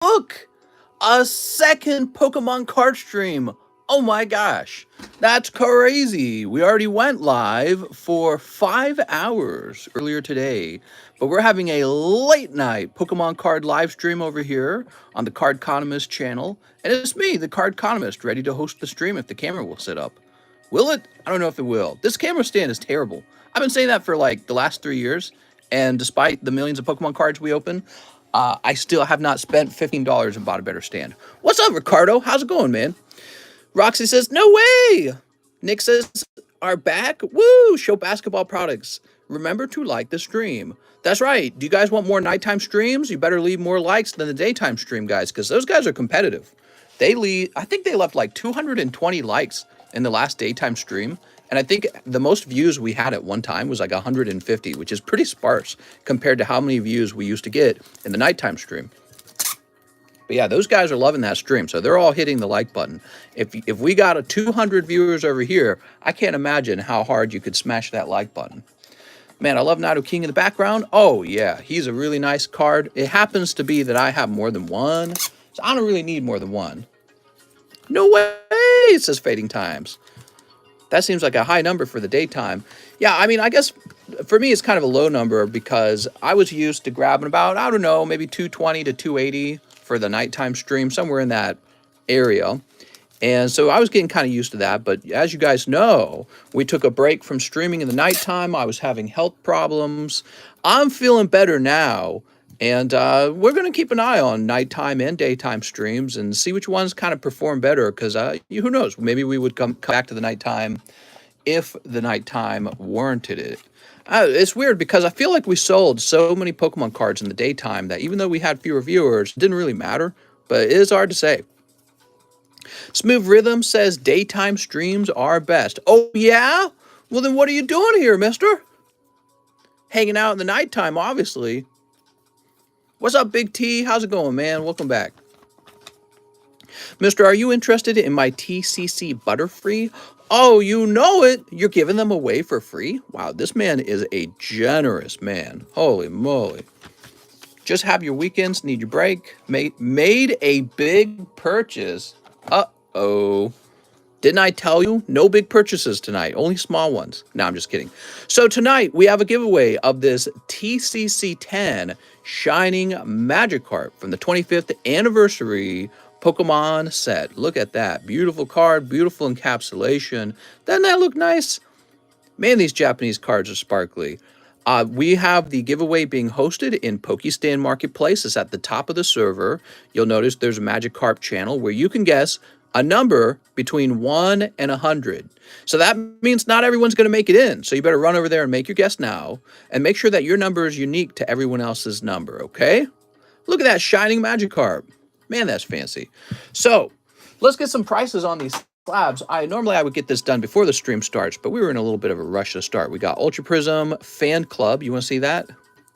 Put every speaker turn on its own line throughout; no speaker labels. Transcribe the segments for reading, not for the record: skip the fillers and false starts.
look! A second Pokemon card stream. Oh my gosh. That's crazy. We already went live for 5 hours earlier today, but we're having a late night Pokemon card live stream over here on the Cardconomist channel. And it's me, the Cardconomist, ready to host the stream if the camera will sit up. Will it? I don't know if it will. This camera stand is terrible. I've been saying that for like the last 3 years, and despite the millions of Pokemon cards we open, I still have not spent $15 and bought a better stand. What's up, Ricardo? How's it going, man? Roxy says, no way! Nick says, are back? Woo! Show basketball products. Remember to like the stream. That's right. Do you guys want more nighttime streams? You better leave more likes than the daytime stream guys, because those guys are competitive. I think they left like 220 likes in the last daytime stream. And I think the most views we had at one time was like 150, which is pretty sparse compared to how many views we used to get in the nighttime stream. But yeah, those guys are loving that stream, so they're all hitting the like button. If we got a 200 viewers over here, I can't imagine how hard you could smash that like button. Man, I love Nido King in the background. Oh yeah, he's a really nice card. It happens to be that I have more than one, so I don't really need more than one. No way, says Fading Times. That seems like a high number for the daytime. Yeah, I mean, I guess for me it's kind of a low number because I was used to grabbing about, I don't know, maybe 220 to 280 for the nighttime stream, somewhere in that area. And so I was getting kind of used to that. But as you guys know, we took a break from streaming in the nighttime. I was having health problems. I'm feeling better now. And we're going to keep an eye on nighttime and daytime streams and see which ones kind of perform better. Because who knows? Maybe we would come back to the nighttime if the nighttime warranted it. It's weird because I feel like we sold so many Pokemon cards in the daytime that even though we had fewer viewers, it didn't really matter. But it is hard to say. Smooth Rhythm says daytime streams are best. Oh, yeah? Well, then what are you doing here, mister? Hanging out in the nighttime, obviously. What's up, Big T? How's it going, man? Welcome back. Mister, are you interested in my TCC Butterfree? Oh, you know it. You're giving them away for free? Wow, this man is a generous man. Holy moly. Just have your weekends, need your break. Made a big purchase. Uh-oh. Didn't I tell you? No big purchases tonight, only small ones. No, I'm just kidding. So tonight we have a giveaway of this TCC 10 Shining Magikarp from the 25th anniversary Pokemon set. Look at that. Beautiful card, beautiful encapsulation. Doesn't that look nice? Man, these Japanese cards are sparkly. We have the giveaway being hosted in Pokestan Marketplace. It's at the top of the server. You'll notice there's a Magikarp channel where you can guess a number between 1 and 100. So that means not everyone's going to make it in. So you better run over there and make your guess now. And make sure that your number is unique to everyone else's number, okay? Look at that shining Magikarp. Man, that's fancy. So let's get some prices on these slabs. Normally I would get this done before the stream starts, but we were in a little bit of a rush to start. We got Ultra Prism Fan Club. You want to see that?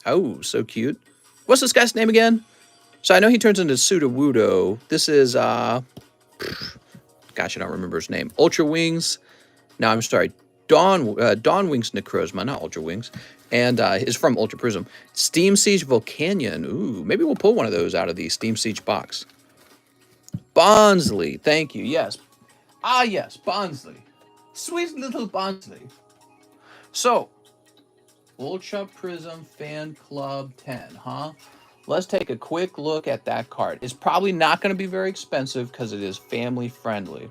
Oh, so cute. What's this guy's name again? So I know he turns into Sudowoodo. This is, gosh, I don't remember his name. Ultra Wings. No, I'm sorry. Dawn Wings Necrozma, not Ultra Wings. And is from Ultra Prism. Steam Siege Volcanion. Ooh, maybe we'll pull one of those out of the Steam Siege box. Bonsley. Thank you. Yes. Ah, yes. Bonsley. Sweet little Bonsley. So, Ultra Prism Fan Club 10, huh? Let's take a quick look at that card. It's probably not going to be very expensive because it is family friendly.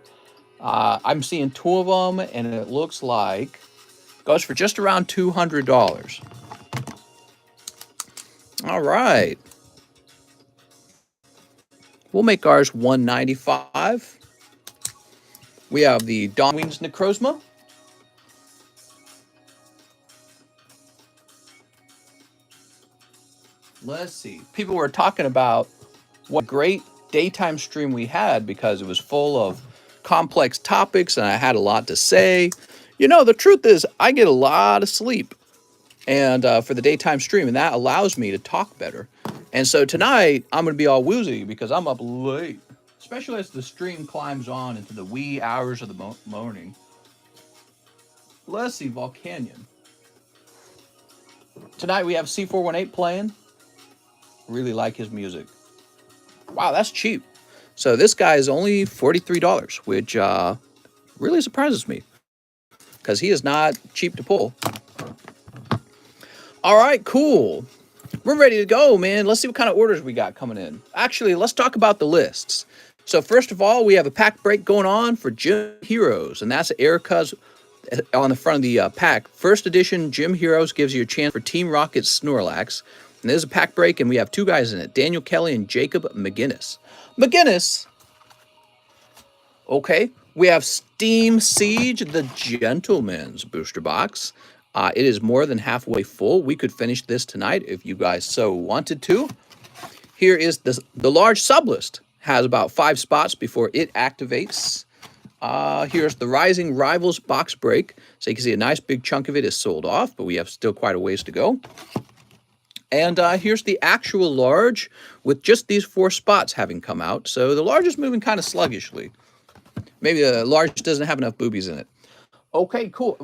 I'm seeing two of them, and it looks like goes for just around $200. All right. We'll make ours $195. We have the Dawn Wings Necrozma. Let's see. People were talking about what great daytime stream we had because it was full of complex topics and I had a lot to say. You know, the truth is I get a lot of sleep and for the daytime stream, and that allows me to talk better. And so tonight I'm going to be all woozy because I'm up late, especially as the stream climbs on into the wee hours of the morning. Let's see, Volcanion. Tonight we have C418 playing. Really like his music. Wow, that's cheap. So this guy is only $43, which really surprises me because he is not cheap to pull. All right, cool. We're ready to go, man. Let's see what kind of orders we got coming in. Actually, let's talk about the lists. So first of all, we have a pack break going on for Gym Heroes, and that's Erica's on the front of the pack. First edition Gym Heroes gives you a chance for Team Rocket's Snorlax. And there's a pack break, and we have two guys in it, Daniel Kelly and Jacob McGinnis. McGinnis! Okay, we have Steam Siege, the Gentleman's booster box. It is more than halfway full. We could finish this tonight if you guys so wanted to. Here is the large sublist. Has about 5 spots before it activates. Here's the Rising Rivals box break. So you can see a nice big chunk of it is sold off, but we have still quite a ways to go. And here's the actual large with just these 4 spots having come out. So the large is moving kind of sluggishly. Maybe the large doesn't have enough boobies in it. Okay, cool.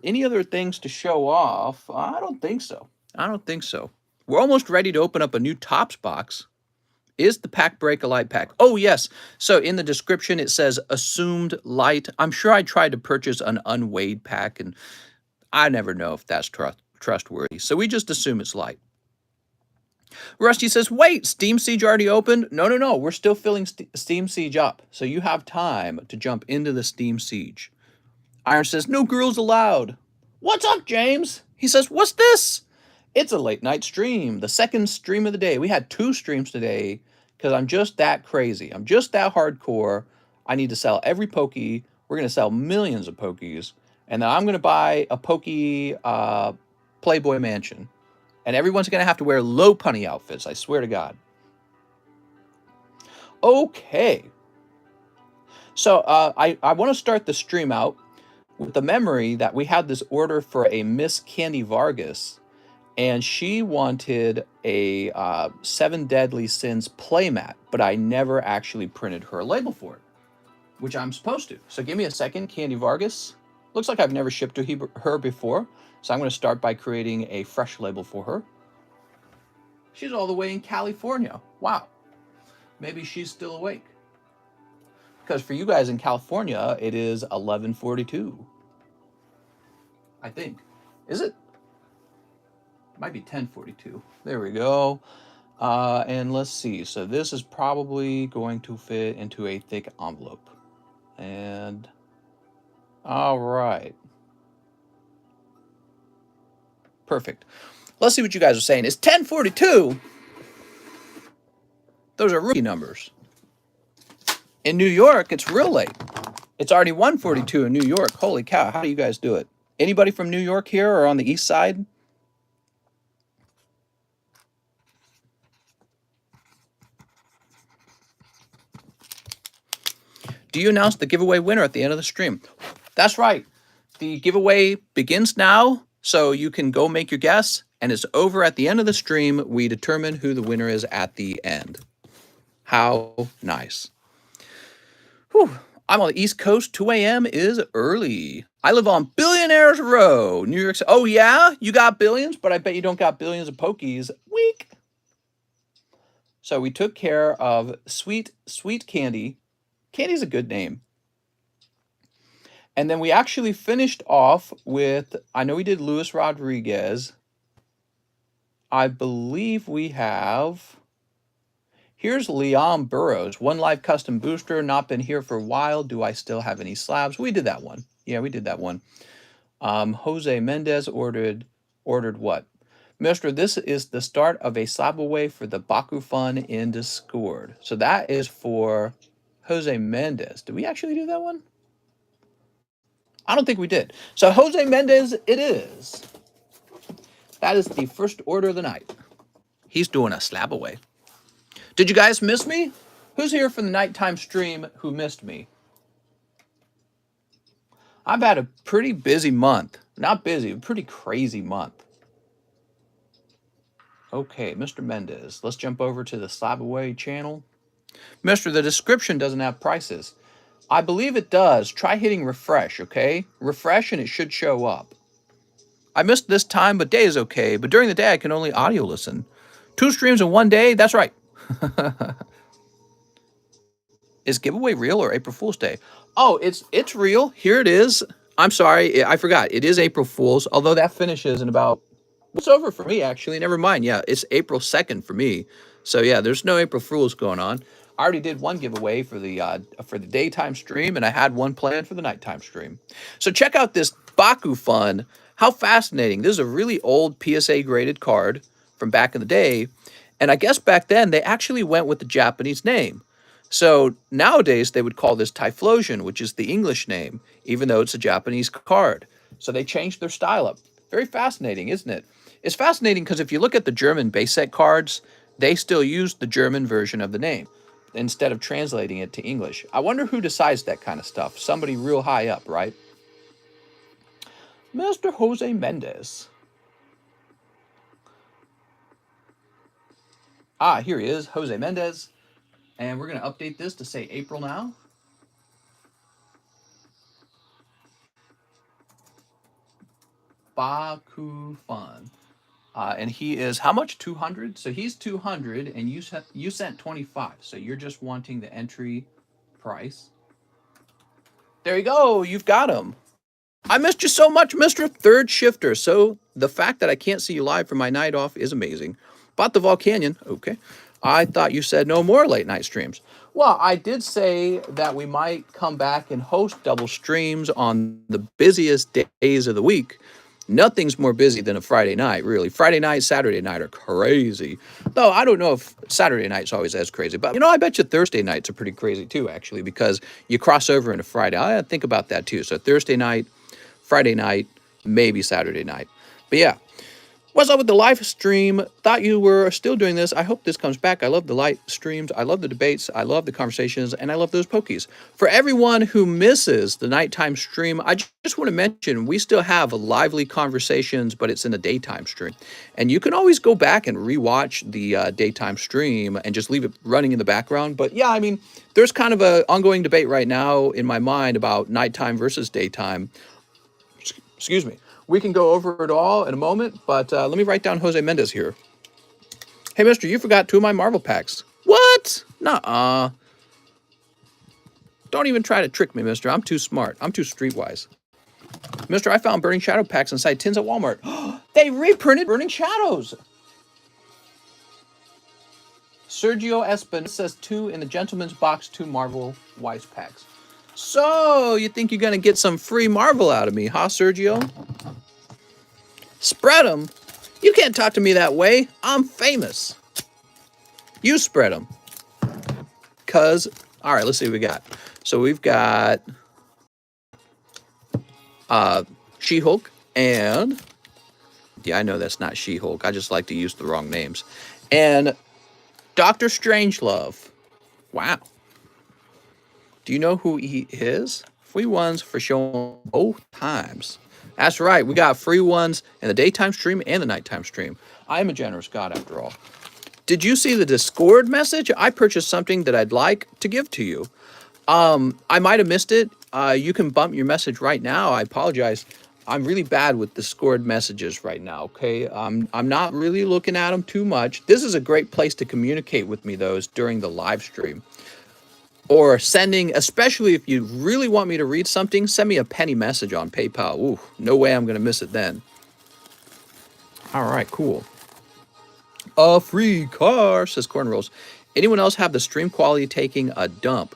Any other things to show off? I don't think so. We're almost ready to open up a new Topps box. Is the pack break a light pack? Oh, yes. So in the description, it says assumed light. I'm sure I tried to purchase an unweighed pack, and I never know if that's trustworthy. So we just assume it's light. Rusty says, wait, Steam Siege already opened? No. We're still filling Steam Siege up. So you have time to jump into the Steam Siege. Iron says, no girls allowed. What's up, James? He says, what's this? It's a late night stream, the second stream of the day. We had 2 streams today because I'm just that crazy. I'm just that hardcore. I need to sell every Pokey. We're going to sell millions of Pokeys. And then I'm going to buy a Pokey Playboy Mansion. And everyone's going to have to wear low punny outfits, I swear to God. Okay. So I want to start the stream out with the memory that we had this order for a Miss Candy Vargas. And she wanted a 7 Deadly Sins playmat, but I never actually printed her a label for it, which I'm supposed to. So give me a second, Candy Vargas. Looks like I've never shipped to her before, so I'm going to start by creating a fresh label for her. She's all the way in California. Wow. Maybe she's still awake. Because for you guys in California, it is 11:42. I think. Is it? Might be 10:42. There we go. And let's see. So this is probably going to fit into a thick envelope. And all right. Perfect. Let's see what you guys are saying. It's 10:42. Those are rookie numbers. In New York, it's real late. It's already 1:42 in New York. Holy cow. How do you guys do it? Anybody from New York here or on the east side? Do you announce the giveaway winner at the end of the stream? That's right. The giveaway begins now, so you can go make your guess, and it's over at the end of the stream. We determine who the winner is at the end. How nice. Whew. I'm on the East Coast. 2 a.m. is early. I live on Billionaires Row, New York City. Oh, yeah? You got billions, but I bet you don't got billions of Pokies. Weak. So we took care of Sweet Candy. Candy's a good name. And then we actually finished off with, I know we did Luis Rodriguez. I believe we have, here's Leon Burrows, 1 live custom booster, not been here for a while. Do I still have any slabs? We did that one. Yeah, we did that one. Jose Mendez ordered what? Mister, this is the start of a slab away for the Baku Fun in Discord. So that is for Jose Mendez. Did we actually do that one? I don't think we did. So Jose Mendez it is. That is the first order of the night. He's doing a slab away. Did you guys miss me? Who's here for the nighttime stream who missed me? I've had a pretty busy month. Not busy, a pretty crazy month. Okay, Mr. Mendez. Let's jump over to the slab away channel. Mister, the description doesn't have prices. I believe it does. Try hitting refresh, okay? Refresh and it should show up. I missed this time, but day is okay. But during the day, I can only audio listen. 2 streams in 1 day? That's right. Is giveaway real or April Fool's Day? Oh, it's real. Here it is. I'm sorry, I forgot. It is April Fool's, although that finishes in about it's over for me actually. Never mind. Yeah, it's April 2nd for me. So yeah, there's no April Fool's going on. I already did one giveaway for the daytime stream, and I had one planned for the nighttime stream. So check out this Baku Fun. How fascinating. This is a really old PSA graded card from back in the day. And I guess back then they actually went with the Japanese name. So nowadays they would call this Typhlosion, which is the English name, even though it's a Japanese card. So they changed their style up. Very fascinating, isn't it? It's fascinating because if you look at the German base set cards, they still use the German version of the name instead of translating it to English. I wonder who decides that kind of stuff. Somebody real high up, right? Mr. Jose Mendez. Ah, here he is, Jose Mendez. And we're going to update this to say April now. Baku Fun. And he is how much? 200. So he's 200, and you sent 25. So you're just wanting the entry price. There you go. You've got him. I missed you so much, Mr. Third Shifter. So the fact that I can't see you live for my night off is amazing. Bought the Volcanion. Okay. I thought you said no more late night streams. Well, I did say that we might come back and host double streams on the busiest days of the week. Nothing's more busy than a Friday night, really. Friday night, Saturday night are crazy. Though I don't know if Saturday night's always as crazy. But, I bet you Thursday nights are pretty crazy too, actually, because you cross over into Friday. I think about that too. So Thursday night, Friday night, maybe Saturday night. But yeah. What's up with the live stream? Thought you were still doing this. I hope this comes back. I love the live streams. I love the debates. I love the conversations. And I love those pokies. For everyone who misses the nighttime stream, I just want to mention we still have lively conversations, but it's in a daytime stream. And you can always go back and rewatch the daytime stream and just leave it running in the background. But yeah, there's kind of an ongoing debate right now in my mind about nighttime versus daytime. Excuse me. We can go over it all in a moment, but let me write down Jose Mendez here. Hey, mister, you forgot 2 of my Marvel packs. What? Nuh-uh. Don't even try to trick me, mister. I'm too smart. I'm too streetwise. Mister, I found Burning Shadow packs inside tins at Walmart. They reprinted Burning Shadows. Sergio Espin says 2 in the Gentleman's Box, 2 Marvel Weiss packs. So, you think you're going to get some free Marvel out of me, huh, Sergio? Spread them? You can't talk to me that way. I'm famous. You spread them. All right, let's see what we got. So we've got She-Hulk and... Yeah, I know that's not She-Hulk. I just like to use the wrong names. And Dr. Strangelove. Wow. Do you know who he is? Free ones for showing both times. That's right. We got free ones in the daytime stream and the nighttime stream. I am a generous God after all. Did you see the Discord message? I purchased something that I'd like to give to you. I might have missed it. You can bump your message right now. I apologize. I'm really bad with Discord messages right now, okay? I'm not really looking at them too much. This is a great place to communicate with me, though, is during the live stream. Or sending, especially if you really want me to read something, send me a penny message on PayPal. Ooh, no way I'm going to miss it then. All right, cool. A free car, says Cornrows. Anyone else have the stream quality taking a dump?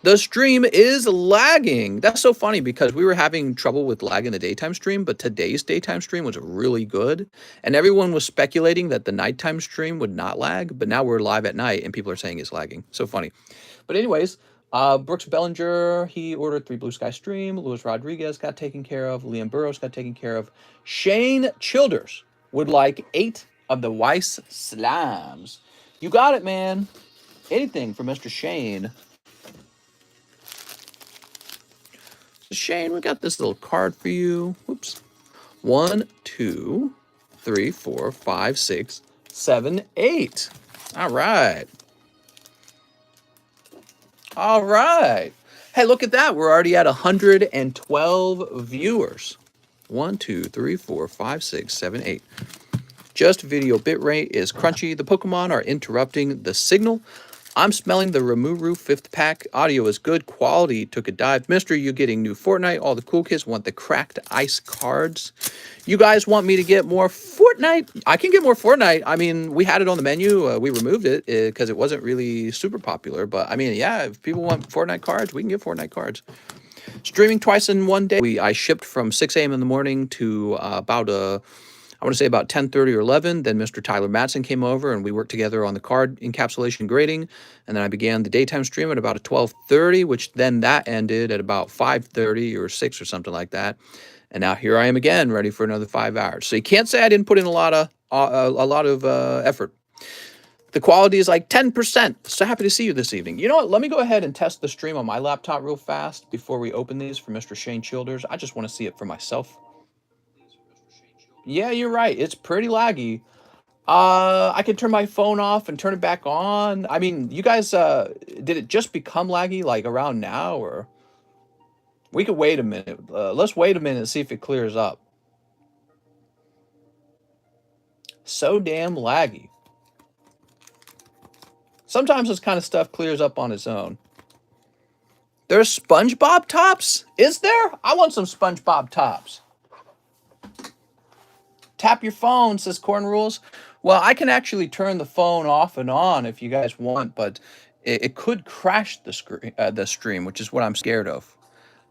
The stream is lagging. That's so funny because we were having trouble with lag in the daytime stream, but today's daytime stream was really good. And everyone was speculating that the nighttime stream would not lag, but now we're live at night and people are saying it's lagging. So funny. But anyways, Brooks Bellinger, he ordered 3 Blue Sky Stream. Luis Rodriguez got taken care of. Liam Burrows got taken care of. Shane Childers would like 8 of the Weiss slams. You got it, man. Anything for Mr. Shane. So Shane, we got this little card for you. Whoops. 1, 2, 3, 4, 5, 6, 7, 8. All right. All right. Hey, look at that. We're already at 112 viewers. 1, 2, 3, 4, 5, 6, 7, 8. Just video bitrate is crunchy. The Pokemon are interrupting the signal. I'm smelling the Rimuru 5th pack. Audio is good. Quality took a dive. Mister, you getting new Fortnite. All the cool kids want the cracked ice cards. You guys want me to get more Fortnite? I can get more Fortnite. I mean, we had it on the menu. We removed it because it wasn't really super popular. But I mean, yeah, if people want Fortnite cards, we can get Fortnite cards. Streaming twice in one day. I shipped from 6 a.m. in the morning to I want to say about 10:30 or 11. Then Mr. Tyler Matson came over and we worked together on the card encapsulation grading. And then I began the daytime stream at about 12:30, which then that ended at about 5:30 or 6 or something like that. And now here I am again, ready for another 5 hours. So you can't say I didn't put in a lot of effort. The quality is like 10%. So happy to see you this evening. You know what? Let me go ahead and test the stream on my laptop real fast before we open these for Mr. Shane Childers. I just want to see it for myself. Yeah, you're right. It's pretty laggy. I can turn my phone off and turn it back on. I mean, you guys, did it just become laggy like around now, or we could wait a minute. Let's wait a minute and see if it clears up. So damn laggy. Sometimes this kind of stuff clears up on its own. There's SpongeBob tops? Is there? I want some SpongeBob tops. Tap your phone, says Corn Rules. Well, I can actually turn the phone off and on if you guys want, but it could crash the stream, which is what I'm scared of.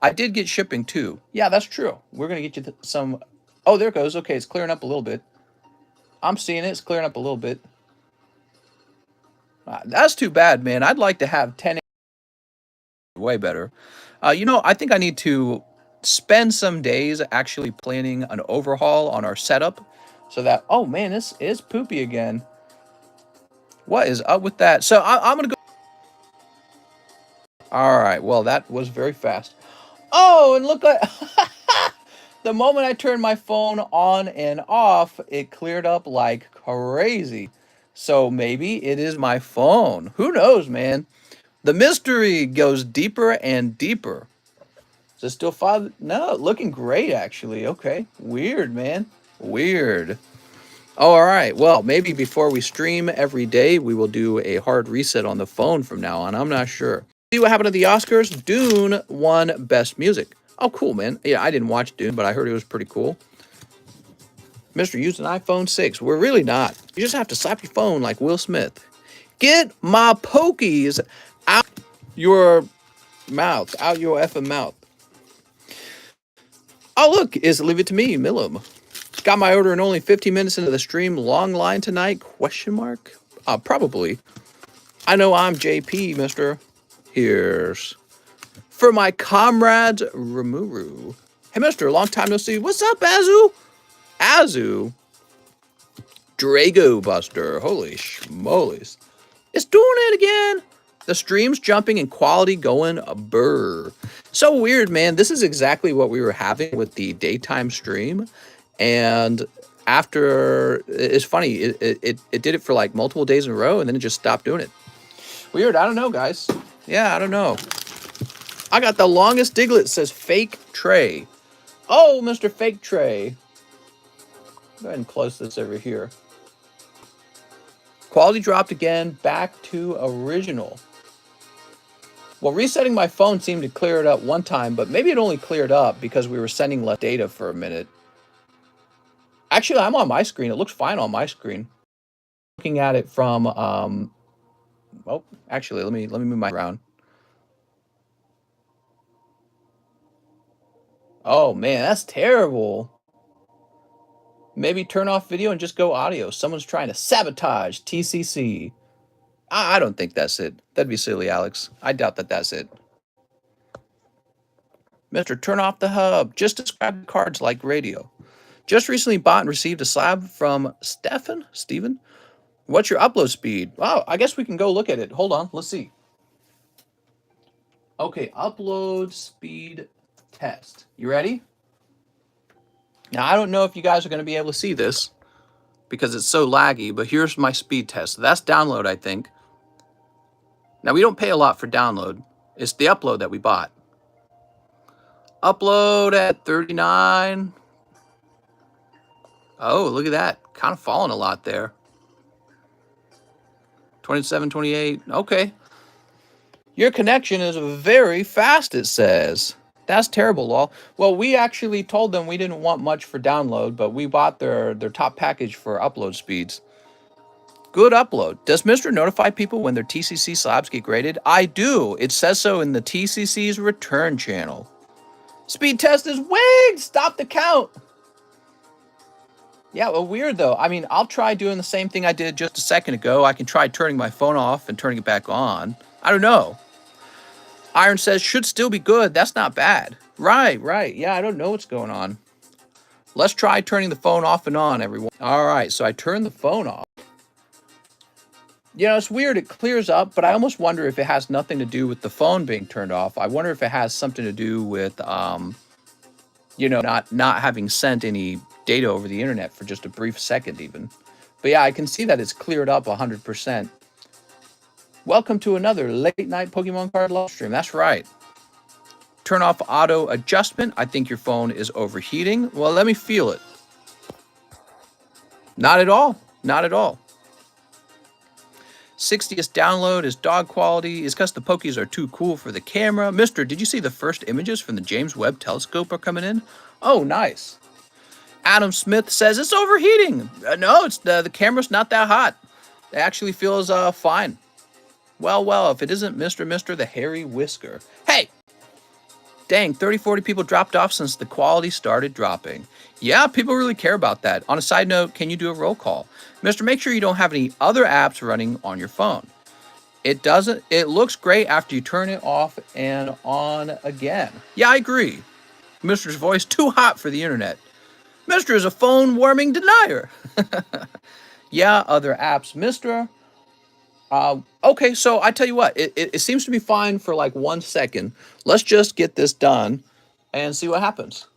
I did get shipping too. Yeah, that's true. We're going to get you some. Oh, there it goes. Okay, it's clearing up a little bit. I'm seeing it. It's clearing up a little bit. That's too bad, man. I'd like to have 10. Way better. You know, I think I need to spend some days actually planning an overhaul on our setup so that, oh man, this is poopy again. What is up with that? So I'm going to go. All right. Well, that was very fast. Oh, and look at the moment I turned my phone on and off, it cleared up like crazy. So maybe it is my phone. Who knows, man? The mystery goes deeper and deeper. Is it still 5? No, looking great, actually. Okay. Weird, man. Weird. Oh, all right. Well, maybe before we stream every day, we will do a hard reset on the phone from now on. I'm not sure. See what happened at the Oscars? Dune won Best Music. Oh, cool, man. Yeah, I didn't watch Dune, but I heard it was pretty cool. Mr. used an iPhone 6. We're really not. You just have to slap your phone like Will Smith. Get my pokies out your mouth. Out your effing mouth. Oh, look, is Leave It To Me, Millum. Got my order in only 15 minutes into the stream. Long line tonight? Question mark? Probably. I know I'm JP, mister. Here's for my comrades, Rimuru. Hey, mister, long time no see. What's up, Azu? Azu? Drago Buster. Holy schmolies. It's doing it again. The stream's jumping and quality going a burr. So weird, man. This is exactly what we were having with the daytime stream. And after, it's funny, it did it for like multiple days in a row and then it just stopped doing it. Weird. I don't know, guys. Yeah, I don't know. I got the longest Diglett, says Fake Tray. Oh, Mr. Fake Tray. Go ahead and close this over here. Quality dropped again, back to original. Well, resetting my phone seemed to clear it up one time, but maybe it only cleared up because we were sending less data for a minute. Actually, I'm on my screen. It looks fine on my screen. Looking at it from, oh, actually, let me move my around. Oh, man, that's terrible. Maybe turn off video and just go audio. Someone's trying to sabotage TCC. I don't think that's it. That'd be silly, Alex. I doubt that that's it. Mister, turn off the hub. Just describe cards like radio. Just recently bought and received a slab from Steven. What's your upload speed? Wow, I guess we can go look at it. Hold on, let's see. Okay, upload speed test. You ready? Now, I don't know if you guys are going to be able to see this because it's so laggy, but here's my speed test. So that's download, I think. Now, we don't pay a lot for download. It's the upload that we bought. Upload at 39. Oh, look at that. Kind of falling a lot there. 27, 28. Okay. Your connection is very fast, it says. That's terrible, lol. Well, we actually told them we didn't want much for download, but we bought their top package for upload speeds. Good upload. Does Mr. notify people when their TCC slabs get graded? I do. It says so in the TCC's return channel. Speed test is wigged. Stop the count. Yeah, well, weird though. I mean, I'll try doing the same thing I did just a second ago. I can try turning my phone off and turning it back on. I don't know. Iron says should still be good. That's not bad. Right. Yeah, I don't know what's going on. Let's try turning the phone off and on, everyone. All right, so I turned the phone off. You know, it's weird. It clears up, but I almost wonder if it has nothing to do with the phone being turned off. I wonder if it has something to do with, you know, not having sent any data over the internet for just a brief second even. But yeah, I can see that it's cleared up 100%. Welcome to another late night Pokemon card live stream. That's right. Turn off auto adjustment. I think your phone is overheating. Well, let me feel it. Not at all. Not at all. 60th download is dog quality. Is because the Pokies are too cool for the camera. Mister, did you see the first images from the James Webb Telescope are coming in? Oh, nice. Adam Smith says it's overheating. No, it's the camera's not that hot. It actually feels fine. Well, if it isn't Mr. the Hairy Whisker. Hey! Dang, 30, 40 people dropped off since the quality started dropping. Yeah, people really care about that. On a side note, can you do a roll call? Mister, make sure you don't have any other apps running on your phone. It doesn't. It looks great after you turn it off and on again. Yeah, I agree. Mister's voice too hot for the internet. Mister is a phone warming denier. Yeah, other apps, Mister. Okay, so I tell you what, it seems to be fine for like 1 second. Let's just get this done and see what happens.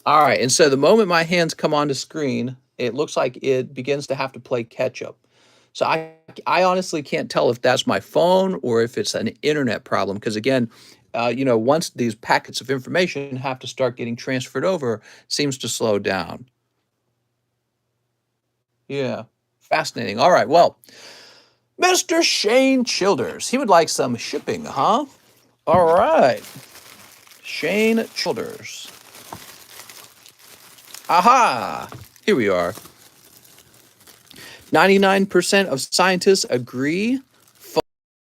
All right, and so the moment my hands come onto screen, it looks like it begins to have to play catch up. So I honestly can't tell if that's my phone or if it's an internet problem, because again, you know, once these packets of information have to start getting transferred over, it seems to slow down. Yeah, fascinating. All right, well, Mr. Shane Childers, he would like some shipping, huh? All right, Shane Childers. Aha! Here we are. 99% of scientists agree phone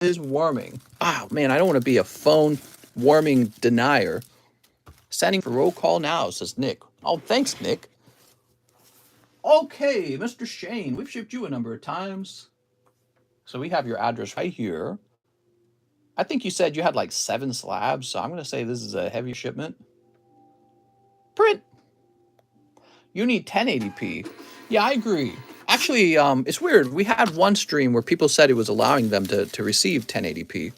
is warming. Oh, man, I don't want to be a phone warming denier. Sending for roll call now, says Nick. Oh, thanks, Nick. Okay, Mr. Shane, we've shipped you a number of times. So we have your address right here. I think you said you had like 7 slabs, so I'm going to say this is a heavy shipment. Print. You need 1080p. Yeah, I agree. Actually, it's weird. We had one stream where people said it was allowing them to receive 1080p.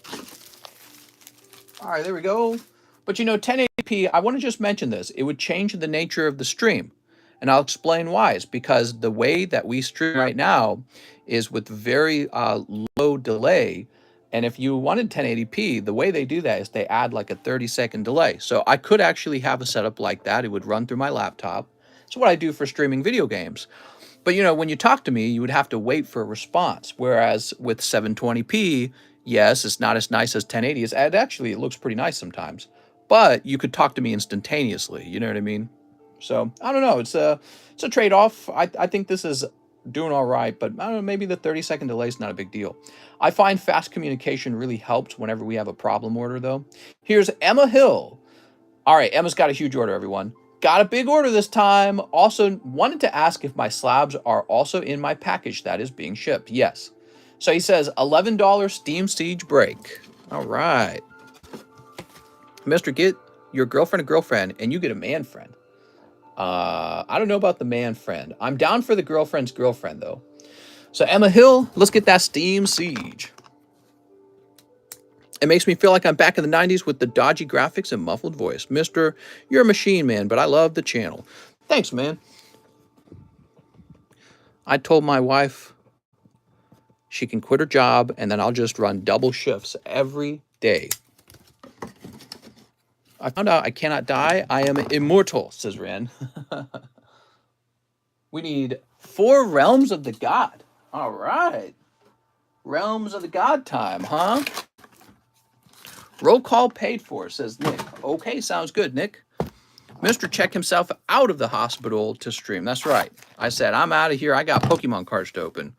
All right, there we go. But you know, 1080p, I want to just mention this. It would change the nature of the stream. And I'll explain why. It's because the way that we stream right now is with very low delay. And if you wanted 1080p, the way they do that is they add like a 30-second delay. So I could actually have a setup like that. It would run through my laptop. It's what I do for streaming video games. But you know, when you talk to me, you would have to wait for a response. Whereas with 720p, yes, it's not as nice as 1080. It looks pretty nice sometimes. But you could talk to me instantaneously. You know what I mean? So I don't know. It's a trade-off. I think this is doing all right, but I don't know, maybe the 30-second delay is not a big deal. I find fast communication really helps whenever we have a problem order, though. Here's Emma Hill. All right, Emma's got a huge order, everyone. Got a big order this time. Also wanted to ask if my slabs are also in my package that is being shipped. Yes. So he says $11 Steam Siege break. All right. Mister, get your girlfriend a girlfriend and you get a man friend. I don't know about the man friend. I'm down for the girlfriend's girlfriend, though. So Emma Hill, let's get that Steam Siege. It makes me feel like I'm back in the 90s with the dodgy graphics and muffled voice. Mister, you're a machine, man, but I love the channel. Thanks, man. I told my wife she can quit her job, and then I'll just run double shifts every day. I found out I cannot die. I am immortal, says Ren. We need 4 realms of the god. All right. Realms of the God time, huh? Roll call paid for, says Nick. Okay, sounds good, Nick. Mr. checked himself out of the hospital to stream. That's right. I said, I'm out of here. I got Pokemon cards to open.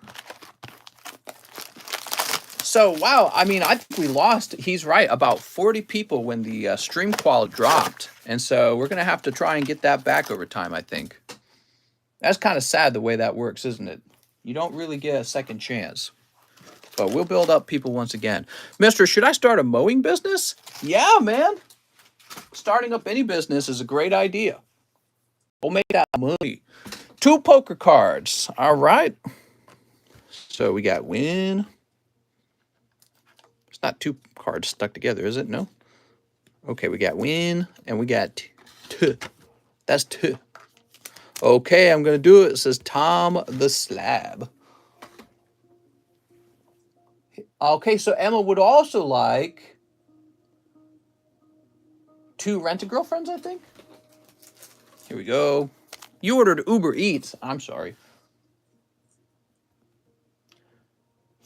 So, wow. I mean, I think we lost, he's right, about 40 people when the stream quality dropped. And so we're going to have to try and get that back over time, I think. That's kind of sad the way that works, isn't it? You don't really get a second chance. But we'll build up people once again. Mister, should I start a mowing business? Yeah, man. Starting up any business is a great idea. We'll make that money. 2 poker cards. All right. So we got win. It's not 2 cards stuck together, is it? No. Okay, we got win and we got t. That's t. Okay, I'm going to do it. It says Tom the Slab. Okay, so Emma would also like 2 Rent-A-Girlfriends, I think. Here we go. You ordered Uber Eats. I'm sorry.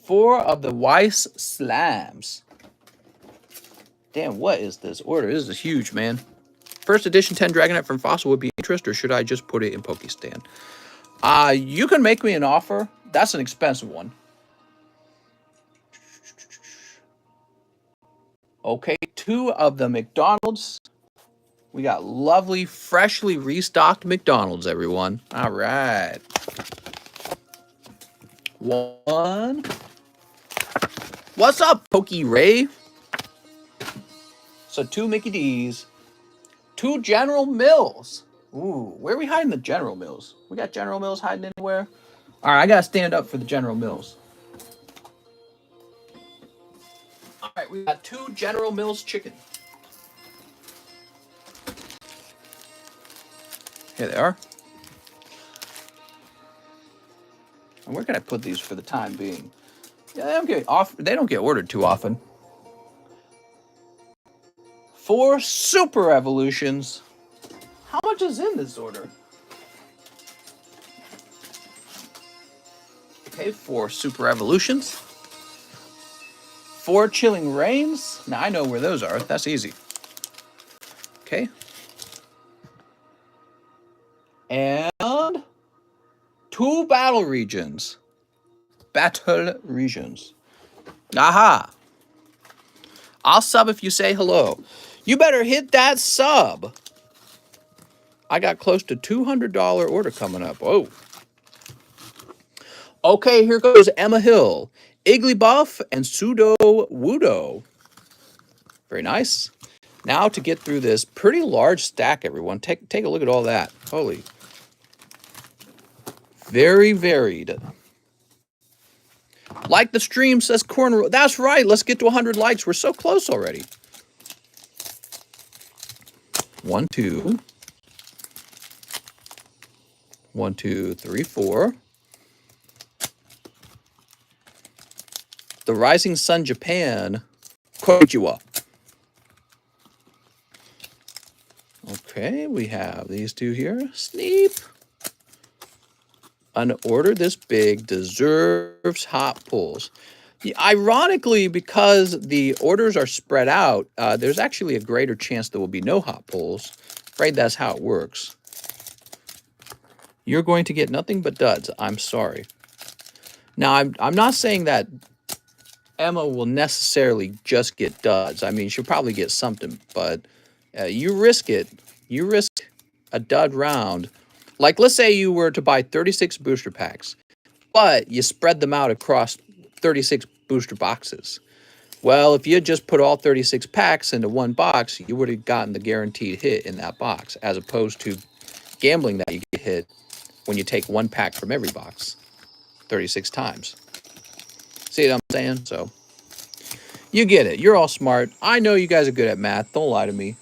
4 of the Weiss slabs. Damn, what is this order? This is huge, man. First edition 10 Dragonite from Fossil would be interest, or should I just put it in Pokestan? You can make me an offer. That's an expensive one. Okay, 2 of the McDonald's. We got lovely, freshly restocked McDonald's, everyone. All right. 1. What's up, Pokey Ray? So 2 Mickey D's. 2 General Mills. Ooh, where are we hiding the General Mills? We got General Mills hiding anywhere? All right, I got to stand up for the General Mills. All right, we got 2 General Mills chicken. Here they are. And where can I put these for the time being? Yeah, they don't get ordered too often. 4 Super Evolutions. How much is in this order? Okay, 4 Super Evolutions. 4 Chilling Rains. Now I know where those are. That's easy. Okay. And 2 Battle Regions. Battle Regions. Aha. I'll sub if you say hello. You better hit that sub. I got close to $200 order coming up. Whoa. Okay, here goes Emma Hill, Igglybuff, and Pseudo Wudo. Very nice. Now to get through this pretty large stack, everyone. Take a look at all that. Holy. Very varied. Like the stream, says Corn. That's right. Let's get to 100 likes. We're so close already. 1, 2. 1, 2, 3, 4. The Rising Sun Japan. Konnichiwa. Okay, we have these 2 here. Sneep. An order this big deserves hot pulls. Ironically, because the orders are spread out, there's actually a greater chance there will be no hot pulls. Afraid that's how it works. You're going to get nothing but duds. I'm sorry. Now, I'm not saying that Emma will necessarily just get duds. I mean, she'll probably get something, but you risk it. You risk a dud round. Like, let's say you were to buy 36 booster packs, but you spread them out across 36 booster boxes. Well, if you had just put all 36 packs into one box, you would have gotten the guaranteed hit in that box, as opposed to gambling that you get hit when you take 1 pack from every box 36 times. See what I'm saying? So, you get it. You're all smart. I know you guys are good at math. Don't lie to me.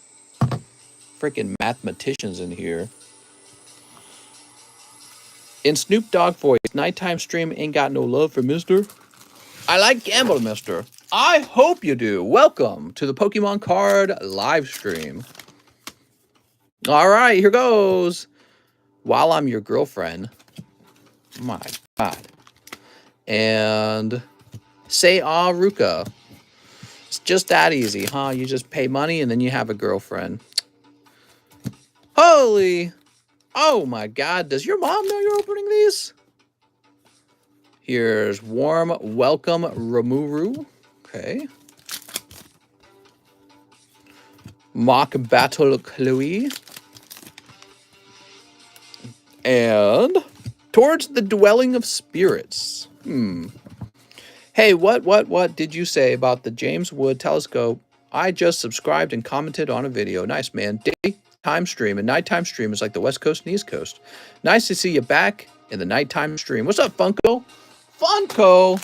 Freaking mathematicians in here. In Snoop Dogg voice, nighttime stream ain't got no love for Mister. I like gamble, Mister. I hope you do. Welcome to the Pokemon card live stream. All right, here goes. While I'm your girlfriend. My God. And say ah Ruka. It's just that easy, huh? You just pay money and then you have a girlfriend. Holy, oh my God, does your mom know you're opening these? Here's Warm Welcome Ramuru. Okay. Mock Battle Chloe. And Towards the Dwelling of Spirits. Hey, what did you say about the James Wood telescope? I just subscribed and commented on a video. Nice, man. Daytime stream and nighttime stream is like the West Coast and East Coast. Nice to see you back in the nighttime stream. What's up, Funko? Funko!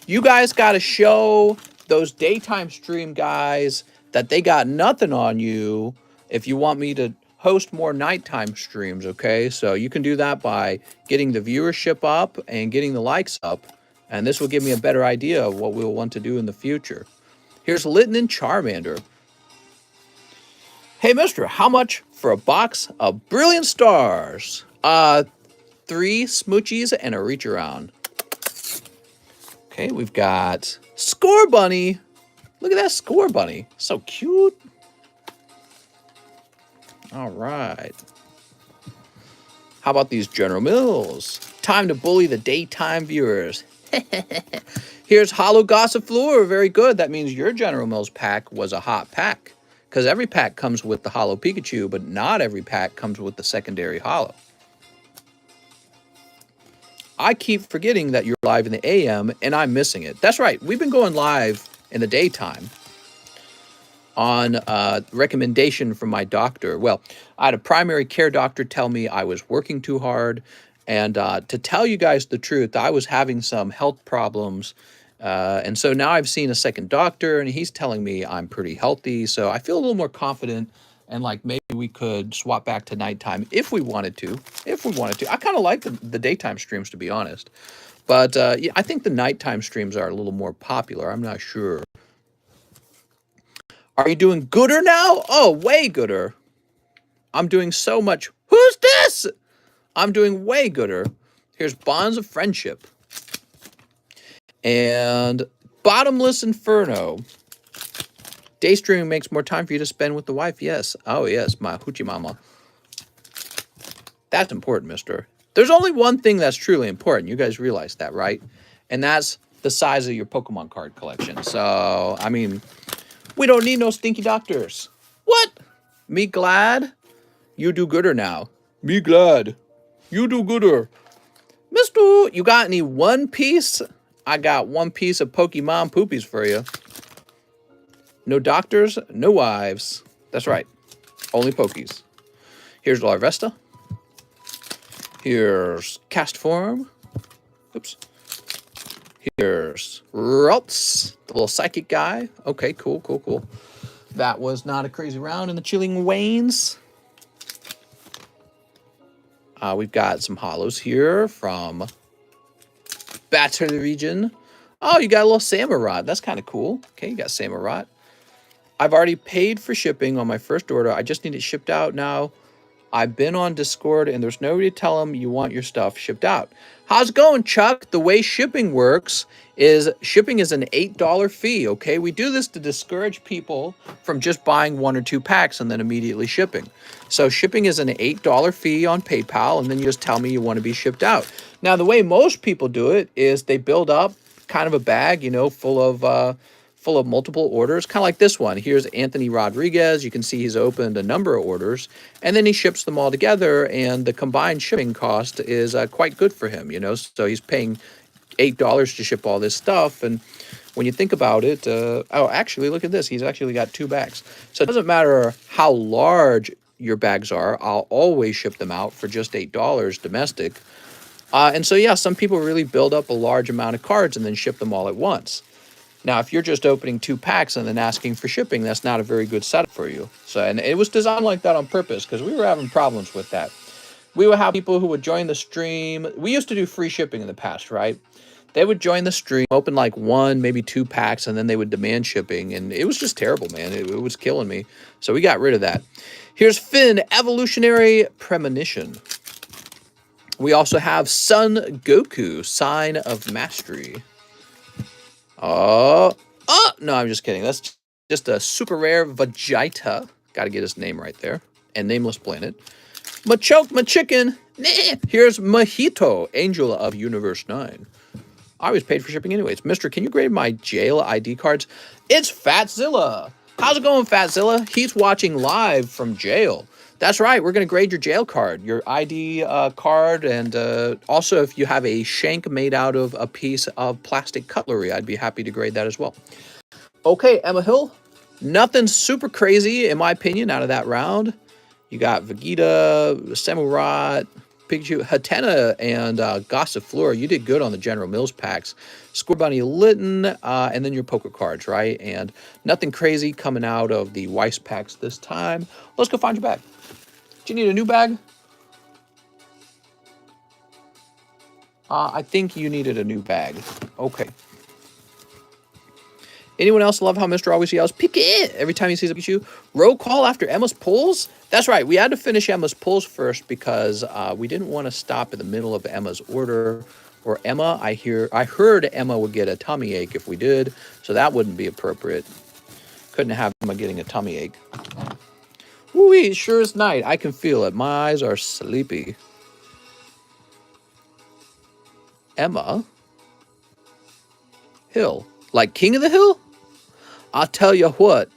You guys got to show those daytime stream guys that they got nothing on you if you want me to host more nighttime streams, okay? So you can do that by getting the viewership up and getting the likes up, and this will give me a better idea of what we'll want to do in the future. Here's Litton and Charmander. Hey, mister, how much for a box of Brilliant Stars? 3 smoochies and a reach around. Okay, we've got Score Bunny. Look at that Score Bunny. So cute. All right. How about these General Mills? Time to bully the daytime viewers. Here's Hollow Gossifleur. Very good. That means your General Mills pack was a hot pack. Because every pack comes with the Hollow Pikachu, but not every pack comes with the secondary Hollow. I keep forgetting that you're live in the AM, and I'm missing it. That's right. We've been going live in the daytime on recommendation from my doctor. Well, I had a primary care doctor tell me I was working too hard. And to tell you guys the truth, I was having some health problems. And so now I've seen a second doctor, and he's telling me I'm pretty healthy. So I feel a little more confident. And like maybe we could swap back to nighttime if we wanted to. I kind of like the daytime streams, to be honest. But yeah, I think the nighttime streams are a little more popular. I'm not sure. Are you doing gooder now? Oh, way gooder. I'm doing so much. Who's this? I'm doing way gooder. Here's Bonds of Friendship. And Bottomless Inferno. Day streaming makes more time for you to spend with the wife. Yes. Oh, yes, my hoochie mama. That's important, mister. There's only one thing that's truly important. You guys realize that, right? And that's the size of your Pokemon card collection. So, I mean, we don't need no stinky doctors. What? Me glad? You do gooder now. Me glad. You do gooder. Mister, you got any One Piece? I got 1 piece of Pokemon poopies for you. No doctors, no wives. That's right. Only Pokies. Here's Larvesta. Here's Castform. Oops. Here's Ralts, the little psychic guy. Okay, cool. That was not a crazy round in the Chilling Wanes. We've got some hollows here from Battle Region. Oh, you got a little Samurott. That's kind of cool. Okay, you got Samurott. I've already paid for shipping on my first order. I just need it shipped out now. I've been on Discord, and there's nobody to tell them you want your stuff shipped out. How's it going, Chuck? The way shipping works is shipping is an $8 fee, okay? We do this to discourage people from just buying 1 or 2 packs and then immediately shipping. So shipping is an $8 fee on PayPal, and then you just tell me you want to be shipped out. Now, the way most people do it is they build up kind of a bag, you know, full of multiple orders, kind of like this one. Here's Anthony Rodriguez. You can see he's opened a number of orders, and then he ships them all together, and the combined shipping cost is quite good for him, you know. So he's paying $8 to ship all this stuff, and when you think about it, oh, actually, look at this. He's actually got 2 bags. So it doesn't matter how large your bags are. I'll always ship them out for just $8 domestic. And so, yeah, some people really build up a large amount of cards and then ship them all at once. Now, if you're just opening 2 packs and then asking for shipping, that's not a very good setup for you. So, and it was designed like that on purpose because we were having problems with that. We would have people who would join the stream. We used to do free shipping in the past, right? They would join the stream, open like 1, maybe 2 packs, and then they would demand shipping. And it was just terrible, man. It was killing me. So we got rid of that. Here's Finn, Evolutionary Premonition. We also have Sun Goku, Sign of Mastery. Oh, no, I'm just kidding. That's just a super rare Vegeta. Got to get his name right there. And Nameless Planet. Machoke, my chicken. Nah. Here's Mojito, Angel of Universe 9. I was paid for shipping anyways. Mister, can you grade my jail ID cards? It's Fatzilla. How's it going, Fatzilla? He's watching live from jail. That's right. We're going to grade your jail card, your ID card, and also if you have a shank made out of a piece of plastic cutlery, I'd be happy to grade that as well. Okay, Emma Hill. Nothing super crazy, in my opinion, out of that round. You got Vegeta, Samurott, Pikachu, Hatena, and Gossifleur. You did good on the General Mills packs. Score Bunny Litten, and then your poker cards, right? And nothing crazy coming out of the Weiss packs this time. Let's go find your bag. Do you need a new bag? I think you needed a new bag. Okay. Anyone else love how Mr. always yells, Pika, every time he sees a Pikachu? Roll call after Emma's pulls? That's right. We had to finish Emma's pulls first because we didn't want to stop in the middle of Emma's order. Or Emma, I heard Emma would get a tummy ache if we did, so that wouldn't be appropriate. Couldn't have Emma getting a tummy ache. Woo-wee, sure is night. I can feel it. My eyes are sleepy. Emma Hill. Like King of the Hill? I'll tell you what.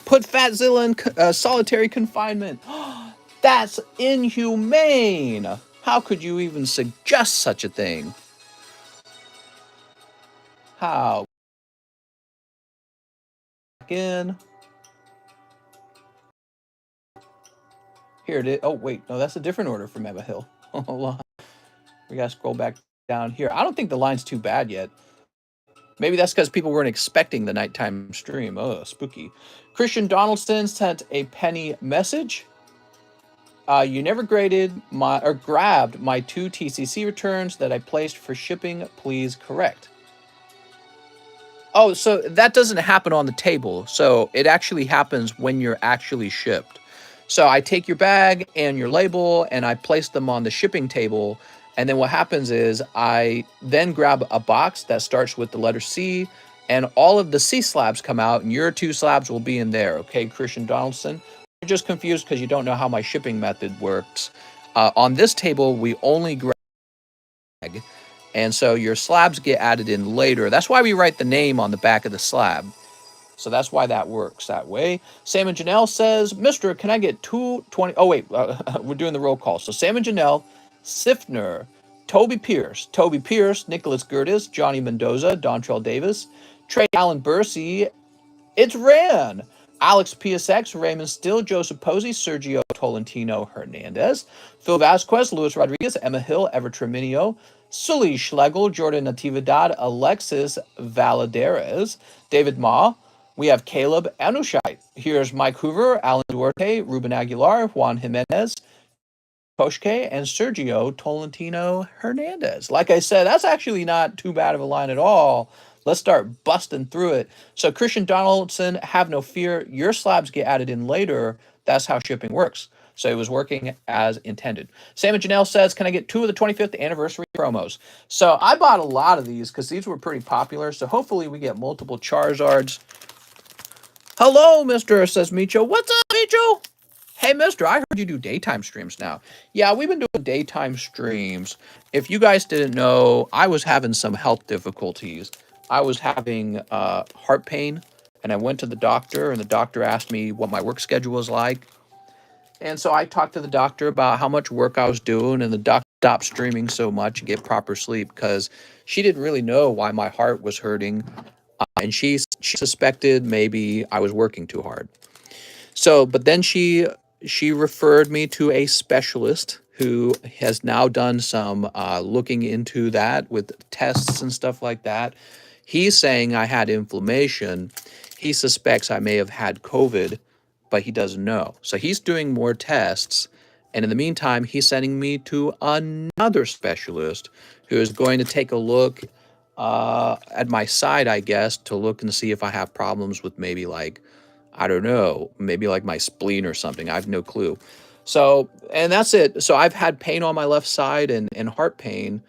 Put Fatzilla in solitary confinement. That's inhumane. How could you even suggest such a thing? How? Again. Here it is. Oh, wait. No, that's a different order from Emma Hill. Hold on. We got to scroll back down here. I don't think the line's too bad yet. Maybe that's because people weren't expecting the nighttime stream. Oh, spooky. Christian Donaldson sent a penny message. You never grabbed my 2 TCC returns that I placed for shipping. Please correct. Oh, so that doesn't happen on the table. So it actually happens when you're actually shipped. So I take your bag and your label and I place them on the shipping table. And then what happens is I then grab a box that starts with the letter C and all of the C slabs come out and your 2 slabs will be in there. Okay, Christian Donaldson. You're just confused because you don't know how my shipping method works. On this table, we only grab, and so your slabs get added in later. That's why we write the name on the back of the slab. So that's why that works that way. Sam and Janelle says, Mister, can I get 220? Oh, wait, we're doing the roll call. So Sam and Janelle, Sifner, Toby Pierce, Nicholas Gertis, Johnny Mendoza, Dontrell Davis, Trey Allen Bursey, it's Ran. Alex PSX, Raymond Still, Joseph Posey, Sergio Tolentino Hernandez, Phil Vasquez, Luis Rodriguez, Emma Hill, Ever Treminio, Sully Schlegel, Jordan Natividad, Alexis Valadares, David Ma. We have Caleb Anushite. Here's Mike Hoover, Alan Duarte, Ruben Aguilar, Juan Jimenez, Koshke, and Sergio Tolentino Hernandez. Like I said, that's actually not too bad of a line at all. Let's start busting through it. So Christian Donaldson, have no fear. Your slabs get added in later. That's how shipping works. So it was working as intended. Sam and Janelle says, can I get 2 of the 25th anniversary promos? So I bought a lot of these because these were pretty popular. So hopefully we get multiple Charizards. Hello, Mr. says Micho. What's up, Micho? Hey, Mister, I heard you do daytime streams now. Yeah, we've been doing daytime streams. If you guys didn't know, I was having some health difficulties. I was having heart pain, and I went to the doctor, and the doctor asked me what my work schedule was like. And so I talked to the doctor about how much work I was doing, and the doctor stopped streaming so much and get proper sleep because she didn't really know why my heart was hurting, and she suspected maybe I was working too hard. So, but then she referred me to a specialist who has now done some looking into that with tests and stuff like that. He's saying I had inflammation. He suspects I may have had COVID, but he doesn't know. So he's doing more tests. And in the meantime, he's sending me to another specialist who is going to take a look at my side, I guess, to look and see if I have problems with maybe like, I don't know, maybe like my spleen or something. I have no clue. So, and that's it. So I've had pain on my left side and heart pain.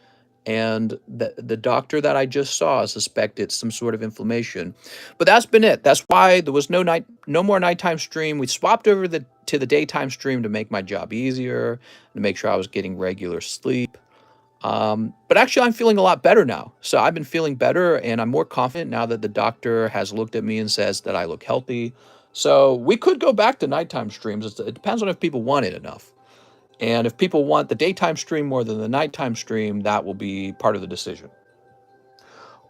And the doctor that I just saw suspected some sort of inflammation. But that's been it. That's why there was no more nighttime stream. We swapped over to the daytime stream to make my job easier, to make sure I was getting regular sleep. But actually, I'm feeling a lot better now. So I've been feeling better, and I'm more confident now that the doctor has looked at me and says that I look healthy. So we could go back to nighttime streams. It depends on if people want it enough. And if people want the daytime stream more than the nighttime stream, that will be part of the decision.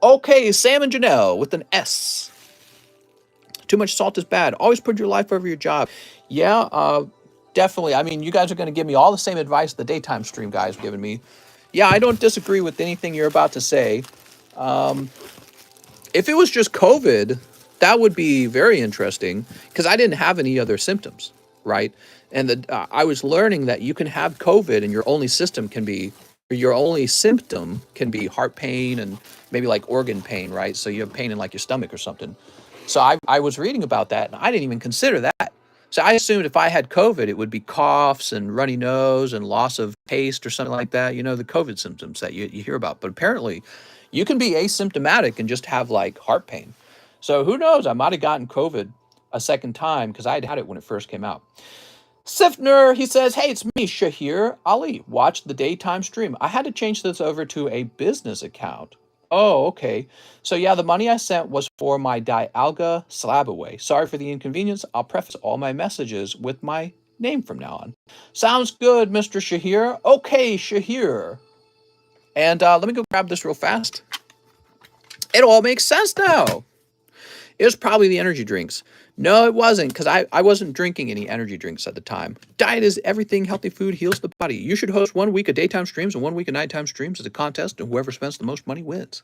Okay, Sam and Janelle with an S. Too much salt is bad. Always put your life over your job. Yeah, definitely. I mean, you guys are going to give me all the same advice the daytime stream guys given me. Yeah, I don't disagree with anything you're about to say. If it was just COVID, that would be very interesting because I didn't have any other symptoms, right? And I was learning that you can have COVID and your only symptom can be heart pain and maybe like organ pain, right? So you have pain in like your stomach or something. So I was reading about that and I didn't even consider that. So I assumed if I had COVID, it would be coughs and runny nose and loss of taste or something like that, the COVID symptoms that you hear about. But apparently, you can be asymptomatic and just have like heart pain. So who knows? I might have gotten COVID a second time because I had it when it first came out. Sifner, he says, hey, it's me, Shahir Ali. Watch the daytime stream. I had to change this over to a business account. Oh, okay. So yeah, the money I sent was for my dialga slab away. Sorry for the inconvenience. I'll preface all my messages with my name from now on. Sounds good, Mr. Shahir. Okay, Shahir. And let me go grab this real fast. It all makes sense now. It was probably the energy drinks. No, it wasn't, because I wasn't drinking any energy drinks at the time. Diet is everything. Healthy food heals the body. You should host 1 week of daytime streams and 1 week of nighttime streams as a contest, and whoever spends the most money wins.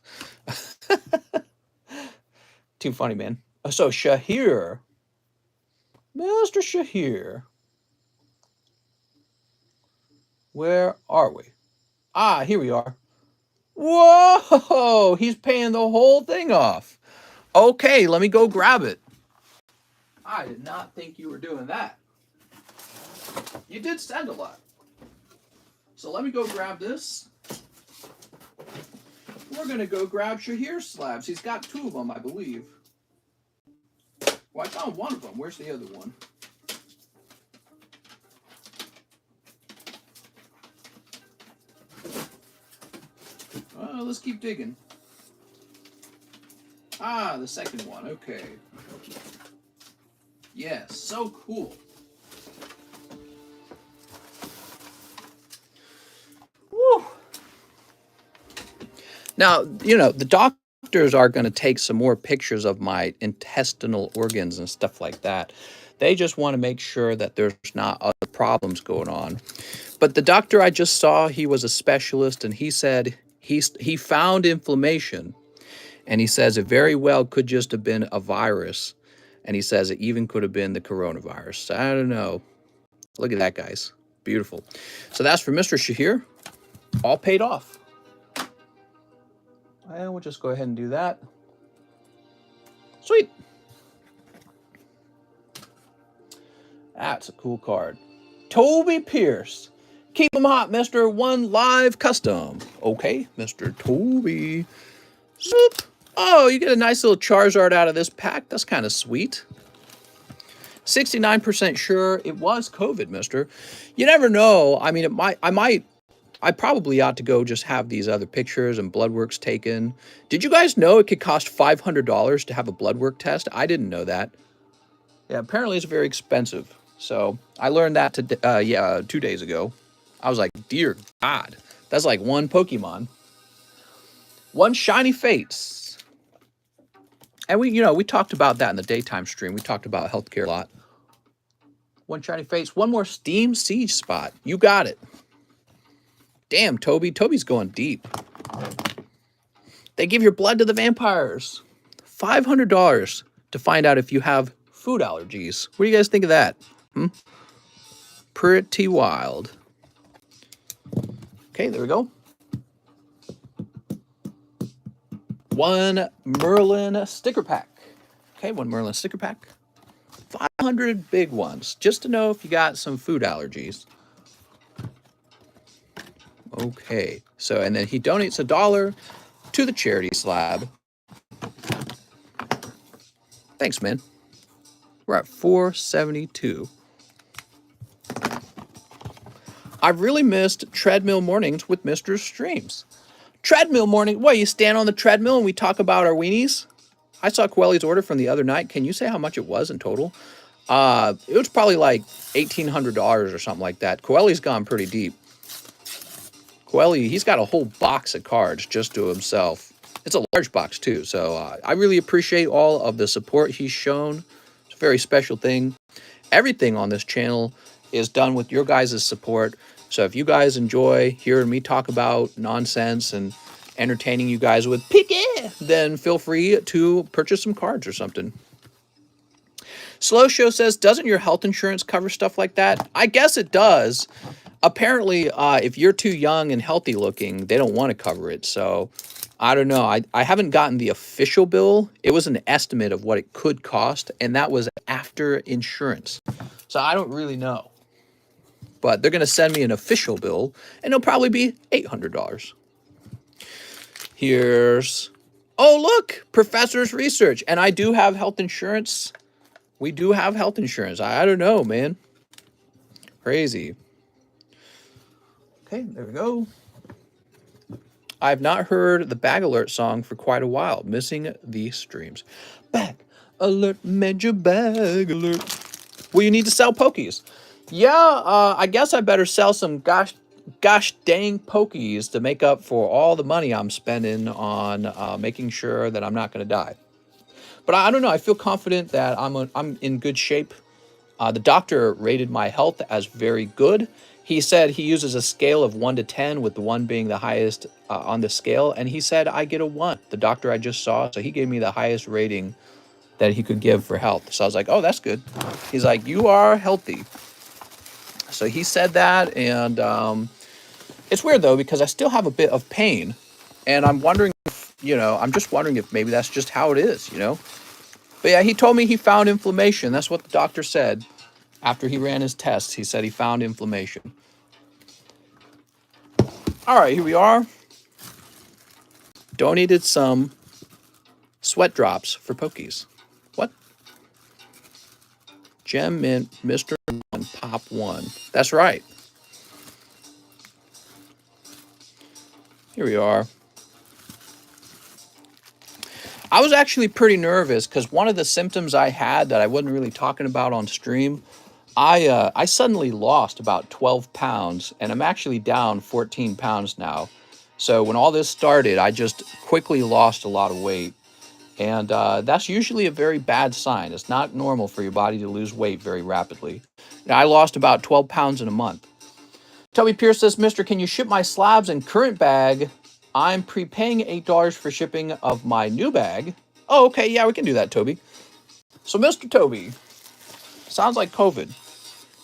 Too funny, man. So, Shahir. Mr. Shahir. Where are we? Ah, here we are. Whoa! He's paying the whole thing off. Okay, let me go grab it. I did not think you were doing that. You did send a lot. So let me go grab this. We're going to go grab Shahir's slabs. He's got 2 of them, I believe. Well, I found 1 of them. Where's the other one? Let's keep digging. Ah, the second one. Okay. Yes, so cool. Woo. Now, the doctors are going to take some more pictures of my intestinal organs and stuff like that. They just want to make sure that there's not other problems going on. But the doctor I just saw, he was a specialist, and he said he found inflammation, and he says it very well could just have been a virus, and he says it even could have been the coronavirus. I don't know. Look at that, guys. Beautiful. So that's for Mr. Shahir. All paid off. And we'll just go ahead and do that. Sweet. That's a cool card. Toby Pierce. Keep them hot, Mr. One Live Custom. Okay, Mr. Toby. Zoop. Oh, you get a nice little Charizard out of this pack. That's kind of sweet. 69% sure it was COVID, mister. You never know. I mean, I probably ought to go just have these other pictures and blood works taken. Did you guys know it could cost $500 to have a blood work test? I didn't know that. Yeah, apparently it's very expensive. So I learned that 2 days ago. I was like, dear God, that's like 1 Pokemon. 1 shiny face. And we talked about that in the daytime stream. We talked about healthcare a lot. 1 shiny face. 1 more Steam Siege spot. You got it. Damn, Toby. Toby's going deep. They give your blood to the vampires. $500 to find out if you have food allergies. What do you guys think of that? Pretty wild. Okay, there we go. 1 Merlin sticker pack. Okay, 1 Merlin sticker pack. 500 big ones, just to know if you got some food allergies. Okay, so, and then he donates $1 to the charity slab. Thanks, man. We're at 472. I've really missed treadmill mornings with Mr. Streams. Treadmill morning? What, you stand on the treadmill and we talk about our weenies? I saw Coelho's order from the other night. Can you say how much it was in total? It was probably like $1,800 or something like that. Coelho's gone pretty deep. Coelho, he's got a whole box of cards just to himself. It's a large box too, so I really appreciate all of the support he's shown. It's a very special thing. Everything on this channel is done with your guys' support. So if you guys enjoy hearing me talk about nonsense and entertaining you guys with Piki, then feel free to purchase some cards or something. Slow Show says, doesn't your health insurance cover stuff like that? I guess it does. Apparently, if you're too young and healthy looking, they don't want to cover it. So I don't know. I haven't gotten the official bill. It was an estimate of what it could cost, and that was after insurance. So I don't really know. But they're going to send me an official bill, and it'll probably be $800. Here's, oh, look, Professor's Research. And I do have health insurance. We do have health insurance. I don't know, man. Crazy. Okay, there we go. I've not heard the Bag Alert song for quite a while. Missing the streams. Bag Alert, major bag alert. Well, you need to sell pokies. Yeah, I guess I better sell some gosh dang pokies to make up for all the money I'm spending on making sure that I'm not going to die. But I don't know. I feel confident that I'm in good shape. The doctor rated my health as very good. He said he uses a scale of 1 to 10, with the 1 being the highest on the scale. And he said I get a 1. The doctor I just saw, so he gave me the highest rating that he could give for health. So I was like, oh, that's good. He's like, you are healthy. So he said that, and it's weird, though, because I still have a bit of pain. And I'm wondering, I'm just wondering if maybe that's just how it is, But yeah, he told me he found inflammation. That's what the doctor said. After he ran his tests, he said he found inflammation. All right, here we are. Donated some sweat drops for pokies. What? Gem Mint, Mr. 1, Pop 1. That's right. Here we are. I was actually pretty nervous because one of the symptoms I had that I wasn't really talking about on stream, I suddenly lost about 12 pounds, and I'm actually down 14 pounds now. So when all this started, I just quickly lost a lot of weight. And that's usually a very bad sign. It's not normal for your body to lose weight very rapidly. Now, I lost about 12 pounds in a month. Toby Pierce says, Mister, can you ship my slabs in current bag? I'm prepaying $8 for shipping of my new bag. Oh, okay. Yeah, we can do that, Toby. So, Mr. Toby, sounds like COVID.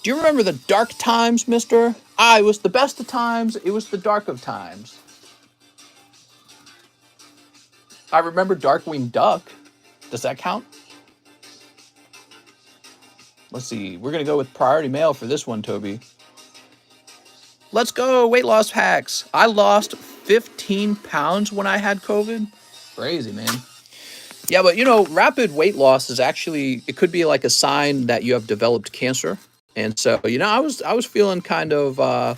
Do you remember the dark times, mister? It was the best of times. It was the dark of times. I remember Darkwing Duck. Does that count? Let's see. We're going to go with priority mail for this one, Toby. Let's go. Weight loss hacks. I lost 15 pounds when I had COVID. Crazy, man. Yeah, but rapid weight loss is actually, it could be like a sign that you have developed cancer. And so, I was feeling kind of, I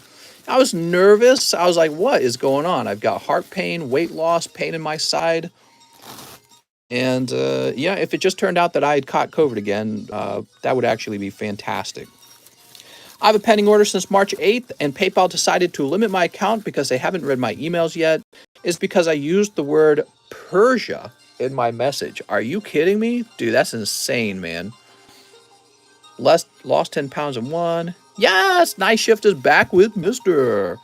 was nervous. I was like, what is going on? I've got heart pain, weight loss, pain in my side. And if it just turned out that I had caught COVID again, that would actually be fantastic. I have a pending order since March 8th, and PayPal decided to limit my account because they haven't read my emails yet. It's because I used the word Persia in my message. Are you kidding me? Dude, that's insane, man. Lost 10 pounds in 1. Yes, Night Shift is back with Mr.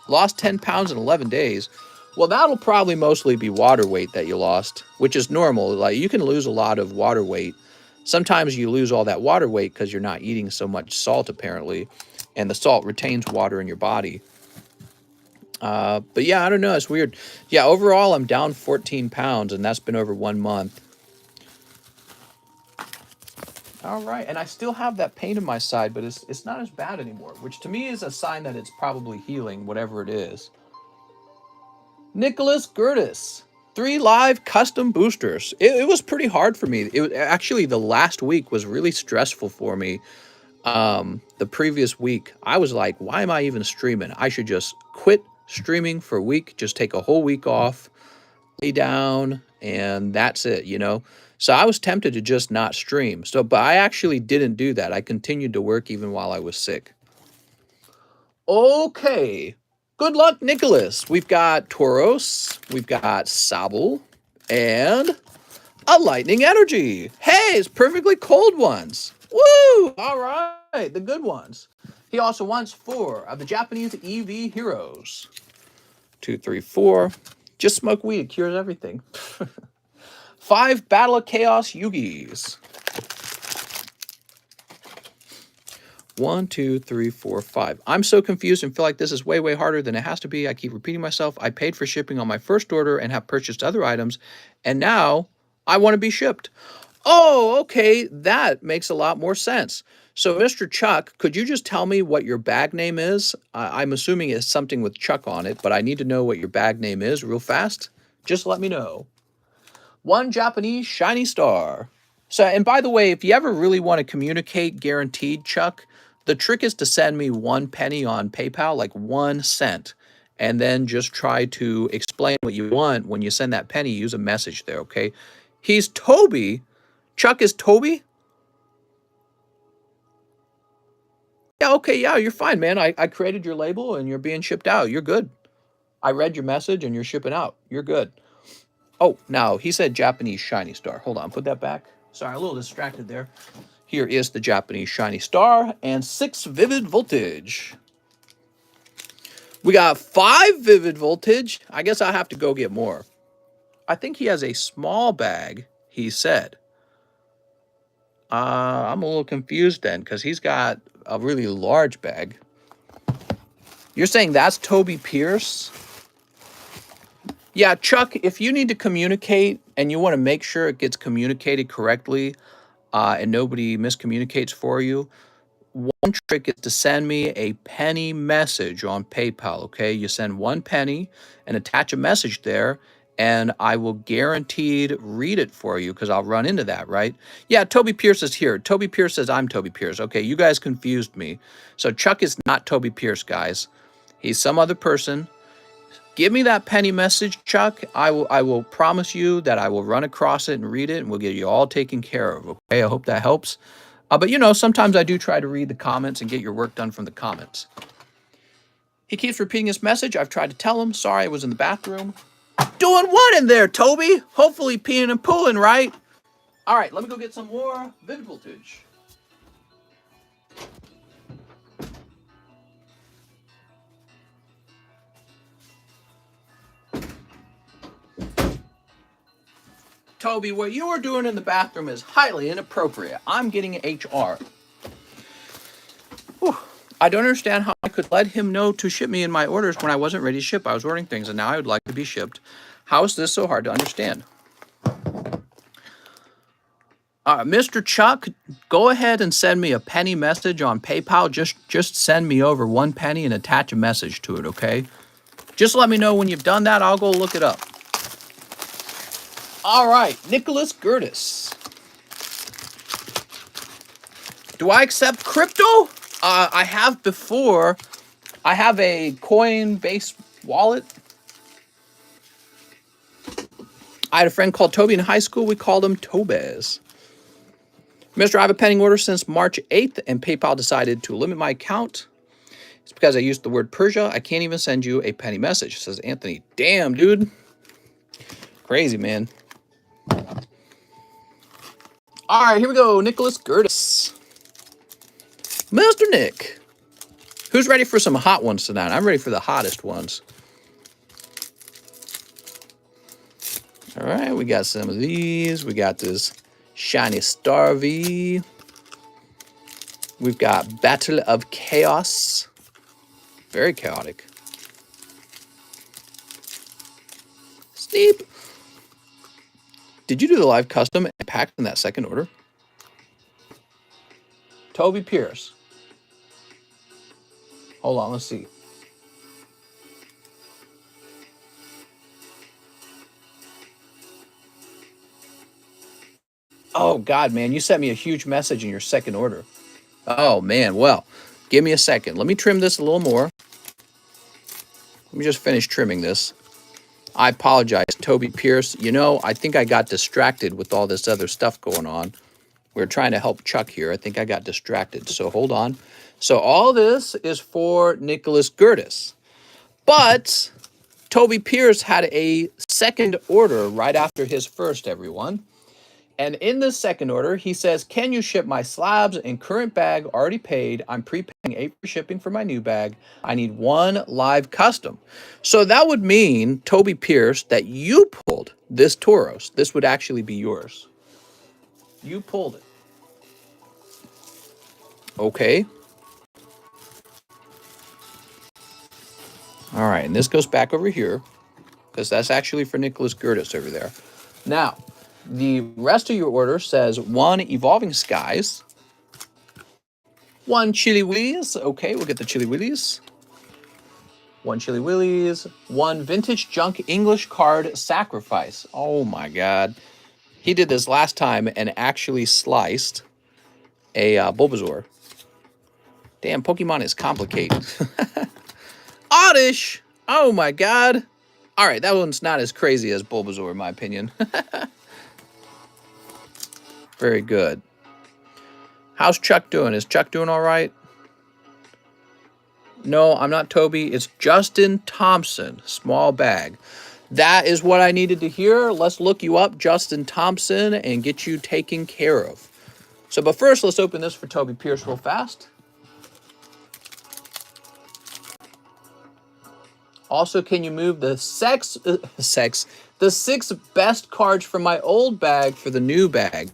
Lost 10 pounds in 11 days. Well, that'll probably mostly be water weight that you lost, which is normal. Like, you can lose a lot of water weight. Sometimes you lose all that water weight because you're not eating so much salt, apparently, and the salt retains water in your body. But yeah, I don't know. It's weird. Yeah, overall, I'm down 14 pounds, and that's been over 1 month. All right, and I still have that pain in my side, but it's not as bad anymore, which to me is a sign that it's probably healing, whatever it is. Nicholas Gertis, 3 live custom boosters. It was pretty hard for me. It actually, the last week was really stressful for me. The previous week, I was like, why am I even streaming? I should just quit streaming for a week, just take a whole week off, lay down, and that's it, you know? So I was tempted to just not stream. So, but I actually didn't do that. I continued to work even while I was sick. Okay. Good luck, Nicholas. We've got Tauros, we've got Sabel, and a lightning energy. Hey, it's perfectly cold ones. Woo! All right, the good ones. He also wants 4 of the Japanese EV heroes. 2, 3, 4. Just smoke weed, it cures everything. 5 Battle of Chaos Yugis. 1, 2, 3, 4, 5. I'm so confused and feel like this is way, way harder than it has to be. I keep repeating myself. I paid for shipping on my first order and have purchased other items, and now I want to be shipped. Oh, okay, that makes a lot more sense. So, Mr. Chuck, could you just tell me what your bag name is? I'm assuming it's something with Chuck on it, but I need to know what your bag name is real fast. Just let me know. 1 Japanese shiny star. So, and by the way, if you ever really want to communicate guaranteed, Chuck, the trick is to send me 1 penny on PayPal, like 1 cent, and then just try to explain what you want. When you send that penny, use a message there, okay? He's Toby. Chuck is Toby? Yeah, okay, yeah, you're fine, man. I created your label and you're being shipped out. You're good. I read your message and you're shipping out. You're good. Oh, now he said Japanese shiny star. Hold on, put that back. Sorry, a little distracted there. Here is the Japanese shiny star and 6 vivid voltage. We got 5 vivid voltage. I guess I have to go get more. I think he has a small bag, he said. I'm a little confused then because he's got a really large bag. You're saying that's Toby Pierce? Yeah, Chuck, if you need to communicate and you want to make sure it gets communicated correctly and nobody miscommunicates for you, one trick is to send me a penny message on PayPal, okay? You send 1 penny and attach a message there, and I will guaranteed read it for you because I'll run into that, right? Yeah, Toby Pierce is here. Toby Pierce says I'm Toby Pierce. Okay, you guys confused me. So Chuck is not Toby Pierce, guys. He's some other person. Give me that penny message, Chuck. I will promise you that I will run across it and read it, and we'll get you all taken care of, okay? I hope that helps. But you know, sometimes I do try to read the comments and get your work done from the comments. He keeps repeating his message. I've tried to tell him. Sorry, I was in the bathroom. Doing what in there, Toby? Hopefully peeing and pooing, right? All right, let me go get some more vivid voltage. Toby, what you are doing in the bathroom is highly inappropriate. I'm getting HR. Whew. I don't understand how I could let him know to ship me in my orders when I wasn't ready to ship. I was ordering things and now I would like to be shipped. How is this so hard to understand? Mr. Chuck, go ahead and send me a penny message on PayPal. Just send me over 1 penny and attach a message to it, okay? Just let me know when you've done that. I'll go look it up. All right, Nicholas Gertis. Do I accept crypto? I have before. I have a Coinbase wallet. I had a friend called Toby in high school. We called him Tobez. Mister, I have a pending order since March 8th, and PayPal decided to limit my account. It's because I used the word Persia. I can't even send you a penny message, says Anthony. Damn, dude. Crazy, man. All right, here we go. Nicholas Gertis. Mr. Nick. Who's ready for some hot ones tonight? I'm ready for the hottest ones. All right, we got some of these. We got this Shiny Star V. We've got Battle of Chaos. Very chaotic. Steep. Did you do the live custom and packed in that second order? Toby Pierce. Hold on, let's see. Oh, God, man, you sent me a huge message in your second order. Oh, man, well, give me a second. Let me trim this a little more. Let me just finish trimming this. I apologize, Toby Pierce. You know, I think I got distracted with all this other stuff going on. We're trying to help Chuck here. I think I got distracted, so hold on. So all this is for Nicholas Gertis. But Toby Pierce had a second order right after his first, everyone. And in this second order, he says, can you ship my slabs and current bag already paid? I'm prepaying 8 for shipping for my new bag. I need 1 live custom. So that would mean, Toby Pierce, that you pulled this Tauros. This would actually be yours. You pulled it. Okay. All right, and this goes back over here because that's actually for Nicholas Gertis over there. Now, the rest of your order says 1 Evolving Skies, 1 Chili Willies. Okay, we'll get the Chili Willies. 1 Chili Willies, 1 Vintage Junk English Card Sacrifice. Oh my God. He did this last time and actually sliced a Bulbasaur. Damn, Pokemon is complicated. Oddish! Oh my God. All right, that one's not as crazy as Bulbasaur in my opinion. Very good. How's Chuck doing? Is Chuck doing all right? No, I'm not Toby. It's Justin Thompson. Small bag. That is what I needed to hear. Let's look you up, Justin Thompson, and get you taken care of. So, but first, let's open this for Toby Pierce real fast. Also, can you move the the 6 best cards from my old bag for the new bag?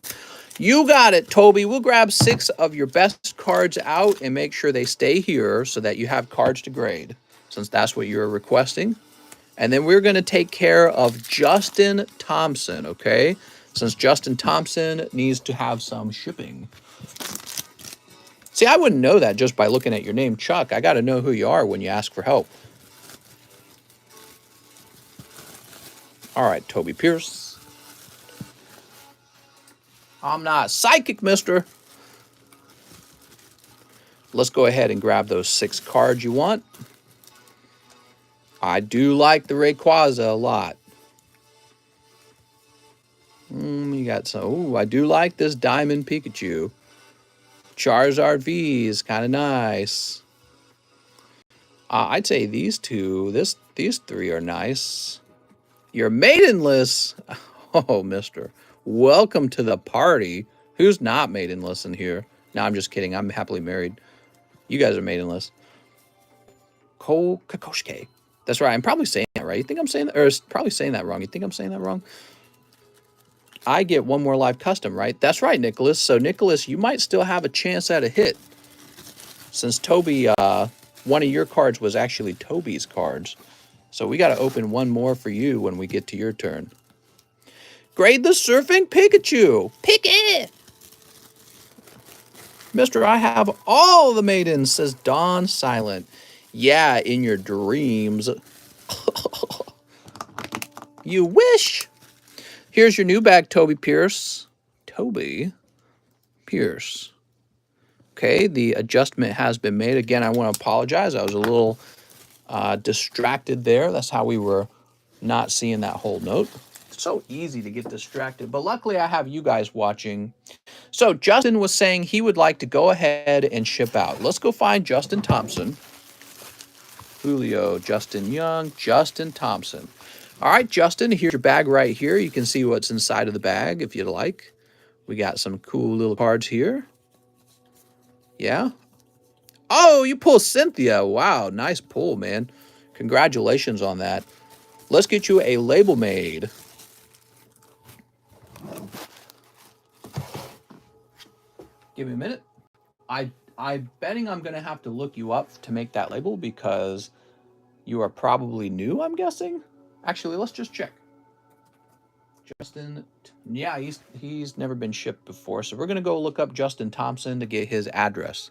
You got it, Toby. We'll grab 6 of your best cards out and make sure they stay here so that you have cards to grade, since that's what you're requesting. And then we're going to take care of Justin Thompson, okay? Since Justin Thompson needs to have some shipping. See, I wouldn't know that just by looking at your name, Chuck. I got to know who you are when you ask for help. All right, Toby Pierce. I'm not psychic, mister. Let's go ahead and grab those 6 cards you want. I do like the Rayquaza a lot. You got some. Ooh, I do like this Diamond Pikachu. Charizard V is kind of nice. I'd say these 2, these 3 are nice. Your maidenless. Oh, mister. Welcome to the party. Who's not maidenless in here? No, I'm just kidding. I'm happily married. You guys are maidenless. Kokoshke. That's right. I'm probably saying that right. You think I'm saying that? Or probably saying that wrong. You think I'm saying that wrong? I get 1 more live custom, right? That's right, Nicholas. So, Nicholas, you might still have a chance at a hit. Since Toby, one of your cards was actually Toby's cards. So, we got to open 1 more for you when we get to your turn. Grade the Surfing Pikachu. Pick it. Mister, I have all the maidens, says Dawn Silent. Yeah, in your dreams. You wish. Here's your new bag, Toby Pierce. Toby Pierce. Okay, the adjustment has been made. Again, I want to apologize. I was a little distracted there. That's how we were not seeing that whole note. It's so easy to get distracted, but luckily I have you guys watching. So Justin was saying he would like to go ahead and ship out. Let's go find Justin Thompson. Julio, Justin Young, Justin Thompson. All right, Justin, here's your bag right here. You can see what's inside of the bag if you'd like. We got some cool little cards here. Yeah. Oh, you pull Cynthia. Wow, nice pull, man. Congratulations on that. Let's get you a label made. Give me a minute. I'm betting I'm going to have to look you up to make that label because you are probably new, I'm guessing. Actually, let's just check. Justin, yeah, he's never been shipped before, so we're gonna go look up Justin Thompson to get his address.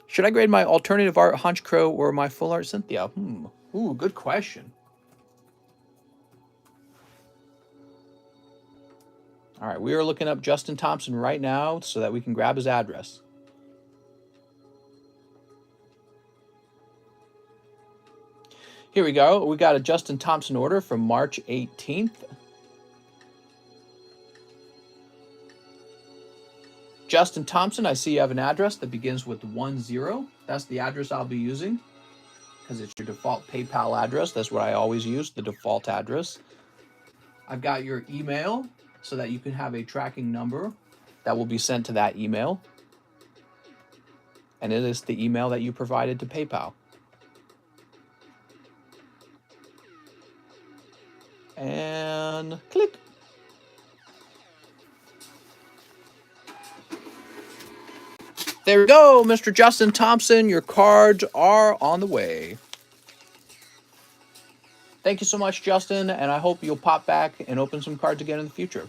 Should I grade my alternative art Hunch Crow or my full art Cynthia? Ooh, good question. All right, we are looking up Justin Thompson right now so that we can grab his address. Here we go. We got a Justin Thompson order from March 18th. Justin Thompson, I see you have an address that begins with 10. That's the address I'll be using because it's your default PayPal address. That's what I always use, the default address. I've got your email so that you can have a tracking number that will be sent to that email. And it is the email that you provided to PayPal. And click. There we go, Mr. Justin Thompson. Your cards are on the way. Thank you so much, Justin, and I hope you'll pop back and open some cards again in the future.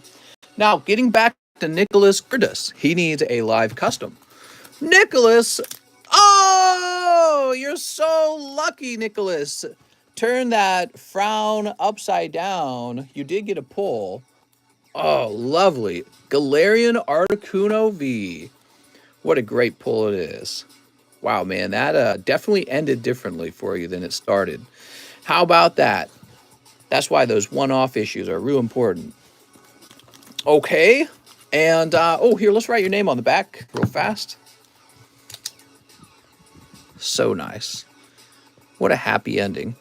Now, getting back to Nicholas Curtis. He needs a live custom. Nicholas! Oh, you're so lucky, Nicholas. Turn that frown upside down. You did get a pull. Oh, lovely. Galarian Articuno V. What a great pull it is. Wow, man, that definitely ended differently for you than it started. How about that? That's why those one-off issues are real important. Okay, and oh, here, let's write your name on the back real fast. So nice. What a happy ending.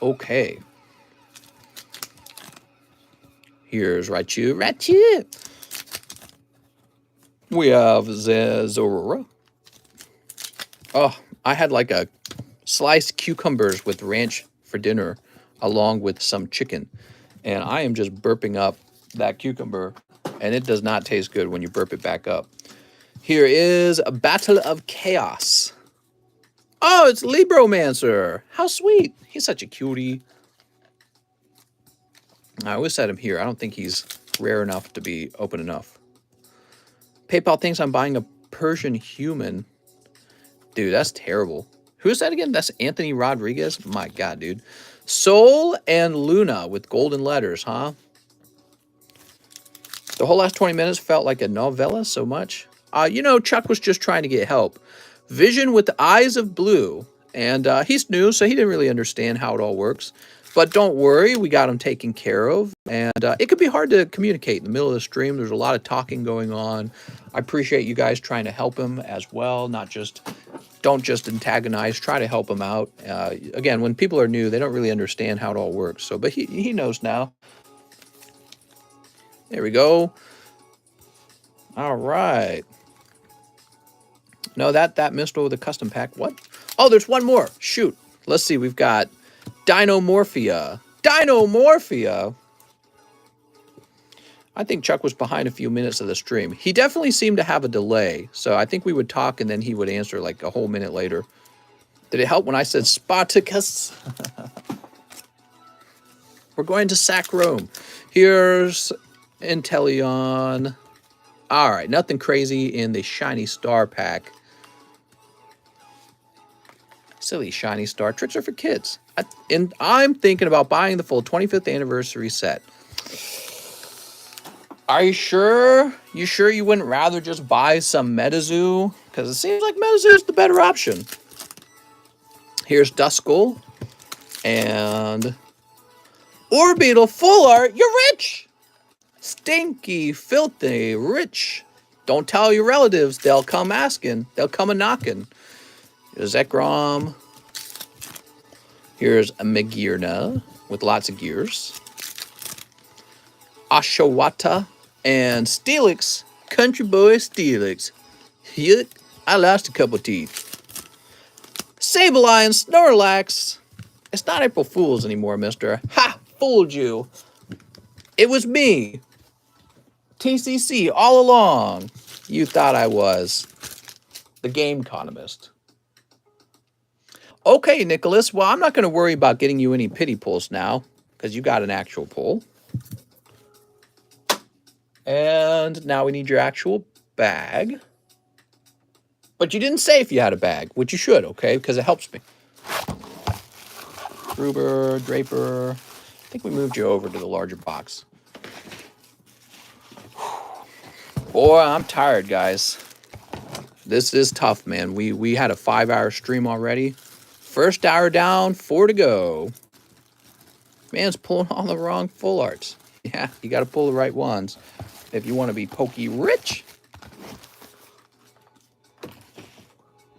Okay. Here's Raichu. We have Zorora. Oh, I had like a sliced cucumbers with ranch for dinner along with some chicken. And I am just burping up that cucumber. And it does not taste good when you burp it back up. Here is a Battle of Chaos. Oh, it's Libromancer. How sweet. He's such a cutie. I always set him here. I don't think he's rare enough to be open enough. PayPal thinks I'm buying a Persian human. Dude, that's terrible. Who is that again? That's Anthony Rodriguez? My God, dude. Sol and Luna with golden letters, huh? The whole last 20 minutes felt like a novella so much. You know, Chuck was just trying to get help. Vision with the eyes of blue. And he's new, so he didn't really understand how it all works. But don't worry, we got him taken care of. And it could be hard to communicate in the middle of the stream. There's a lot of talking going on. I appreciate you guys trying to help him as well. Don't just antagonize, try to help him out. Again, when people are new, they don't really understand how it all works. So, but he knows now. There we go. All right. No, that missed over the custom pack. What? Oh, there's one more. Shoot. Let's see. We've got Dinomorphia. Dinomorphia? I think Chuck was behind a few minutes of the stream. He definitely seemed to have a delay. So I think we would talk and then he would answer like a whole minute later. Did it help when I said Spartacus? We're going to sack Rome. Here's Inteleon. All right, nothing crazy in the Shiny Star pack. Silly Shiny Star. Tricks are for kids. And I'm thinking about buying the full 25th anniversary set. Are you sure? You sure you wouldn't rather just buy some Metazoo? Because it seems like Metazoo is the better option. Here's Duskull. And Orbeetle full art. You're rich! Stinky, filthy, rich. Don't tell your relatives. They'll come asking. They'll come a-knocking. Here's Zekrom. Here's a Magearna with lots of gears. Ashawata and Steelix. Country boy Steelix. Yuck, I lost a couple teeth. Sableye and Snorlax. It's not April Fool's anymore, mister. Ha! Fooled you. It was me. TCC all along. You thought I was the Game Economist. Okay, Nicholas. Well, I'm not going to worry about getting you any pity pulls now because you got an actual pull. And now we need your actual bag. But you didn't say if you had a bag, which you should, okay? Because it helps me. Gruber, Draper. I think we moved you over to the larger box. Boy, I'm tired, guys. This is tough, man. We had a 5-hour stream already. First hour down, 4 to go. Man's pulling all the wrong full arts. Yeah, you got to pull the right ones if you want to be pokey rich.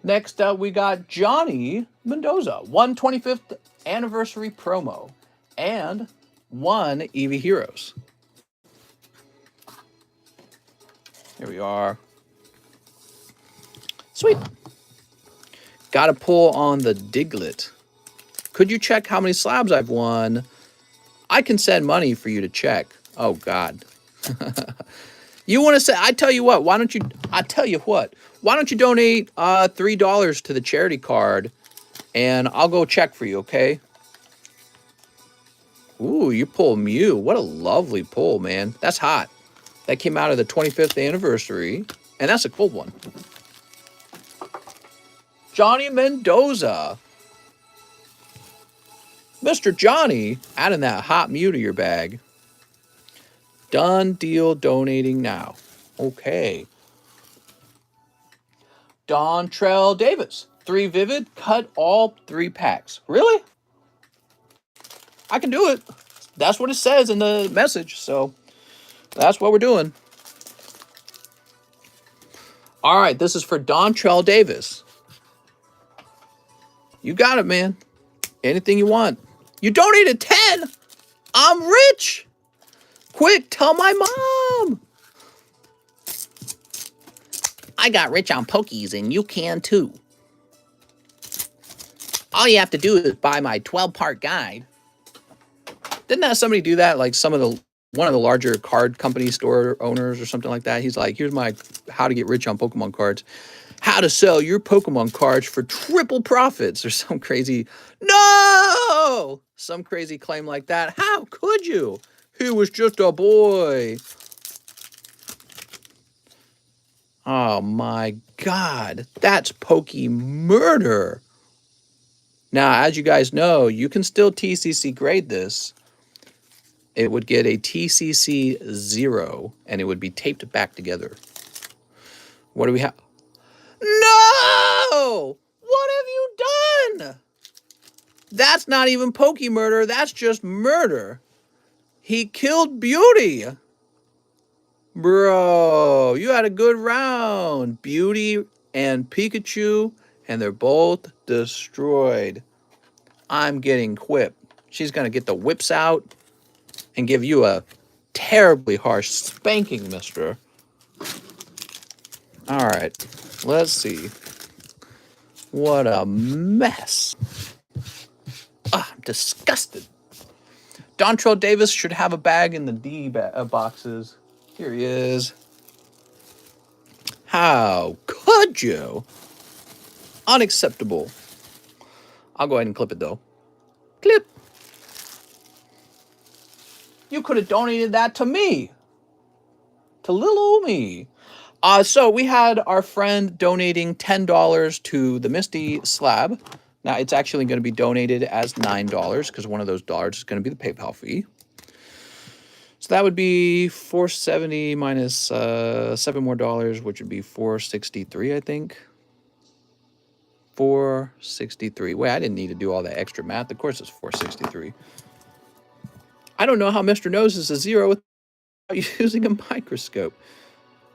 Next up, we got Johnny Mendoza. 125th anniversary promo. And 1 Eevee Heroes. Here we are. Sweet. Got to pull on the Diglett. Could you check how many slabs I've won? I can send money for you to check. Oh, God. You want to say, I tell you what, why don't you donate $3 to the charity card and I'll go check for you, okay? Ooh, you pull Mew. What a lovely pull, man. That's hot. That came out of the 25th anniversary, and that's a cool one. Johnny Mendoza. Mr. Johnny, adding that hot Mew to your bag. Done deal donating now. Okay. Dontrell Davis. 3 Vivid, cut all 3 packs. Really? I can do it. That's what it says in the message, so that's what we're doing. All right, this is for Dontrell Davis. You got it, man. Anything you want. You donated 10. I'm rich. Quick, tell my mom. I got rich on Pokies, and you can too. All you have to do is buy my 12-part guide. Didn't that somebody do that? Like one of the larger card company store owners or something like that. He's like, here's my how to get rich on Pokemon cards. How to sell your Pokemon cards for triple profits or some crazy, no! Some crazy claim like that. How could you? He was just a boy. Oh my God, that's Poke murder. Now, as you guys know, you can still TCC grade this. It would get a TCC 0, and it would be taped back together. What do we have? No! What have you done? That's not even Poke murder. That's just murder. He killed Beauty. Bro, you had a good round. Beauty and Pikachu, and they're both destroyed. I'm getting whipped. She's going to get the whips out and give you a terribly harsh spanking, mister. All right, let's see. What a mess. I'm disgusted. Dontrell Davis should have a bag in the D boxes. Here he is. How could you? Unacceptable. I'll go ahead and clip it, though. Clip. You could have donated that to me. To little old me. So we had our friend donating $10 to the Misty slab. Now, it's actually going to be donated as $9 because one of those dollars is going to be the PayPal fee. So that would be $470 minus 7 more dollars, which would be $463, I think. $463. Wait, I didn't need to do all that extra math. Of course it's $463. I don't know how Mr. Nose is a 0 without using a microscope.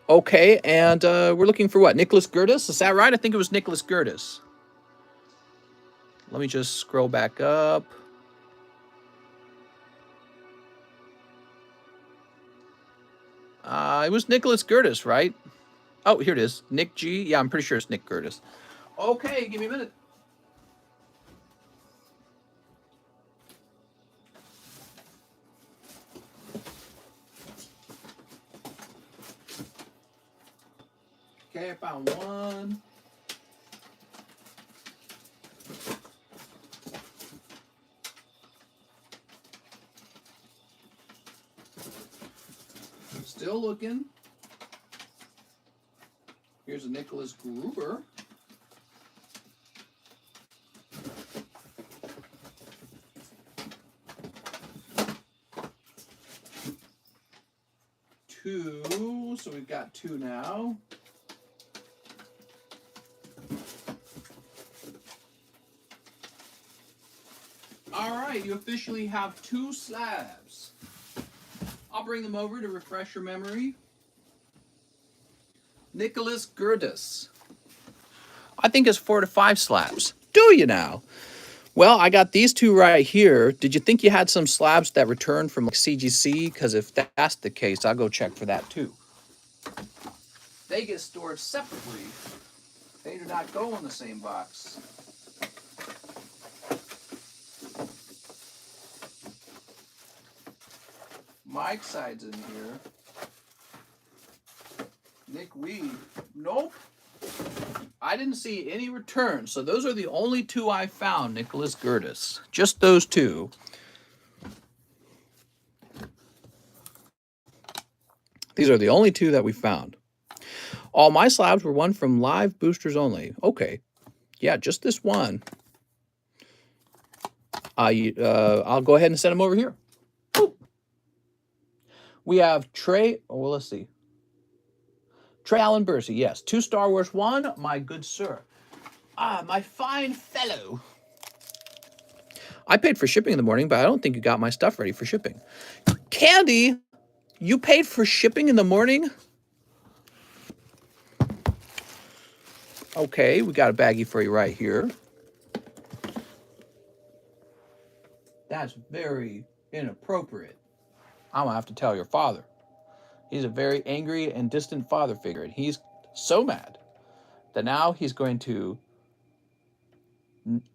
Okay, and we're looking for what? Nicholas Gertis? Is that right? I think it was Nicholas Gertis. Let me just scroll back up. It was Nicholas Gertis, right? Oh, here it is. Nick G. Yeah, I'm pretty sure it's Nick Gertis. Okay, give me a minute. Okay, I found one. Still looking. Here's a Nicholas Gruber. Two, so we've got two now. All right, you officially have two slabs. I'll bring them over to refresh your memory. Nicholas Gurdus. I think it's 4 to 5 slabs. Do you now? Well, I got these two right here. Did you think you had some slabs that returned from like CGC? Because if that's the case, I'll go check for that too. They get stored separately. They do not go in the same box. Mike side's in here. Nick Weed. Nope. I didn't see any returns, so those are the only two I found, Nicholas Gurdus. Just those two. These are the only two that we found. All my slabs were one from live boosters only. Okay. Yeah, just this one. I'll go ahead and send them over here. Boop. We have Trey. Oh, well, let's see. Trey Allen Bursey, yes. 2 Star Wars 1, my good sir. Ah, my fine fellow. I paid for shipping in the morning, but I don't think you got my stuff ready for shipping. Candy, you paid for shipping in the morning? Okay, we got a baggie for you right here. That's very inappropriate. I'm going to have to tell your father. He's a very angry and distant father figure, and he's so mad that now he's going to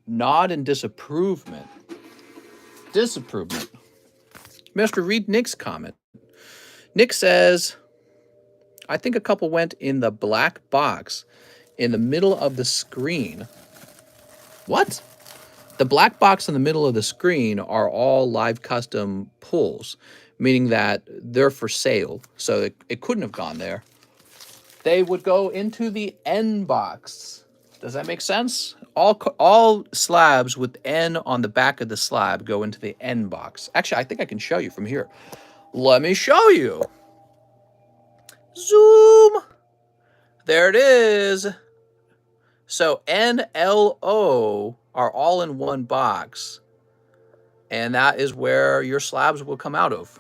nod in disapprovement. Disapprovement. Mr. Read Nick's comment. Nick says, I think a couple went in the black box in the middle of the screen. What? The black box in the middle of the screen are all live custom pulls, meaning that they're for sale, so it couldn't have gone there. They would go into the N box. Does that make sense? All slabs with N on the back of the slab go into the N box. Actually, I think I can show you from here. Let me show you. Zoom. There it is. So N, L, O are all in one box. And that is where your slabs will come out of.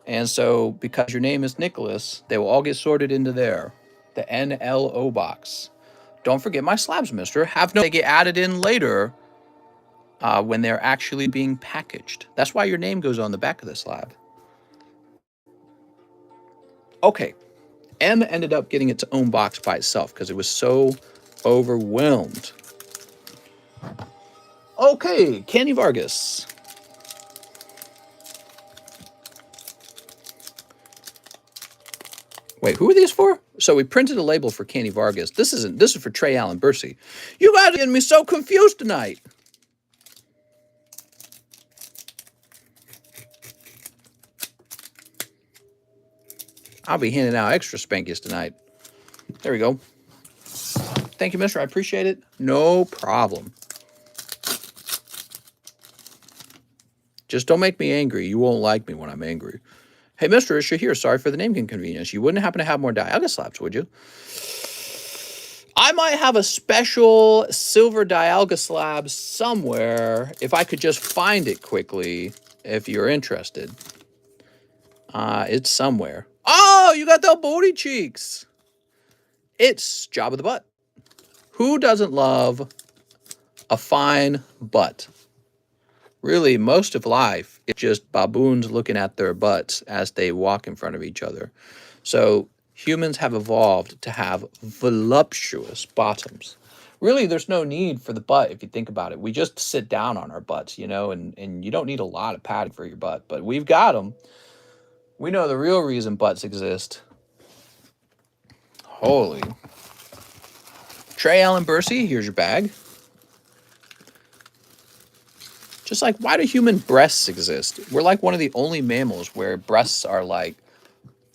And so because your name is Nicholas, they will all get sorted into there. The NLO box. Don't forget my slabs, mister. They get added in later when they're actually being packaged. That's why your name goes on the back of the slab. Okay. M ended up getting its own box by itself because it was so overwhelmed. Okay, Kenny Vargas. Wait, who are these for? So we printed a label for Kenny Vargas. This is for Trey Allen Bursey. You guys are getting me so confused tonight. I'll be handing out extra spankies tonight. There we go. Thank you, mister. I appreciate it. No problem. Just don't make me angry. You won't like me when I'm angry. Hey, Mr. Isha here. Sorry for the name inconvenience. You wouldn't happen to have more Dialga slabs, would you? I might have a special silver Dialga slab somewhere if I could just find it quickly, if you're interested. It's somewhere. Oh, you got the booty cheeks. It's Job of the Butt. Who doesn't love a fine butt? Really, most of life, it's just baboons looking at their butts as they walk in front of each other. So humans have evolved to have voluptuous bottoms. Really, there's no need for the butt if you think about it. We just sit down on our butts, you know, and you don't need a lot of padding for your butt. But we've got them. We know the real reason butts exist. Holy. Trey Allen Bursey, here's your bag. Just like, why do human breasts exist? We're like one of the only mammals where breasts are like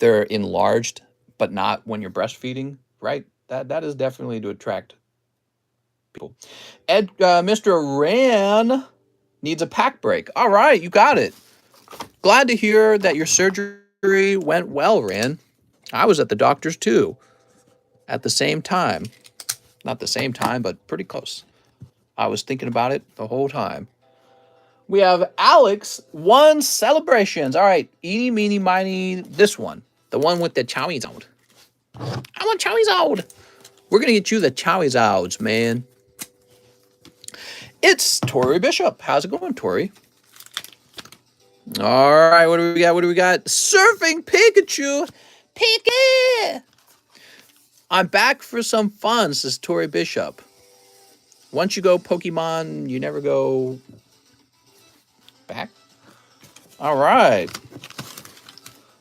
they're enlarged, but not when you're breastfeeding, right? That is definitely to attract people. Mr. Ran needs a pack break. All right, you got it. Glad to hear that your surgery went well, Ran. I was at the doctor's too, at the same time. Not the same time, but pretty close. I was thinking about it the whole time. We have Alex, one celebrations. All right, eeny, meeny, miny, this one. The one with the chowies out. I want chowies out. We're going to get you the chowies outs, man. It's Tori Bishop. How's it going, Tori? All right, what do we got? What do we got? Surfing Pikachu. Pika! I'm back for some fun, says Tori Bishop. Once you go Pokemon, you never go back. All right.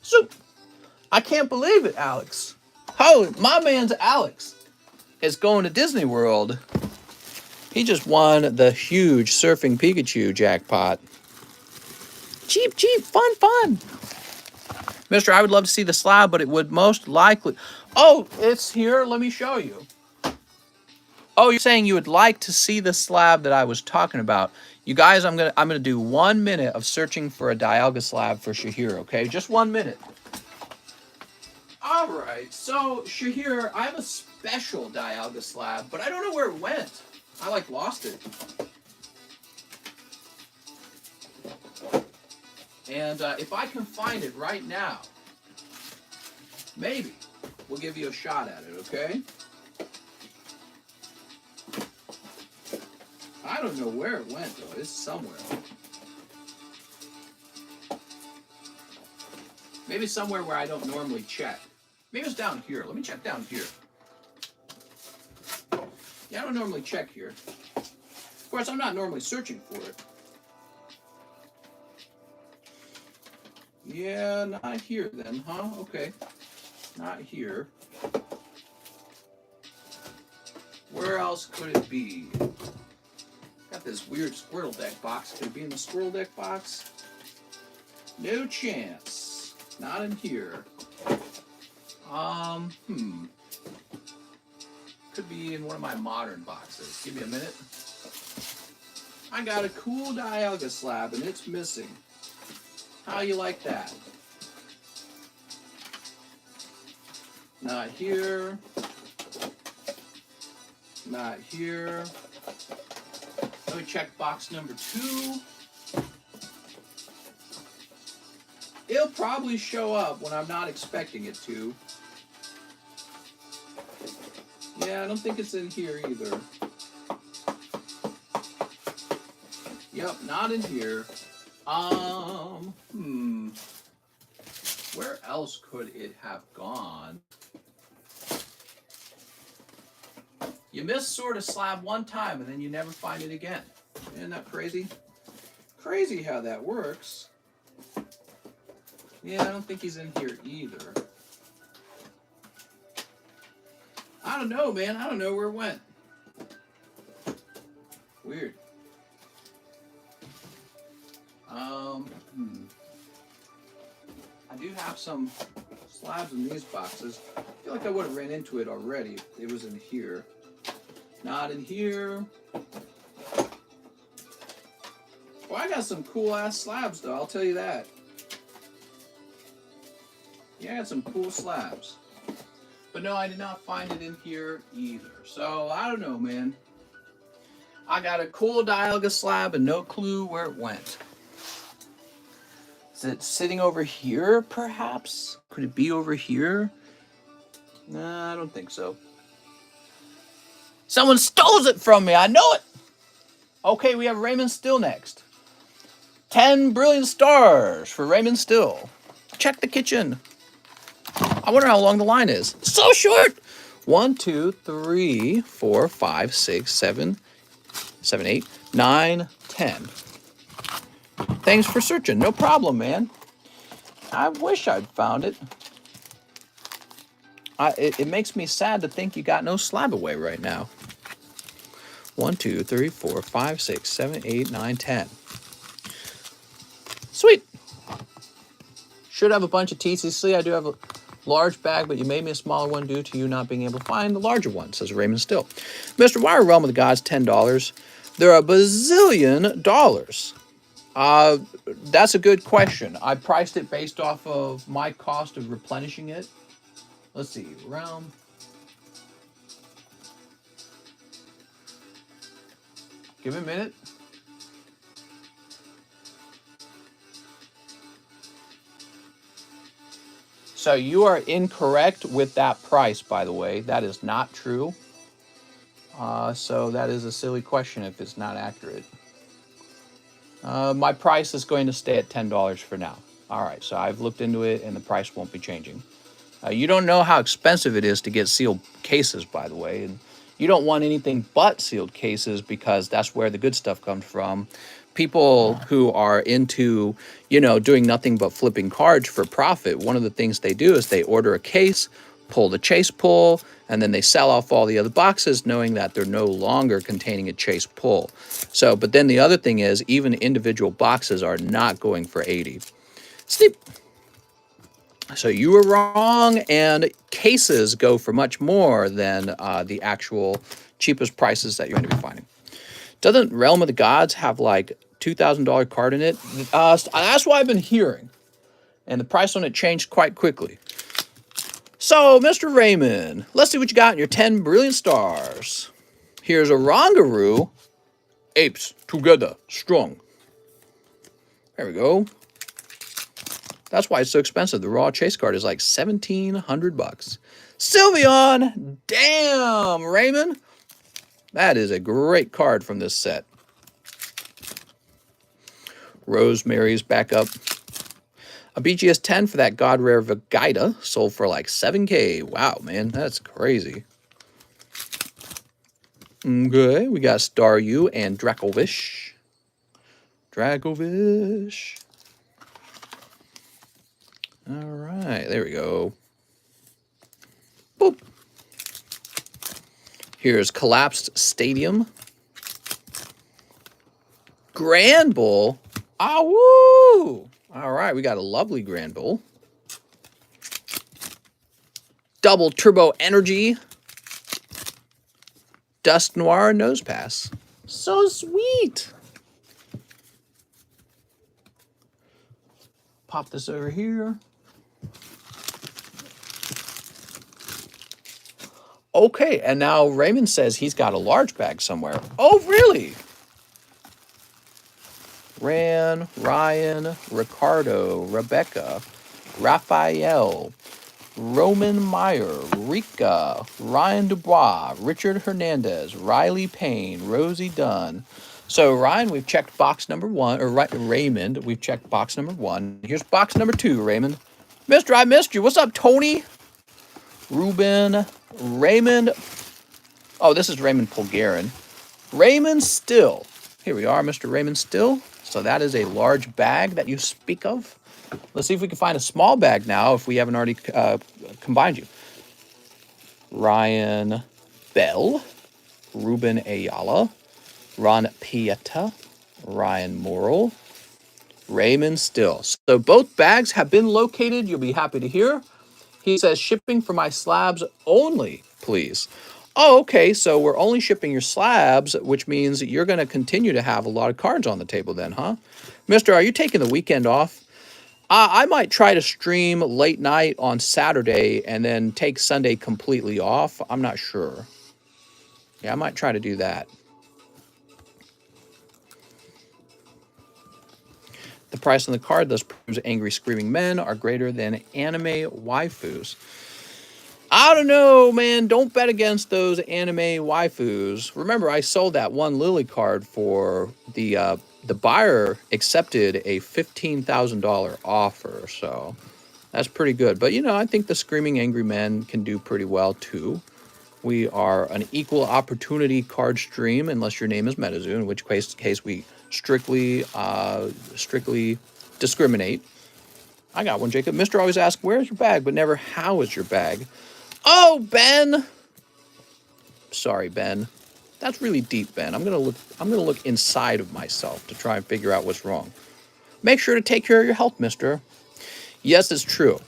So, I can't believe it, Alex. Oh, my man's Alex is going to Disney World. He just won the huge Surfing Pikachu jackpot. Cheap, cheap, fun, fun. Mister, I would love to see the slab, but it would most likely... Oh, it's here. Let me show you. Oh, you're saying you would like to see the slab that I was talking about. You guys, I'm gonna do 1 minute of searching for a Dialga slab for Shahir, okay? Just 1 minute. All right, so Shahir, I have a special Dialga slab, but I don't know where it went. I lost it. And if I can find it right now, maybe we'll give you a shot at it, okay? I don't know where it went, though. It's somewhere. Maybe somewhere where I don't normally check. Maybe it's down here. Let me check down here. Yeah, I don't normally check here. Of course, I'm not normally searching for it. Yeah, not here then, huh? Okay. Not here. Where else could it be? Got this weird Squirtle deck box. Could it be in the Squirtle deck box? No chance. Not in here. Could be in one of my modern boxes. Give me a minute. I got a cool Dialga slab and it's missing. How you like that? Not here. Not here. Let me check box number 2. It'll probably show up when I'm not expecting it to. Yeah, I don't think it's in here either. Yep, not in here. Where else could it have gone? You miss sort of slab one time and then you never find it again. Isn't that crazy? Crazy how that works. Yeah, I don't think he's in here either. I don't know, man. I don't know where it went. Weird. I do have some slabs in these boxes. I feel like I would have ran into it already if it was in here. Not in here. Well, I got some cool ass slabs though, I'll tell you that. Yeah, I got some cool slabs. But no, I did not find it in here either. So, I don't know, man. I got a cool Dialga slab and no clue where it went. Is it sitting over here, perhaps? Could it be over here? Nah, I don't think so. Someone stole it from me. I know it. Okay, we have Raymond Still next. 10 brilliant stars for Raymond Still. Check the kitchen. I wonder how long the line is. So short. 1, 2, 3, 4, 5, 6, 7, 8, 9, 10. Thanks for searching. No problem, man. I wish I'd found it. It makes me sad to think you got no slab away right now. 1, 2, 3, 4, 5, 6, 7, 8, 9, 10. Sweet. Should have a bunch of TCC. I do have a... Large bag, but you made me a smaller one due to you not being able to find the larger one, says Raymond Still. Mr. Why are Realm of the Gods $10? They're a bazillion dollars. That's a good question. I priced it based off of my cost of replenishing it. Let's see, Realm. Give me a minute. So you are incorrect with that price, by the way. That is not true. So that is a silly question if it's not accurate. My price is going to stay at $10 for now. All right, so I've looked into it and the price won't be changing. You don't know how expensive it is to get sealed cases, by the way. And you don't want anything but sealed cases because that's where the good stuff comes from. People who are into, doing nothing but flipping cards for profit, one of the things they do is they order a case, pull the chase pull, and then they sell off all the other boxes knowing that they're no longer containing a chase pull. So, but then the other thing is even individual boxes are not going for 80. Sleep. So you were wrong, and cases go for much more than the actual cheapest prices that you're going to be finding. Doesn't Realm of the Gods have like $2,000 card in it? That's what I've been hearing, and the price on it changed quite quickly. So, Mr. Raymond, let's see what you got in your 10 brilliant stars. Here's a Rongaroo. Apes together, strong. There we go. That's why it's so expensive. The raw chase card is like $1,700. Sylveon! Damn, Raymond! That is a great card from this set. Rosemary's back up. A BGS 10 for that God Rare Vegeta. Sold for like $7K. Wow, man, that's crazy. Okay, we got Staryu and Dracovish. All right, there we go. Boop. Here's Collapsed Stadium. Grand Bull. Ah, woo! All right, we got a lovely Grand Bull. Double Turbo Energy. Dusk Noir Nose Pass. So sweet. Pop this over here. Okay, and now Raymond says he's got a large bag somewhere. Oh, really? Ryan, Ricardo, Rebecca, Raphael, Roman Meyer, Rika, Ryan Dubois, Richard Hernandez, Riley Payne, Rosie Dunn. So, Ryan, we've checked box number 1, or Raymond, we've checked box number 1. Here's box number 2, Raymond. Mister, I missed you. What's up, Tony? Ruben, Raymond. Oh, this is Raymond Polgarin. Raymond Still. Here we are, Mr. Raymond Still. So that is a large bag that you speak of. Let's see if we can find a small bag now if we haven't already combined you. Ryan Bell, Ruben Ayala, Ron Pieta, Ryan Morrill, Raymond Still. So both bags have been located. You'll be happy to hear. He says, shipping for my slabs only, please. Oh, okay, so we're only shipping your slabs, which means you're going to continue to have a lot of cards on the table then, huh? Mister, are you taking the weekend off? I might try to stream late night on Saturday and then take Sunday completely off. I'm not sure. Yeah, I might try to do that. The price on the card thus proves angry screaming men are greater than anime waifus. I don't know, man. Don't bet against those anime waifus. Remember, I sold that one Lily card for the buyer accepted a $15,000 offer, so that's pretty good. But, I think the Screaming Angry Men can do pretty well, too. We are an equal opportunity card stream, unless your name is MetaZoo, in which case we strictly discriminate. I got one, Jacob. Mister always asks, where's your bag, but never, how is your bag? Oh, Ben! Sorry, Ben. That's really deep, Ben. I'm gonna look inside of myself to try and figure out what's wrong. Make sure to take care of your health, mister. Yes, it's true.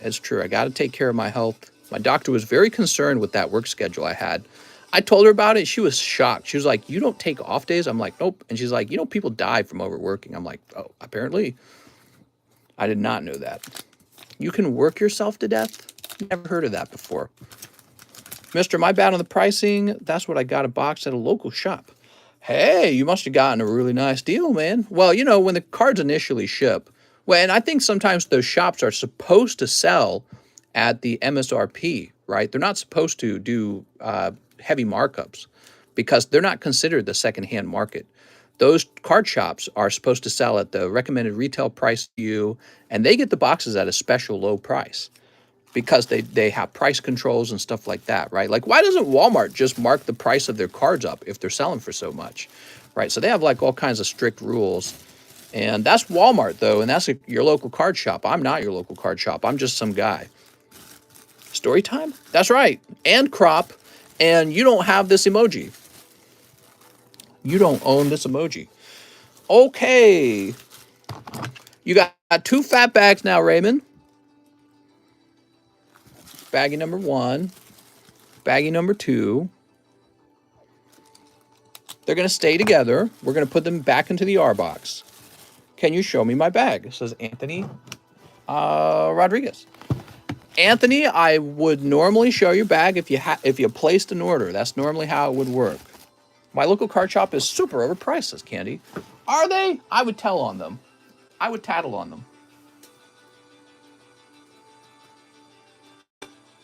It's true. I got to take care of my health. My doctor was very concerned with that work schedule I had. I told her about it. She was shocked. She was like, "You don't take off days?" I'm like, "Nope." And she's like, people die from overworking." I'm like, "Oh, apparently." I did not know that. You can work yourself to death? Never heard of that before. Mister, my bad on the pricing. That's what I got a box at a local shop. Hey, you must have gotten a really nice deal, man. Well, when the cards initially ship, well, and I think sometimes those shops are supposed to sell at the MSRP, right? They're not supposed to do heavy markups because they're not considered the secondhand market. Those card shops are supposed to sell at the recommended retail price to you, and they get the boxes at a special low price because they have price controls and stuff like that, right? Like, why doesn't Walmart just mark the price of their cards up if they're selling for so much, right? So they have like all kinds of strict rules. And that's Walmart, though, and that's your local card shop. I'm not your local card shop. I'm just some guy. Story time? That's right. And crop. And you don't have this emoji. You don't own this emoji. Okay. You got 2 fat bags now, Raymond. Baggie number 1. Baggie number 2. They're going to stay together. We're going to put them back into the R box. Can you show me my bag? Says Anthony Rodriguez. Anthony, I would normally show your bag if you placed an order. That's normally how it would work. My local card shop is super overpriced, says Candy. Are they? I would tell on them. I would tattle on them.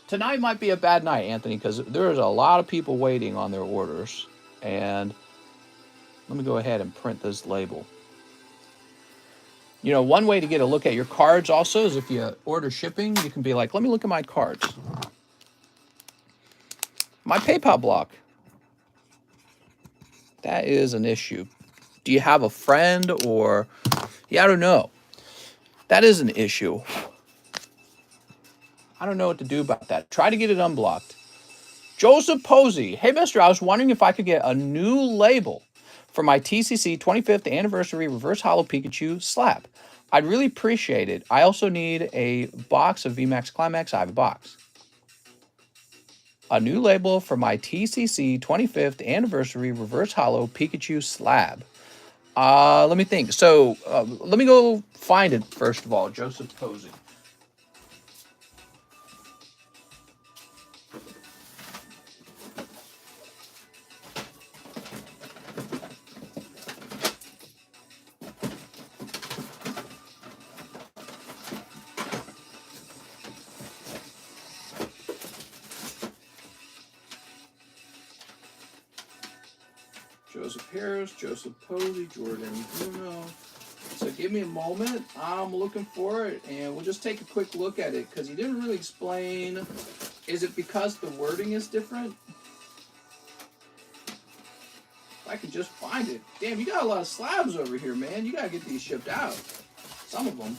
Tonight might be a bad night, Anthony, because there's a lot of people waiting on their orders. And let me go ahead and print this label. One way to get a look at your cards also is if you order shipping, you can be like, let me look at my cards. My PayPal block. That is an issue. Do you have a friend or... Yeah, I don't know. That is an issue. I don't know what to do about that. Try to get it unblocked. Joseph Posey. Hey, mister, I was wondering if I could get a new label for my TCC 25th anniversary reverse hollow Pikachu slab. I'd really appreciate it. I also need a box of VMAX Climax. I have a box. A new label for my TCC 25th anniversary reverse hollow Pikachu slab. Let me think. So let me go find it first of all. Joseph Posey. Joseph Harris, Joseph Posey, Jordan Bruno. So give me a moment. I'm looking for it, and we'll just take a quick look at it because he didn't really explain. Is it because the wording is different? If I could just find it. Damn, you got a lot of slabs over here, man. You got to get these shipped out. Some of them.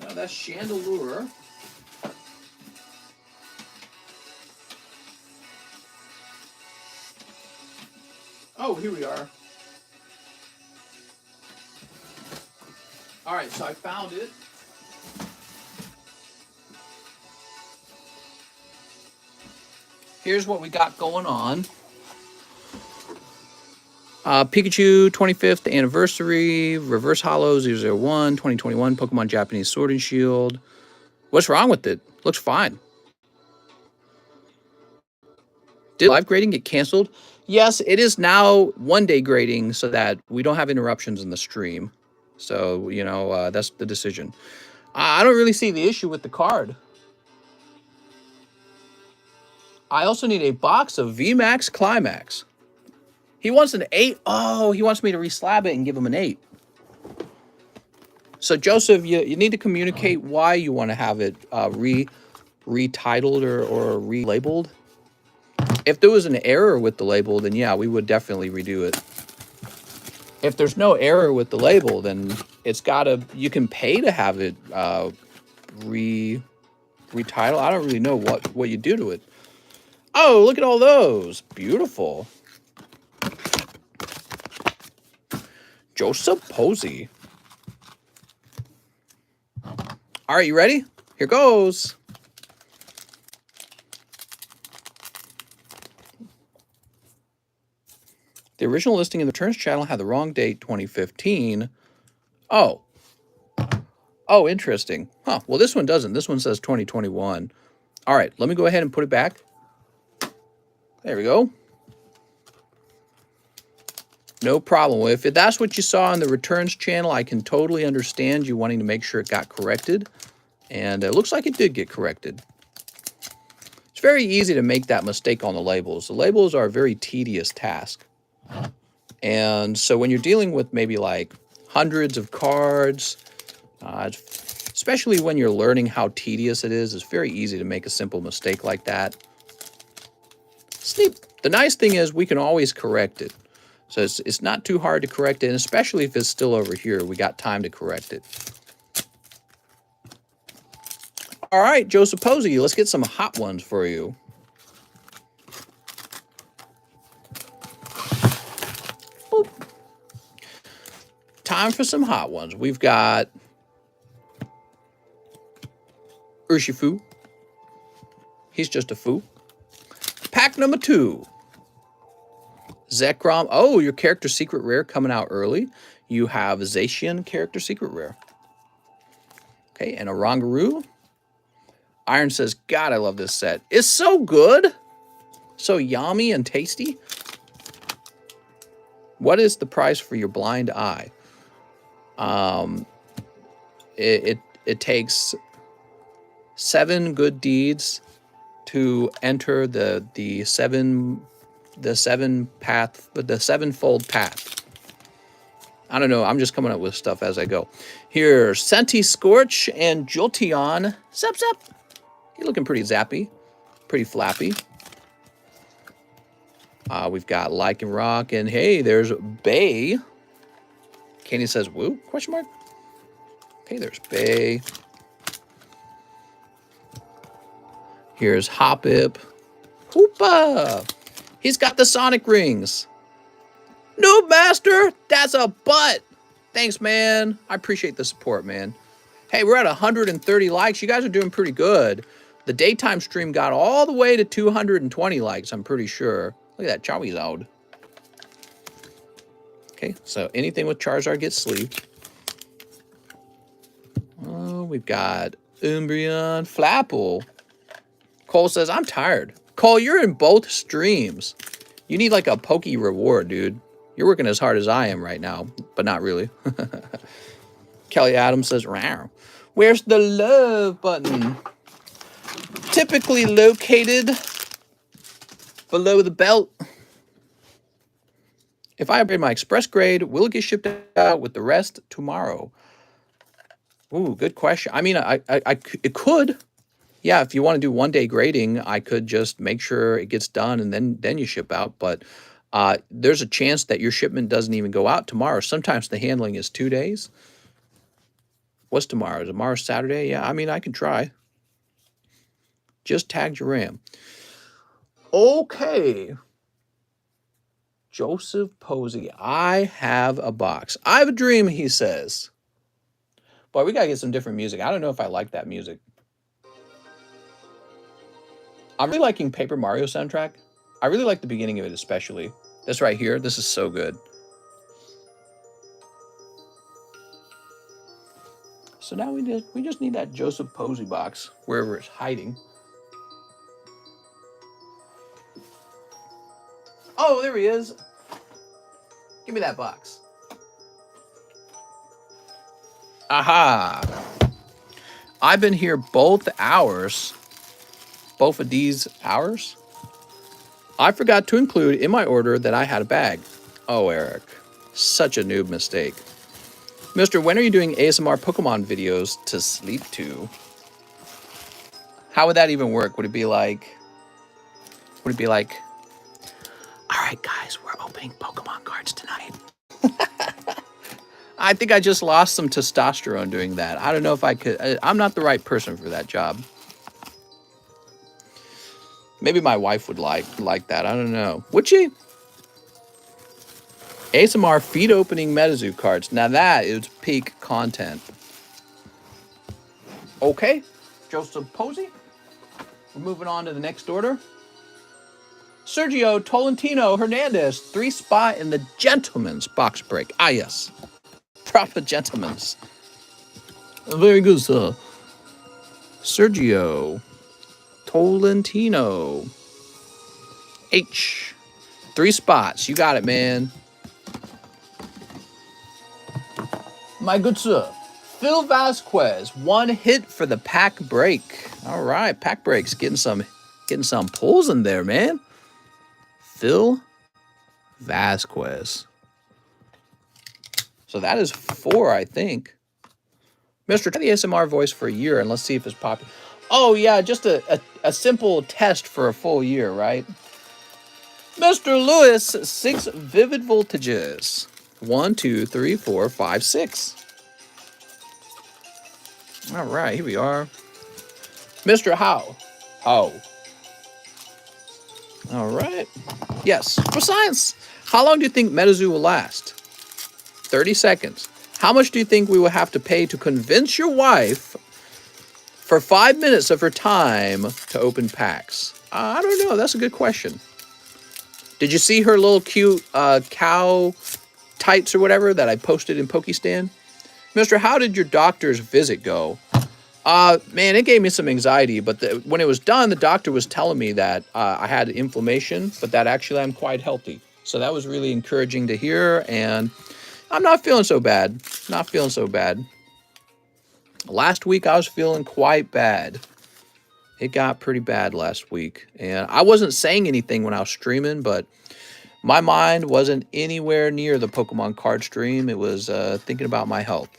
Now that's Chandelure. Oh, here we are. All right, so I found it. Here's what we got going on. Pikachu 25th anniversary, reverse hollow 001, 2021, Pokemon Japanese Sword and Shield. What's wrong with it? Looks fine. Did live grading get canceled? Yes, it is now one-day grading so that we don't have interruptions in the stream. So, that's the decision. I don't really see the issue with the card. I also need a box of VMAX Climax. He wants an 8. Oh, he wants me to reslab it and give him an 8. So, Joseph, you need to communicate why you want to have it retitled or relabeled. If there was an error with the label, then yeah, we would definitely redo it. If there's no error with the label, then you can pay to have it retitled. I don't really know what you do to it. Oh, look at all those. Beautiful. Joseph Posey. All right, you ready? Here goes. The original listing in the returns channel had the wrong date, 2015. Oh, interesting. Huh. Well, this one doesn't. This one says 2021. All right, let me go ahead and put it back. There we go. No problem. If that's what you saw on the returns channel, I can totally understand you wanting to make sure it got corrected. And it looks like it did get corrected. It's very easy to make that mistake on the labels. The labels are a very tedious task. And so when you're dealing with maybe like hundreds of cards, especially when you're learning how tedious it is, it's very easy to make a simple mistake like that. Sleep. The nice thing is we can always correct it. So it's not too hard to correct it, and especially if it's still over here, we got time to correct it. All right, Joseph Posey, let's get some hot ones for you. Boop. Time for some hot ones. We've got Urshifu. He's just a foo. Pack number 2. Zekrom. Oh, your character secret rare coming out early. You have Zacian character secret rare. Okay, and a Rongaroo. Iron says, God, I love this set. It's so good. So yummy and tasty. What is the price for your blind eye? It takes 7 good deeds to enter the sevenfold path. I don't know. I'm just coming up with stuff as I go. Here, Senti Scorch and Jolteon. Zap zap. You're looking pretty zappy, pretty flappy. We've got Lycanroc, and hey, there's Bay. Kenny says, woo? Question mark. Okay, there's Bay. Here's Hoppip. Hoopa! He's got the Sonic rings. Noob Master, that's a butt. Thanks, man. I appreciate the support, man. Hey, we're at 130 likes. You guys are doing pretty good. The daytime stream got all the way to 220 likes, I'm pretty sure. Look at that Charizard. Okay, so anything with Charizard gets sleeved. Oh, we've got Umbreon, Flapple. Cole says, I'm tired. Cole, you're in both streams. You need like a pokey reward, dude. You're working as hard as I am right now, but not really. Kelly Adams says, rawr. Where's the love button? Typically located below the belt. If I upgrade my express grade, will it get shipped out with the rest tomorrow? Ooh, good question. I mean, it could. Yeah, if you want to do one-day grading, I could just make sure it gets done and then you ship out. But there's a chance that your shipment doesn't even go out tomorrow. Sometimes the handling is 2 days. What's tomorrow? Is tomorrow Saturday? Yeah, I mean, I can try. Just tagged your RAM. Okay. Joseph Posey, I have a box. I have a dream, he says. Boy, we got to get some different music. I don't know if I like that music. I'm really liking Paper Mario soundtrack. I really like the beginning of it especially. This right here, this is so good. So now we just need that Joseph Posey box, wherever it's hiding. Oh, there he is. Give me that box. Aha. I've been here both hours. Both of these hours. I forgot to include in my order that I had a bag. Oh, Eric. Such a noob mistake. Mister, when are you doing ASMR Pokemon videos to sleep to? How would that even work? Would it be like, all right, guys, we're opening Pokemon cards tonight. I think I just lost some testosterone doing that. I don't know if I could. I'm not the right person for that job. Maybe my wife would like that. I don't know. Would she? ASMR feed opening MetaZoo cards. Now that is peak content. Okay, Joseph Posey. We're moving on to the next order. Sergio Tolentino Hernandez, 3-spot in the gentleman's box break. Ah, yes. Proper gentleman's. Very good, sir. Sergio Tolentino. H. 3 spots. You got it, man. My good sir. Phil Vasquez. 1 hit for the pack break. All right, pack breaks. Getting some pulls in there, man. Phil Vasquez. So that is 4, I think. Mr. Try the ASMR voice for a year and let's see if it's popular. Oh, yeah, just a simple test for a full year, right? Mr. Lewis, 6 vivid voltages. 1, 2, 3, 4, 5, 6. All right, here we are. Mr. How. All right. Yes, for science. How long do you think MetaZoo will last? 30 seconds. How much do you think we will have to pay to convince your wife for 5 minutes of her time to open packs? I don't know. That's a good question. Did you see her little cute cow tights or whatever that I posted in Pokestan? Mr. How did your doctor's visit go? Man, it gave me some anxiety, but when it was done, the doctor was telling me that I had inflammation, but that actually I'm quite healthy. So that was really encouraging to hear, and I'm not feeling so bad. Not feeling so bad. Last week, I was feeling quite bad. It got pretty bad last week, and I wasn't saying anything when I was streaming, but my mind wasn't anywhere near the Pokemon card stream. It was thinking about my health.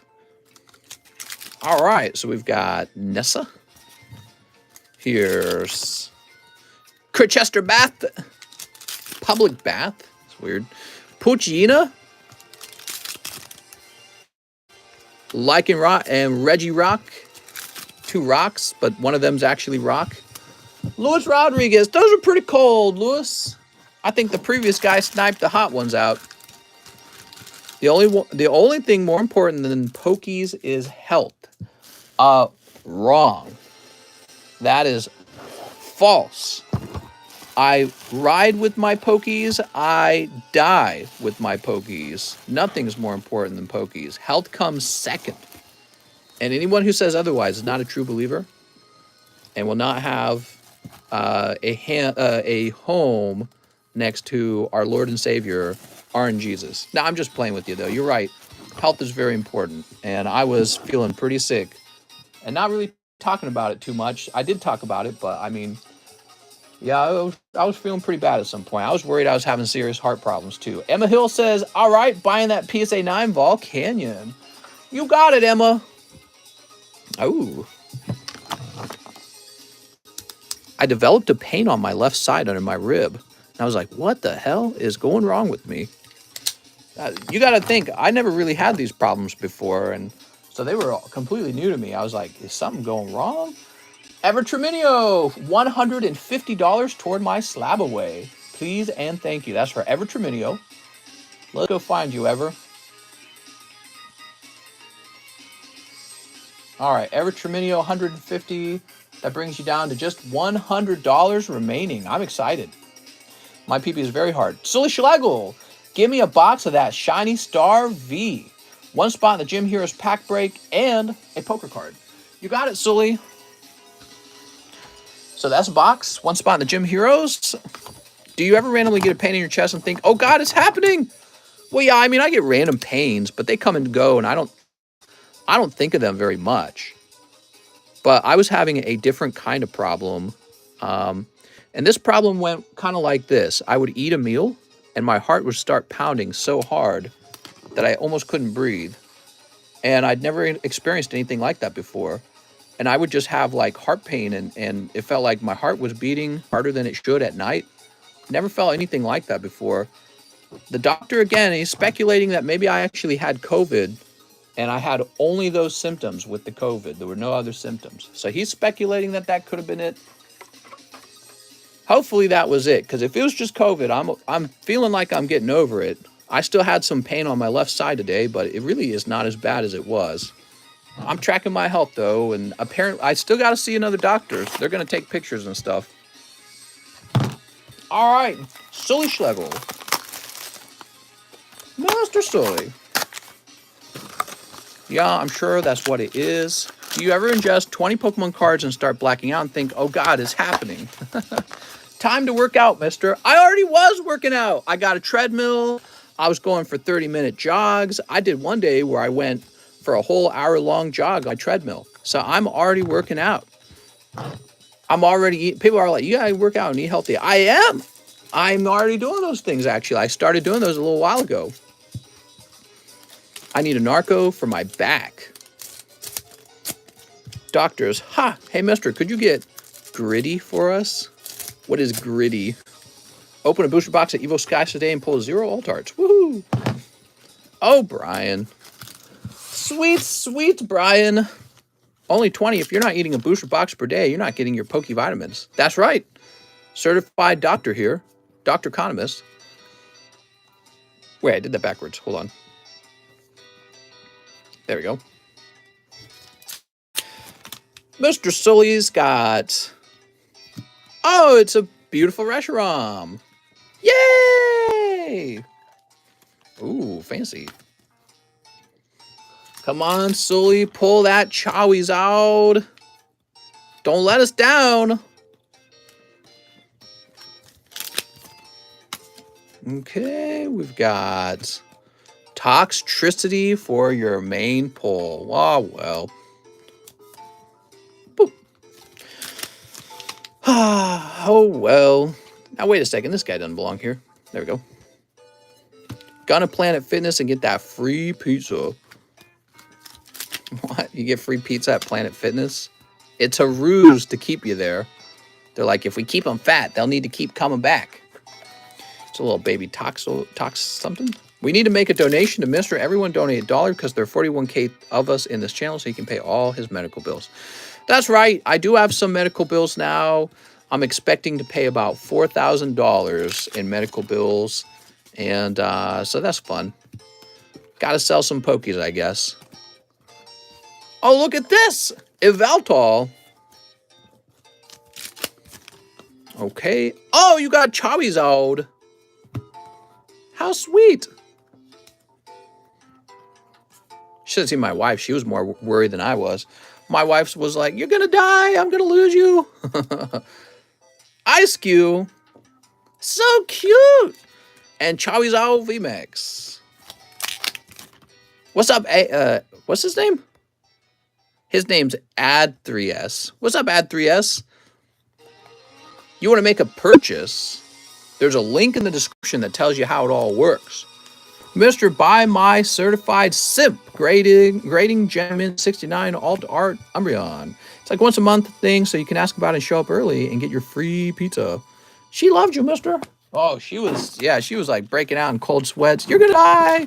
All right, so we've got Nessa. Here's Kirchester Bath. Public Bath. It's weird. Puchina. Lycan Rock and Reggie Rock. 2 rocks, but one of them's actually rock. Luis Rodriguez. Those are pretty cold, Luis. I think the previous guy sniped the hot ones out. The only thing more important than Pokies is health. Wrong. That is false. I ride with my Pokies. I die with my Pokies. Nothing's more important than Pokies. Health comes second. And anyone who says otherwise is not a true believer and will not have a home next to our Lord and Savior, RNGesus. Now, I'm just playing with you, though. You're right. Health is very important. And I was feeling pretty sick and not really talking about it too much. I did talk about it, but I mean, yeah, I was feeling pretty bad at some point. I was worried I was having serious heart problems, too. Emma Hill says, all right, buying that PSA 9 Vol Canyon. You got it, Emma. Oh. I developed a pain on my left side under my rib. And I was like, what the hell is going wrong with me? You got to think, I never really had these problems before. And so they were completely new to me. I was like, is something going wrong? Ever Treminio, $150 toward my slab away. Please and thank you. That's for Ever Treminio. Let's go find you, Ever. All right, Ever Treminio, 150. That brings you down to just $100 remaining. I'm excited. My PP is very hard. Sully Schlegel, give me a box of that Shiny Star V. 1 spot in the Gym Heroes pack break and a poker card. You got it, Sully. So that's a box. 1 spot in the Gym Heroes. Do you ever randomly get a pain in your chest and think, oh God, it's happening? Well, yeah, I mean, I get random pains, but they come and go, and I don't think of them very much. But I was having a different kind of problem. And this problem went kind of like this. I would eat a meal, and my heart would start pounding so hard that I almost couldn't breathe. And I'd never experienced anything like that before. And I would just have like heart pain, and it felt like my heart was beating harder than it should at night. Never felt anything like that before. The doctor, again, he's speculating that maybe I actually had COVID, and I had only those symptoms with the COVID. There were no other symptoms. So he's speculating that that could have been it. Hopefully that was it, because if it was just COVID, I'm feeling like I'm getting over it. I still had some pain on my left side today, but it really is not as bad as it was. I'm tracking my health, though, and apparently I still got to see another doctor. They're going to take pictures and stuff. All right, Sully Schlegel. Master Sully. Yeah, I'm sure that's what it is. Do you ever ingest 20 Pokemon cards and start blacking out and think, oh God, it's happening? Time to work out, mister. I already was working out. I got a treadmill. I was going for 30-minute jogs. I did one day where I went for a whole hour-long jog on my treadmill. So I'm already working out. I'm already eating. People are like, you gotta work out and eat healthy. I am. I'm already doing those things, actually. I started doing those a little while ago. I need a narco for my back. Doctors, ha! Hey, mister, could you get gritty for us? What is gritty? Open a booster box at Evo Sky today and pull 0 alt arts. Woohoo! Oh, Brian. Sweet, sweet Brian. Only 20. If you're not eating a booster box per day, you're not getting your Poke Vitamins. That's right. Certified doctor here. TheCardconomist. Wait, I did that backwards. Hold on. There we go. Mr. Sully's got... Oh, it's a beautiful Reshiram. Yay! Ooh, fancy. Come on, Sully. Pull that Chowies out. Don't let us down. Okay, we've got Toxtricity for your main pull. Oh, well. Boop. Oh, well. Now, wait a second. This guy doesn't belong here. There we go. Gonna Planet Fitness and get that free pizza. What? You get free pizza at Planet Fitness? It's a ruse to keep you there. They're like, if we keep them fat, they'll need to keep coming back. It's a little baby tox something. We need to make a donation to Mr. Everyone donate $1 because there are 41K of us in this channel so he can pay all his medical bills. That's right. I do have some medical bills now. I'm expecting to pay about $4,000 in medical bills. And so that's fun. Got to sell some Pokies, I guess. Oh, look at this. Evaltol. Okay. Oh, you got Charizard. How sweet. Should have seen my wife. She was more worried than I was. My wife was like, you're going to die. I'm going to lose you. Ice Cube. So cute. And Charizard VMAX. What's up? What's his name? His name's Ad3S. What's up, Ad3S? You want to make a purchase? There's a link in the description that tells you how it all works. Mr. Buy My Certified Simp Grading Gem 69 Alt Art Umbreon. It's like once a month thing, so you can ask about it and show up early and get your free pizza. She loved you, mister. Oh, she was like breaking out in cold sweats. You're gonna die.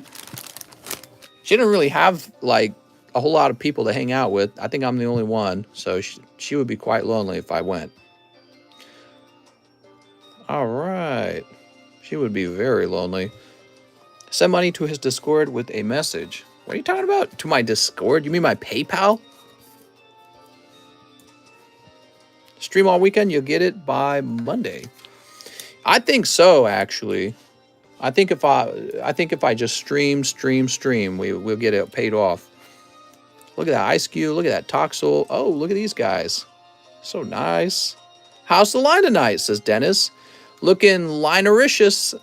She didn't really have like a whole lot of people to hang out with. I think I'm the only one, so she would be quite lonely if I went. All right. She would be very lonely. Send money to his Discord with a message. What are you talking about? To my Discord? You mean my PayPal? Stream all weekend, you'll get it by Monday. I think so, actually. I think if I just stream, we'll get it paid off. Look at that Ice Cube. Look at that Toxel. Oh, look at these guys. So nice. How's the line tonight, says Dennis. Looking linericious.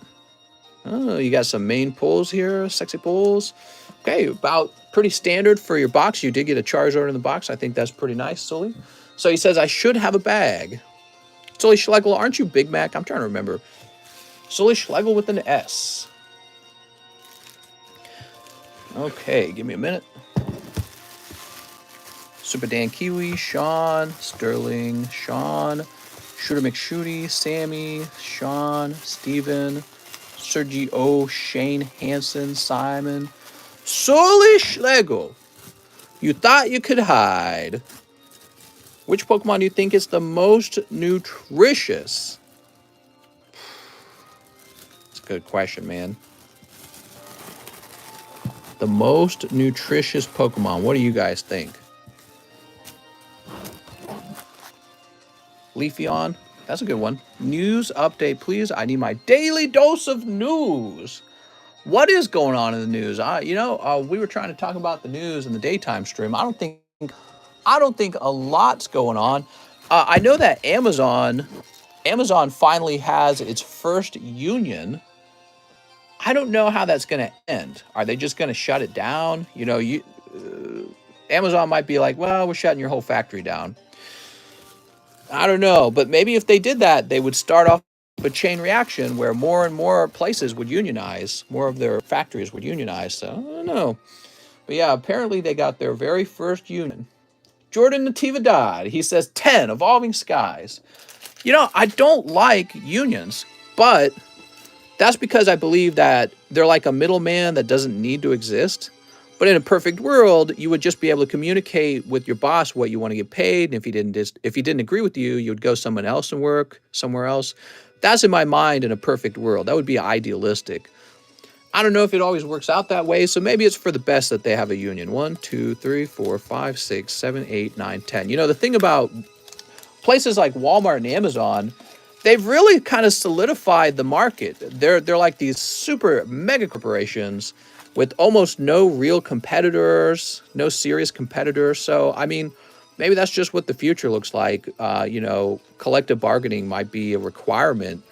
Oh, you got some main pulls here. Sexy pulls. Okay, about pretty standard for your box. You did get a Charizard in the box. I think that's pretty nice, Sully. So he says, I should have a bag. Sully Schlegel, aren't you Big Mac? I'm trying to remember. Sully Schlegel with an S. Okay, give me a minute. Super Dan Kiwi, Sean, Sterling, Sean, Shooter McShooty, Sammy, Sean, Steven, Sergio, Shane Hansen, Simon, Sully Schlegel. You thought you could hide. Which Pokemon do you think is the most nutritious? That's a good question, man. The most nutritious Pokemon. What do you guys think? Leafeon. That's a good one. News update, please. I need my daily dose of news. What is going on in the news? We were trying to talk about the news in the daytime stream. I don't think a lot's going on. I know that Amazon finally has its first union. I don't know how that's going to end. Are they just going to shut it down? Amazon might be like, well, we're shutting your whole factory down. I don't know, but maybe if they did that, they would start off a chain reaction where more and more places would unionize, more of their factories would unionize. So I don't know. But yeah, apparently they got their very first union. Jordan Natividad, he says 10 evolving skies. I don't like unions, but that's because I believe that they're like a middleman that doesn't need to exist. But in a perfect world, you would just be able to communicate with your boss what you want to get paid. And if he didn't agree with you, you would go someone else and work somewhere else. That's in my mind in a perfect world. That would be idealistic. I don't know if it always works out that way. So maybe it's for the best that they have a union. 1, 2, 3, 4, 5, 6, 7, 8, 9, 10. The thing about places like Walmart and Amazon, they've really kind of solidified the market. They're like these super mega corporations with almost no real competitors, no serious competitors. So, maybe that's just what the future looks like. Collective bargaining might be a requirement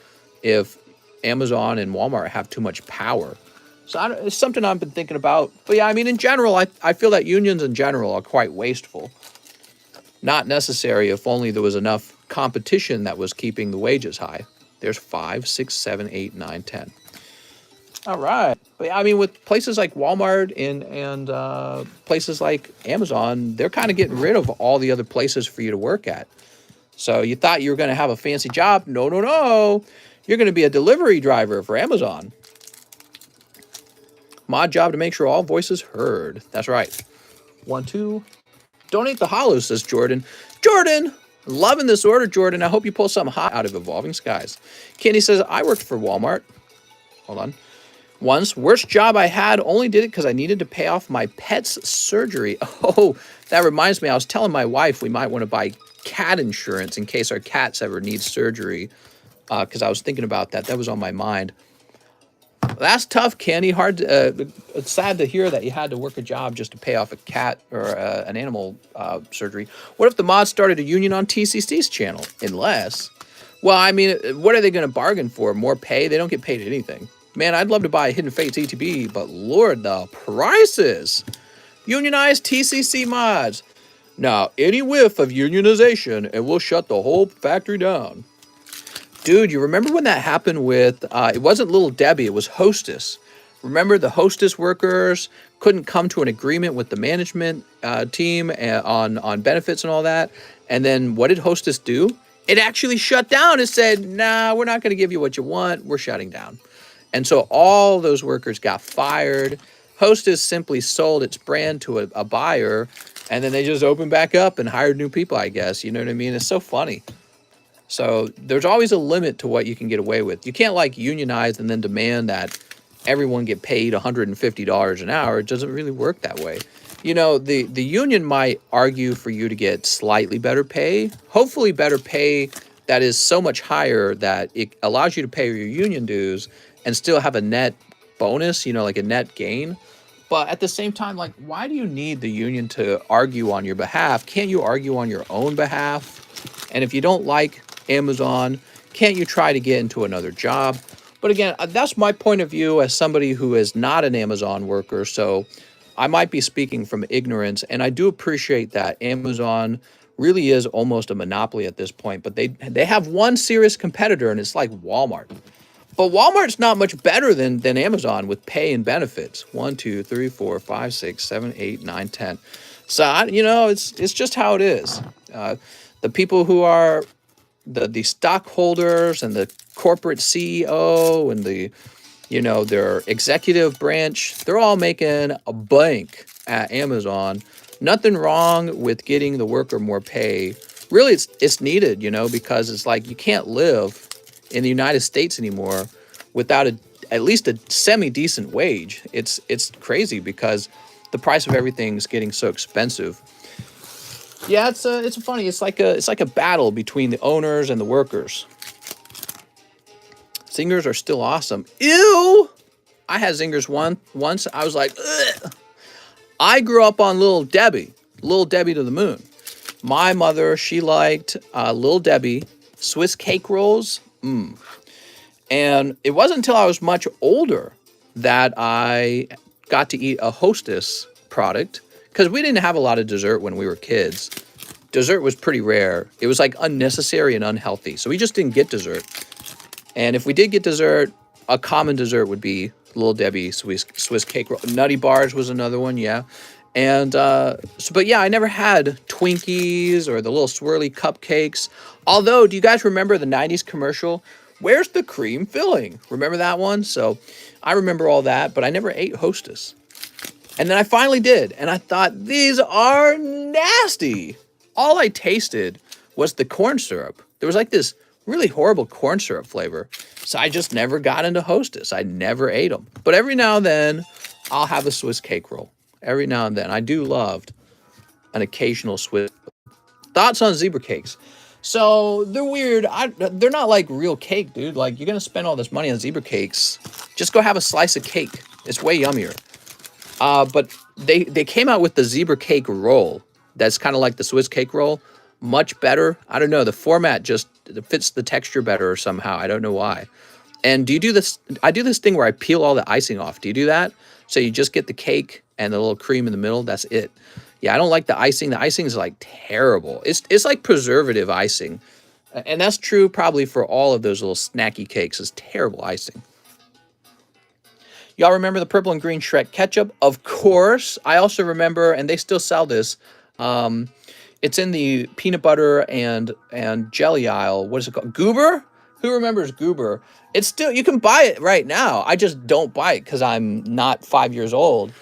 if Amazon and Walmart have too much power. So it's something I've been thinking about. But yeah, in general, I feel that unions in general are quite wasteful. Not necessary if only there was enough competition that was keeping the wages high. There's 5, 6, 7, 8, 9, 10. All right. But with places like Walmart and places like Amazon, they're kind of getting rid of all the other places for you to work at. So you thought you were going to have a fancy job. No, no, no. You're going to be a delivery driver for Amazon. My job to make sure all voices heard. That's right. 1, 2. Donate the hollow, says Jordan. Jordan, loving this order, Jordan. I hope you pull something hot out of Evolving Skies. Candy says, I worked for Walmart. Hold on. Once, worst job I had, only did it because I needed to pay off my pet's surgery. Oh, that reminds me. I was telling my wife we might want to buy cat insurance in case our cats ever need surgery, because I was thinking about that. That was on my mind. That's tough, Candy. It's sad to hear that you had to work a job just to pay off a cat or an animal surgery. What if the mods started a union on TCC's channel? What are they going to bargain for? More pay? They don't get paid anything. Man, I'd love to buy Hidden Fates ETB, but Lord, the prices. Unionized TCC mods. Now, any whiff of unionization, and we'll shut the whole factory down. Dude, you remember when that happened with, it wasn't Little Debbie, it was Hostess. Remember the Hostess workers couldn't come to an agreement with the management team on benefits and all that. And then what did Hostess do? It actually shut down and said, nah, we're not going to give you what you want. We're shutting down. And so all those workers got fired. Hostess simply sold its brand to a buyer, and then they just opened back up and hired new people, I guess. You know what I mean? It's so funny. So there's always a limit to what you can get away with. You can't unionize and then demand that everyone get paid $150 an hour. It doesn't really work that way. The union might argue for you to get slightly better pay, hopefully better pay that is so much higher that it allows you to pay your union dues and still have a net bonus, like a net gain. But at the same time, why do you need the union to argue on your behalf? Can't you argue on your own behalf? And if you don't like Amazon, can't you try to get into another job? But again, that's my point of view as somebody who is not an Amazon worker. So I might be speaking from ignorance. And I do appreciate that Amazon really is almost a monopoly at this point. But they have one serious competitor, and it's like Walmart. But Walmart's not much better than Amazon with pay and benefits. 1, 2, 3, 4, 5, 6, 7, 8, 9, 10. So, it's just how it is. The people who are the stockholders and the corporate CEO and their executive branch, they're all making a bank at Amazon. Nothing wrong with getting the worker more pay. Really, it's needed, because it's like you can't live in the United States anymore without at least a semi-decent wage. It's crazy because the price of everything's getting so expensive. Yeah, it's funny. It's like a battle between the owners and the workers. Zingers are still awesome. Ew! I had Zingers once. I was like, ugh. I grew up on Little Debbie to the moon. My mother, she liked Little Debbie, Swiss cake rolls. And it wasn't until I was much older that I got to eat a Hostess product, because we didn't have a lot of dessert when we were kids. Dessert was pretty rare. It was like unnecessary and unhealthy. So we just didn't get dessert. And if we did get dessert, a common dessert would be Little Debbie Swiss cake roll. Nutty Bars was another one, yeah. And but yeah, I never had Twinkies or the little swirly cupcakes. Although, do you guys remember the 90s commercial? Where's the cream filling? Remember that one? So I remember all that, but I never ate Hostess. And then I finally did, and I thought, these are nasty. All I tasted was the corn syrup. There was like this really horrible corn syrup flavor. So I just never got into Hostess. I never ate them. But every now and then, I'll have a Swiss cake roll. Every now and then. I do love an occasional Swiss. Thoughts on zebra cakes? So they're weird. They're not like real cake, dude. Like, you're going to spend all this money on zebra cakes. Just go have a slice of cake. It's way yummier. But they came out with the zebra cake roll. That's kind of like the Swiss cake roll. Much better. I don't know. The format just fits the texture better somehow. I don't know why. And do you do this? I do this thing where I peel all the icing off. Do you do that? So you just get the cake and the little cream in the middle. That's it. Yeah, I don't like the icing. The icing is like terrible. It's like preservative icing. And that's true probably for all of those little snacky cakes. It's terrible icing. Y'all remember the purple and green Shrek ketchup? Of course. I also remember, and they still sell this. It's in the peanut butter and jelly aisle. What is it called? Goober? Who remembers Goober? It's still, you can buy it right now. I just don't buy it because I'm not 5 years old.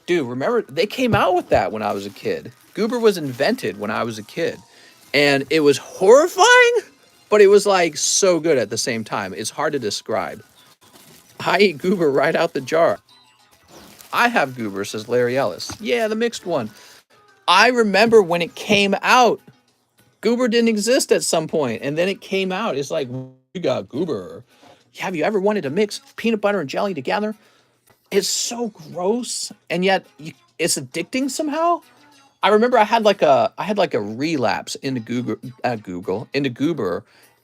Dude, remember, they came out with that when I was a kid. Goober was invented when I was a kid. And it was horrifying, but it was like so good at the same time. It's hard to describe. I eat Goober right out the jar. I have Goober, says Larry Ellis. Yeah, the mixed one. I remember when it came out. Goober didn't exist at some point, and then it came out. It's like, we got Goober. Have you ever wanted to mix peanut butter and jelly together? It's so gross, and yet it's addicting somehow. I remember I had like a relapse into Goober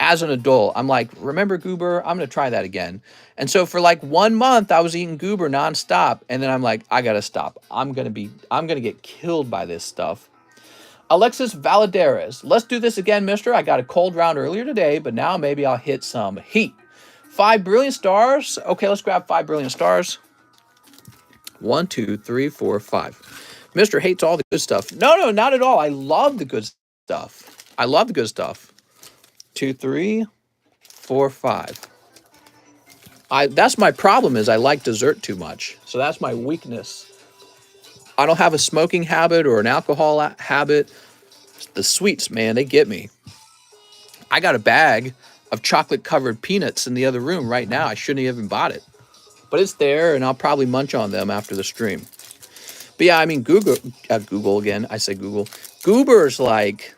as an adult. I'm like, remember Goober? I'm gonna try that again. And so for like 1 month, I was eating Goober nonstop, and then I'm like, I gotta stop. I'm gonna get killed by this stuff. Alexis Valadares, let's do this again, mister. I got a cold round earlier today, but now maybe I'll hit some heat. 5 brilliant stars. Okay, let's grab 5 brilliant stars. 1, 2, 3, 4, 5. Mister hates all the good stuff. No, not at all. I love the good stuff. I love the good stuff. 2, 3, 4, 5. That's my problem, is I like dessert too much. So that's my weakness. I don't have a smoking habit or an alcohol habit. The sweets, man, they get me. I got a bag of chocolate-covered peanuts in the other room right now. I shouldn't have even bought it. But it's there, and I'll probably munch on them after the stream. But yeah, I mean, Google again. I say Google. Goober's like,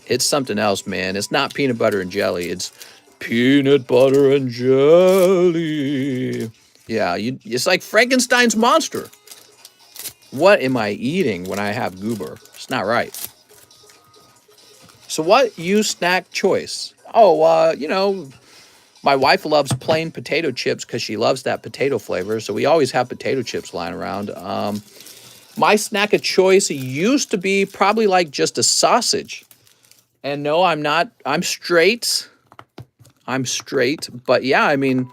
it's something else, man. It's not peanut butter and jelly. It's peanut butter and jelly. Yeah, it's like Frankenstein's monster. What am I eating when I have Goober? It's not right. So what snack choice? Oh, my wife loves plain potato chips because she loves that potato flavor. So we always have potato chips lying around. My snack of choice used to be probably like just a sausage. And no, I'm not. I'm straight. But yeah, I mean,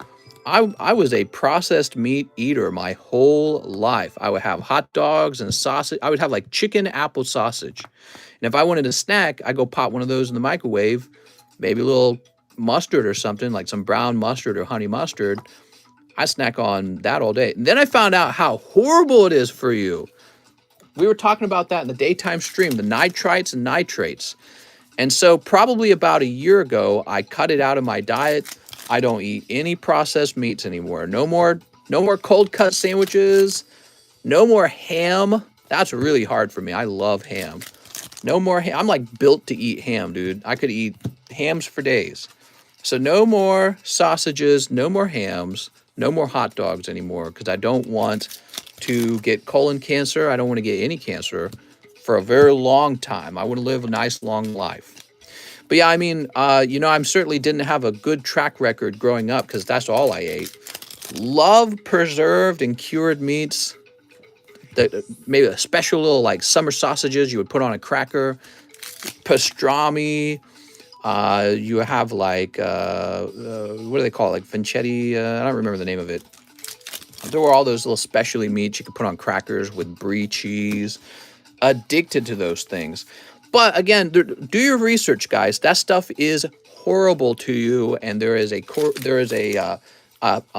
I was a processed meat eater my whole life. I would have hot dogs and sausage. I would have like chicken apple sausage. And if I wanted a snack, I'd go pop one of those in the microwave, maybe a little mustard or something, like some brown mustard or honey mustard. I snack on that all day. And then I found out how horrible it is for you. We were talking about that in the daytime stream, the nitrites and nitrates. And so probably about a year ago, I cut it out of my diet. I don't eat any processed meats anymore. No more cold cut sandwiches. No more ham. That's really hard for me. I love ham. No more ham. I'm like built to eat ham, dude. I could eat hams for days. So no more sausages, no more hams, no more hot dogs anymore because I don't want to get colon cancer. I don't want to get any cancer for a very long time. I want to live a nice long life. But yeah, I mean, you know, I certainly didn't have a good track record growing up because that's all I ate. Love preserved and cured meats. Maybe a special little like summer sausages you would put on a cracker. Pastrami. You have like, what do they call it? Like vincetti? I don't remember the name of it. There were all those little specialty meats you could put on crackers with brie cheese. Addicted to those things. But again, do your research, guys. That stuff is horrible to you, and there is a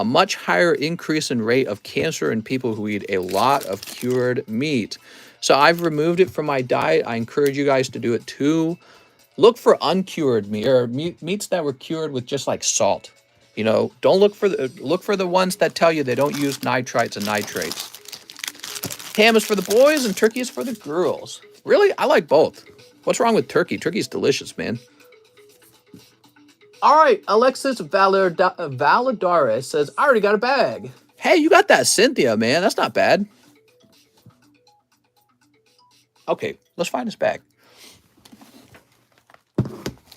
much higher increase in rate of cancer in people who eat a lot of cured meat. So I've removed it from my diet. I encourage you guys to do it too. Look for uncured meat or meats that were cured with just like salt. You know, don't look for the ones that tell you they don't use nitrites and nitrates. Ham is for the boys and turkey is for the girls. Really? I like both. What's wrong with turkey? Turkey's delicious, man. All right, Alexis Valadares says, I already got a bag. Hey, you got that Cynthia, man. That's not bad. Okay, let's find this bag.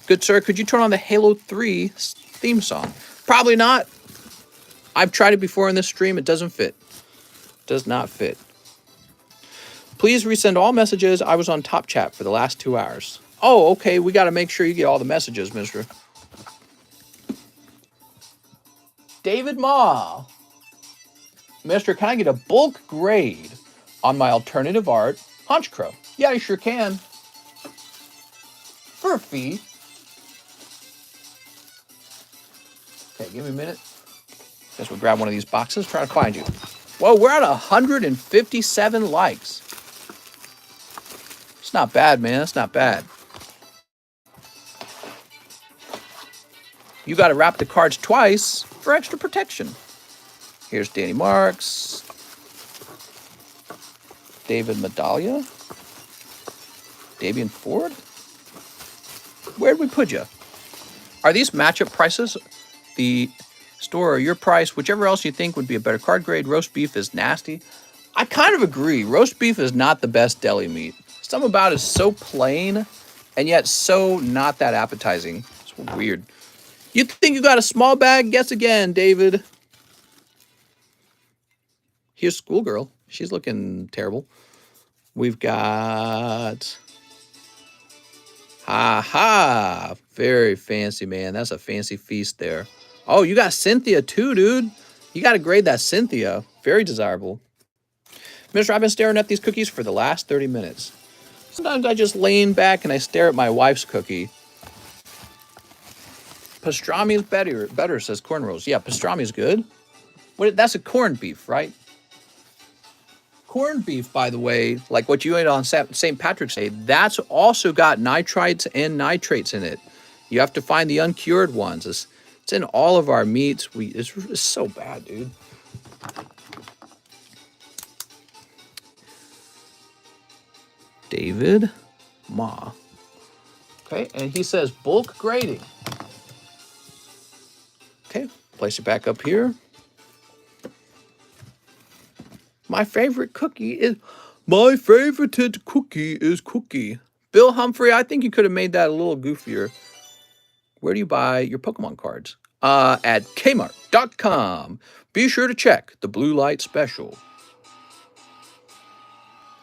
Good sir, could you turn on the Halo 3 theme song? Probably not. I've tried it before in this stream. It doesn't fit. Does not fit. Please resend all messages. I was on Top Chat for the last 2 hours. Oh, okay. We got to make sure you get all the messages, mister. David Ma. Mister, can I get a bulk grade on my alternative art, Hunch Crow? Yeah, you sure can. For a fee. Okay, give me a minute. Guess we'll grab one of these boxes, try to find you. Whoa, we're at 157 likes. It's not bad, man. It's not bad. You got to wrap the cards twice for extra protection. Here's Danny Marks. David Medallia. Davian Ford. Where'd we put you? Are these matchup prices? The store or your price, whichever else you think would be a better card grade. Roast beef is nasty. I kind of agree. Roast beef is not the best deli meat. Something about it is so plain and yet so not that appetizing. It's weird. You think you got a small bag? Guess again, David. Here's Schoolgirl. She's looking terrible. We've got... Ha! Very fancy, man. That's a fancy feast there. Oh, you got Cynthia too, dude. You got to grade that Cynthia. Very desirable. Mister, I've been staring at these cookies for the last 30 minutes. Sometimes I just lean back and I stare at my wife's cookie. Pastrami is better, says Corn Rolls. Yeah, pastrami is good. That's a corned beef, right? Corned beef, by the way, like what you ate on St. Patrick's Day, that's also got nitrites and nitrates in it. You have to find the uncured ones. It's in all of our meats. It's so bad, dude. David Ma. Okay, and he says bulk grading. Okay, place it back up here. My favorite cookie is Cookie. Bill Humphrey, I think you could have made that a little goofier. Where do you buy your Pokemon cards? At Kmart.com. Be sure to check the Blue Light Special.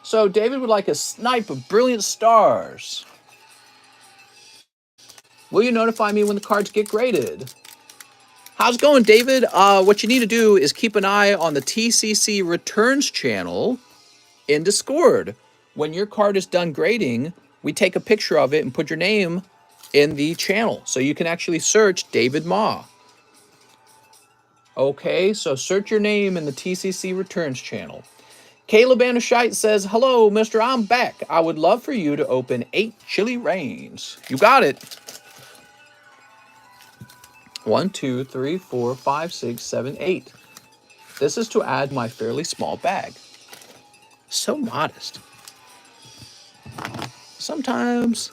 So David would like a snipe of brilliant stars. Will you notify me when the cards get graded? How's it going, David? What you need to do is keep an eye on the TCC Returns channel in Discord. When your card is done grading, we take a picture of it and put your name in the channel. So you can actually search David Ma. Okay, so search your name in the TCC Returns channel. Caleb Anashite says, hello, mister, I'm back. I would love for you to open 8 Chili Rains. You got it. 1, 2, 3, 4, 5, 6, 7, 8. This is to add my fairly small bag. So modest. Sometimes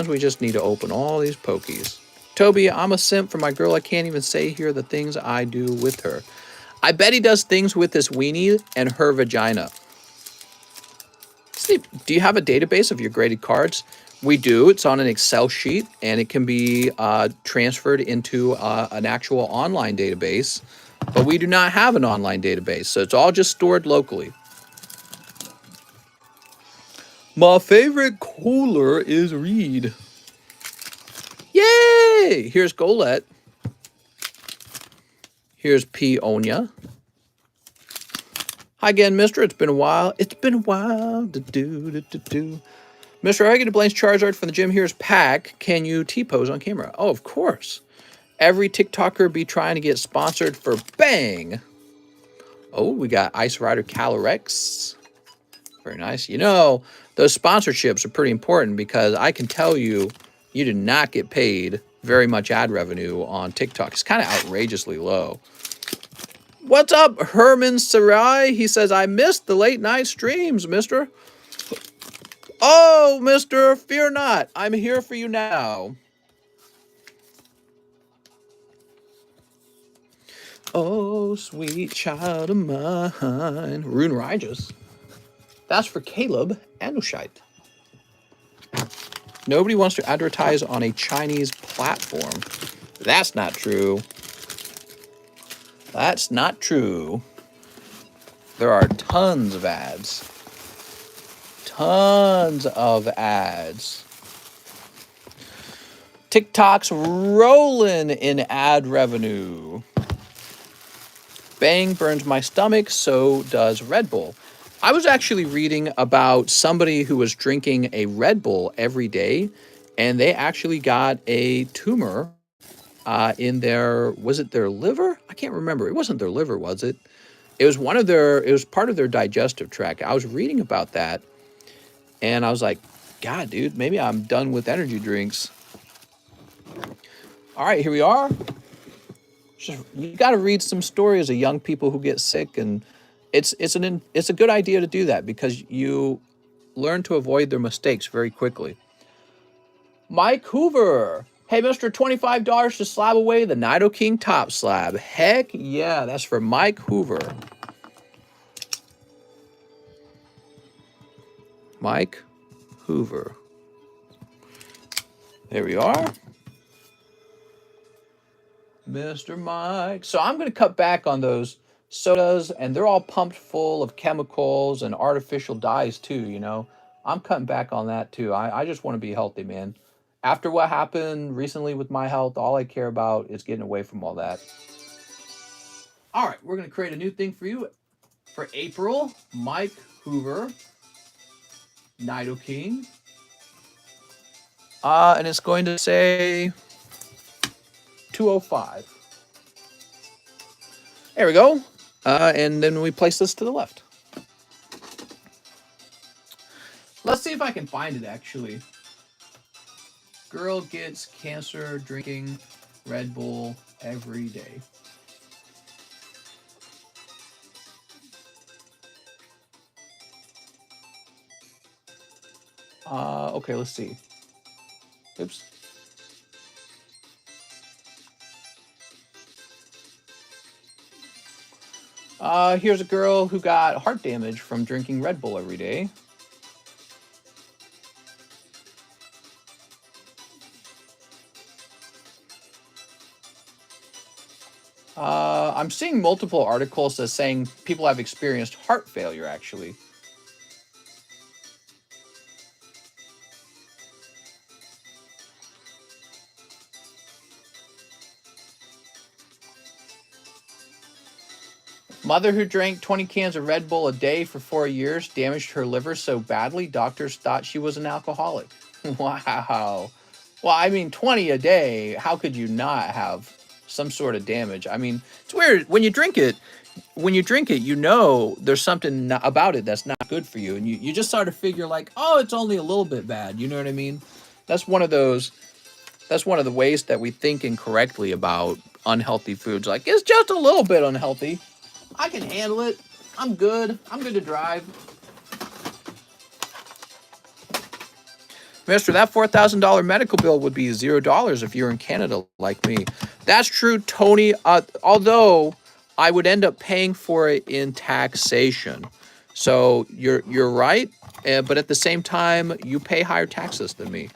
we just need to open all these pokies. Toby, I'm a simp for my girl. I can't even say here the things I do with her. I bet he does things with this weenie and her vagina. Steve, do you have a database of your graded cards? We do. It's on an Excel sheet, and it can be transferred into an actual online database. But we do not have an online database, so it's all just stored locally. My favorite cooler is Reed. Yay! Here's Golette. Here's Peonia. Hi again, mister. It's been a while. It's been a while. Mr. I get a blank Charizard from the gym. Here's Pack. Can you T-pose on camera? Oh, of course. Every TikToker be trying to get sponsored for Bang. Oh, we got Ice Rider Calyrex. Very nice. You know, those sponsorships are pretty important because I can tell you, you do not get paid very much ad revenue on TikTok. It's kind of outrageously low. What's up, Herman Sarai? He says, I missed the late night streams, mister. Oh, mister, fear not. I'm here for you now. Oh, sweet child of mine. Rune Rajas. That's for Caleb Anushite. Nobody wants to advertise on a Chinese platform. That's not true. That's not true. There are tons of ads. Tons of ads. TikTok's rolling in ad revenue. Bang burns my stomach, so does Red Bull. I was actually reading about somebody who was drinking a Red Bull every day, and they actually got a tumor in their, was it their liver? I can't remember. It wasn't their liver, was it? It was it was part of their digestive tract. I was reading about that, and I was like, God, dude, maybe I'm done with energy drinks. All right, here we are. You got to read some stories of young people who get sick, and it's a good idea to do that because you learn to avoid their mistakes very quickly. Mike Hoover. Hey, Mr. $25 to slab away the Nido King top slab. Heck yeah, that's for Mike Hoover. Mike Hoover. There we are. Mr. Mike. So I'm going to cut back on those sodas, and they're all pumped full of chemicals and artificial dyes too, you know. I'm cutting back on that too. I just want to be healthy, man. After what happened recently with my health, all I care about is getting away from all that. All right, we're going to create a new thing for you for April. Mike Hoover, Nido King. And it's going to say 205. There we go. And then we place this to the left. Let's see if I can find it, actually. Girl gets cancer drinking Red Bull every day. Okay, let's see. Oops. Here's a girl who got heart damage from drinking Red Bull every day. I'm seeing multiple articles that saying people have experienced heart failure, actually. Mother who drank 20 cans of Red Bull a day for 4 years damaged her liver so badly, doctors thought she was an alcoholic. Wow. Well, I mean, 20 a day, how could you not have some sort of damage? I mean, it's weird. When you drink it, you know there's something about it that's not good for you. And you just sort of figure like, oh, it's only a little bit bad. You know what I mean? That's one of those That's one of the ways that we think incorrectly about unhealthy foods. Like, it's just a little bit unhealthy. I can handle it. I'm good. I'm good to drive. Mister, that $4,000 medical bill would be $0 if you're in Canada like me. That's true, Tony. Although I would end up paying for it in taxation. So you're right, but at the same time, you pay higher taxes than me.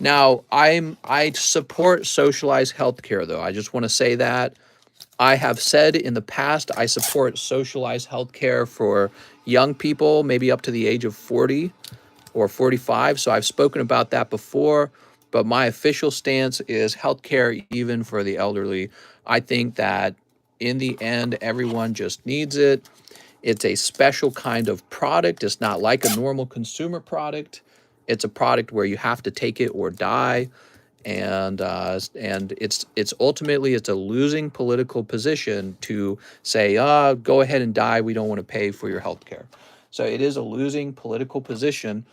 Now, I support socialized healthcare, though. I just want to say that. I have said in the past I support socialized healthcare for young people, maybe up to the age of 40 or 45. So I've spoken about that before, but my official stance is healthcare even for the elderly. I think that in the end, everyone just needs it. It's a special kind of product. It's not like a normal consumer product. It's a product where you have to take it or die. And it's ultimately it's a losing political position to say, go ahead and die. We don't want to pay for your health care. So it is a losing political position.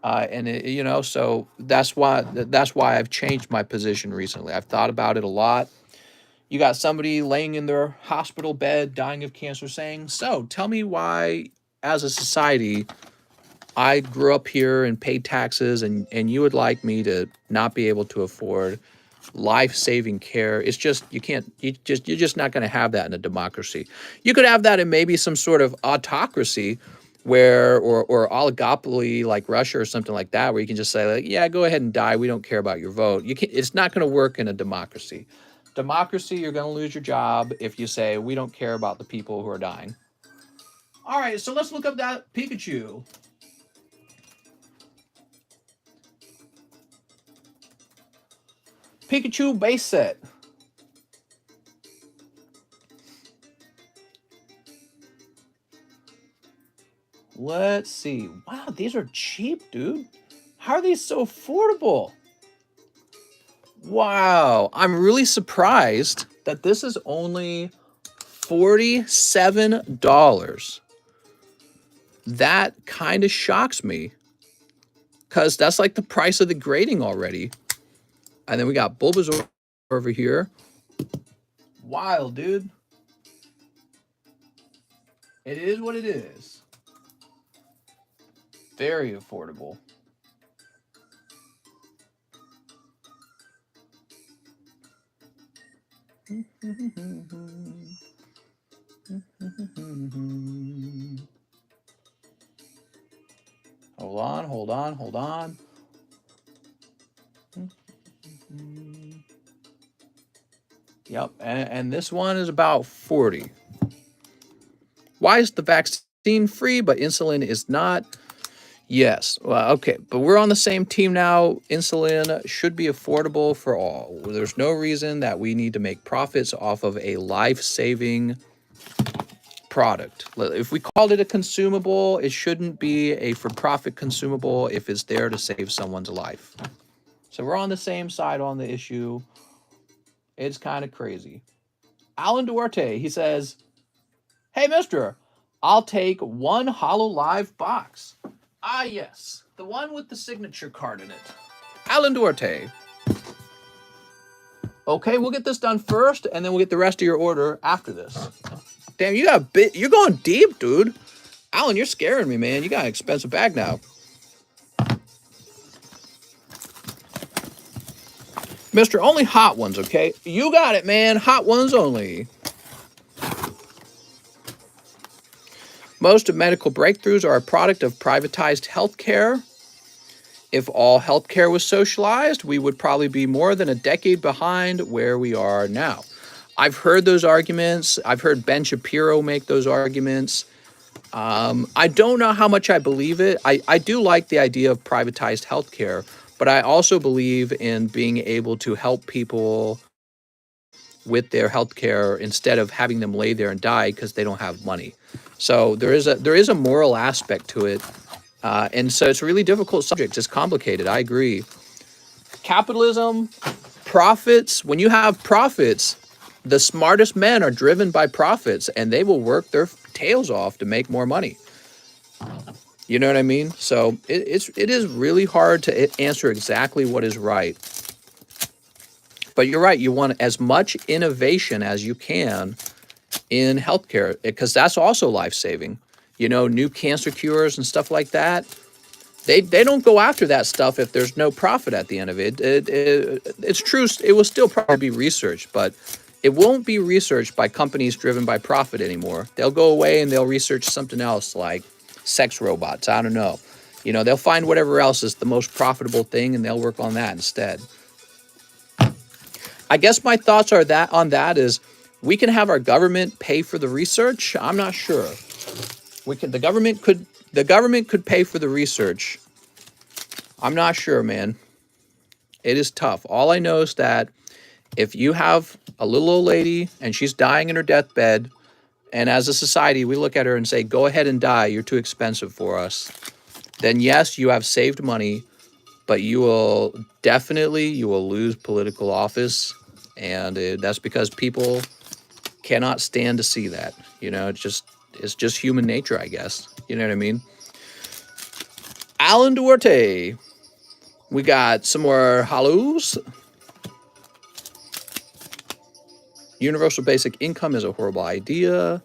So that's why I've changed my position recently. I've thought about it a lot. You got somebody laying in their hospital bed dying of cancer saying, so tell me why, as a society, I grew up here and paid taxes, and you would like me to not be able to afford life-saving care. It's just you're just not going to have that in a democracy. You could have that in maybe some sort of autocracy where or oligopoly like Russia or something like that, where you can just say, like, yeah, go ahead and die. We don't care about your vote. It's not going to work in a democracy. Democracy, you're going to lose your job if you say we don't care about the people who are dying. All right, so let's look up that Pikachu. Pikachu base set. Let's see. Wow, these are cheap, dude. How are these so affordable? Wow, I'm really surprised that this is only $47. That kind of shocks me because that's like the price of the grading already. And then we got Bulbasaur over here. Wild, dude. It is what it is. Very affordable. Hold on, hold on, hold on. Yep, and this one is about 40. Why is the vaccine free, but insulin is not? Yes, well, okay, but we're on the same team now. Insulin should be affordable for all. There's no reason that we need to make profits off of a life-saving product. If we called it a consumable, it shouldn't be a for-profit consumable if it's there to save someone's life. So we're on the same side on the issue. It's kind of crazy. Alan Duarte, he says, hey, mister, I'll take one HoloLive box. Ah, yes, the one with the signature card in it. Alan Duarte. Okay, we'll get this done first, and then we'll get the rest of your order after this. Damn, you're going deep, dude. Alan, you're scaring me, man. You got an expensive bag now. Mister, only hot ones, okay? You got it, man. Hot ones only. Most of medical breakthroughs are a product of privatized healthcare. If all healthcare was socialized, we would probably be more than a decade behind where we are now. I've heard those arguments. I've heard Ben Shapiro make those arguments. I don't know how much I believe it. I do like the idea of privatized healthcare, but I also believe in being able to help people with their healthcare instead of having them lay there and die because they don't have money. So there is a moral aspect to it, and so it's a really difficult subject. It's complicated. I agree. Capitalism, profits. When you have profits, the smartest men are driven by profits, and they will work their tails off to make more money. You know what I mean? So it is really hard to answer exactly what is right. But you're right. You want as much innovation as you can in healthcare because that's also life-saving. You know, new cancer cures and stuff like that. They don't go after that stuff if there's no profit at the end of it. It's true. It will still probably be researched, but it won't be researched by companies driven by profit anymore. They'll go away and they'll research something else like sex robots. I don't know. You know, they'll find whatever else is the most profitable thing and they'll work on that instead. I guess my thoughts are that on that is we can have our government pay for the research. I'm not sure. The government could pay for the research. I'm not sure, man. It is tough. All I know is that if you have a little old lady and she's dying in her deathbed, and as a society we look at her and say, go ahead and die, you're too expensive for us, then yes, you have saved money, but you will lose political office. And that's because people cannot stand to see that. You know, it's just human nature, I guess. You know what I mean? Alan Duarte. We got some more halloos. Universal basic income is a horrible idea.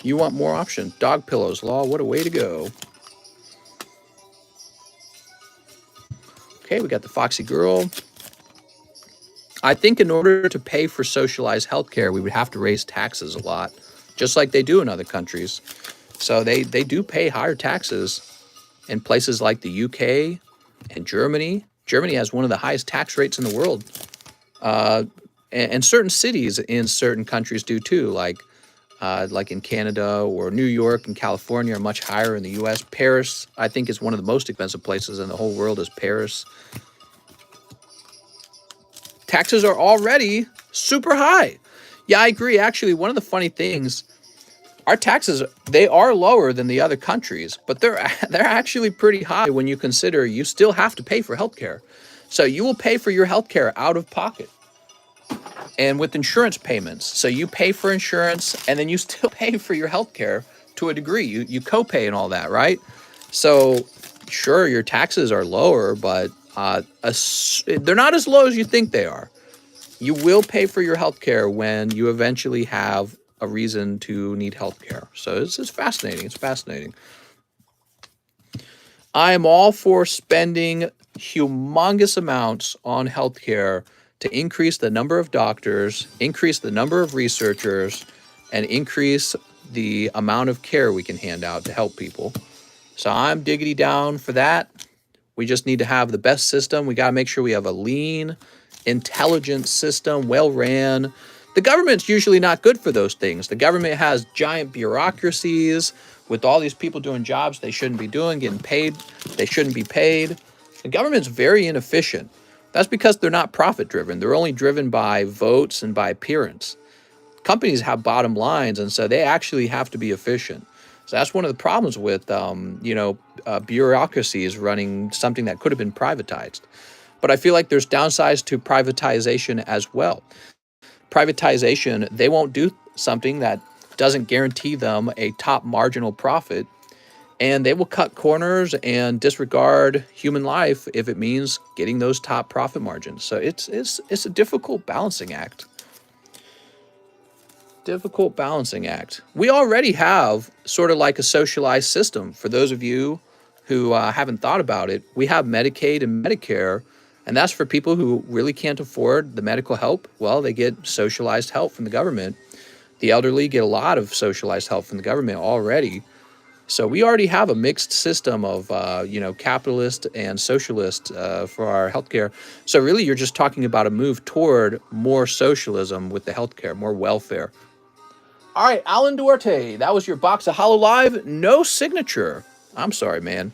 You want more options. Dog pillows law, what a way to go. Okay, we got the Foxy Girl. I think in order to pay for socialized healthcare, we would have to raise taxes a lot, just like they do in other countries. So they do pay higher taxes in places like the UK and Germany. Germany has one of the highest tax rates in the world. And certain cities in certain countries do too, like in Canada or New York and California are much higher in the US. Paris, I think, is one of the most expensive places in the whole world is Paris. Taxes are already super high. Yeah, I agree. Actually, one of the funny things, our taxes, they are lower than the other countries, but they're actually pretty high when you consider you still have to pay for healthcare. So you will pay for your healthcare out of pocket and with insurance payments. So you pay for insurance and then you still pay for your healthcare to a degree. You co-pay and all that, right? So sure, your taxes are lower, but they're not as low as you think they are. You will pay for your healthcare when you eventually have a reason to need healthcare. So it's fascinating. It's fascinating. I am all for spending humongous amounts on healthcare to increase the number of doctors, increase the number of researchers, and increase the amount of care we can hand out to help people. So I'm diggity down for that. We just need to have the best system. We got to make sure we have a lean, intelligent system, well ran. The government's usually not good for those things. The government has giant bureaucracies with all these people doing jobs they shouldn't be doing, getting paid they shouldn't be paid. The government's very inefficient. That's because they're not profit driven. They're only driven by votes and by appearance. Companies have bottom lines, and so they actually have to be efficient. So that's one of the problems with, bureaucracies running something that could have been privatized. But I feel like there's downsides to privatization as well. Privatization, they won't do something that doesn't guarantee them a top marginal profit, and they will cut corners and disregard human life if it means getting those top profit margins. So it's a difficult balancing act. Difficult balancing act. We already have sort of like a socialized system. For those of you who haven't thought about it, we have Medicaid and Medicare, and that's for people who really can't afford the medical help. Well, they get socialized help from the government. The elderly get a lot of socialized help from the government already. So we already have a mixed system of, capitalist and socialist for our healthcare. So really, you're just talking about a move toward more socialism with the healthcare, more welfare. All right, Alan Duarte, that was your box of Hololive. No signature. I'm sorry, man.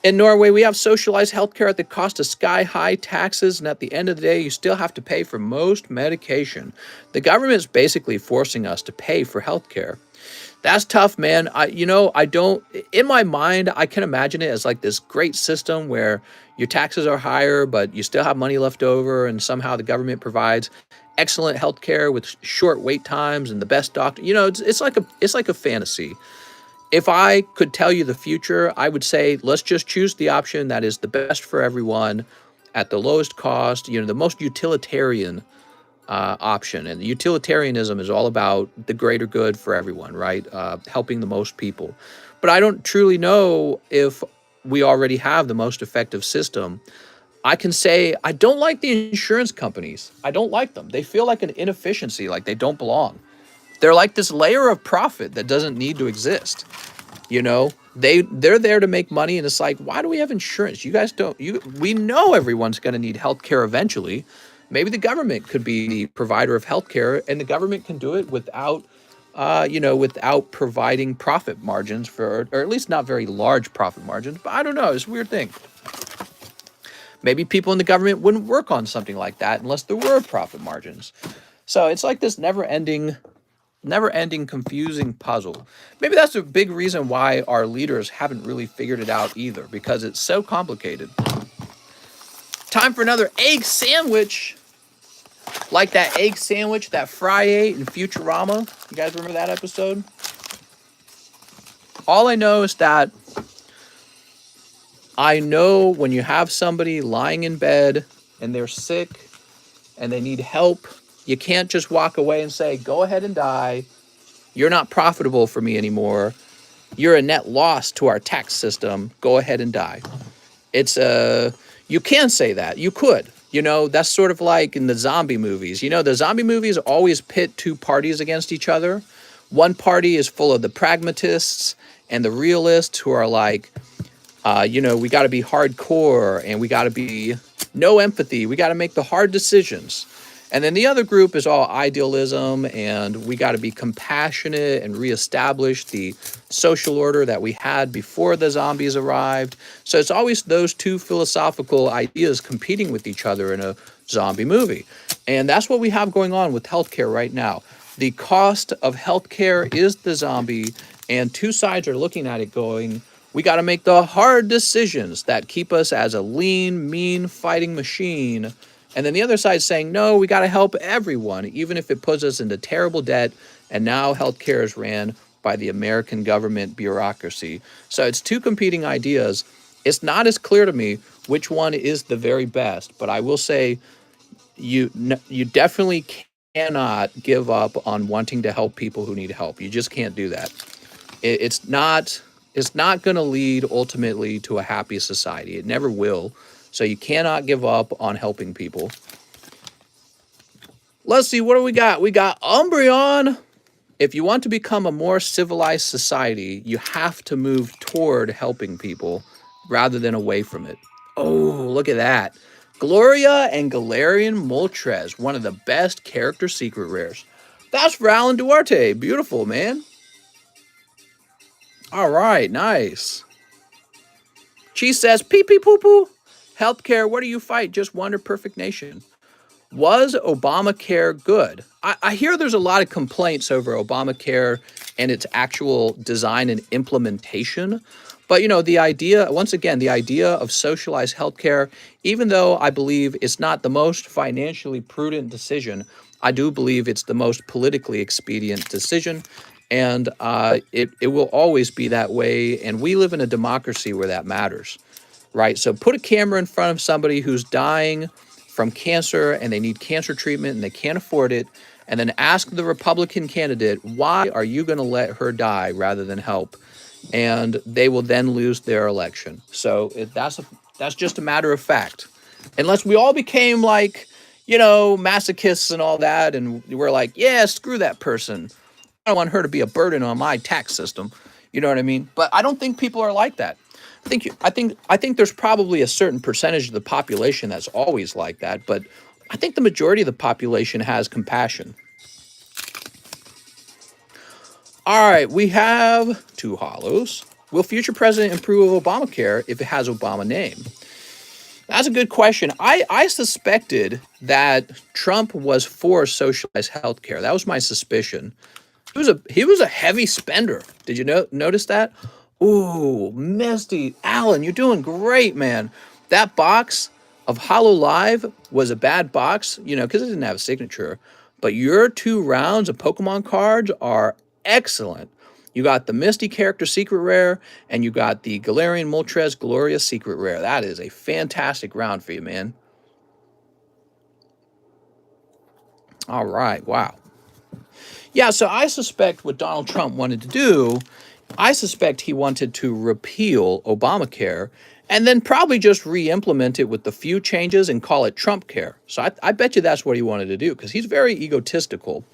In Norway, we have socialized healthcare at the cost of sky-high taxes, and at the end of the day, you still have to pay for most medication. The government is basically forcing us to pay for healthcare. That's tough, man. In my mind, I can imagine it as like this great system where your taxes are higher, but you still have money left over, and somehow the government provides excellent healthcare with short wait times and the best doctor. It's like a fantasy. If I could tell you the future, I would say let's just choose the option that is the best for everyone at the lowest cost, the most utilitarian option. And utilitarianism is all about the greater good for everyone, right? Helping the most people. But I don't truly know if we already have the most effective system. I can say I don't like the insurance companies. I don't like them. They feel like an inefficiency, like they don't belong. They're like this layer of profit that doesn't need to exist. They're there to make money, and it's like, why do we have insurance? You guys don't. We know everyone's going to need healthcare eventually. Maybe the government could be the provider of healthcare, and the government can do it without without providing profit margins or at least not very large profit margins. But I don't know. It's a weird thing. Maybe people in the government wouldn't work on something like that unless there were profit margins. So it's like this never-ending confusing puzzle. Maybe that's a big reason why our leaders haven't really figured it out either, because it's so complicated. Time for another egg sandwich. Like that egg sandwich that Fry ate in Futurama. You guys remember that episode? All I know is that I know when you have somebody lying in bed and they're sick and they need help, you can't just walk away and say, go ahead and die. You're not profitable for me anymore. You're a net loss to our tax system. Go ahead and die. You can say that. You could. That's sort of like in the zombie movies. The zombie movies always pit two parties against each other. One party is full of the pragmatists and the realists who are like, we got to be hardcore and we got to be no empathy. We got to make the hard decisions. And then the other group is all idealism, and we got to be compassionate and reestablish the social order that we had before the zombies arrived. So it's always those two philosophical ideas competing with each other in a zombie movie. And that's what we have going on with healthcare right now. The cost of healthcare is the zombie, and two sides are looking at it going, we got to make the hard decisions that keep us as a lean, mean fighting machine. And then the other side saying, no, we got to help everyone, even if it puts us into terrible debt. And now healthcare is ran by the American government bureaucracy. So it's two competing ideas. It's not as clear to me which one is the very best, but I will say you definitely cannot give up on wanting to help people who need help. You just can't do that. It's not going to lead ultimately to a happy society. It never will. So you cannot give up on helping people. Let's see, what do we got? We got Umbreon. If you want to become a more civilized society, you have to move toward helping people rather than away from it. Oh, look at that. Gloria and Galarian Moltres, one of the best character secret rares. That's for Alan Duarte. Beautiful, man. All right, nice. She says, pee pee poo poo. Healthcare, where do you fight? Just wonder, perfect nation. Was Obamacare good? I hear there's a lot of complaints over Obamacare and its actual design and implementation. But, the idea, once again, the idea of socialized healthcare, even though I believe it's not the most financially prudent decision, I do believe it's the most politically expedient decision. And it will always be that way. And we live in a democracy where that matters. Right? So put a camera in front of somebody who's dying from cancer and they need cancer treatment and they can't afford it, and then ask the Republican candidate, why are you going to let her die rather than help? And they will then lose their election. So that's just a matter of fact. Unless we all became like, masochists and all that, and we're like, yeah, screw that person. I don't want her to be a burden on my tax system. You know what I mean? But I don't think people are like that. I think there's probably a certain percentage of the population that's always like that, but I think the majority of the population has compassion. All right, we have two hollows. Will future president improve Obamacare if it has Obama name? That's a good question. I suspected that Trump was for socialized healthcare. That was my suspicion. He was a heavy spender. Did you notice that? Ooh, Misty, Alan, you're doing great, man. That box of Hollow Live was a bad box, because it didn't have a signature. But your 2 rounds of Pokemon cards are excellent. You got the Misty character secret rare, and you got the Galarian Moltres Gloria secret rare. That is a fantastic round for you, man. All right. Wow. Yeah, so I suspect what Donald Trump wanted to do, I suspect he wanted to repeal Obamacare and then probably just re-implement it with the few changes and call it Trump Care. So I bet you that's what he wanted to do because he's very egotistical.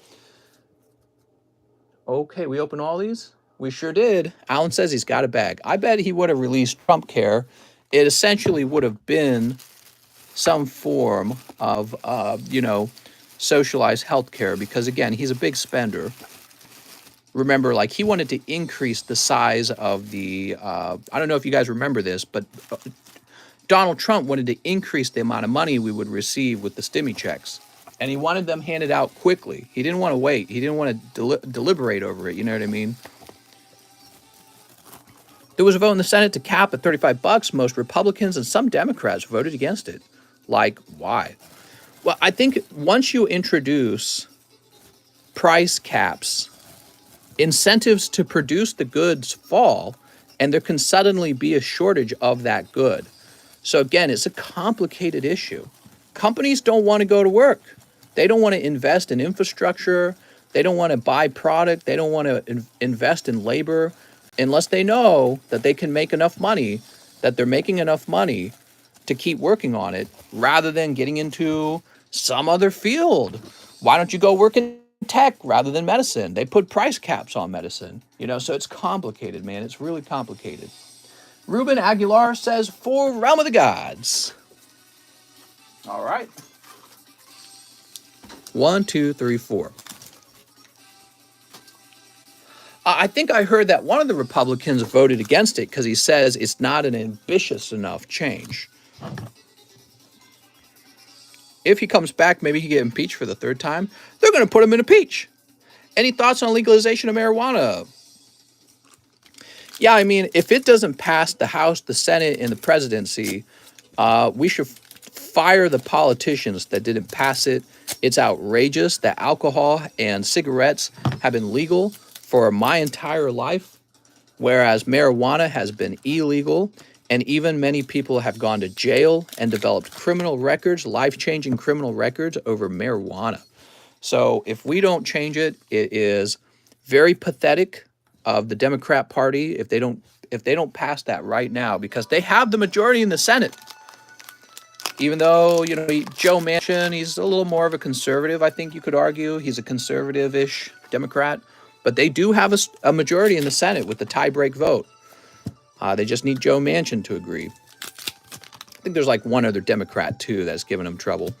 Okay, we open all these? We sure did. Alan says he's got a bag. I bet he would have released Trump Care. It essentially would have been some form of, socialized health care because, again, he's a big spender. Remember, like he wanted to increase the size of the, I don't know if you guys remember this, but Donald Trump wanted to increase the amount of money we would receive with the stimmy checks. And he wanted them handed out quickly. He didn't want to wait. He didn't want to deliberate over it. You know what I mean? There was a vote in the Senate to cap at $35. Most Republicans and some Democrats voted against it. Like, why? Well, I think once you introduce price caps, incentives to produce the goods fall, and there can suddenly be a shortage of that good. So again, it's a complicated issue. Companies don't want to go to work. They don't want to invest in infrastructure. They don't want to buy product. They don't want to invest in labor unless they know that they can make enough money, that they're making enough money to keep working on it rather than getting into some other field. Why don't you go work in tech rather than medicine? They put price caps on medicine, so it's complicated, man. It's really complicated. Ruben Aguilar says, for Realm of the Gods. All right. 1, 2, 3, 4. I think I heard that one of the Republicans voted against it because he says it's not an ambitious enough change. If he comes back, maybe he get impeached for the third time. They're going to put him in a peach. Any thoughts on legalization of marijuana? Yeah, I mean, if it doesn't pass the House, the Senate, and the presidency, we should fire the politicians that didn't pass it. It's outrageous that alcohol and cigarettes have been legal for my entire life, whereas marijuana has been illegal. And even many people have gone to jail and developed criminal records, life-changing criminal records over marijuana. So if we don't change it, it is very pathetic of the Democrat Party if they don't pass that right now, because they have the majority in the Senate. Even though, Joe Manchin, he's a little more of a conservative, I think you could argue. He's a conservative-ish Democrat. But they do have a majority in the Senate with the tie-break vote. They just need Joe Manchin to agree. I think there's like one other Democrat, too, that's giving them trouble.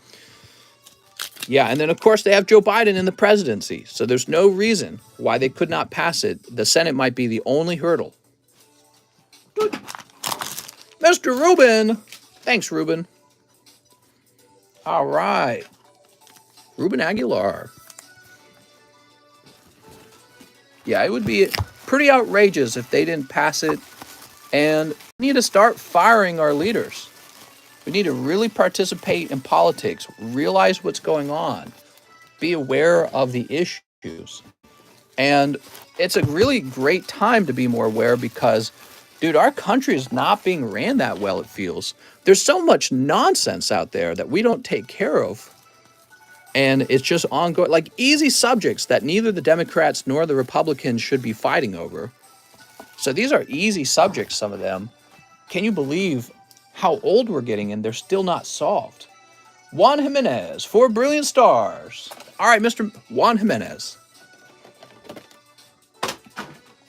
Yeah, and then, of course, they have Joe Biden in the presidency. So there's no reason why they could not pass it. The Senate might be the only hurdle. Mr. Rubin. Thanks, Reuben. All right. Ruben Aguilar. Yeah, it would be pretty outrageous if they didn't pass it. And we need to start firing our leaders. We need to really participate in politics, realize what's going on, be aware of the issues. And it's a really great time to be more aware because, dude, our country is not being ran that well, it feels. There's so much nonsense out there that we don't take care of. And it's just ongoing, like easy subjects that neither the Democrats nor the Republicans should be fighting over. So these are easy subjects, some of them. Can you believe how old we're getting and they're still not solved? Juan Jimenez, 4 brilliant stars. All right, Mr. Juan Jimenez.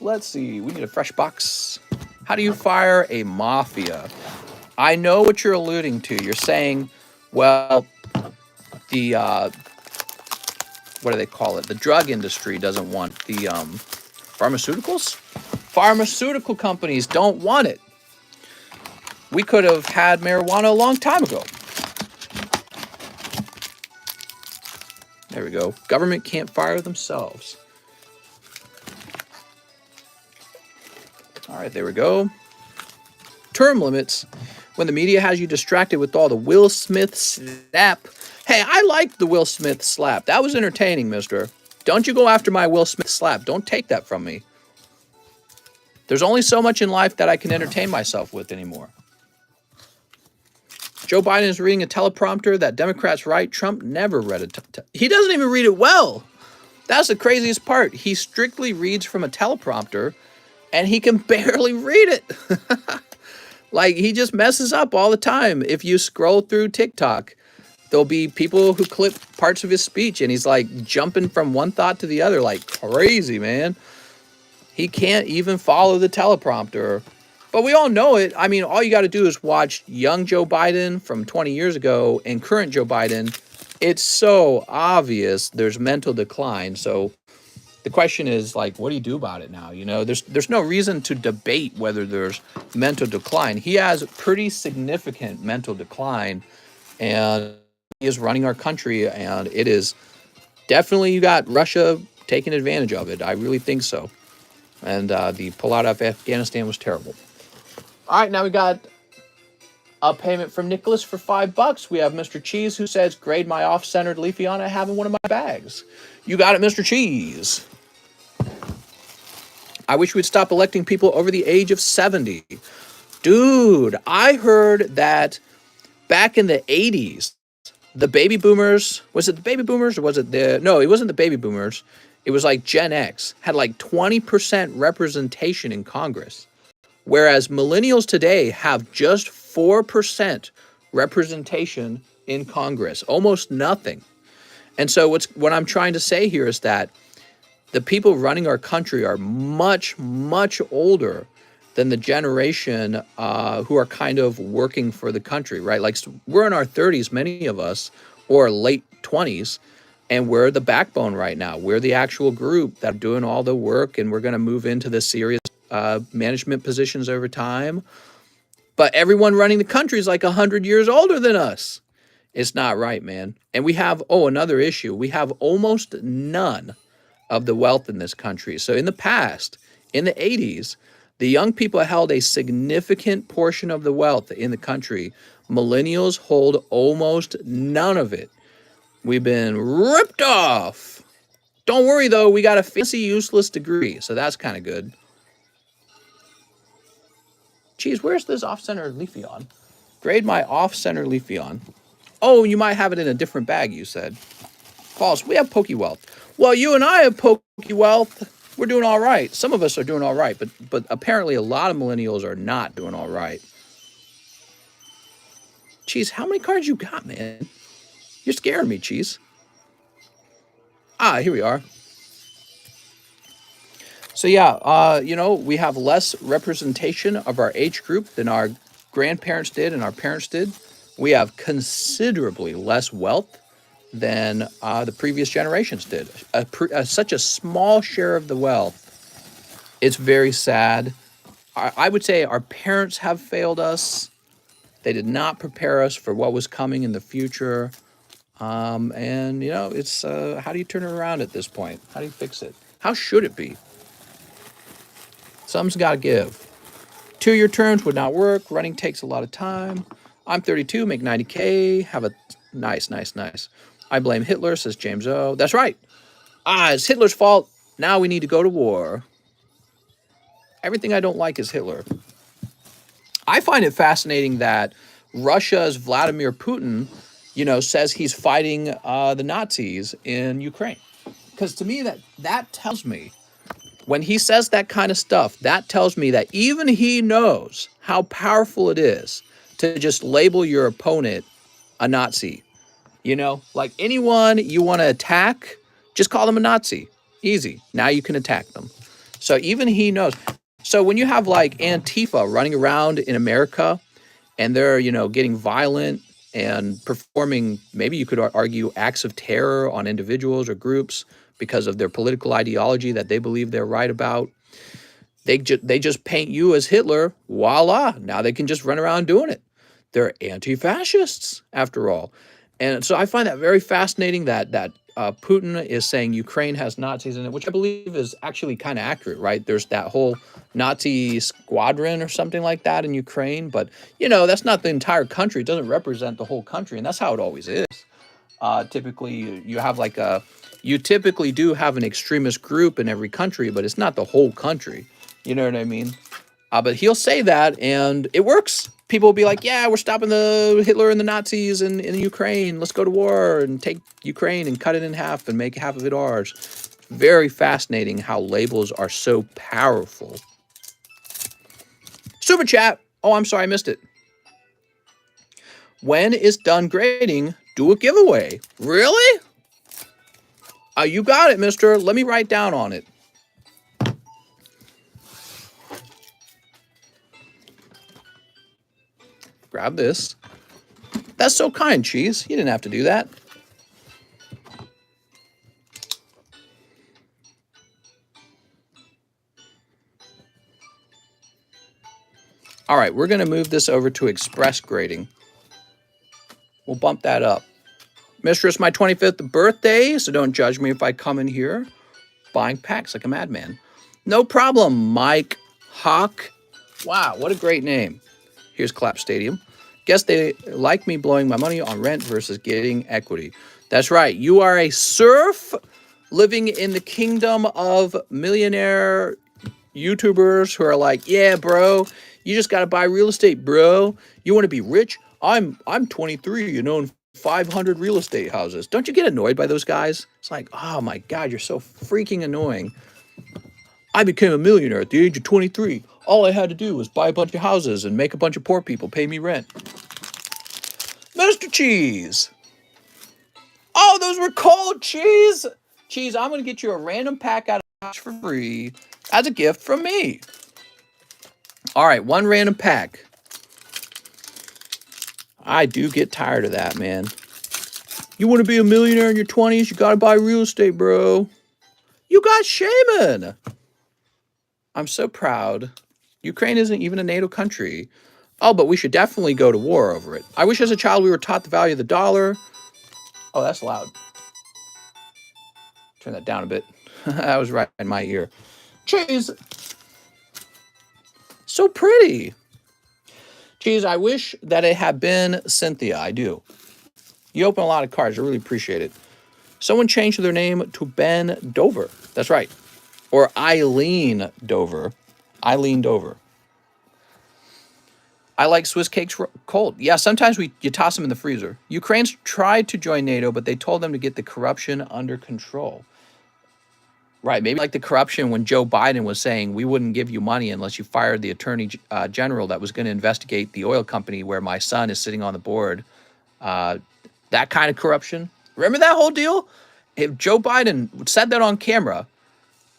Let's see, we need a fresh box. How do you fire a mafia? I know what you're alluding to. You're saying, well, the, what do they call it? The drug industry doesn't want the pharmaceuticals? Pharmaceutical companies don't want it. We could have had marijuana a long time ago. There we go. Government can't fire themselves. All right, there we go. Term limits. When the media has you distracted with all the Will Smith slap. Hey, I liked the Will Smith slap. That was entertaining, mister. Don't you go after my Will Smith slap. Don't take that from me. There's only so much in life that I can entertain myself with anymore. Joe Biden is reading a teleprompter that Democrats write. Trump never read it. He doesn't even read it well. That's the craziest part. He strictly reads from a teleprompter, and he can barely read it. Like, he just messes up all the time. If you scroll through TikTok, there'll be people who clip parts of his speech, and he's like jumping from one thought to the other like crazy, man. He can't even follow the teleprompter. But we all know it. I mean, all you got to do is watch young Joe Biden from 20 years ago and current Joe Biden. It's so obvious there's mental decline. So the question is, like, what do you do about it now? You know, there's no reason to debate whether there's mental decline. He has pretty significant mental decline, and he is running our country, and it is definitely, you got Russia taking advantage of it. I really think so. And the pullout of Afghanistan was terrible. All right, now we got a payment from Nicholas for $5. We have Mr. Cheese, who says, grade my off-centered leafy on I have in one of my bags. You got it, Mr. Cheese. I wish we'd stop electing people over the age of 70. Dude, I heard that back in the 80s, the baby boomers, was it the baby boomers or was it no, it wasn't the baby boomers. It was like Gen X, had like 20% representation in Congress. Whereas millennials today have just 4% representation in Congress, almost nothing. And so what I'm trying to say here is that the people running our country are much, much older than the generation who are kind of working for the country, right? Like, we're in our 30s, many of us, or late 20s, and we're the backbone right now. We're the actual group that are doing all the work, and we're going to move into the serious management positions over time. But everyone running the country is like 100 years older than us. It's not right, man. And we have, another issue. We have almost none of the wealth in this country. So in the past, in the 80s, the young people held a significant portion of the wealth in the country. Millennials hold almost none of it. We've been ripped off. Don't worry, though. We got a fancy, useless degree, so that's kind of good. Geez, where's this off-center leafy on? Grade my off-center leafy on. Oh, you might have it in a different bag, you said. False. We have PokeWealth. Well, you and I have PokeWealth. We're doing all right. Some of us are doing all right, but apparently a lot of millennials are not doing all right. Cheese, how many cards you got, man? You're scaring me, Cheese. Here we are. So yeah, we have less representation of our age group than our grandparents did and our parents did. We have considerably less wealth than the previous generations did. Such a small share of the wealth. It's very sad. I would say our parents have failed us. They did not prepare us for what was coming in the future. And, it's how do you turn it around at this point? How do you fix it? How should it be? Something's got to give. 2-year terms would not work. Running takes a lot of time. I'm 32, make 90K. Have a nice. I blame Hitler, says James O. That's right. It's Hitler's fault. Now we need to go to war. Everything I don't like is Hitler. I find it fascinating that Russia's Vladimir Putin, says he's fighting the Nazis in Ukraine. Because to me, that tells me, when he says that kind of stuff, that tells me that even he knows how powerful it is to just label your opponent a Nazi. Like anyone you want to attack, just call them a Nazi. Easy. Now you can attack them. So even he knows. So when you have like Antifa running around in America and they're, getting violent and performing, maybe you could argue, acts of terror on individuals or groups because of their political ideology that they believe they're right about, they just paint you as Hitler. Voila. Now they can just run around doing it. They're anti-fascists, after all. And so I find that very fascinating that Putin is saying Ukraine has Nazis in it, which I believe is actually kind of accurate, right? There's that whole Nazi squadron or something like that in Ukraine. But, that's not the entire country. It doesn't represent the whole country. And that's how it always is. Typically, you typically do have an extremist group in every country, but it's not the whole country. You know what I mean? But he'll say that, and it works. people will be like, yeah, we're stopping the Hitler and the Nazis in Ukraine. Let's go to war and take Ukraine and cut it in half and make half of it ours. Very fascinating how labels are so powerful. Super chat. Oh, I'm sorry, I missed it. When it's done grading, do a giveaway. Really? You got it, mister. Let me write down on it. Grab this. That's so kind, Cheese. You didn't have to do that. All right, we're going to move this over to express grading. We'll bump that up. Mistress, my 25th birthday, so don't judge me if I come in here buying packs like a madman. No problem, Mike Hawk. Wow, what a great name. Here's Clap Stadium. Guess they like me blowing my money on rent versus getting equity. That's right. You are a serf living in the kingdom of millionaire YouTubers who are like, yeah, bro, you just got to buy real estate, bro. You want to be rich? I'm 23 and own 500 real estate houses. Don't you get annoyed by those guys? It's like, oh my God, you're so freaking annoying. I became a millionaire at the age of 23. All I had to do was buy a bunch of houses and make a bunch of poor people pay me rent. Mr. Cheese. Oh, those were cold, Cheese. Cheese, I'm going to get you a random pack out of for free as a gift from me. All right, one random pack. I do get tired of that, man. You want to be a millionaire in your 20s? You got to buy real estate, bro. You got Shaman. I'm so proud. Ukraine isn't even a NATO country. Oh, but we should definitely go to war over it. I wish as a child we were taught the value of the dollar. Oh, that's loud. Turn that down a bit. That was right in my ear. Cheese. So pretty. Cheese, I wish that it had been Cynthia. I do. You open a lot of cards. I really appreciate it. Someone changed their name to Ben Dover. That's right. Or Eileen Dover. Eileen Dover. I like Swiss cakes cold. Yeah, sometimes you toss them in the freezer. Ukraine's tried to join NATO, but they told them to get the corruption under control. Right, maybe like the corruption when Joe Biden was saying we wouldn't give you money unless you fired the attorney general that was going to investigate the oil company where my son is sitting on the board. That kind of corruption. Remember that whole deal? If Joe Biden said that on camera,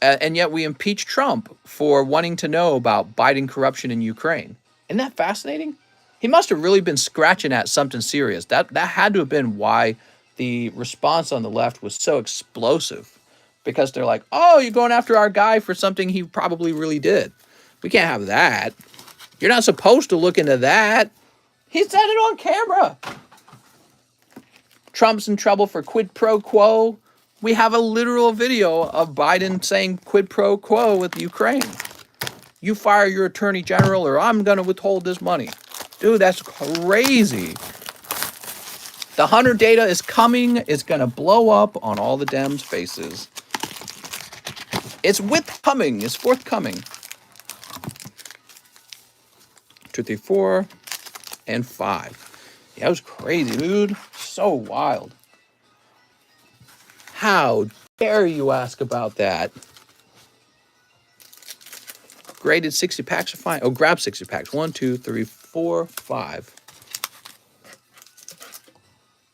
and yet we impeached Trump for wanting to know about Biden corruption in Ukraine. Isn't that fascinating? He must have really been scratching at something serious. That had to have been why the response on the left was so explosive. Because they're like, oh, you're going after our guy for something he probably really did. We can't have that. You're not supposed to look into that. He said it on camera. Trump's in trouble for quid pro quo. We have a literal video of Biden saying quid pro quo with Ukraine. You fire your attorney general or I'm going to withhold this money. Dude, that's crazy. The Hunter data is coming. It's going to blow up on all the Dems' faces. It's forthcoming. 2, 3, 4, and 5. Yeah, that was crazy, dude. So wild. How dare you ask about that? Graded 60 packs are fine. Oh, grab 60 packs. 1, 2, 3, 4, 5.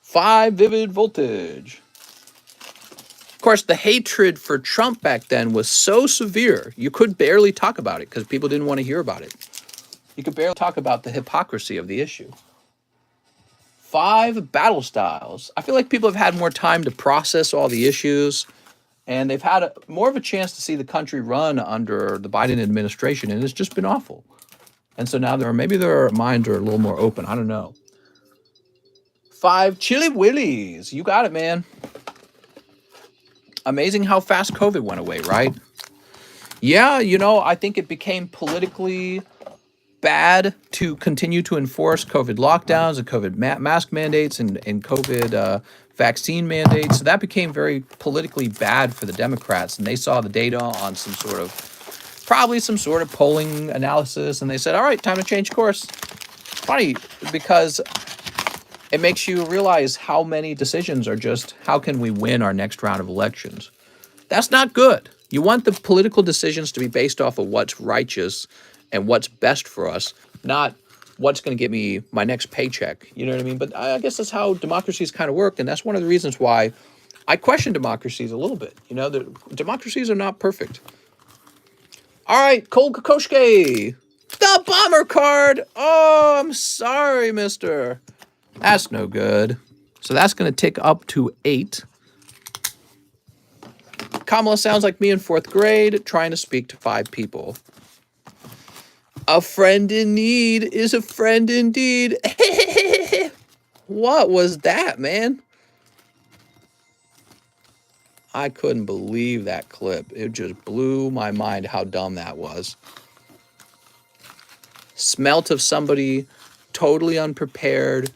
5 Vivid Voltage. Of course, the hatred for Trump back then was so severe, you could barely talk about it because people didn't want to hear about it. You could barely talk about the hypocrisy of the issue. 5 Battle Styles. I feel like people have had more time to process all the issues, and they've had more of a chance to see the country run under the Biden administration, and it's just been awful. And so now maybe their minds are a little more open. I don't know. 5 Chili Willies. You got it, man. Amazing how fast COVID went away, right? Yeah, I think it became politically bad to continue to enforce COVID lockdowns and COVID mask mandates and COVID vaccine mandates. So that became very politically bad for the Democrats. And they saw the data on probably some sort of polling analysis. And they said, all right, time to change course. Funny, because it makes you realize how many decisions are just, how can we win our next round of elections? That's not good. You want the political decisions to be based off of what's righteous and what's best for us, not what's going to get me my next paycheck. You know what I mean? But I guess that's how democracies kind of work, and that's one of the reasons why I question democracies a little bit. You know, the democracies are not perfect. All right, Cole Kokoschke, the bomber card. Oh, I'm sorry, mister. That's no good. So that's going to tick up to 8. Kamala sounds like me in 4th grade trying to speak to 5 people. A friend in need is a friend indeed. What was that, man? I couldn't believe that clip. It just blew my mind how dumb that was. Smelt of somebody totally unprepared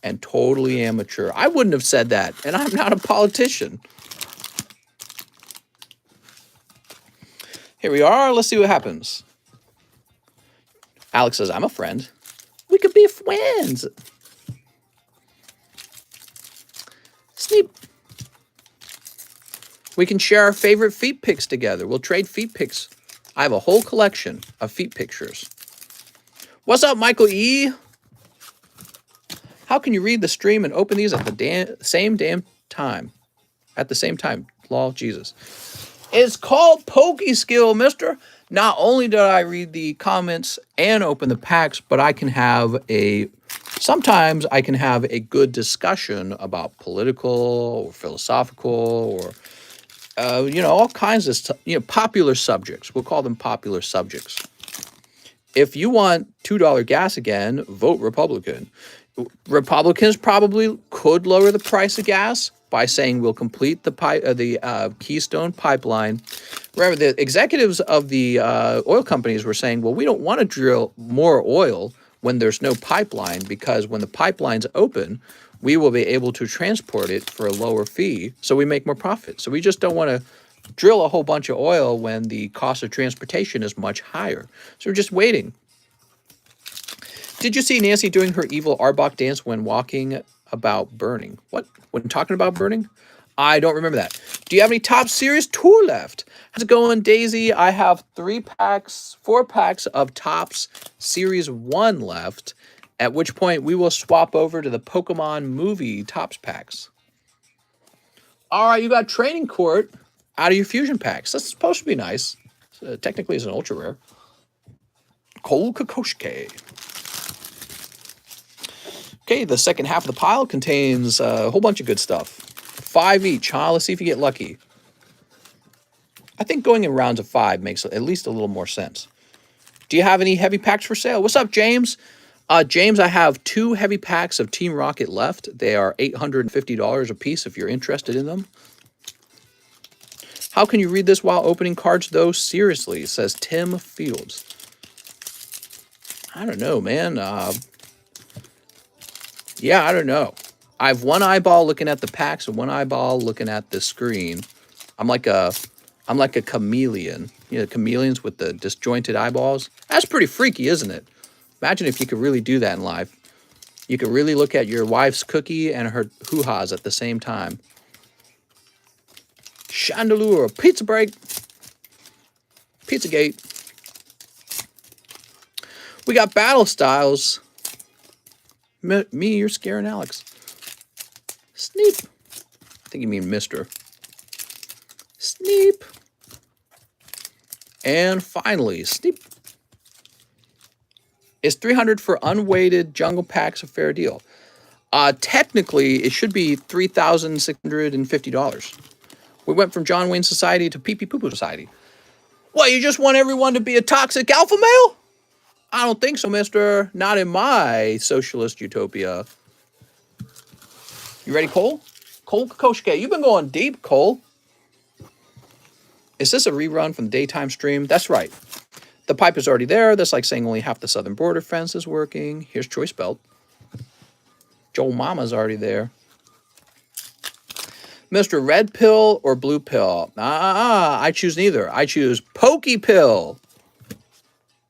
and totally amateur. I wouldn't have said that, and I'm not a politician. Here we are. Let's see what happens. Alex says, I'm a friend. We could be friends. Sneep. We can share our favorite feet pics together. We'll trade feet pics. I have a whole collection of feet pictures. What's up, Michael E? How can you read the stream and open these at the same damn time? At the same time. Lol, Jesus. It's called Pokey Skill, mister. Not only did I read the comments and open the packs, but I can have sometimes I can have a good discussion about political or philosophical or, all kinds of, popular subjects. We'll call them popular subjects. If you want $2 gas again, vote Republican. Republicans probably could lower the price of gas by saying we'll complete the Keystone Pipeline. Remember, the executives of the oil companies were saying, well, we don't want to drill more oil when there's no pipeline, because when the pipeline's open, we will be able to transport it for a lower fee, so we make more profit. So we just don't want to drill a whole bunch of oil when the cost of transportation is much higher. So we're just waiting. Did you see Nancy doing her evil Arbok dance when walking about burning? What? When talking about burning? I don't remember that. Do you have any Top Series 2 left? How's it going, Daisy? I have 4 packs of Topps Series 1 left, at which point we will swap over to the Pokemon movie Topps packs. All right, you got Training Court out of your Fusion packs. That's supposed to be nice. Technically, it's an ultra rare. Cole Kokoschke. Okay, the second half of the pile contains a whole bunch of good stuff. 5 each, huh? Let's see if you get lucky. I think going in rounds of 5 makes at least a little more sense. Do you have any heavy packs for sale? What's up, James? James, I have 2 heavy packs of Team Rocket left. They are $850 a piece if you're interested in them. How can you read this while opening cards, though? Seriously, says Tim Fields. I don't know, man. Yeah, I don't know. I have one eyeball looking at the packs and one eyeball looking at the screen. I'm like a chameleon. You know, chameleons with the disjointed eyeballs. That's pretty freaky, isn't it? Imagine if you could really do that in life. You could really look at your wife's cookie and her hoo-ha's at the same time. Chandelure, pizza break, Pizzagate. We got Battle Styles. Me, you're scaring Alex. Sneep. I think you mean Mr. Sneep. And finally, Sneep. Is $300 for unweighted jungle packs a fair deal? Technically, it should be $3,650. We went from John Wayne Society to Pee Pee Poo Poo Society. What, you just want everyone to be a toxic alpha male? I don't think so, mister. Not in my socialist utopia. You ready, Cole? Cole Kokoschke. You've been going deep, Cole. Is this a rerun from the daytime stream? That's right. The pipe is already there. That's like saying only half the southern border fence is working. Here's Choice Belt. Joel Mama's already there. Mr. Red Pill or Blue Pill? I choose neither. I choose Pokey Pill.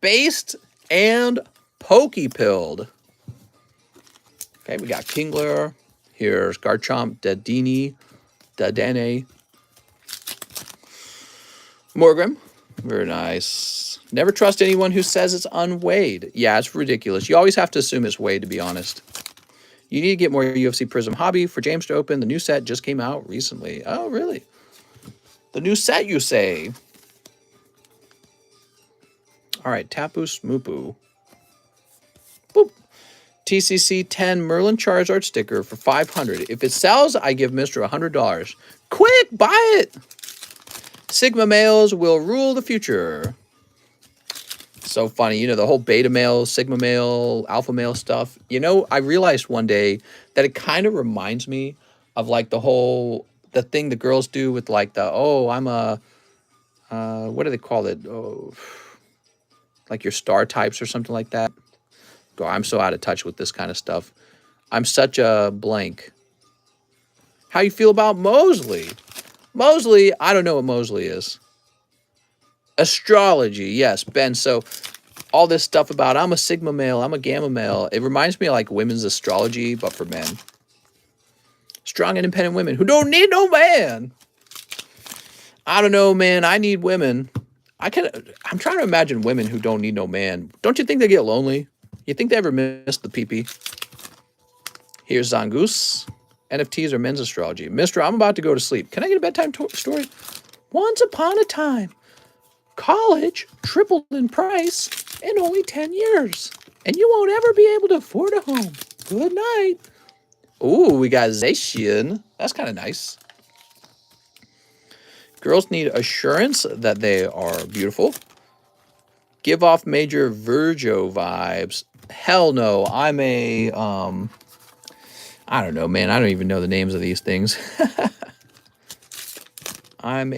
Based and Pokey Pilled. Okay, we got Kingler. Here's Garchomp, Dadini, Dadane, Morgrim. Very nice. Never trust anyone who says it's unweighed. Yeah, it's ridiculous. You always have to assume it's weighed, to be honest. You need to get more UFC Prism Hobby for James to open. The new set just came out recently. Oh, really? The new set, you say? All right, Tapu Smoopu. Boop. TCC 10 Merlin Charizard sticker for $500. If it sells, I give Mr. $100. Quick, buy it! Sigma males will rule the future. So funny, you know, the whole beta male, sigma male, alpha male stuff. You know, I realized one day that it kind of reminds me of like the thing the girls do with like I'm a, what do they call it? Oh, like your star types or something like that. God, I'm so out of touch with this kind of stuff. I'm such a blank. How you feel about Mosley? Mosley, I don't know what Mosley is. Astrology, yes, Ben. So all this stuff about I'm a sigma male, I'm a gamma male. It reminds me of like women's astrology, but for men. Strong, independent women who don't need no man. I don't know, man. I need women. I'm trying to imagine women who don't need no man. Don't you think they get lonely? You think they ever miss the pee-pee? Here's Zangoose. NFTs are men's astrology. Mister, I'm about to go to sleep. Can I get a bedtime story? Once upon a time, college tripled in price in only 10 years. And you won't ever be able to afford a home. Good night. Ooh, we got Zacian. That's kind of nice. Girls need assurance that they are beautiful. Give off major Virgo vibes. Hell no. I'm a, I don't know, man. I don't even know the names of these things. I'm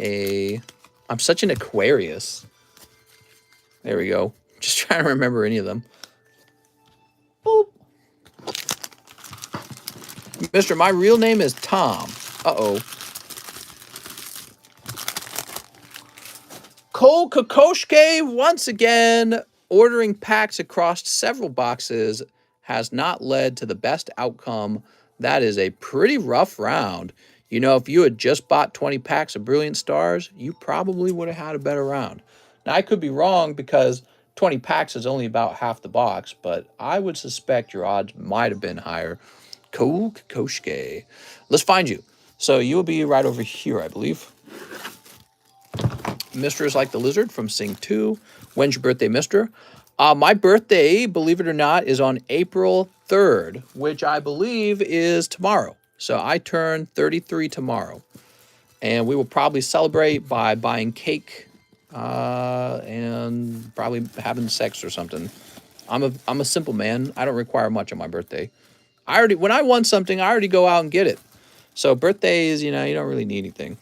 such an Aquarius. There we go. Just trying to remember any of them. Boop. Mister, my real name is Tom. Uh-oh. Cole Kokoshke, once again, ordering packs across several boxes has not led to the best outcome. That is a pretty rough round. You know, if you had just bought 20 packs of Brilliant Stars, you probably would have had a better round. Now, I could be wrong because 20 packs is only about half the box, but I would suspect your odds might have been higher. Cole Kokoshke. Let's find you. So you'll be right over here, I believe. Mister is like the lizard from Sing 2. When's your birthday, Mister? My birthday, believe it or not, is on April 3rd, which I believe is tomorrow. So I turn 33 tomorrow. And we will probably celebrate by buying cake and probably having sex or something. I'm a simple man. I don't require much on my birthday. When I want something, I already go out and get it. So birthdays, you know, you don't really need anything.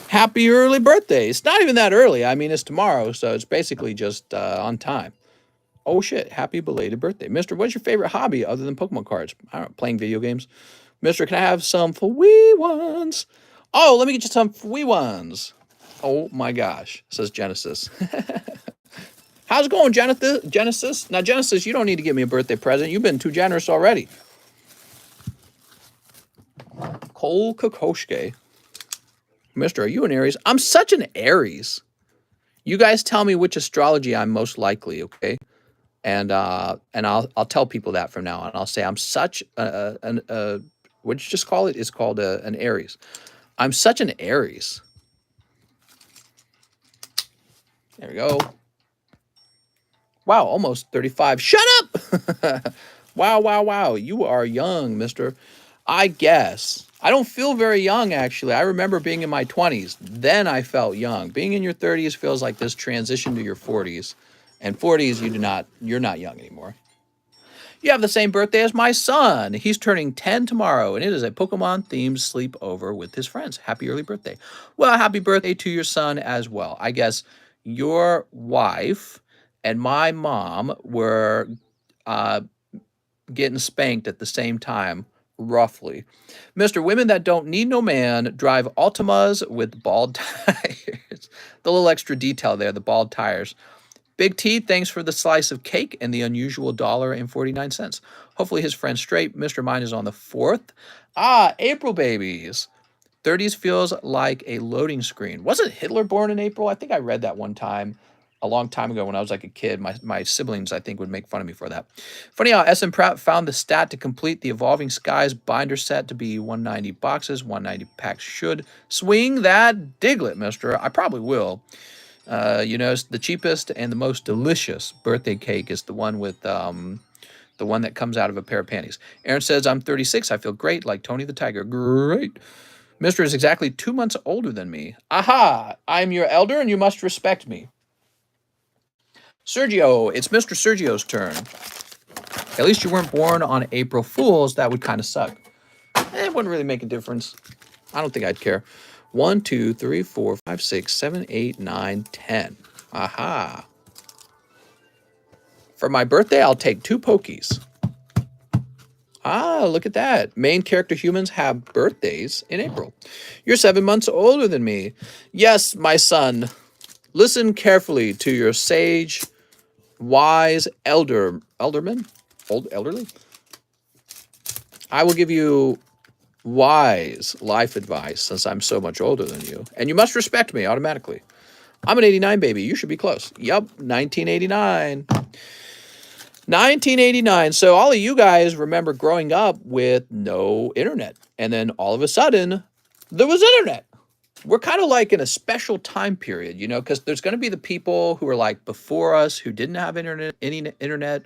Happy early birthday. It's not even that early. I mean, it's tomorrow, so it's basically just on time. Oh, shit. Happy belated birthday. Mister, what's your favorite hobby other than Pokemon cards? I don't know, playing video games. Mister, can I have some for wee ones? Oh, let me get you some for wee ones. Oh, my gosh, says Genesis. How's it going, Genesis? Now, Genesis, you don't need to give me a birthday present. You've been too generous already. Cole Kokoshke. Mister, are you an Aries? I'm such an Aries. You guys tell me which astrology I'm most likely, okay? And I'll tell people that from now on. I'll say I'm such what'd you just call it? It's called an Aries. I'm such an Aries. There we go. Wow, almost 35. Shut up! Wow. You are young, mister. I guess. I don't feel very young, actually. I remember being in my 20s. Then I felt young. Being in your 30s feels like this transition to your 40s. And 40s, you're not young anymore. You have the same birthday as my son. He's turning 10 tomorrow, and it is a Pokemon-themed sleepover with his friends. Happy early birthday. Well, happy birthday to your son as well. I guess your wife and my mom were getting spanked at the same time, roughly. Mister, women that don't need no man drive Altimas with bald tires. The little extra detail there, the bald tires. Big T, thanks for the slice of cake and the unusual $1.49. Hopefully his friend's straight. Mr. Mine is on the 4th. April babies. 30s feels like a loading screen. Wasn't Hitler born in April? I think I read that one time a long time ago when I was like a kid. My siblings, I think, would make fun of me for that. Funny how S.M. Pratt found the stat to complete the Evolving Skies binder set to be 190 boxes. 190 packs should swing that Diglett, mister. I probably will. The cheapest and the most delicious birthday cake is the one with the one that comes out of a pair of panties. Aaron says, I'm 36. I feel great, like Tony the Tiger. Great. Mister is exactly 2 months older than me. Aha! I'm your elder and you must respect me. Sergio, it's Mr. Sergio's turn. At least you weren't born on April Fools. That would kind of suck. It wouldn't really make a difference. I don't think I'd care. 1, 2, 3, 4, 5, 6, 7, 8, 9, 10. Aha. For my birthday, I'll take 2 pokies. Look at that. Main character humans have birthdays in April. You're 7 months older than me. Yes, my son. Listen carefully to your sage, wise elderman? Elderly? I will give you wise life advice since I'm so much older than you. And you must respect me automatically. I'm an 89 baby. You should be close. Yup, 1989. 1989. So all of you guys remember growing up with no internet. And then all of a sudden, there was internet. We're kind of like in a special time period, because there's going to be the people who are like before us who didn't have any internet.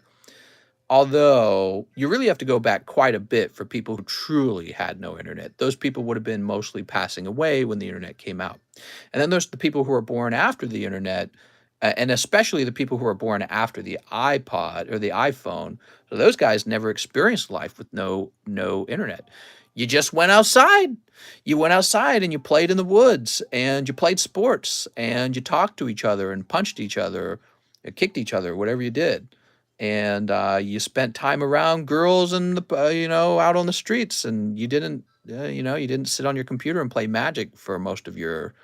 Although you really have to go back quite a bit for people who truly had no internet. Those people would have been mostly passing away when the internet came out. And then there's the people who were born after the internet, and especially the people who were born after the iPod or the iPhone. So those guys never experienced life with no internet. You just went outside. You went outside and you played in the woods and you played sports and you talked to each other and punched each other, kicked each other, whatever you did. And you spent time around girls and out on the streets, and you didn't sit on your computer and play Magic for most of your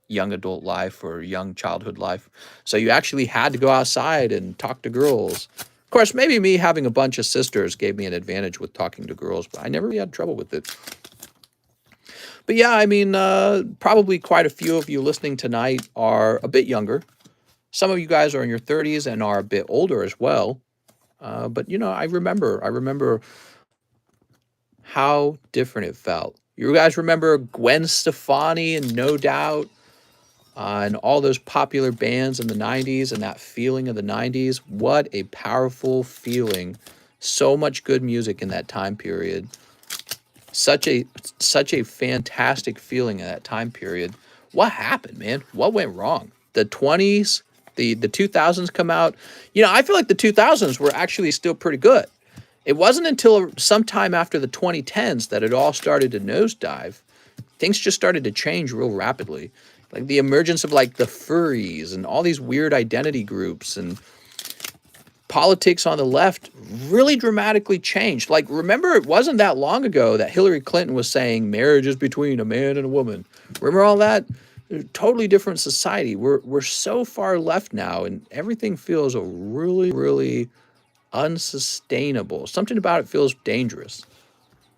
young adult life or young childhood life. So you actually had to go outside and talk to girls. Of course, maybe me having a bunch of sisters gave me an advantage with talking to girls, but I never really had trouble with it. But yeah, I mean, probably quite a few of you listening tonight are a bit younger. Some of you guys are in your 30s and are a bit older as well. But I remember how different it felt. You guys remember Gwen Stefani and No Doubt, and all those popular bands in the 90s and that feeling of the 90s? What a powerful feeling. So much good music in that time period. Such a fantastic feeling in that time period. What happened, man? What went wrong? The 20s, the 2000s come out. I feel like the 2000s were actually still pretty good. It wasn't until sometime after the 2010s that it all started to nosedive. Things just started to change real rapidly. Like the emergence of like the furries and all these weird identity groups, and politics on the left really dramatically changed. Like, remember, it wasn't that long ago that Hillary Clinton was saying marriage is between a man and a woman. Remember all that? Totally different society. We're so far left now, and everything feels really, really unsustainable. Something about it feels dangerous.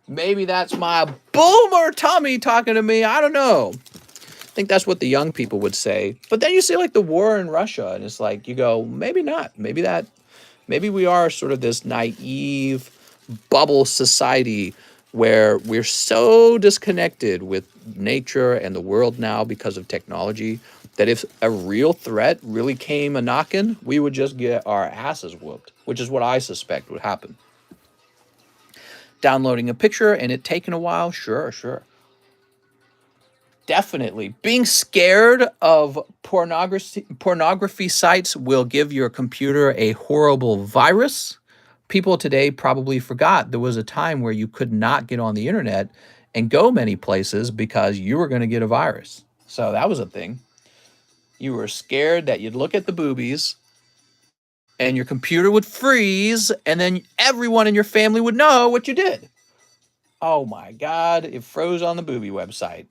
Maybe that's my boomer tummy talking to me. I don't know. I think that's what the young people would say. But then you see like the war in Russia, and it's like, you go, maybe not. Maybe we are sort of this naive bubble society where we're so disconnected with nature and the world now because of technology that if a real threat really came a knocking, we would just get our asses whooped, which is what I suspect would happen. Downloading a picture and it taking a while? Sure. Definitely. Being scared of pornography sites will give your computer a horrible virus. People today probably forgot there was a time where you could not get on the internet and go many places because you were going to get a virus. So that was a thing. You were scared that you'd look at the boobies and your computer would freeze, and then everyone in your family would know what you did. Oh my God, it froze on the booby website.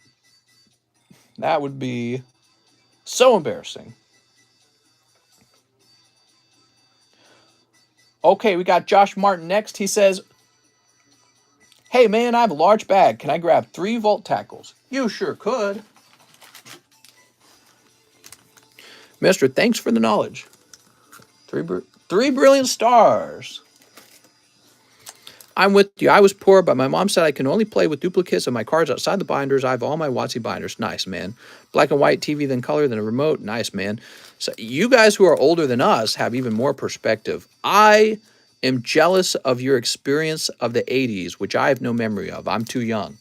That would be so embarrassing. Okay, we got Josh Martin next. He says, hey man, I have a large bag. Can I grab 3-volt tackles? You sure could. Mister, thanks for the knowledge. Three brilliant stars. I'm with you. I was poor, but my mom said I can only play with duplicates of my cards outside the binders. I have all my WotC binders. Nice, man. Black and white TV, then color, then a remote. Nice, man. So you guys who are older than us have even more perspective. I am jealous of your experience of the 80s, which I have no memory of. I'm too young.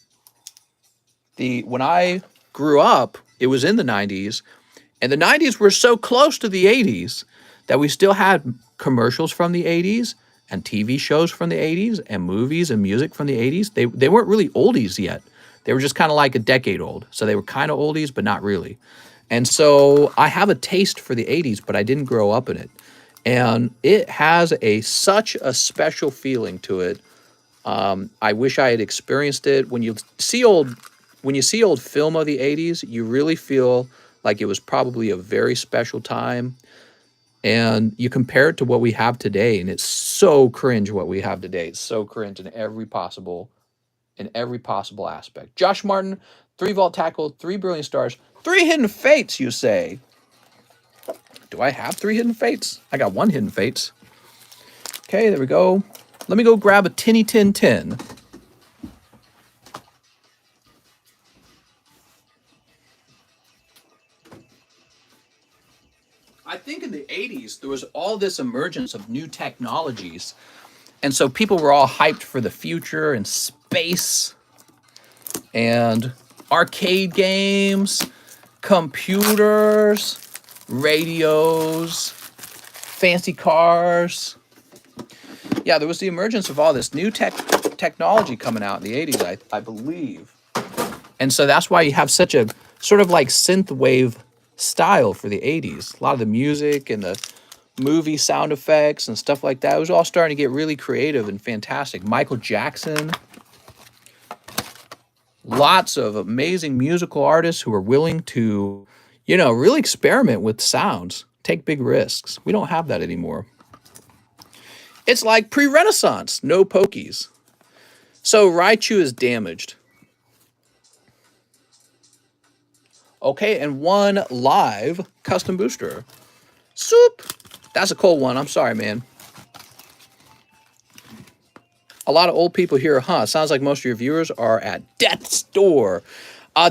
When I grew up, it was in the 90s, and the 90s were so close to the 80s that we still had commercials from the 80s and TV shows from the 80s and movies and music from the 80s. They weren't really oldies yet. They were just kind of like a decade old. So they were kind of oldies, but not really. And so I have a taste for the 80s, but I didn't grow up in it. And it has such a special feeling to it. I wish I had experienced it. When you see old film of the 80s, you really feel like it was probably a very special time. And you compare it to what we have today, and it's so cringe what we have today. It's so cringe in every possible aspect. Josh Martin, 3-volt tackle, 3 brilliant stars, 3 hidden fates, you say. Do I have 3 hidden fates? I got 1 hidden fates. Okay, there we go. Let me go grab a tinny tin tin. I think in the 80s, there was all this emergence of new technologies. And so people were all hyped for the future and space and arcade games, computers, radios, fancy cars. Yeah, there was the emergence of all this new technology coming out in the 80s, I believe. And so that's why you have such a sort of like synth wave style for the 80s. A lot of the music and the movie sound effects and stuff like that, it was all starting to get really creative and fantastic. Michael Jackson, lots of amazing musical artists who were willing to, really experiment with sounds, take big risks. We don't have that anymore. It's like pre-Renaissance, no pokies. So Raichu is damaged. Okay, and 1 live custom booster. Soup. That's a cold one. I'm sorry, man. A lot of old people here, huh? Sounds like most of your viewers are at death's door.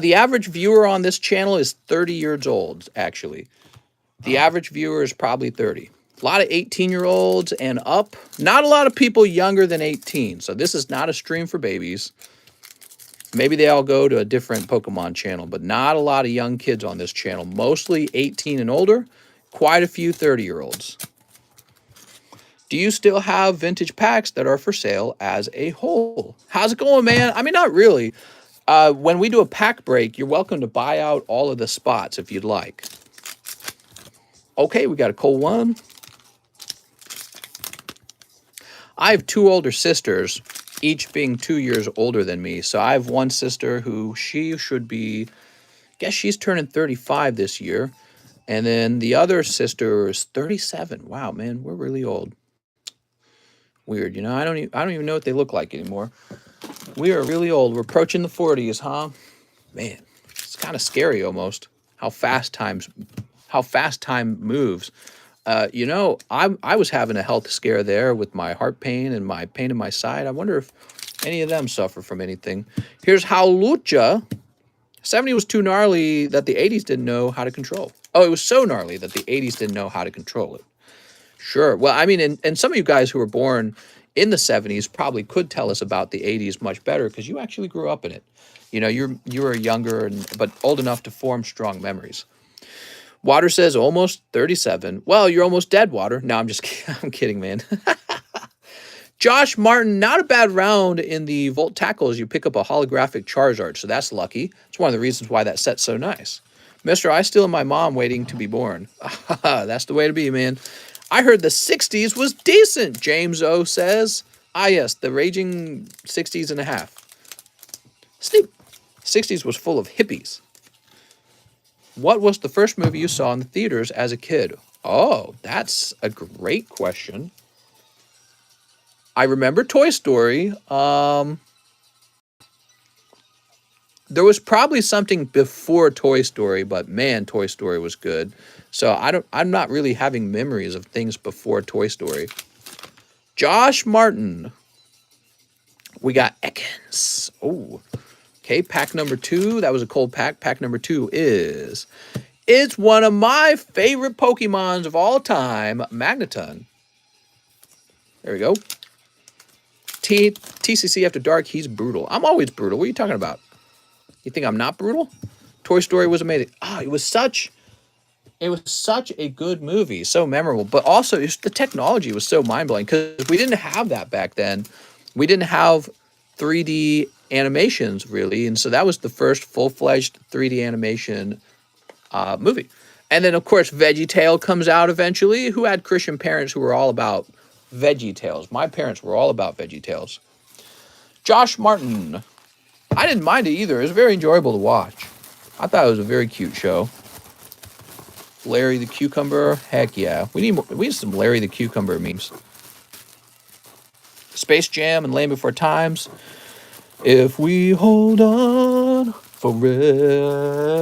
The average viewer on this channel is 30 years old, actually. The average viewer is probably 30. A lot of 18-year-olds and up. Not a lot of people younger than 18. So this is not a stream for babies. Maybe they all go to a different Pokemon channel, but not a lot of young kids on this channel. Mostly 18 and older. Quite a few 30-year-olds. Do you still have vintage packs that are for sale as a whole? How's it going, man? I mean, not really. When we do a pack break, you're welcome to buy out all of the spots if you'd like. Okay, we got a cold one. I have 2 older sisters, each being 2 years older than me. So I have one sister who she should be, I guess she's turning 35 this year. And then the other sister is 37. Wow, man, we're really old. Weird, I don't even know what they look like anymore. We are really old. We're approaching the 40s, huh? Man, it's kind of scary almost how fast time moves. I was having a health scare there with my heart pain and my pain in my side. I wonder if any of them suffer from anything. Here's how Lucha. 70 was too gnarly that the 80s didn't know how to control. Oh, it was so gnarly that the 80s didn't know how to control it. Sure. Well, I mean, and some of you guys who were born in the 70s probably could tell us about the 80s much better because you actually grew up in it. You were younger but old enough to form strong memories. Water says almost 37. Well, you're almost dead, Water. No, I'm kidding, man. Josh Martin, not a bad round in the Volt Tackles. You pick up a holographic Charizard, so that's lucky. It's one of the reasons why that set's so nice. Mister, I still have my mom waiting to be born. That's the way to be, man. I heard the 60s was decent, James O says. Ah, yes, the raging 60s and a half. 60s was full of hippies. What was the first movie you saw in the theaters as a kid? Oh, that's a great question. I remember Toy Story. There was probably something before Toy Story, but man, Toy Story was good. So I'm not really having memories of things before Toy Story. Josh Martin. We got Ekans. Oh, okay. Pack number 2. That was a cold pack. Pack number 2 is... It's one of my favorite Pokemons of all time, Magneton. There we go. TCC After Dark, he's brutal. I'm always brutal. What are you talking about? You think I'm not brutal? Toy Story was amazing. Oh, it was such a good movie, so memorable. But also, the technology was so mind-blowing because we didn't have that back then. We didn't have 3D animations, really. And so that was the first full-fledged 3D animation movie. And then, of course, VeggieTale comes out eventually. Who had Christian parents who were all about VeggieTales? My parents were all about VeggieTales. Josh Martin. I didn't mind it either. It was very enjoyable to watch. I thought it was a very cute show. Larry the Cucumber. Heck yeah. We need some Larry the Cucumber memes. Space Jam and Land Before Times. If we hold on forever.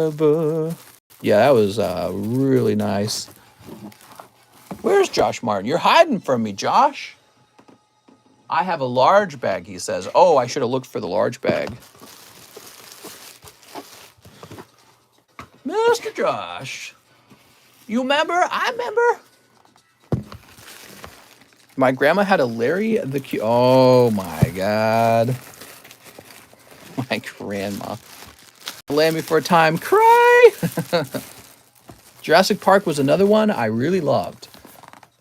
Yeah, that was really nice. Where's Josh Martin? You're hiding from me, Josh. I have a large bag, he says. Oh, I should have looked for the large bag. Mr. Josh. You remember? I remember. My grandma had a Larry the Oh, my God. My grandma. Land Before Time. Cry. Jurassic Park was another one I really loved.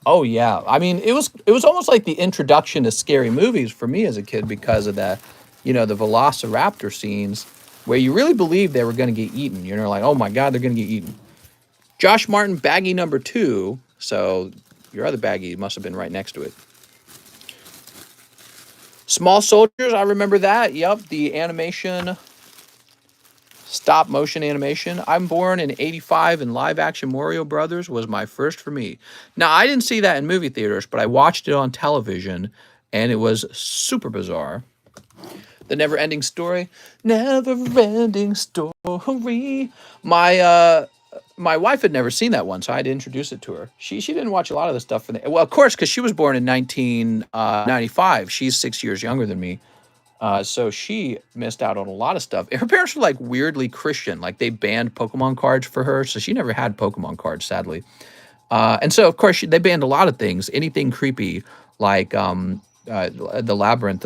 Oh, yeah. I mean, it was almost like the introduction to scary movies for me as a kid because of the velociraptor scenes where you really believed they were going to get eaten. You're like, oh, my God, they're going to get eaten. Josh Martin, baggie number 2. So your other baggie must have been right next to it. Small Soldiers, I remember that. Yep, the animation, stop motion animation. I'm born in 85 and live action Mario Brothers was my first for me. Now, I didn't see that in movie theaters, but I watched it on television and it was super bizarre. The Never Ending Story. Never Ending Story. My wife had never seen that one, so I had to introduce it to her. She didn't watch a lot of the stuff. Well, of course, because she was born in 1995. She's 6 years younger than me. So she missed out on a lot of stuff. Her parents were like weirdly Christian. Like they banned Pokemon cards for her. So she never had Pokemon cards, sadly. And so, of course, they banned a lot of things. Anything creepy like the Labyrinth,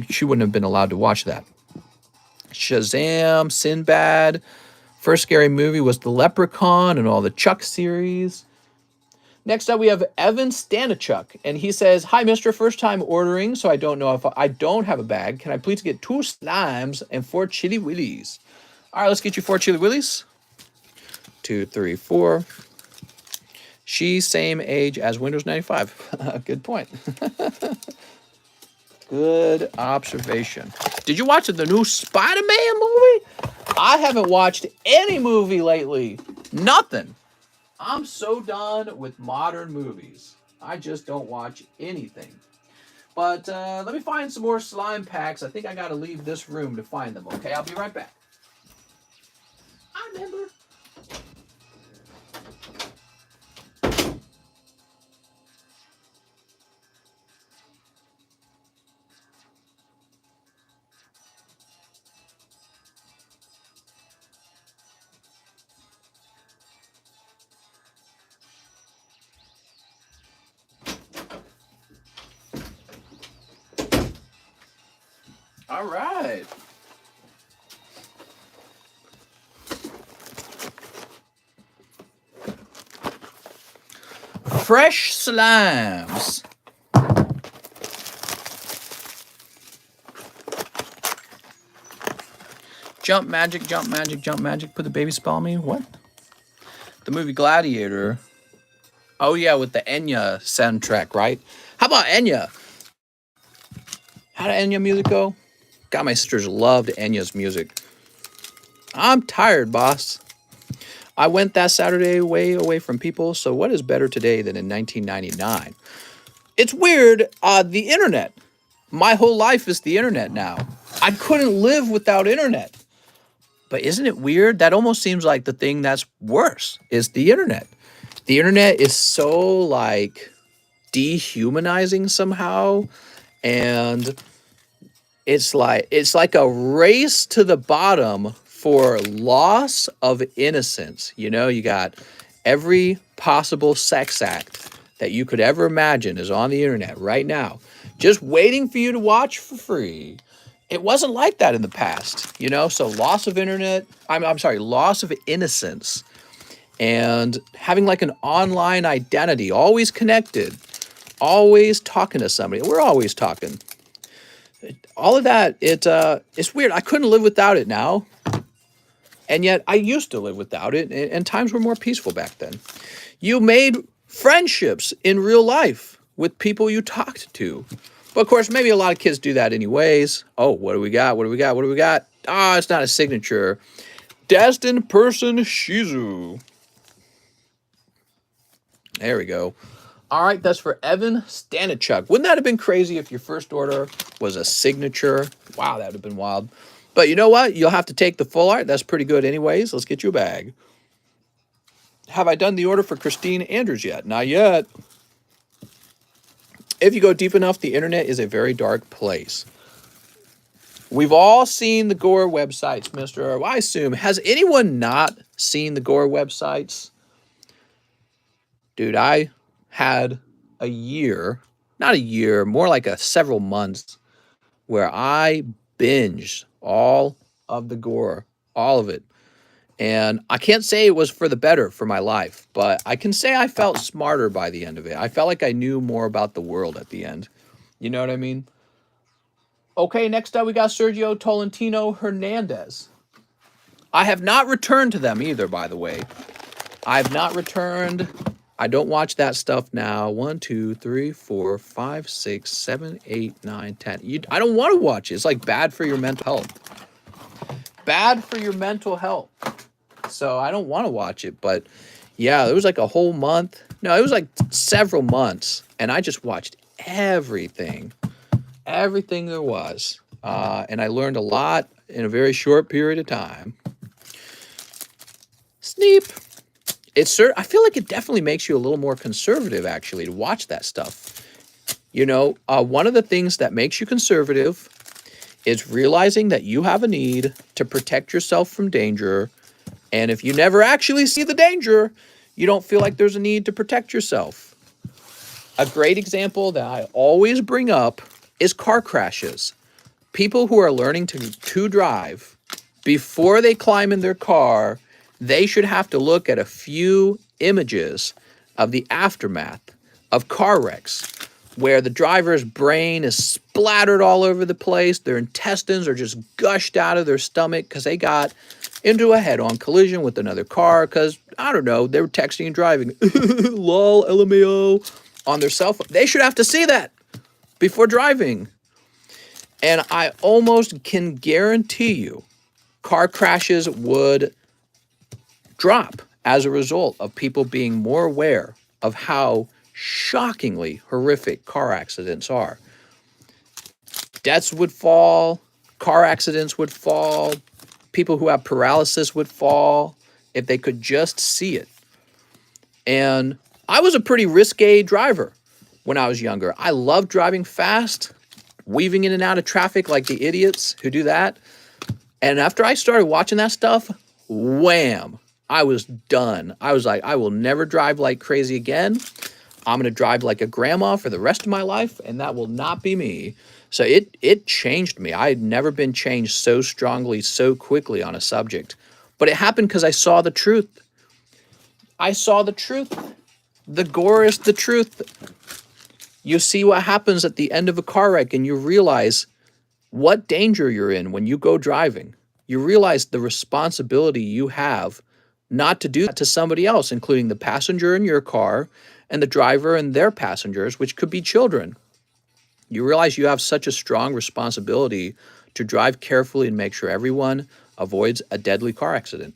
she wouldn't have been allowed to watch that. Shazam, Sinbad. First scary movie was The Leprechaun and all the Chuck series. Next up, we have Evan Stanichuk, and he says, "Hi, Mr. First time ordering, so I don't know if I don't have a bag. Can I please get 2 slimes and 4 chili willies?" All right, let's get you 4 chili willies. 2, 3, 4. She's same age as Windows 95. Good point. Good observation. Did you watch the new Spider-Man movie? I haven't watched any movie lately. Nothing. I'm so done with modern movies. I just don't watch anything. But let me find some more slime packs. I think I got to leave this room to find them. Okay, I'll be right back. I remember. All right. Fresh slimes. Jump magic, jump magic, jump magic. Put the baby spell on me. What? The movie Gladiator. Oh, yeah, with the Enya soundtrack, right? How about Enya? How did Enya music go? God, my sisters loved Enya's music. I'm tired, boss. I went that Saturday way away from people, so what is better today than in 1999? It's weird. The internet. My whole life is the internet now. I couldn't live without internet. But isn't it weird? That almost seems like the thing that's worse is the internet. The internet is so like dehumanizing somehow, and it's like a race to the bottom for loss of innocence. You know, you got every possible sex act that you could ever imagine is on the internet right now, just waiting for you to watch for free. It wasn't like that in the past, you know? So loss of internet, I'm sorry, loss of innocence and having like an online identity, always connected, always talking to somebody. We're always talking. All of that, it's weird. I couldn't live without it now. And yet I used to live without it, and times were more peaceful back then. You made friendships in real life with people you talked to. But of course, maybe a lot of kids do that anyways. Oh, what do we got? What do we got? What do we got? Ah, it's not a signature. Destined person Shizu. There we go. All right, that's for Evan Stanichuk. Wouldn't that have been crazy if your first order was a signature? Wow, that would have been wild. But you know what? You'll have to take the full art. That's pretty good anyways. Let's get you a bag. Have I done the order for Christine Andrews yet? Not yet. If you go deep enough, the internet is a very dark place. We've all seen the Gore websites, Mr. Well, I assume. Has anyone not seen the Gore websites? Dude, I had a year, not a year, more like several months, where I binged all of the Gore, all of it. And I can't say it was for the better for my life, but I can say I felt smarter by the end of it. I felt like I knew more about the world at the end. You know what I mean? Okay, next up we got Sergio Tolentino Hernandez. I have not returned to them either, by the way. I have not returned. I don't watch that stuff now. 1, 2, 3, 4, 5, 6, 7, 8, 9, 10. I don't want to watch it. It's like bad for your mental health. Bad for your mental health. So I don't want to watch it. But yeah, it was like a whole month. No, it was like several months. And I just watched everything. Everything there was. And I learned a lot in a very short period of time. Sneep. I feel like it definitely makes you a little more conservative, actually, to watch that stuff. You know, one of the things that makes you conservative is realizing that you have a need to protect yourself from danger. And if you never actually see the danger, you don't feel like there's a need to protect yourself. A great example that I always bring up is car crashes. People who are learning to drive, before they climb in their car, they should have to look at a few images of the aftermath of car wrecks where the driver's brain is splattered all over the place. Their intestines are just gushed out of their stomach because they got into a head-on collision with another car because, I don't know, they were texting and driving. Lol, LMAO, on their cell phone. They should have to see that before driving. And I almost can guarantee you car crashes would drop as a result of people being more aware of how shockingly horrific car accidents are. Deaths would fall, car accidents would fall, people who have paralysis would fall if they could just see it. And I was a pretty risque driver when I was younger. I loved driving fast, weaving in and out of traffic like the idiots who do that. And after I started watching that stuff, wham, I was done. I was like, I will never drive like crazy again. I'm going to drive like a grandma for the rest of my life, and that will not be me. So it changed me. I had never been changed so strongly, so quickly on a subject. But it happened because I saw the truth. I saw the truth. The Gore is the truth. You see what happens at the end of a car wreck, and you realize what danger you're in when you go driving. You realize the responsibility you have not to do that to somebody else, including the passenger in your car and the driver and their passengers, which could be children. You realize you have such a strong responsibility to drive carefully and make sure everyone avoids a deadly car accident.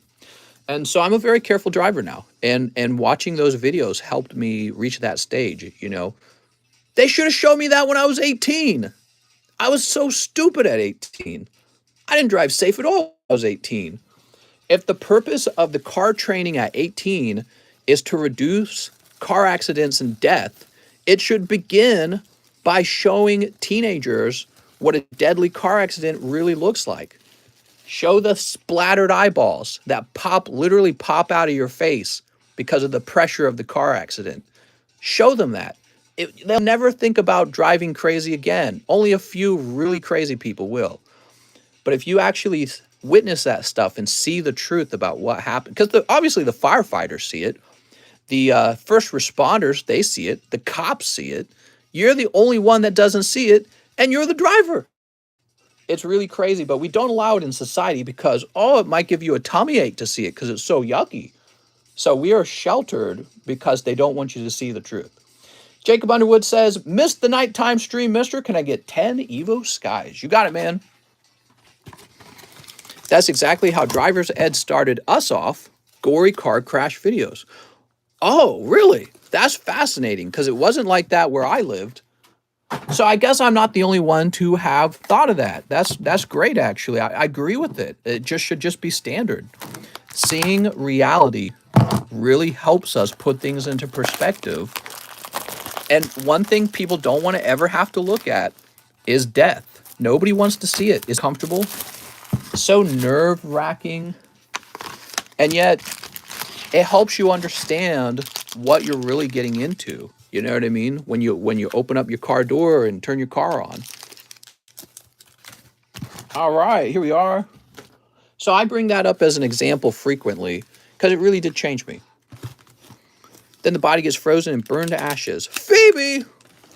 And so I'm a very careful driver now. And watching those videos helped me reach that stage, you know. They should have shown me that when I was 18. I was so stupid at 18. I didn't drive safe at all when I was 18. If the purpose of the car training at 18 is to reduce car accidents and death, it should begin by showing teenagers what a deadly car accident really looks like. Show the splattered eyeballs that literally pop out of your face because of the pressure of the car accident. Show them that. They'll never think about driving crazy again. Only a few really crazy people will. But if you actually witness that stuff and see the truth about what happened, because obviously the firefighters see it, the first responders, they see it, the cops see it. You're the only one that doesn't see it, and you're the driver. It's really crazy, but we don't allow it in society because, it might give you a tummy ache to see it because it's so yucky. So we are sheltered because they don't want you to see the truth. Jacob Underwood says, missed the nighttime stream, mister. Can I get 10 Evo Skies? You got it, man. That's exactly how Driver's Ed started us off, gory car crash videos. Oh, really? That's fascinating because it wasn't like that where I lived. So I guess I'm not the only one to have thought of that. That's great, actually. I agree with it. It should just be standard. Seeing reality really helps us put things into perspective. And one thing people don't want to ever have to look at is death. Nobody wants to see it. It's comfortable. So nerve-wracking. And yet, it helps you understand what you're really getting into. You know what I mean? When you open up your car door and turn your car on. All right, here we are. So I bring that up as an example frequently because it really did change me. Then the body gets frozen and burned to ashes. Phoebe!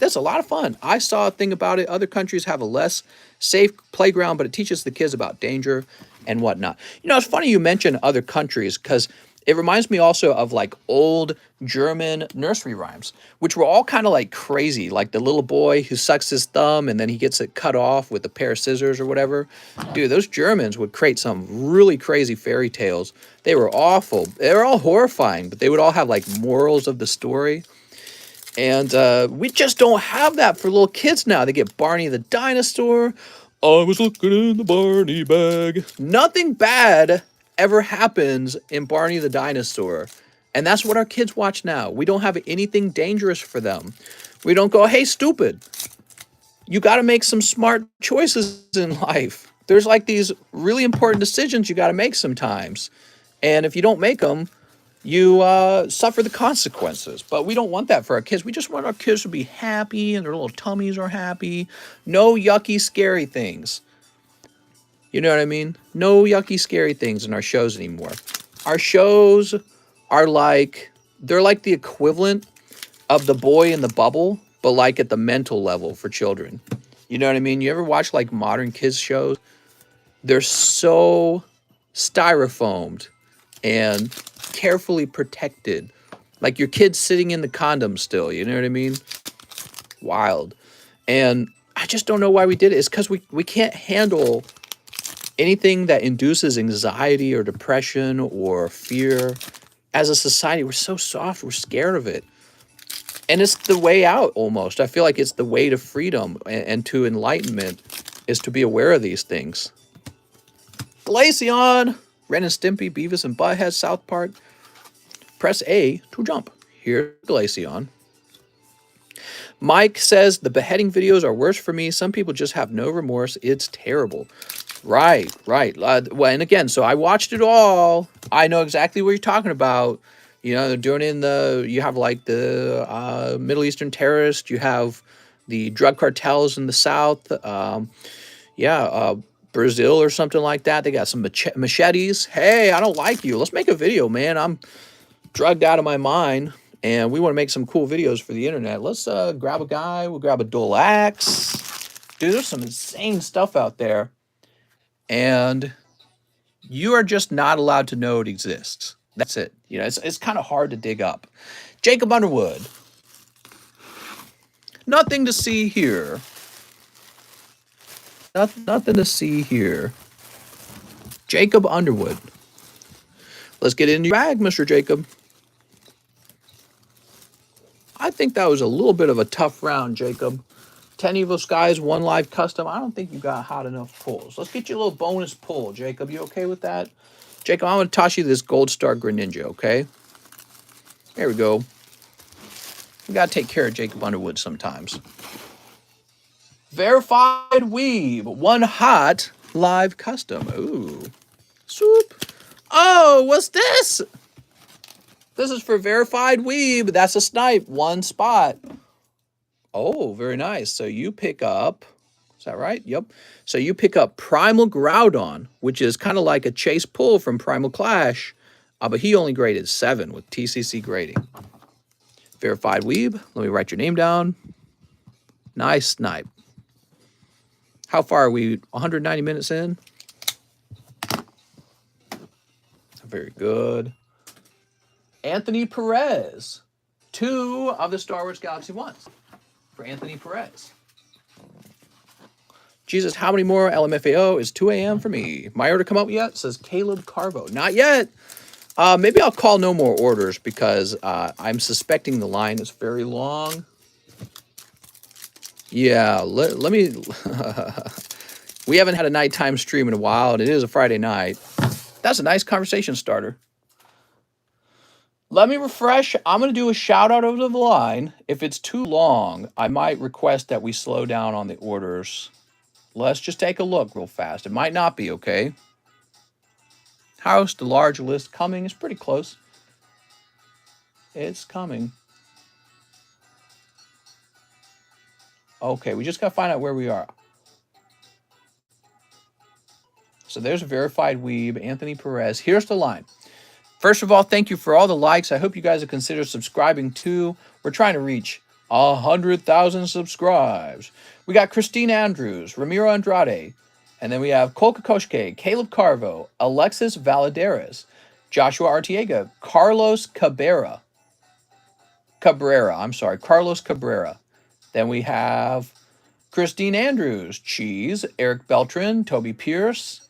That's a lot of fun. I saw a thing about it. Other countries have a less safe playground, but it teaches the kids about danger and whatnot. You know, it's funny you mention other countries because it reminds me also of like old German nursery rhymes, which were all kind of like crazy. Like the little boy who sucks his thumb and then he gets it cut off with a pair of scissors or whatever. Dude, those Germans would create some really crazy fairy tales. They were awful. They were all horrifying, but they would all have like morals of the story. And we just don't have that for little kids now. They get Barney the dinosaur. I was looking in the Barney bag. Nothing bad ever happens in Barney the dinosaur. And that's what our kids watch now. We don't have anything dangerous for them. We don't go, hey, stupid. You got to make some smart choices in life. There's like these really important decisions you got to make sometimes. And if you don't make them, you suffer the consequences. But we don't want that for our kids. We just want our kids to be happy and their little tummies are happy. No yucky, scary things. You know what I mean? No yucky, scary things in our shows anymore. Our shows are like, they're like the equivalent of The Boy in the Bubble, but like at the mental level for children. You know what I mean? You ever watch like modern kids shows? They're so styrofoamed and carefully protected. Like your kid's sitting in the condom still, you know what I mean? Wild. And I just don't know why we did it. It's because we can't handle anything that induces anxiety or depression or fear. As a society, we're so soft, we're scared of it. And it's the way out almost. I feel like it's the way to freedom and to enlightenment is to be aware of these things. Glaceon, Ren and Stimpy, Beavis and Butthead, South Park. Press A to jump. Here's Glaceon. Mike says, the beheading videos are worse for me. Some people just have no remorse. It's terrible. Right. Well, and again, so I watched it all. I know exactly what you're talking about. You know, they're doing it you have like the Middle Eastern terrorists. You have the drug cartels in the South. Brazil or something like that. They got some machetes. Hey, I don't like you. Let's make a video, man. I'm drugged out of my mind. And we want to make some cool videos for the internet. Let's grab a guy. We'll grab a dual axe. Dude, there's some insane stuff out there. And you are just not allowed to know it exists. That's it. You know, it's kind of hard to dig up. Jacob Underwood. Nothing to see here. Nothing to see here. Jacob Underwood. Let's get into your bag, Mr. Jacob. I think that was a little bit of a tough round, Jacob. 10 Evil Skies, 1 live custom. I don't think you got hot enough pulls. Let's get you a little bonus pull, Jacob. You okay with that? Jacob, I'm going to toss you this Gold Star Greninja, okay? There we go. We got to take care of Jacob Underwood sometimes. Verified Weeb, 1 hot live custom. Ooh. Swoop. Oh, what's this? This is for Verified Weeb. That's a snipe. 1 spot. Oh, very nice. So you pick up, is that right? Yep. So you pick up Primal Groudon, which is kind of like a chase pull from Primal Clash, but he only graded 7 with TCC grading. Verified Weeb, let me write your name down. Nice snipe. How far are we? 190 minutes in? Very good. Anthony Perez. 2 of the Star Wars Galaxy 1s for Anthony Perez. Jesus, how many more LMFAO? Is 2 a.m. for me. My order come up yet? Says Caleb Carvo. Not yet. Maybe I'll call no more orders because I'm suspecting the line is very long. Yeah, let me... We haven't had a nighttime stream in a while, and it is a Friday night. That's a nice conversation starter. Let me refresh. I'm going to do a shout out over the line. If it's too long, I might request that we slow down on the orders. Let's just take a look real fast. It might not be, okay? House, the large list coming. It's pretty close. It's coming. Okay, we just got to find out where we are. So there's a Verified Weeb, Anthony Perez. Here's the line. First of all, thank you for all the likes. I hope you guys have considered subscribing too. We're trying to reach 100,000 subscribes. We got Christine Andrews, Ramiro Andrade, and then we have Cole Kokoschke, Caleb Carvo, Alexis Valadares, Joshua Artiega, Carlos Cabrera. Carlos Cabrera. Then we have Christine Andrews, Cheese, Eric Beltran, Toby Pierce,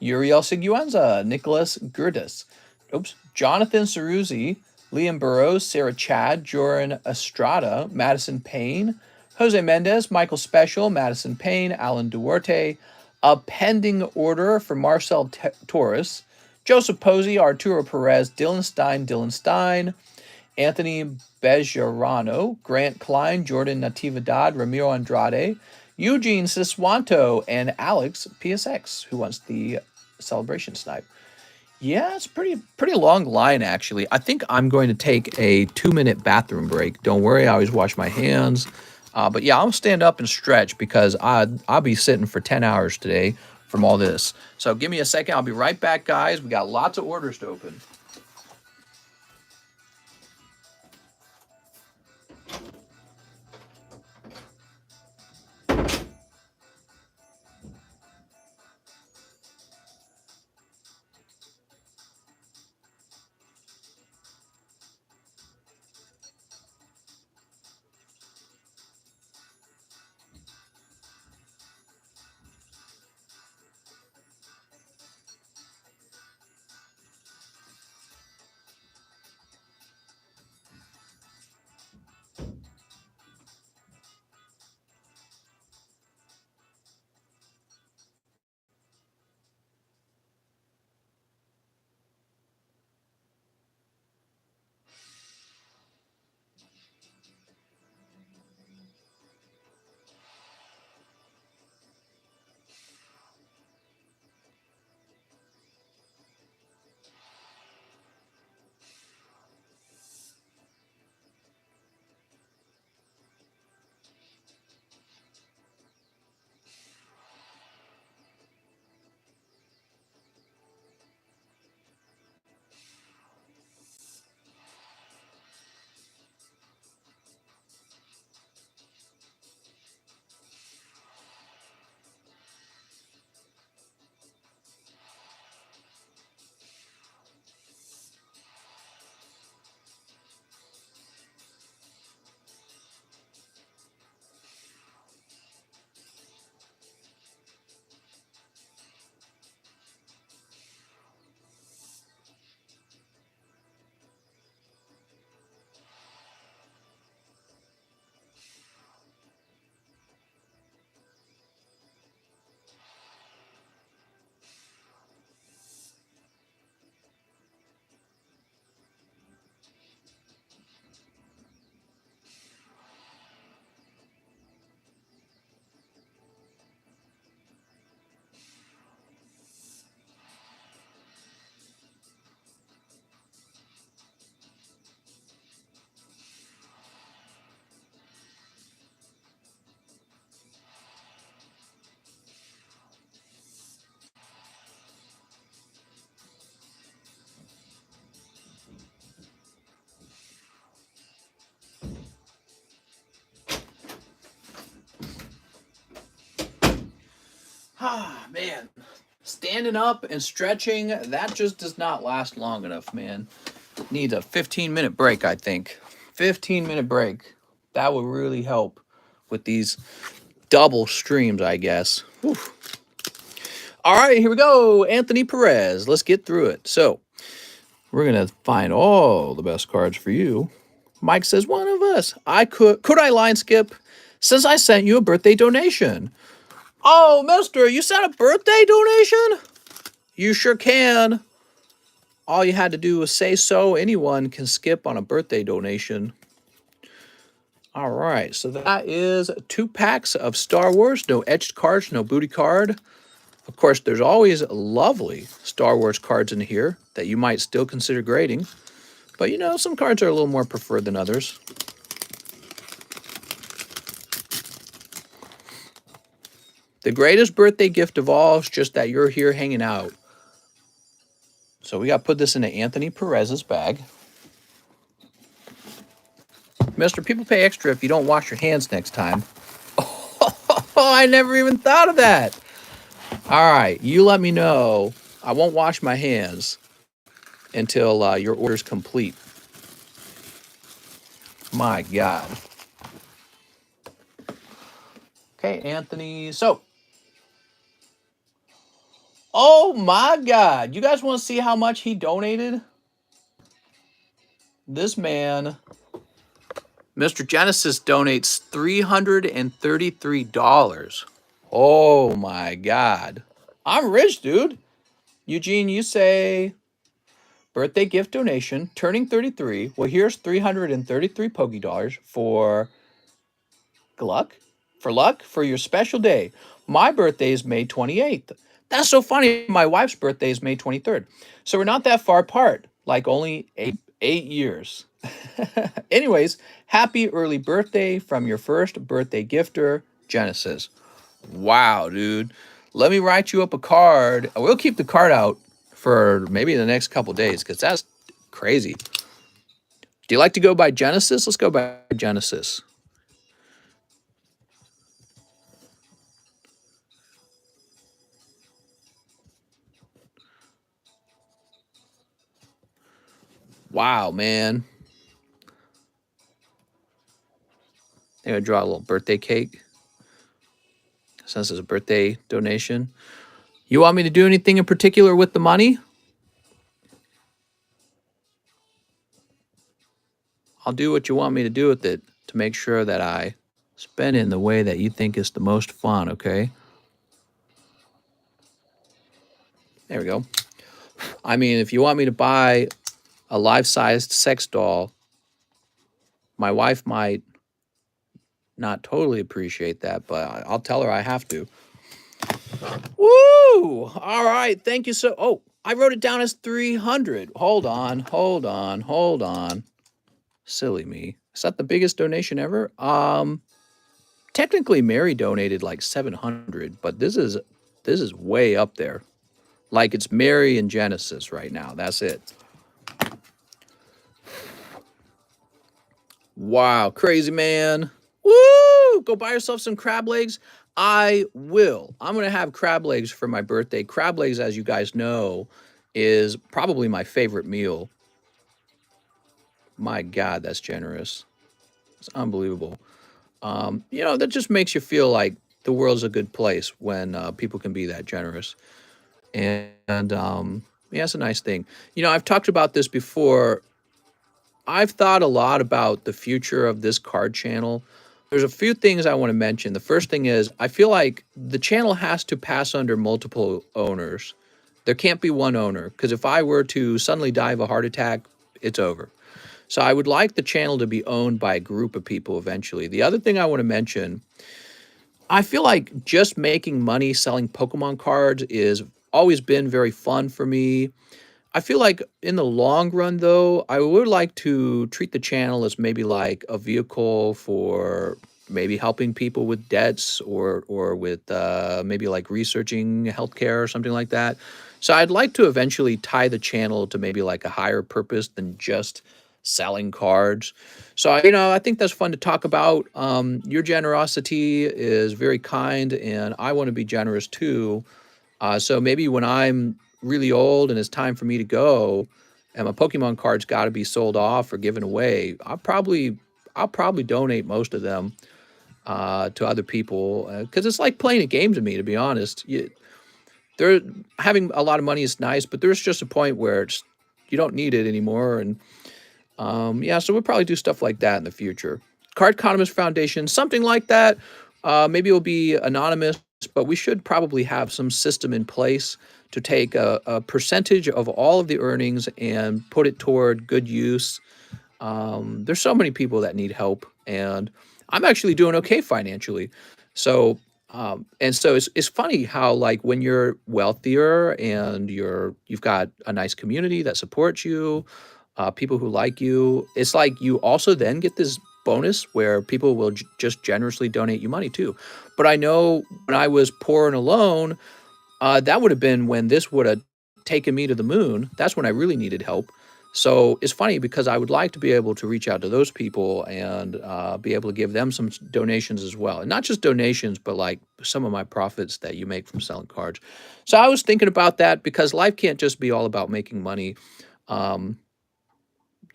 Uriel Siguenza, Nicholas Gerdes, Jonathan Ceruzzi, Liam Burrows, Sarah Chad, Joran Estrada, Madison Payne, Jose Mendez, Michael Special, Madison Payne, Alan Duarte, a pending order for Marcel Torres, Joseph Posey, Arturo Perez, Dylan Stein, Anthony Bejarano, Grant Klein, Jordan Natividad, Ramiro Andrade, Eugene Siswanto, and Alex PSX, who wants the celebration snipe. Yeah, it's pretty long line, actually. I think I'm going to take a 2-minute bathroom break. Don't worry, I always wash my hands. But yeah, I'll stand up and stretch because I'll be sitting for 10 hours today from all this. So give me a second. I'll be right back, guys. We got lots of orders to open. Ah, man. Standing up and stretching, that just does not last long enough, man. Needs a 15-minute break, I think. 15-minute break. That would really help with these double streams, I guess. Whew. All right, here we go. Anthony Perez. Let's get through it. So, we're going to find all the best cards for you. Mike says, one of us. Could I line skip since I sent you a birthday donation? Oh, mister, you sent a birthday donation? You sure can. All you had to do was say so. Anyone can skip on a birthday donation. All right, so that is 2 packs of Star Wars. No etched cards, no booty card. Of course, there's always lovely Star Wars cards in here that you might still consider grading. But, you know, some cards are a little more preferred than others. The greatest birthday gift of all is just that you're here hanging out. So we got to put this into Anthony Perez's bag. Mister, people pay extra if you don't wash your hands next time. Oh, I never even thought of that. All right, you let me know. I won't wash my hands until your order's complete. My God. Okay, Anthony. So, oh my God. You guys want to see how much he donated? This man, Mr. Genesis, donates $333. Oh my God. I'm rich, dude. Eugene, you say birthday gift donation, turning 33. Well, here's 333 Poké Dollars for luck. For your special day. My birthday is May 28th. That's so funny. My wife's birthday is May 23rd. So we're not that far apart, like only eight years. Anyways, happy early birthday from your first birthday gifter, Genesis. Wow, dude. Let me write you up a card. We'll keep the card out for maybe the next couple days because that's crazy. Do you like to go by Genesis? Let's go by Genesis. Wow, man. I'm going to draw a little birthday cake since it's a birthday donation. You want me to do anything in particular with the money? I'll do what you want me to do with it to make sure that I spend it in the way that you think is the most fun, okay? There we go. I mean, if you want me to buy a life-sized sex doll, my wife might not totally appreciate that, but I'll tell her I have to. Woo! All right, thank you so... Oh, I wrote it down as 300. Hold on. Silly me. Is that the biggest donation ever? Technically Mary donated like 700, but this is way up there. Like it's Mary and Genesis right now. That's it. Wow, crazy man. Woo! Go buy yourself some crab legs. I will. I'm going to have crab legs for my birthday. Crab legs, as you guys know, is probably my favorite meal. My God, that's generous. It's unbelievable. You know, that just makes you feel like the world's a good place when people can be that generous. And yeah, it's a nice thing. You know, I've talked about this before. I've thought a lot about the future of this card channel. There's a few things I want to mention. The first thing is I feel like the channel has to pass under multiple owners. There can't be one owner, because if I were to suddenly die of a heart attack, it's over. So I would like the channel to be owned by a group of people eventually. The other thing I want to mention, I feel like just making money selling Pokemon cards is always been very fun for me. I feel like in the long run, though, I would like to treat the channel as maybe like a vehicle for maybe helping people with debts or with maybe like researching healthcare or something like that. So I'd like to eventually tie the channel to maybe like a higher purpose than just selling cards. So, you know, I think that's fun to talk about. Your generosity is very kind, and I want to be generous too. So maybe when I'm really old and it's time for me to go, and my Pokemon cards got to be sold off or given away, I'll probably donate most of them to other people because it's like playing a game to me, to be honest. There, having a lot of money is nice, but there's just a point where you don't need it anymore, and yeah, so we'll probably do stuff like that in the future. Card Economist Foundation, something like that. Maybe it'll be anonymous, but we should probably have some system in place to take a percentage of all of the earnings and put it toward good use. There's so many people that need help, and I'm actually doing okay financially. So, and so it's funny how like when you're wealthier and you've got a nice community that supports you, people who like you, it's like you also then get this bonus where people will just generously donate you money too. But I know when I was poor and alone, that would have been when this would have taken me to the moon. That's when I really needed help. So it's funny because I would like to be able to reach out to those people and be able to give them some donations as well. And not just donations, but like some of my profits that you make from selling cards. So I was thinking about that because life can't just be all about making money.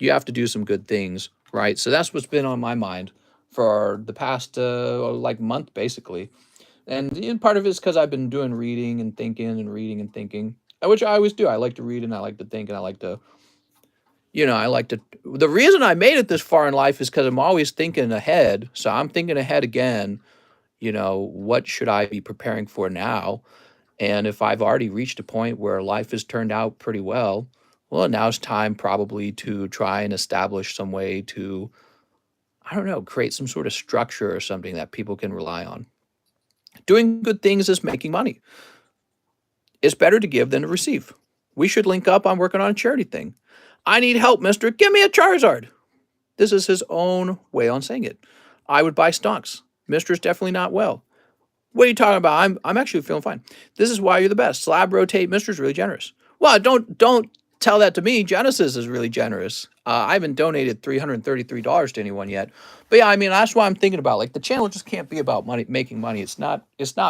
You have to do some good things, right? So that's what's been on my mind for the past like month, basically. And part of it is because I've been doing reading and thinking and reading and thinking, which I always do. I like to read and I like to think and I like to, I like to. The reason I made it this far in life is because I'm always thinking ahead. So I'm thinking ahead again. What should I be preparing for now? And if I've already reached a point where life has turned out pretty well, now it's time probably to try and establish some way to, I don't know, create some sort of structure or something that people can rely on. Doing good things is making money. It's better to give than to receive. We should link up on working on a charity thing. I need help, mister. Give me a Charizard. This is his own way on saying it. I would buy stonks. Mister's definitely not well. What are you talking about? I'm actually feeling fine. This is why you're the best. Slab rotate. Mister's really generous. Well, don't tell that to me. Genesis is really generous. I haven't donated $333 to anyone yet. But yeah, I mean, that's why I'm thinking about like the channel just can't be about money, making money. It's not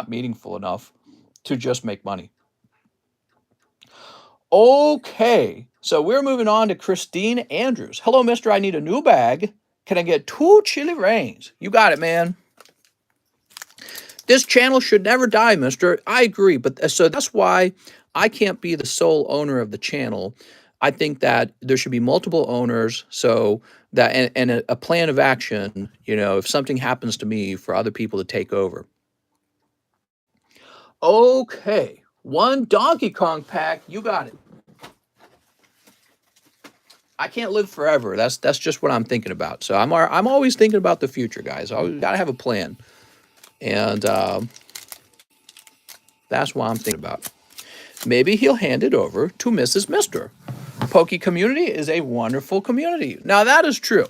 meaningful enough to just make money. Okay, so we're moving on to Christine Andrews. Hello, mister. I need a new bag. Can I get 2 chili rains? You got it, man. This channel should never die, mister. I agree, but so that's why I can't be the sole owner of the channel. I think that there should be multiple owners so that and a plan of action, if something happens to me for other people to take over. Okay, 1 Donkey Kong pack. You got it. I can't live forever. That's just what I'm thinking about. So I'm always thinking about the future, guys. I always got to have a plan. And that's what I'm thinking about. Maybe he'll hand it over to Mrs. Mister. Poke community is a wonderful community. Now, that is true.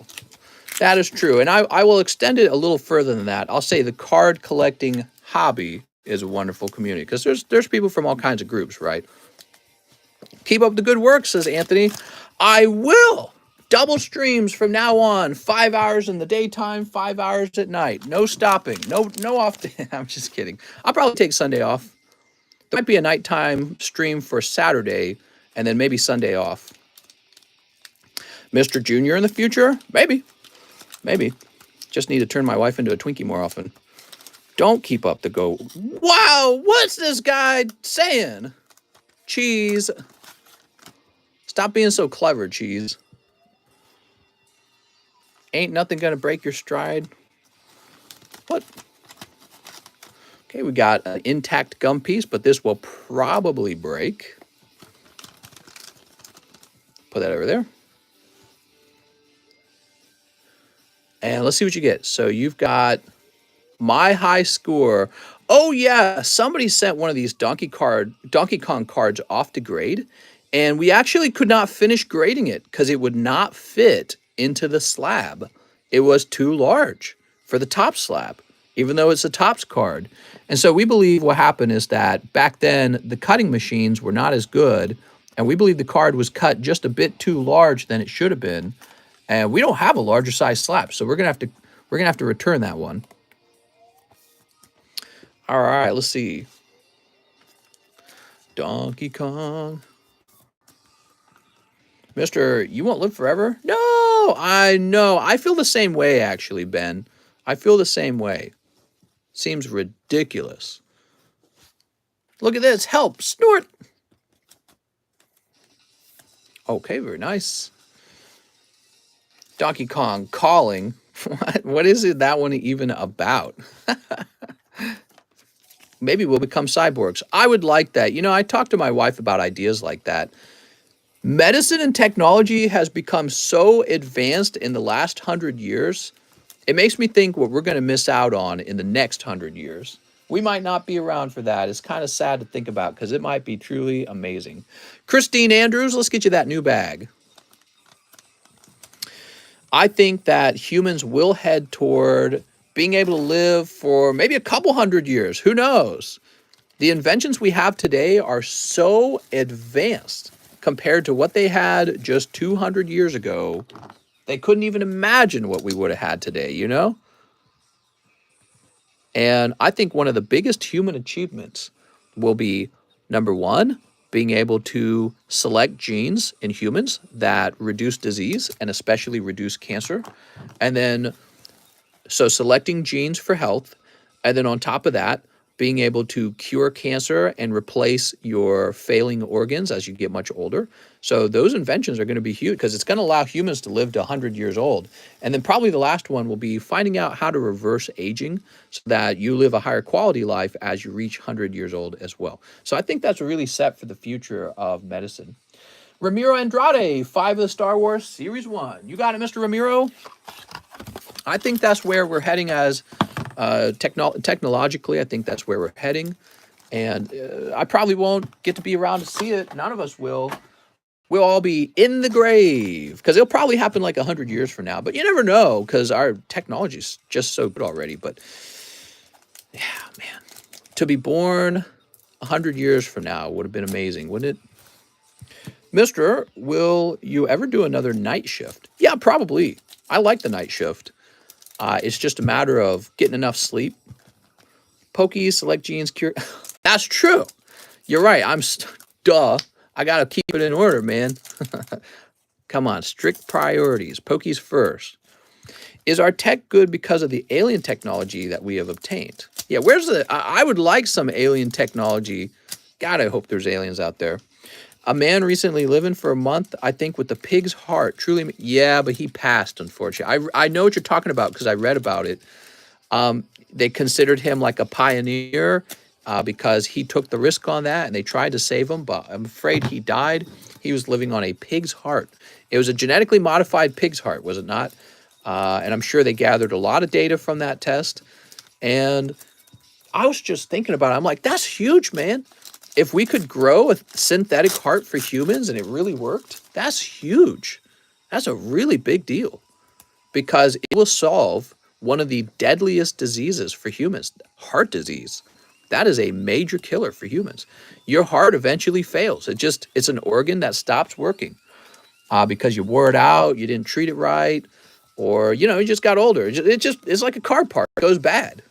That is true. And I will extend it a little further than that. I'll say the card collecting hobby is a wonderful community because there's people from all kinds of groups, right? Keep up the good work, says Anthony. I will. Double streams from now on. 5 hours in the daytime, 5 hours at night. No stopping. No off. I'm just kidding. I'll probably take Sunday off. There might be a nighttime stream for Saturday and then maybe Sunday off. Mr. Junior in the future? Maybe. Just need to turn my wife into a Twinkie more often. Don't keep up the go. Wow, what's this guy saying? Cheese. Stop being so clever, Cheese. Ain't nothing gonna break your stride. What? Okay, we got an intact gum piece, but this will probably break. Put that over there. And let's see what you get. So you've got my high score. Oh yeah, somebody sent one of these Donkey Kong cards off to grade, and we actually could not finish grading it because it would not fit into the slab. It was too large for the top slab, even though it's a tops card. And so we believe what happened is that back then the cutting machines were not as good, and we believe the card was cut just a bit too large than it should have been. And we don't have a larger size slab, so we're gonna have to return that one. All right, let's see. Donkey Kong. Mister, you won't live forever? No, I know. I feel the same way, actually, Ben. I feel the same way. Seems ridiculous. Look at this. Help. Snort. Okay, very nice. Donkey Kong calling. What is it that one even about? Maybe we'll become cyborgs. I would like that. You know, I talked to my wife about ideas like that. Medicine and technology has become so advanced in the last 100 years. It makes me think what we're going to miss out on in the next 100 years. We might not be around for that. It's kind of sad to think about because it might be truly amazing. Christine Andrews, let's get you that new bag. I think that humans will head toward being able to live for maybe a couple hundred years. Who knows? The inventions we have today are so advanced compared to what they had just 200 years ago. They couldn't even imagine what we would have had today, you know? And I think one of the biggest human achievements will be, number one, being able to select genes in humans that reduce disease and especially reduce cancer. And then, so selecting genes for health. And then on top of that, being able to cure cancer and replace your failing organs as you get much older. So those inventions are going to be huge because it's going to allow humans to live to 100 years old. And then probably the last one will be finding out how to reverse aging so that you live a higher quality life as you reach 100 years old as well. So I think that's really set for the future of medicine. Ramiro Andrade, 5 of the Star Wars Series 1. You got it, Mr. Ramiro? I think that's where we're heading as technologically. I think that's where we're heading. And I probably won't get to be around to see it. None of us will. We'll all be in the grave because it'll probably happen like 100 years from now. But you never know because our technology is just so good already. But yeah, man, to be born 100 years from now would have been amazing, wouldn't it? Mister, will you ever do another night shift? Yeah, probably. I like the night shift. It's just a matter of getting enough sleep. Pokey, select genes, cure. That's true. You're right. Duh. I got to keep it in order, man. Come on. Strict priorities. Pokies first. Is our tech good because of the alien technology that we have obtained? Yeah, where's the... I would like some alien technology. God, I hope there's aliens out there. A man recently living for a month, I think, with the pig's heart. Truly, yeah, but he passed, unfortunately. I know what you're talking about because I read about it. They considered him like a pioneer because he took the risk on that, and they tried to save him, but I'm afraid he died. He was living on a pig's heart. It was a genetically modified pig's heart, was it not? And I'm sure they gathered a lot of data from that test. And I was just thinking about it. I'm like, that's huge, man. If we could grow a synthetic heart for humans and it really worked, that's huge. That's a really big deal because it will solve one of the deadliest diseases for humans, heart disease. That is a major killer for humans. Your heart eventually fails. It's an organ that stops working because you wore it out, you didn't treat it right, or, you just got older. It's like a car part. It goes bad.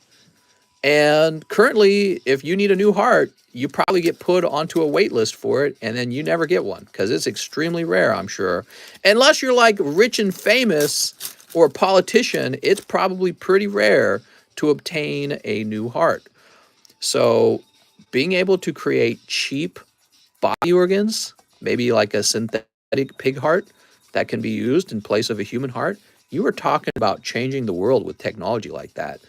And currently, if you need a new heart, you probably get put onto a wait list for it, and then you never get one because it's extremely rare, I'm sure. Unless you're like rich and famous or a politician, it's probably pretty rare to obtain a new heart. So being able to create cheap body organs, maybe like a synthetic pig heart that can be used in place of a human heart, you are talking about changing the world with technology like that.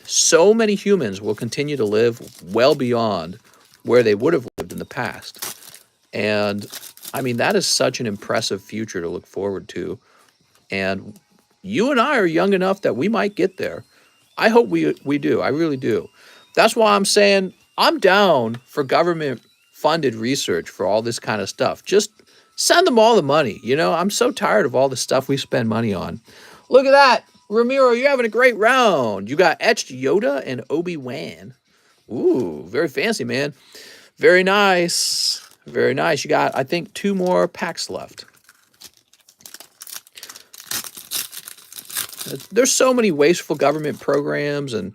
So many humans will continue to live well beyond where they would have lived in the past. And I mean, that is such an impressive future to look forward to. And you and I are young enough that we might get there. I hope we do. I really do. That's why I'm saying I'm down for government funded research for all this kind of stuff. Just send them all the money. I'm so tired of all the stuff we spend money on. Look at that. Ramiro, you're having a great round. You got etched Yoda and Obi-Wan. Ooh, very fancy, man. Very nice. Very nice. You got, I think, 2 more packs left. There's so many wasteful government programs, and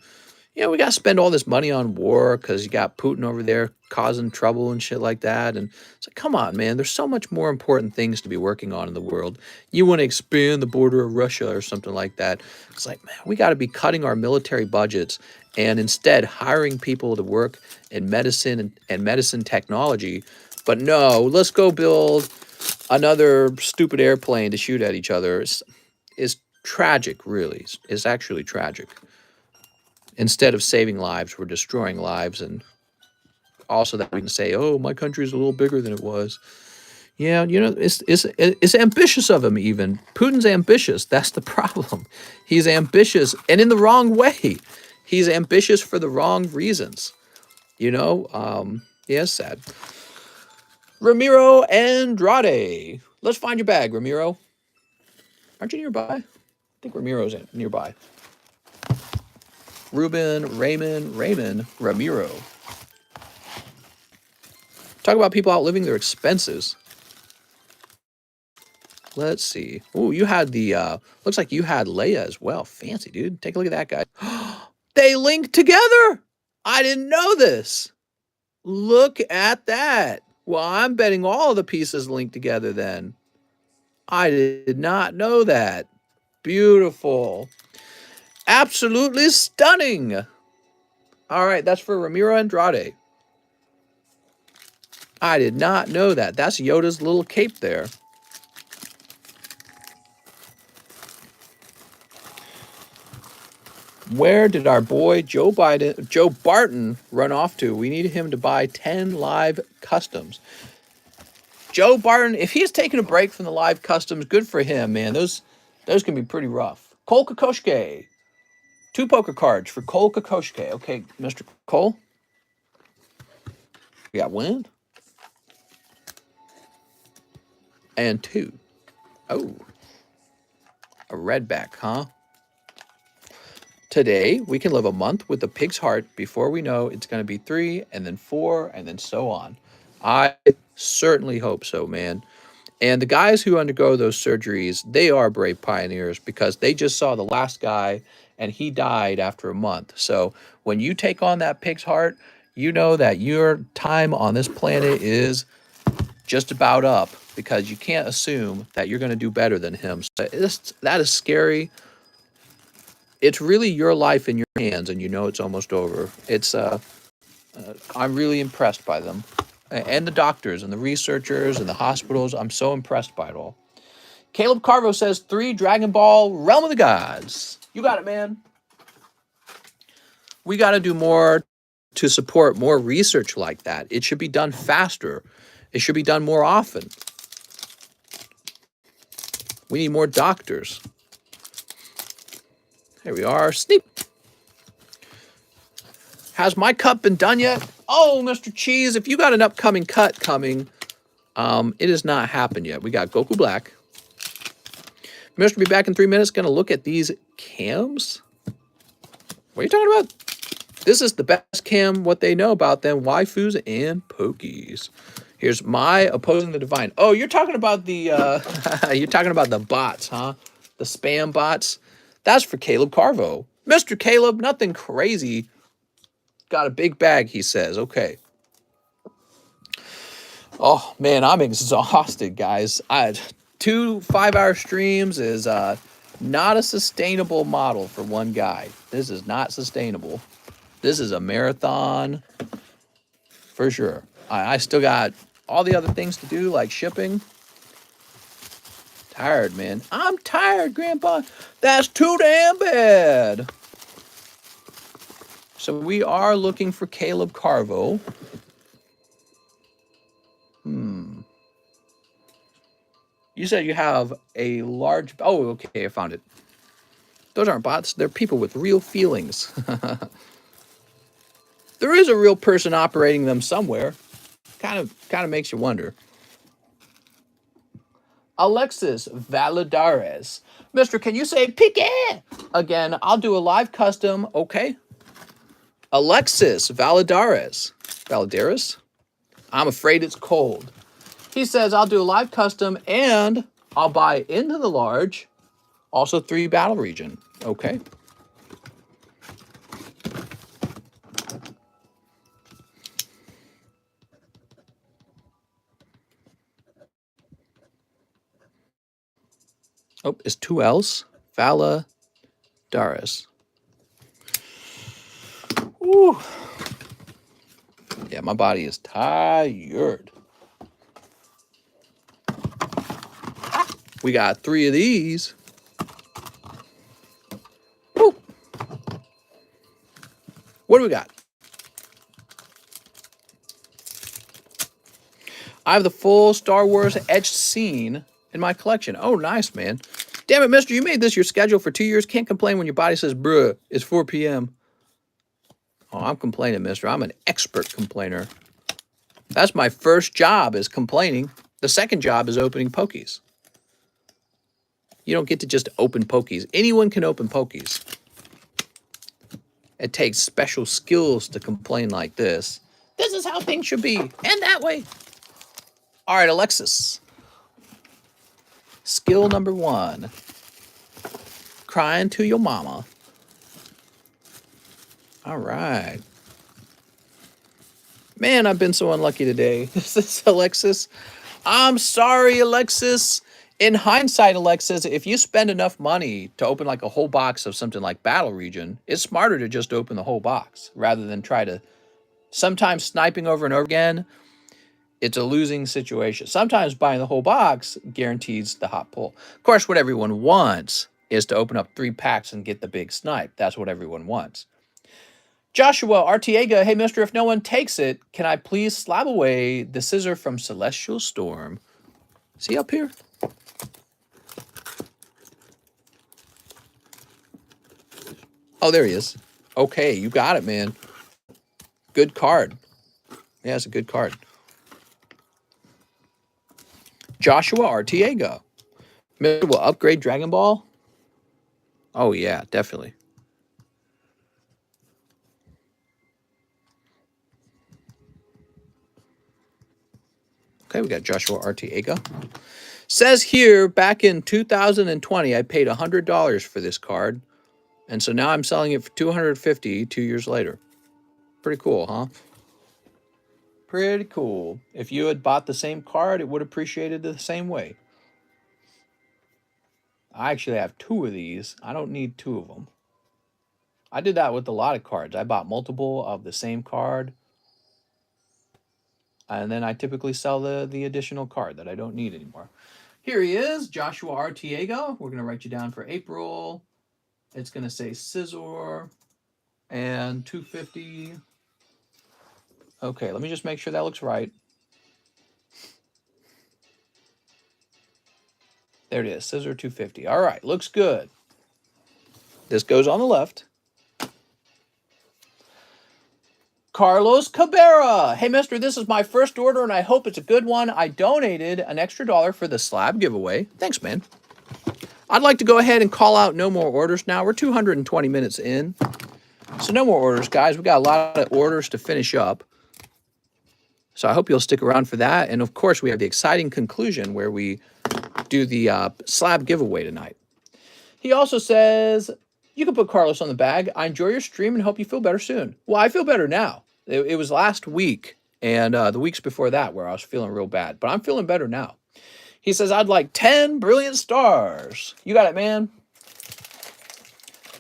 we got to spend all this money on war because you got Putin over there causing trouble and shit like that. And it's like, come on, man. There's so much more important things to be working on in the world. You want to expand the border of Russia or something like that. It's like, man, we got to be cutting our military budgets and instead hiring people to work in medicine and medicine technology. But no, let's go build another stupid airplane to shoot at each other. It's tragic, really. It's actually tragic. Instead of saving lives, we're destroying lives. And also that we can say, oh, my country is a little bigger than it was. Yeah, it's ambitious of him even. Putin's ambitious. That's the problem. He's ambitious and in the wrong way. He's ambitious for the wrong reasons. Yeah, it's sad. Ramiro Andrade. Let's find your bag, Ramiro. Aren't you nearby? I think Ramiro's nearby. Ruben, Raymond, Ramiro. Talk about people outliving their expenses. Let's see. Oh, you had looks like you had Leia as well. Fancy, dude. Take a look at that guy. They link together. I didn't know this. Look at that. Well, I'm betting all the pieces link together then. I did not know that. Beautiful. Absolutely stunning. All right, that's for Ramiro Andrade. I did not know that. That's Yoda's little cape there. Where did our boy Joe Barton run off to? We need him to buy 10 live customs. Joe Barton, if he's taking a break from the live customs, good for him, man. Those can be pretty rough. Cole Kokoschke. 2 poker cards for Cole Kokoschke. Okay, Mr. Cole. We got 1. And 2. Oh. A redback, huh? Today, we can live a month with a pig's heart before we know it's going to be 3, and then 4, and then so on. I certainly hope so, man. And the guys who undergo those surgeries, they are brave pioneers because they just saw the last guy, and he died after a month. So when you take on that pig's heart, you know that your time on this planet is just about up because you can't assume that you're going to do better than him. So that is scary. It's really your life in your hands, and you know it's almost over. I'm really impressed by them. And the doctors, and the researchers, and the hospitals. I'm so impressed by it all. Caleb Carvo says 3 Dragon Ball Realm of the Gods. You got it, man. We got to do more to support more research like that. It should be done faster. It should be done more often. We need more doctors. Here we are. Sneap. Has my cut been done yet? Oh, Mr. Cheese, if you got an upcoming cut coming, it has not happened yet. We got Goku Black. Mr. Be back in 3 minutes. Going to look at these cams. What are you talking about? This is the best cam, what they know about them, waifus and pokies. Here's my Opposing the Divine. Oh, you're talking about the you're talking about the bots, huh? The spam bots. That's for Caleb Carvo. Mr. Caleb, nothing crazy. Got a big bag, he says. Okay. Oh, man, I'm exhausted, guys. 2 5-hour streams is not a sustainable model for one guy. This is not sustainable. This is a marathon for sure. I still got all the other things to do, like shipping. Tired, man. I'm tired, Grandpa. That's too damn bad. So we are looking for Caleb Carvo. You said you have a large... Oh, okay, I found it. Those aren't bots. They're people with real feelings. There is a real person operating them somewhere. Kind of makes you wonder. Alexis Valadares. Mister, can you say pique? Again, I'll do a live custom, okay? Alexis Valadares. Valadares? I'm afraid it's cold. He says, I'll do a live custom and I'll buy into the large. Also 3 battle region. Okay. Oh, it's 2 L's. Valadares. Woo. Yeah, my body is tired. We got 3 of these. Woo. What do we got? I have the full Star Wars etched scene in my collection. Oh, nice, man. Damn it, mister, you made this your schedule for 2 years. Can't complain when your body says, bruh, it's 4 p.m. Oh, I'm complaining, mister. I'm an expert complainer. That's my first job, is complaining. The second job is opening pokies. You don't get to just open pokies. Anyone can open pokies. It takes special skills to complain like this. This is how things should be, and that way. All right, Alexis. Skill number 1. Crying to your mama. All right. Man, I've been so unlucky today. Is this Alexis? I'm sorry, Alexis. In hindsight, Alexis, if you spend enough money to open like a whole box of something like Battle Region, it's smarter to just open the whole box rather than try to. Sometimes sniping over and over again, it's a losing situation. Sometimes buying the whole box guarantees the hot pull. Of course, what everyone wants is to open up 3 packs and get the big snipe. That's what everyone wants. Joshua Artiega, hey, mister, if no one takes it, can I please slab away the scissor from Celestial Storm? See up here? Oh, there he is. Okay, you got it, man. Good card. Yeah, it's a good card. Joshua Artiega. Mister will upgrade Dragon Ball? Oh, yeah, definitely. Okay, we got Joshua Artiega. Says here, back in 2020, I paid $100 for this card. And so now I'm selling it for $250 2 years later. Pretty cool, huh? Pretty cool. If you had bought the same card, it would have appreciated the same way. I actually have 2 of these. I don't need 2 of them. I did that with a lot of cards. I bought multiple of the same card. And then I typically sell the additional card that I don't need anymore. Here he is, Joshua Artiega. We're going to write you down for April. It's going to say Scissor and 250. Okay, let me just make sure that looks right. There it is, Scissor 250. All right, looks good. This goes on the left. Carlos Cabrera. Hey, mister, this is my first order, and I hope it's a good one. I donated an extra $1 for the slab giveaway. Thanks, man. I'd like to go ahead and call out no more orders now. We're 220 minutes in. So no more orders, guys. We got a lot of orders to finish up. So I hope you'll stick around for that. And, of course, we have the exciting conclusion where we do the slab giveaway tonight. He also says, you can put Carlos on the bag. I enjoy your stream and hope you feel better soon. Well, I feel better now. It was last week and the weeks before that where I was feeling real bad. But I'm feeling better now. He says, I'd like 10 brilliant stars. You got it, man.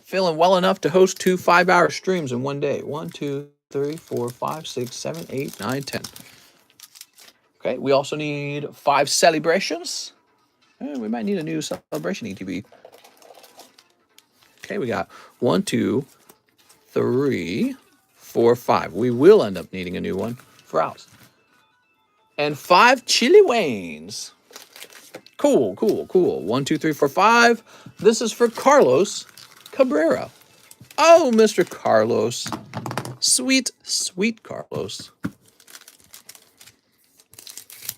Feeling well enough to host 2 5-hour streams in one day. 1, 2, 3, 4, 5, 6, 7, 8, 9, 10. Okay, we also need 5 celebrations. We might need a new celebration ETB. Okay, we got 1, 2, 3, 4, 5. We will end up needing a new one for Alice. And 5 Chili Waynes. Cool, cool, cool. 1, 2, 3, 4, 5. This is for Carlos Cabrera. Oh, Mr. Carlos. Sweet, sweet Carlos.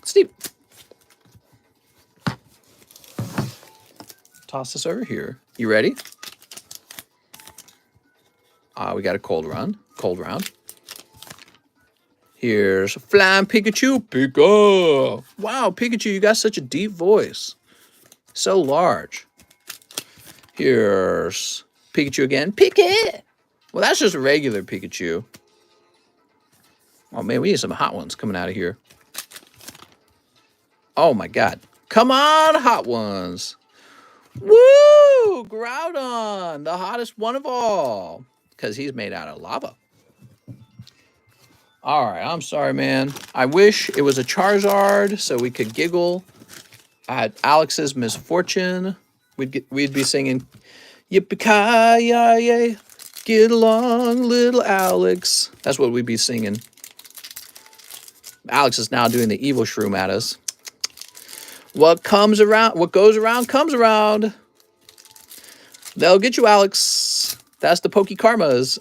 Steve. Toss this over here. You ready? We got a cold round. Here's Flying Pikachu. Wow, Pikachu, you got such a deep voice. So large. Here's Pikachu again. Pikachu! Well, that's just a regular Pikachu. Oh, man, we need some hot ones coming out of here. Oh, my God. Come on, hot ones. Woo! Groudon, the hottest one of all. Because he's made out of lava. All right, I'm sorry, man. I wish it was a Charizard so we could giggle at Alex's misfortune. We'd be singing, yippee-ki-yay, get along, little Alex. That's what we'd be singing. Alex is now doing the evil shroom at us. What goes around comes around. They'll get you, Alex. That's the Poke Karmas.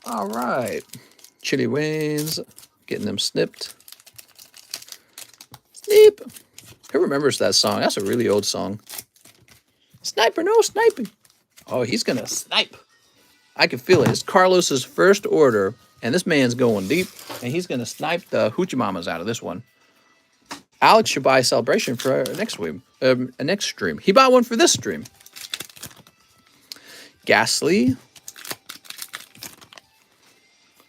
All right. Chili Waynes, getting them snipped. Snipe. Who remembers that song? That's a really old song. Sniper, no sniping. Oh, he's going to snipe. I can feel it. It's Carlos's first order, and this man's going deep, and he's going to snipe the hoochie mamas out of this one. Alex should buy a celebration for our next stream. He bought one for this stream. Ghastly.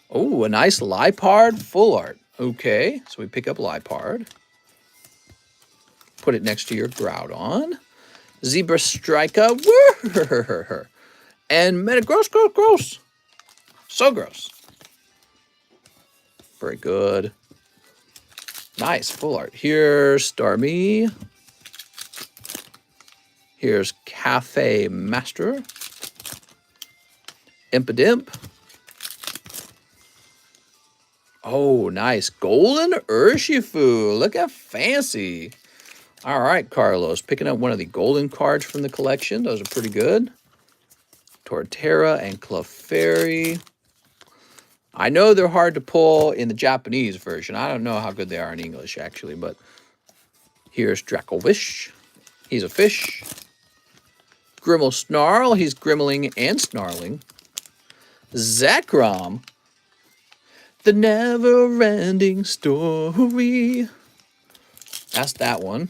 Oh, a nice Lipard full art. Okay, so we pick up Lipard. Put it next to your Groudon. Zebra Striker. And gross. So gross. Very good. Nice, full art. Here's Starmie. Here's Cafe Master. Impidimp. Oh, nice. Golden Urshifu. Look how fancy. All right, Carlos. Picking up one of the golden cards from the collection. Those are pretty good. Torterra and Clefairy. I know they're hard to pull in the Japanese version. I don't know how good they are in English, actually. But here's Dracovish. He's a fish. Grimmel Snarl. He's grimmling and snarling. Zekrom. The never-ending story. That's that one.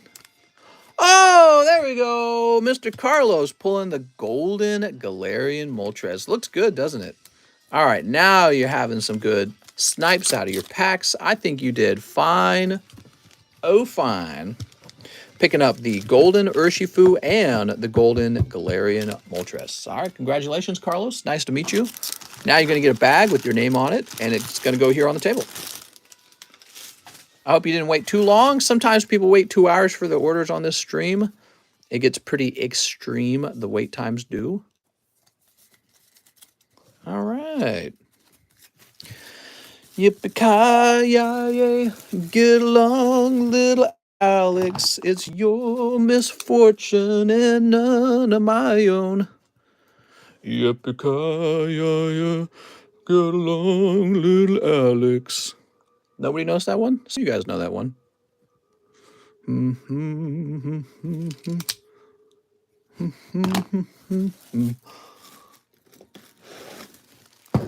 Oh, there we go. Mr. Carlos pulling the golden Galarian Moltres. Looks good, doesn't it? All right, now you're having some good snipes out of your packs. I think you did fine. Oh, fine. Picking up the golden Urshifu and the golden Galarian Moltres. All right, congratulations, Carlos. Nice to meet you. Now you're going to get a bag with your name on it, and it's going to go here on the table. I hope you didn't wait too long. Sometimes people wait 2 hours for the orders on this stream. It gets pretty extreme, the wait times do. All right. Yippee-ki-yay, get along, little Alex. It's your misfortune and none of my own. Yippee-ki-yay, get along, little Alex. Nobody knows that one? So you guys know that one.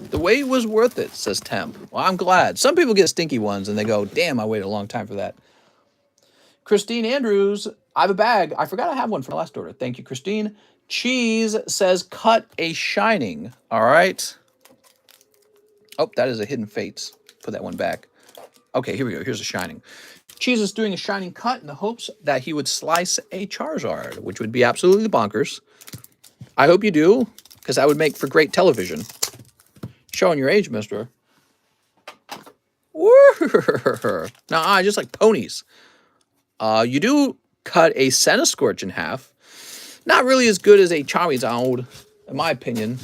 The wait was worth it, says Temp. Well, I'm glad. Some people get stinky ones and they go, damn, I waited a long time for that. Christine Andrews, I have a bag. I forgot I have one from the last order. Thank you, Christine. Cheese says, cut a shining. All right. Oh, that is a Hidden Fates. Put that one back. Okay, here we go. Here's a shining. Cheese is doing a shining cut in the hopes that he would slice a Charizard, which would be absolutely bonkers. I hope you do, because that would make for great television. Showing your age, mister. Nah, I just like ponies. You do cut a Centiskorch in half. Not really as good as a Charizard, in my opinion.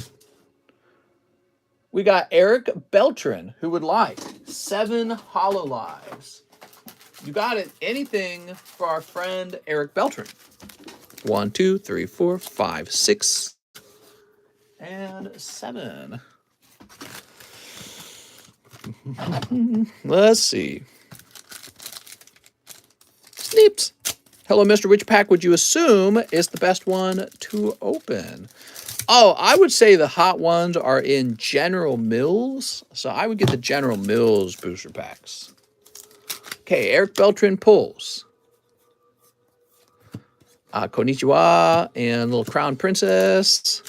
We got Eric Beltran, who would like 7 Hololives. You got it. Anything for our friend Eric Beltran. 1, 2, 3, 4, 5, 6, and 7. Let's see. Sneeps. Hello, Mr. Which pack would you assume is the best one to open? Oh, I would say the hot ones are in General Mills. So I would get the General Mills booster packs. Okay, Eric Beltran pulls Konnichiwa and little crown princess.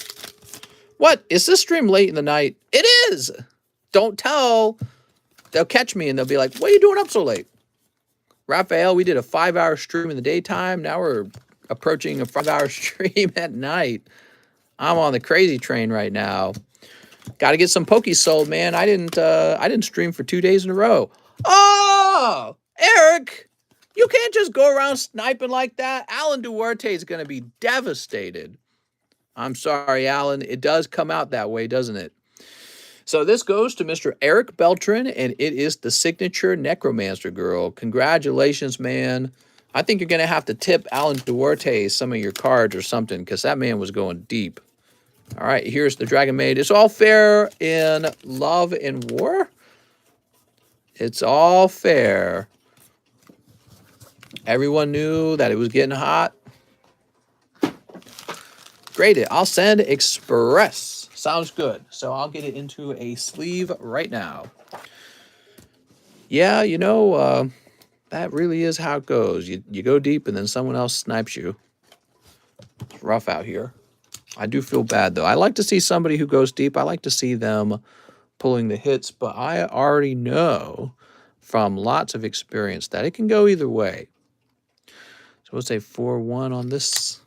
What? Is this stream late in the night? It is. Don't tell. They'll catch me and they'll be like, what are you doing up so late? Raphael, we did a 5-hour stream in the daytime. Now we're approaching a 5-hour stream at night. I'm on the crazy train right now. Got to get some Pokies sold, man. I didn't stream for 2 days in a row. Oh, Eric, you can't just go around sniping like that. Alan Duarte is going to be devastated. I'm sorry, Alan. It does come out that way, doesn't it? So this goes to Mr. Eric Beltran, and it is the signature Necromancer girl. Congratulations, man. I think you're going to have to tip Alan Duarte some of your cards or something, because that man was going deep. All right, here's the Dragon Maid. It's all fair in love and war. It's all fair. Everyone knew that it was getting hot. Graded. I'll send express. Sounds good. So I'll get it into a sleeve right now. Yeah, you know, that really is how it goes. You go deep and then someone else snipes you. It's rough out here. I do feel bad, though. I like to see somebody who goes deep. I like to see them pulling the hits, but I already know from lots of experience that it can go either way. So we'll say 4-1 on this.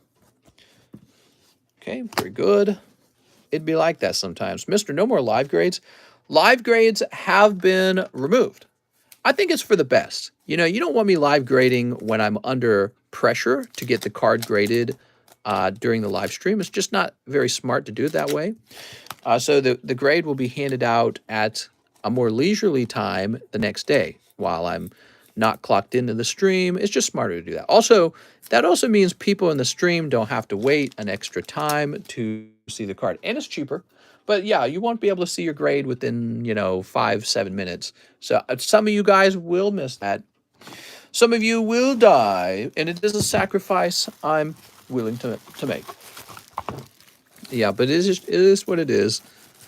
Okay, very good. It'd be like that sometimes. Mr. No more live grades. Live grades have been removed. I think it's for the best. You know, you don't want me live grading when I'm under pressure to get the card graded during the live stream. It's just not very smart to do it that way. So the grade will be handed out at a more leisurely time the next day while I'm not clocked into the stream. It's just smarter to do that. Also, that also means people in the stream don't have to wait an extra time to see the card. And it's cheaper. But yeah, you won't be able to see your grade within, 5-7 minutes. So some of you guys will miss that. Some of you will die. And it is a sacrifice I'm willing to make. Yeah, but it is what it is.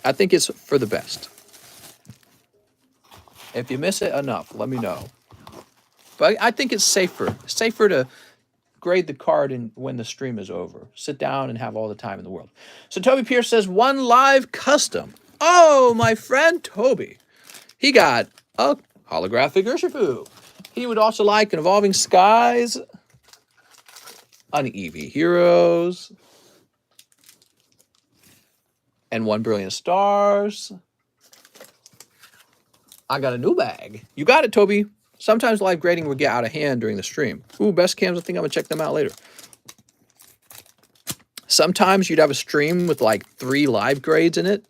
I think it's for the best. If you miss it enough, let me know. But I think it's safer to grade the card when the stream is over. Sit down and have all the time in the world. So Toby Pierce says, 1 live custom. Oh, my friend Toby. He got a holographic Urshifu. He would also like an Evolving Skies, an Eevee Heroes, and 1 Brilliant Stars. I got a new bag. You got it, Toby. Sometimes live grading will get out of hand during the stream. Ooh, best cams. I think I'm going to check them out later. Sometimes you'd have a stream with like 3 live grades in it.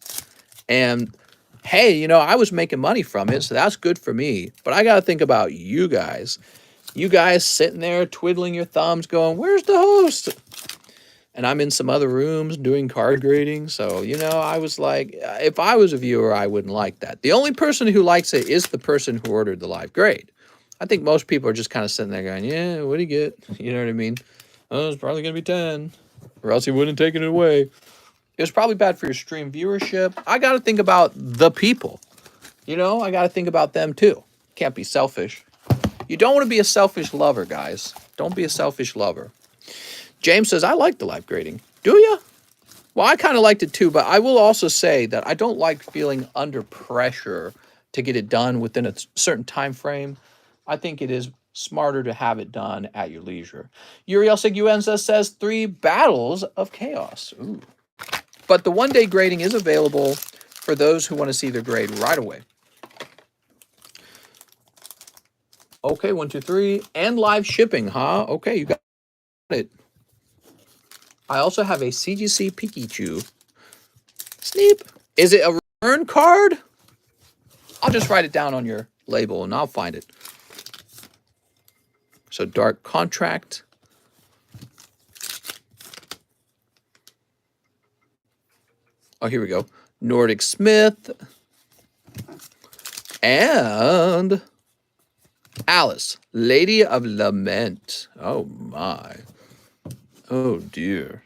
And hey, I was making money from it, so that's good for me. But I got to think about you guys. You guys sitting there twiddling your thumbs going, where's the host? And I'm in some other rooms doing card grading. So, I was like, if I was a viewer, I wouldn't like that. The only person who likes it is the person who ordered the live grade. I think most people are just kind of sitting there going, yeah, what do you get? You know what I mean? Oh, it's probably going to be 10. Or else he wouldn't have taken it away. It was probably bad for your stream viewership. I got to think about the people. I got to think about them too. Can't be selfish. You don't want to be a selfish lover, guys. Don't be a selfish lover. James says, I like the live grading. Do you? Well, I kind of liked it too, but I will also say that I don't like feeling under pressure to get it done within a certain time frame. I think it is smarter to have it done at your leisure. Uriel Seguenza says 3 battles of chaos. Ooh. But the 1-day grading is available for those who want to see their grade right away. Okay, 1, 2, 3. And live shipping, huh? Okay, you got it. I also have a CGC Pikachu. Sneep. Is it a return card? I'll just write it down on your label and I'll find it. So Dark Contract. Oh, here we go. Nordic Smith. And Alice, Lady of Lament. Oh, my. Oh, dear.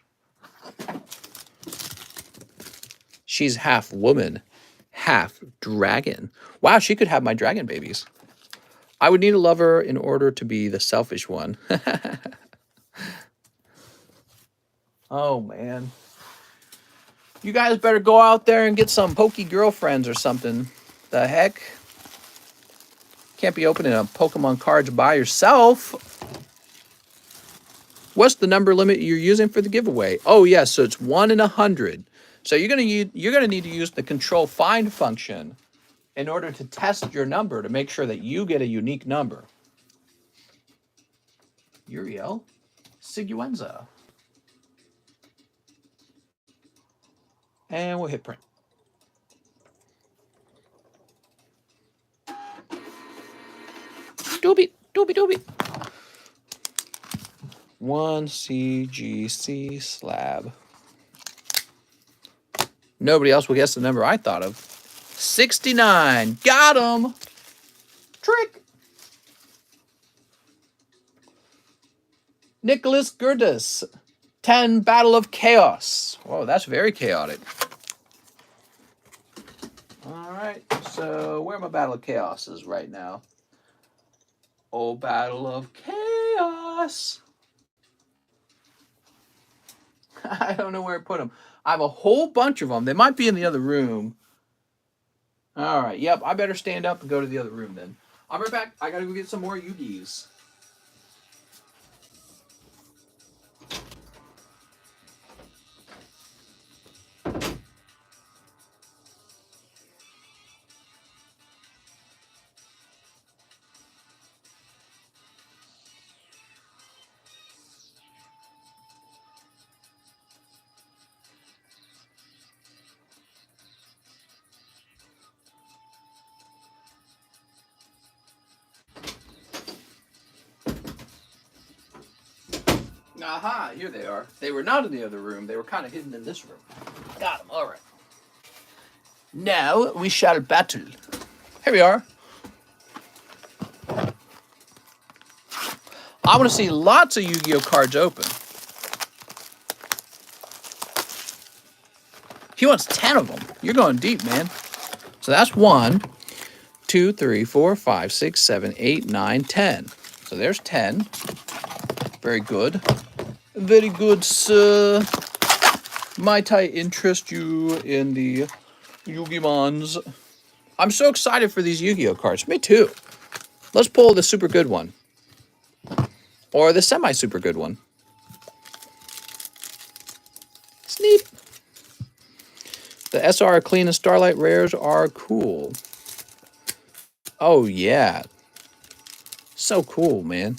She's half woman, half dragon. Wow, she could have my dragon babies. I would need a lover in order to be the selfish one. Oh, man. You guys better go out there and get some pokey girlfriends or something. The heck? Can't be opening a Pokemon cards by yourself. What's the number limit you're using for the giveaway? Oh, yes, yeah, so it's 1 in 100. So you're gonna need to use the control find function in order to test your number to make sure that you get a unique number. Uriel Siguenza. And we'll hit print. Doobie, doobie, doobie. 1 CGC slab. Nobody else will guess the number I thought of. 69. Got him. Trick. Nicholas Gerdes. 10 Battle of Chaos. Whoa, that's very chaotic. All right, so where are my Battle of Chaoses right now? Oh, Battle of Chaos. I don't know where I put them. I have a whole bunch of them. They might be in the other room. All right, yep, I better stand up and go to the other room then. I'll be right back. I got to go get some more Yu-Gis. Aha, here they are. They were not in the other room. They were kind of hidden in this room. Got them, all right. Now we shall battle. Here we are. I want to see lots of Yu-Gi-Oh cards open. He wants 10 of them. You're going deep, man. So that's 1, 2, 3, 4, 5, 6, 7, 8, 9, 10. So there's 10. Very good. Very good, sir. Might I interest you in the Yu-Gi-Mons? I'm so excited for these Yu-Gi-Oh cards. Me too. Let's pull the super good one. Or the semi-super good one. Sneap. The SR Clean and Starlight Rares are cool. Oh, yeah. So cool, man.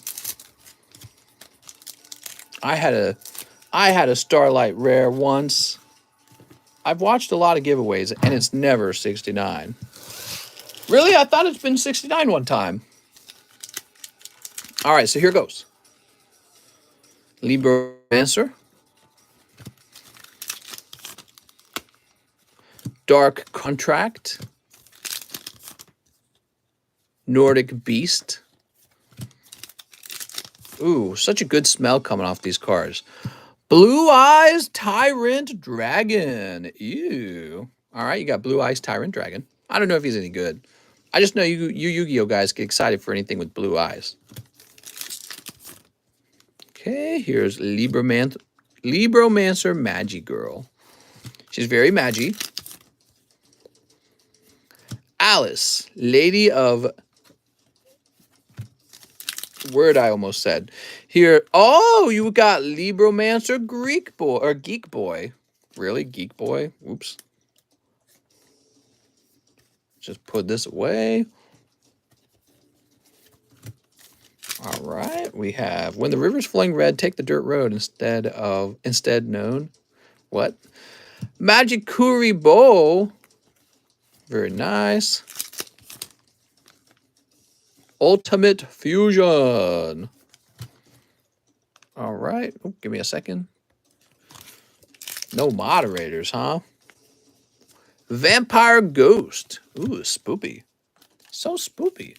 I had a Starlight Rare once. I've watched a lot of giveaways, and it's never 69. Really? I thought it's been 69 one time. All right, so here goes. Libromancer. Dark Contract. Nordic Beast. Ooh, such a good smell coming off these cards. Blue Eyes Tyrant Dragon. Ew. All right, you got Blue Eyes Tyrant Dragon. I don't know if he's any good. I just know you Yu-Gi-Oh guys get excited for anything with blue eyes. Okay, here's Libromancer Magi Girl. She's very magi. Alice, Lady of... Word I almost said. Here, oh, you got Libromancer Greek Boy, or Geek Boy. Really? Geek Boy? Oops. Just put this away. All right, we have when the river's flowing red, take the dirt road instead known. What? Magikuri Bow. Very nice. Ultimate Fusion. All right. Oh, give me a second. No moderators, huh? Vampire Ghost. Ooh, spoopy. So spoopy.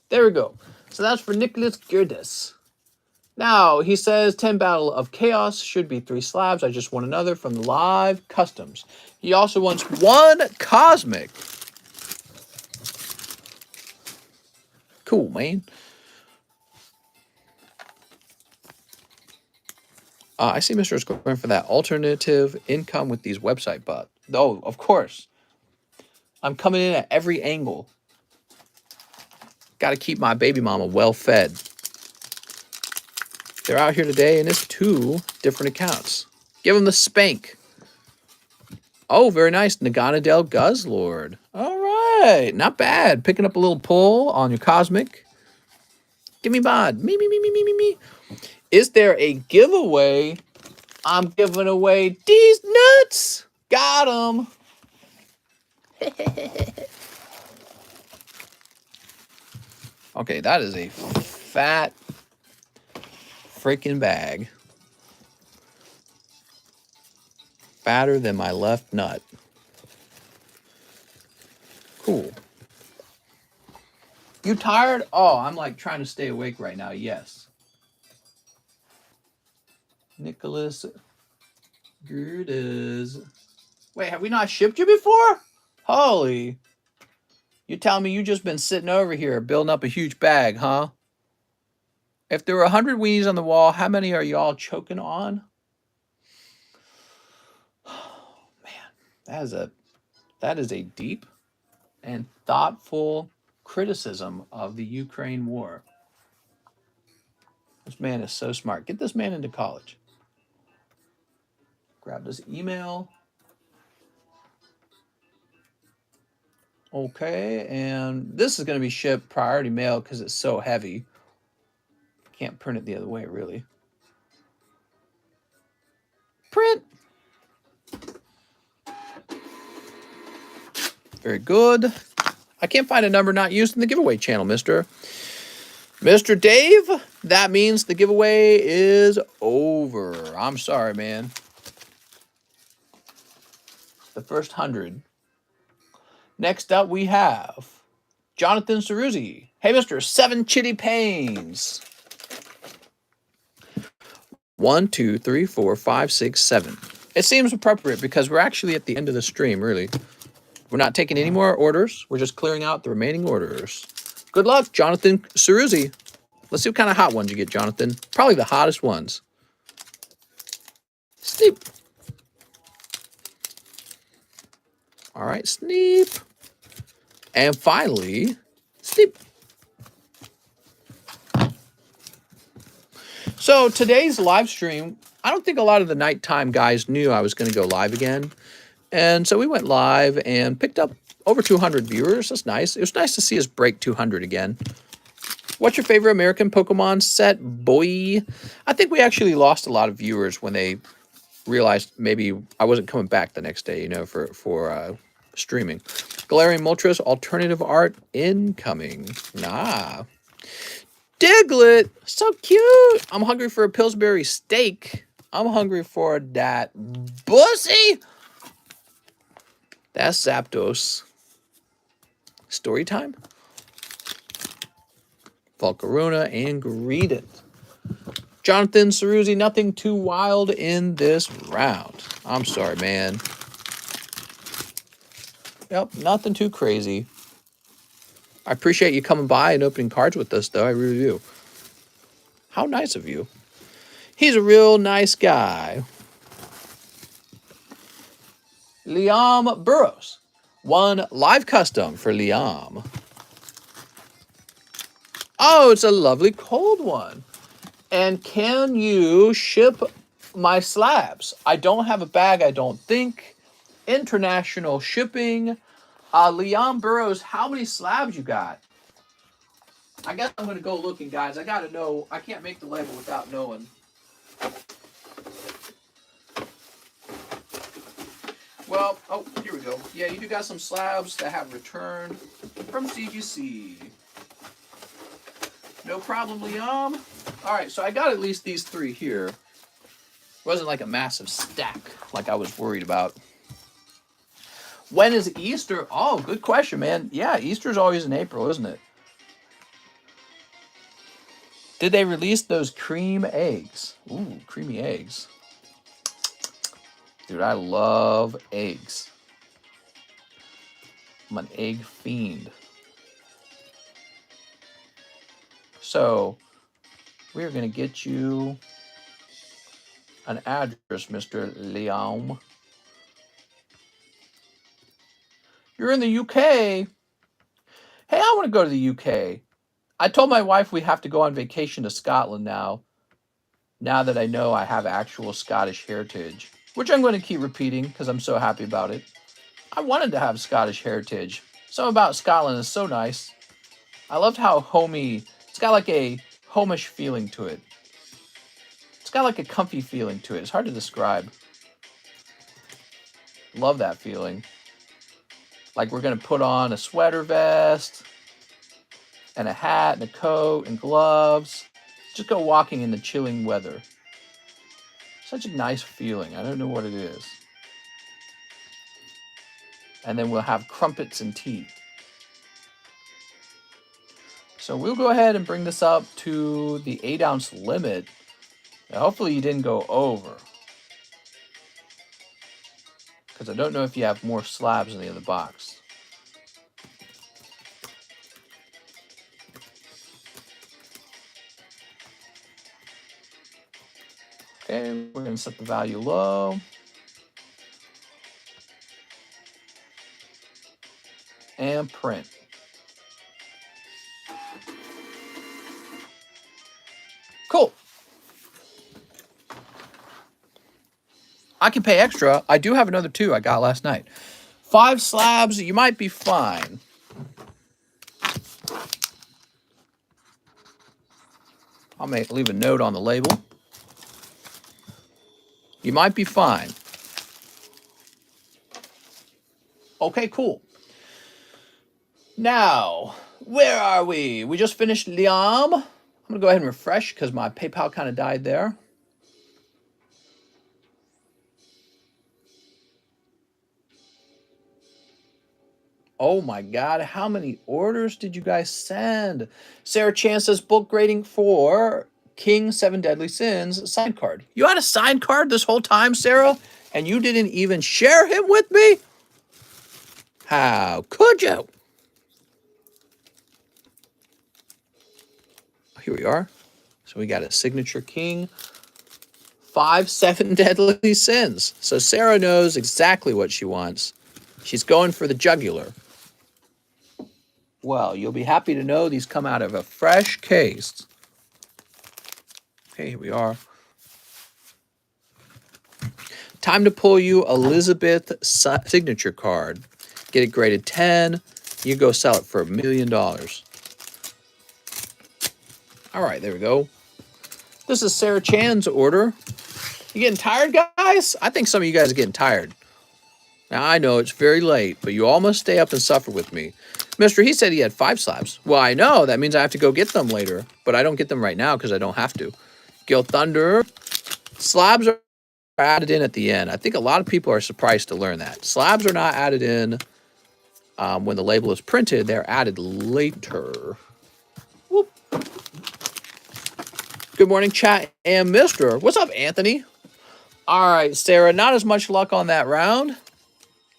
There we go. So that's for Nicholas Gerdes. Now, he says 10 Battle of Chaos should be 3 slabs. I just want another from the live customs. He also wants 1 Cosmic. Cool, man. I see Mr. is going for that alternative income with these website bots. Oh, of course. I'm coming in at every angle. Got to keep my baby mama well fed. They're out here today, and it's 2 different accounts. Give them the spank. Oh, very nice. Naganadel Guzzlord. All right. Not bad. Picking up a little pull on your Cosmic. Give me bod. Me. Is there a giveaway? I'm giving away these nuts. Got them. Okay, that is a fat freaking bag. Fatter than my left nut. Cool. You tired? Oh, I'm like trying to stay awake right now. Yes. Nicholas Gerdes. Wait, have we not shipped you before? Holy. You tell me you just been sitting over here building up a huge bag, huh? If there were 100 weenies on the wall, how many are y'all choking on? Oh, man, that is a deep and thoughtful criticism of the Ukraine war. This man is so smart. Get this man into college. Grab this email. Okay, and this is going to be shipped priority mail because it's so heavy. Can't print it the other way, really. Print. Very good. I can't find a number not used in the giveaway channel, Mr. Dave. That means the giveaway is over. I'm sorry, man. The first 100. Next up, we have Jonathan Ceruzzi. Hey, Mr. 7 Chitty Pains. 1, 2, 3, 4, 5, 6, 7. It seems appropriate because we're actually at the end of the stream, really. We're not taking any more orders. We're just clearing out the remaining orders. Good luck, Jonathan Ceruzzi. Let's see what kind of hot ones you get, Jonathan. Probably the hottest ones. Sneep. All right, sneep. And finally, sneep. So today's live stream, I don't think a lot of the nighttime guys knew I was going to go live again. And so we went live and picked up over 200 viewers. That's nice. It was nice to see us break 200 again. What's your favorite American Pokemon set, boy? I think we actually lost a lot of viewers when they realized maybe I wasn't coming back the next day, you know, for streaming. Galarian Moltres alternative art incoming. Nah. Diglett, so cute. I'm hungry for a Pillsbury steak. I'm hungry for that bussy. That's Zapdos. Story time. Volcarona and Greedent. Jonathan Ceruzzi, nothing too wild in this round. I'm sorry, man. Yep, nothing too crazy. I appreciate you coming by and opening cards with us, though. I really do. How nice of you. He's a real nice guy. Liam Burrows. 1 live custom for Liam. Oh, it's a lovely cold one. And can you ship my slabs? I don't have a bag, I don't think. International shipping. Liam Burrows, how many slabs you got? I guess I'm going to go looking, guys. I got to know. I can't make the label without knowing. Well, oh, here we go. Yeah, you do got some slabs that have returned from CGC. No problem, Liam. All right, so I got at least these 3 here. It wasn't like a massive stack like I was worried about. When is Easter? Oh, good question, man. Yeah, Easter's always in April, isn't it? Did they release those cream eggs? Ooh, creamy eggs. Dude, I love eggs. I'm an egg fiend. So, we're going to get you an address, Mr. Liam. You're in the UK. Hey, I want to go to the UK. I told my wife we have to go on vacation to Scotland now that I know I have actual Scottish heritage, which I'm going to keep repeating because I'm so happy about it. I wanted to have Scottish heritage. Something about Scotland is so nice. I loved how homey, it's got like a homish feeling to it. It's got like a comfy feeling to it. It's hard to describe. Love that feeling. Like we're going to put on a sweater vest and a hat and a coat and gloves. Just go walking in the chilling weather. Such a nice feeling. I don't know what it is. And then we'll have crumpets and tea. So we'll go ahead and bring this up to the 8-ounce limit. Now, hopefully you didn't go over, because I don't know if you have more slabs in the other box. Okay, we're going to set the value low. And print. Cool. I can pay extra. I do have another 2 I got last night. 5 slabs, you might be fine. I'll leave a note on the label. You might be fine. Okay, cool. Now, where are we? We just finished Liam. I'm going to go ahead and refresh because my PayPal kind of died there. Oh my God, how many orders did you guys send? Sarah Chan says bulk grading for King 7 Deadly Sins signed card. You had a signed card this whole time, Sarah? And you didn't even share him with me? How could you? Here we are. So we got a signature King 5 7 Deadly Sins. So Sarah knows exactly what she wants. She's going for the jugular. Well, you'll be happy to know these come out of a fresh case. Okay, here we are. Time to pull you Elizabeth signature card. Get it graded 10. You go sell it for $1 million. All right, there we go. This is Sarah Chan's order. You getting tired, guys? I think some of you guys are getting tired. Now, I know it's very late, but you all must stay up and suffer with me. Mister, he said he had 5 slabs. Well, I know. That means I have to go get them later, but I don't get them right now because I don't have to. Gil Thunder. Slabs are added in at the end. I think a lot of people are surprised to learn that. Slabs are not added in when the label is printed. They're added later. Whoop. Good morning, chat and Mister. What's up, Anthony? All right, Sarah, not as much luck on that round.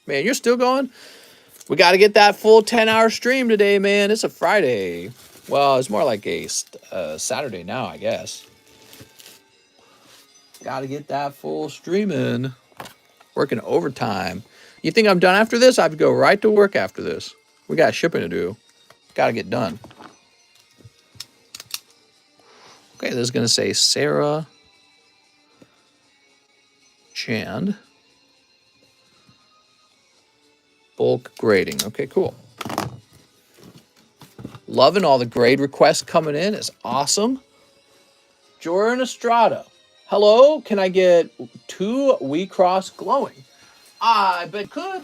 Man, you're still going? We got to get that full 10-hour stream today, man. It's a Friday. Well, it's more like a Saturday now, I guess. Got to get that full stream in. Working overtime. You think I'm done after this? I have to go right to work after this. We got shipping to do. Got to get done. Okay, this is going to say Sarah Chan. Bulk grading. Okay, cool. Loving all the grade requests coming in. It's awesome. Jordan Estrada. Hello, can I get 2 We Cross glowing? I bet could.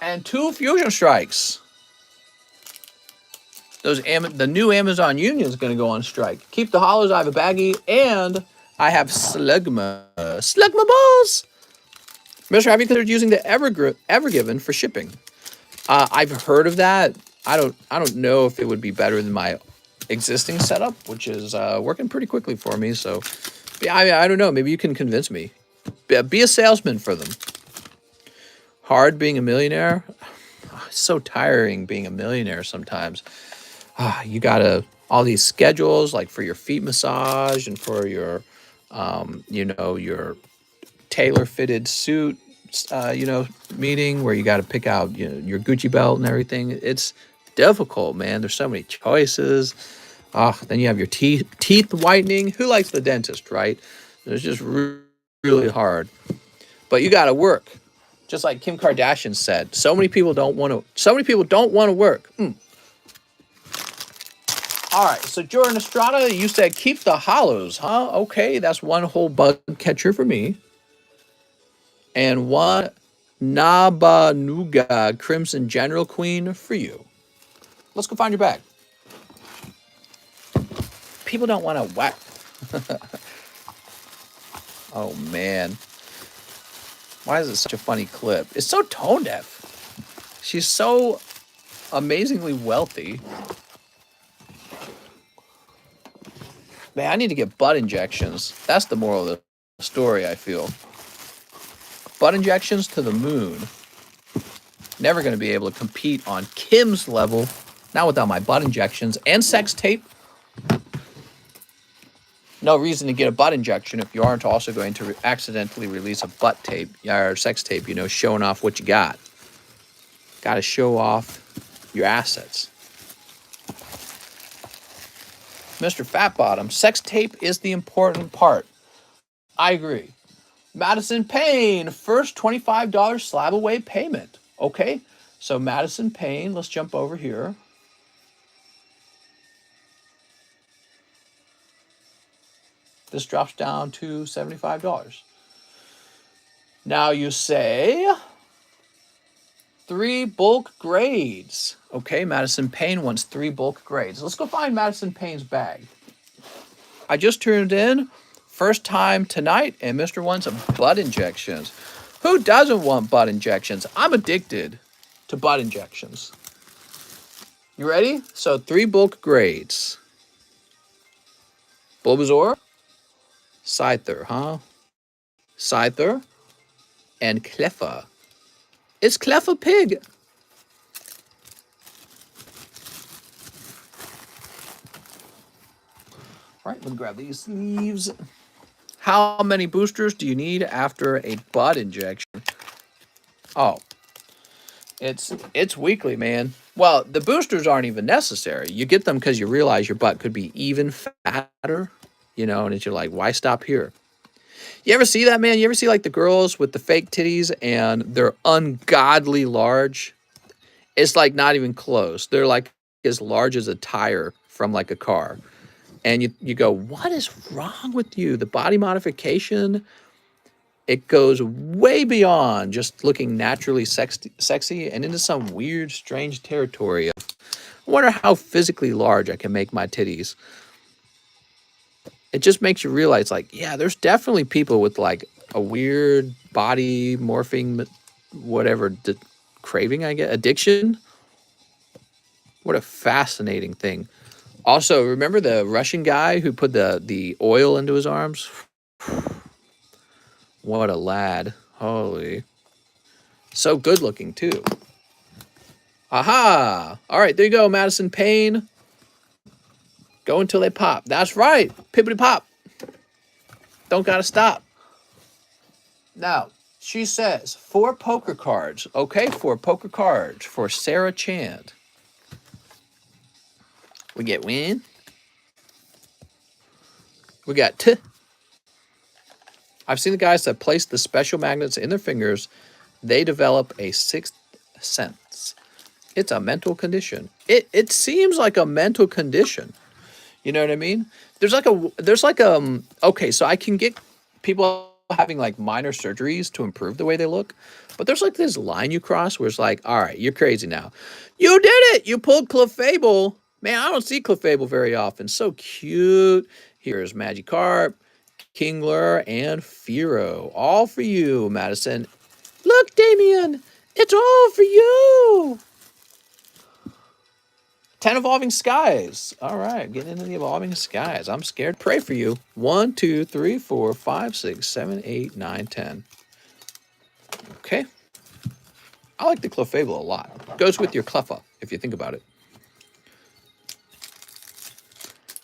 And 2 Fusion Strikes. The new Amazon Union is going to go on strike. Keep the hollows. I have a baggie, and I have Slugma. Slugma balls. Mister, have you considered using the Evergiven for shipping? I've heard of that. I don't know if it would be better than my existing setup, which is working pretty quickly for me. So, yeah, I don't know. Maybe you can convince me. Be a salesman for them. Hard being a millionaire. It's so tiring being a millionaire sometimes. You gotta all these schedules, like for your feet massage and for your you know, your tailor-fitted suit, you know, meeting where you got to pick out, you know, your Gucci belt and everything. It's difficult, man. There's so many choices. Then you have your teeth whitening. Who likes the dentist, right? It's just really hard. But you got to work. Just like Kim Kardashian said, so many people don't want to. So many people don't want to work. All right, so Jordan Estrada, you said keep the hollows, huh? Okay, that's one whole bug catcher for me. And one Nabanuga Crimson General Queen for you. Let's go find your bag. People don't want to whack. Oh, man. Why is it such a funny clip? It's so tone deaf. She's so amazingly wealthy. Man, I need to get butt injections. That's the moral of the story, I feel. Butt injections to the moon. Never going to be able to compete on Kim's level. Not without my butt injections and sex tape. No reason to get a butt injection if you aren't also going to accidentally release a butt tape or sex tape, you know, showing off what you got. Got to show off your assets. Mr. Fatbottom, sex tape is the important part. I agree. Madison Payne, first $25 slab away payment. Okay, so Madison Payne, let's jump over here. This drops down to $75. Now you say 3 bulk grades. Okay, Madison Payne wants 3 bulk grades. Let's go find Madison Payne's bag. I just turned in, first time tonight, and Mr. wants butt injections. Who doesn't want butt injections? I'm addicted to butt injections. You ready? So 3 bulk grades. Bulbasaur, Scyther, huh? Scyther, and Cleffa. It's Cleffa Pig. All right, let me grab these sleeves. How many boosters do you need after a butt injection? Oh, it's weekly, man. Well, the boosters aren't even necessary. You get them because you realize your butt could be even fatter, you know, and you're like, why stop here? You ever see that, man? You ever see like the girls with the fake titties and they're ungodly large? It's like not even close. They're like as large as a tire from like a car. And you go, what is wrong with you? The body modification, it goes way beyond just looking naturally sexy and into some weird, strange territory of, I wonder how physically large I can make my titties. It just makes you realize, like, yeah, there's definitely people with like a weird body morphing, whatever, craving, I guess, addiction. What a fascinating thing. Also, remember the Russian guy who put the oil into his arms? What a lad. Holy. So good looking, too. Aha! All right, there you go, Madison Payne. Go until they pop. That's right. Pippity pop. Don't gotta stop. Now, she says 4 poker cards. Okay, 4 poker cards for Sarah Chand. We get win. We got t. I've seen the guys that place the special magnets in their fingers. They develop a 6th sense. It's a mental condition. It seems like a mental condition. You know what I mean? There's like okay, so I can get people having like minor surgeries to improve the way they look, but there's like this line you cross where it's like, all right, you're crazy now. You did it. You pulled Clefable. Man, I don't see Clefable very often. So cute. Here's Magikarp, Kingler, and Fearow. All for you, Madison. Look, Damien, it's all for you. 10 evolving skies. All right, getting into the evolving skies. I'm scared. Pray for you. 1, 2, 3, 4, 5, 6, 7, 8, 9, 10. Okay. I like the Clefable a lot. Goes with your Cleffa, if you think about it.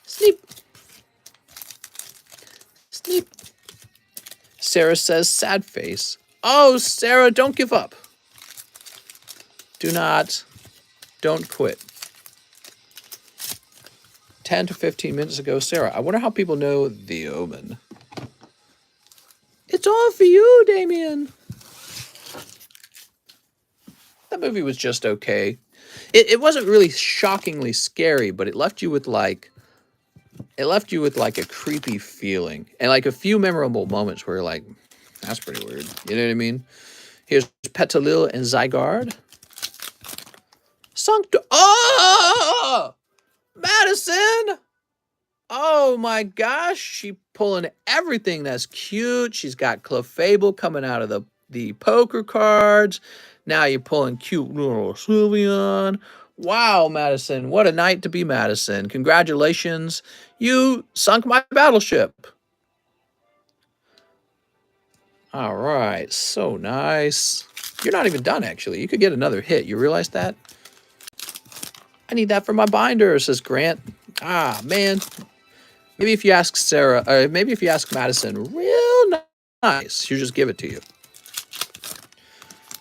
Sleep. Sleep. Sarah says, sad face. Oh, Sarah, don't give up. Don't quit. 10 to 15 minutes ago, Sarah. I wonder how people know The Omen. It's all for you, Damien. That movie was just okay. It wasn't really shockingly scary, but it left you with like a creepy feeling and like a few memorable moments where you're like, that's pretty weird. You know what I mean? Here's Petalil and Zygarde. Oh! Madison! Oh my gosh, she pulling everything that's cute. She's got Clefable coming out of the poker cards. Now you're pulling cute little Sylveon. Wow, Madison, what a night to be Madison. Congratulations, you sunk my battleship. All right, so nice. You're not even done, actually. You could get another hit. You realize that? I need that for my binder, says Grant. Ah, man. Maybe if you ask Sarah, or maybe if you ask Madison, real nice, she'll just give it to you.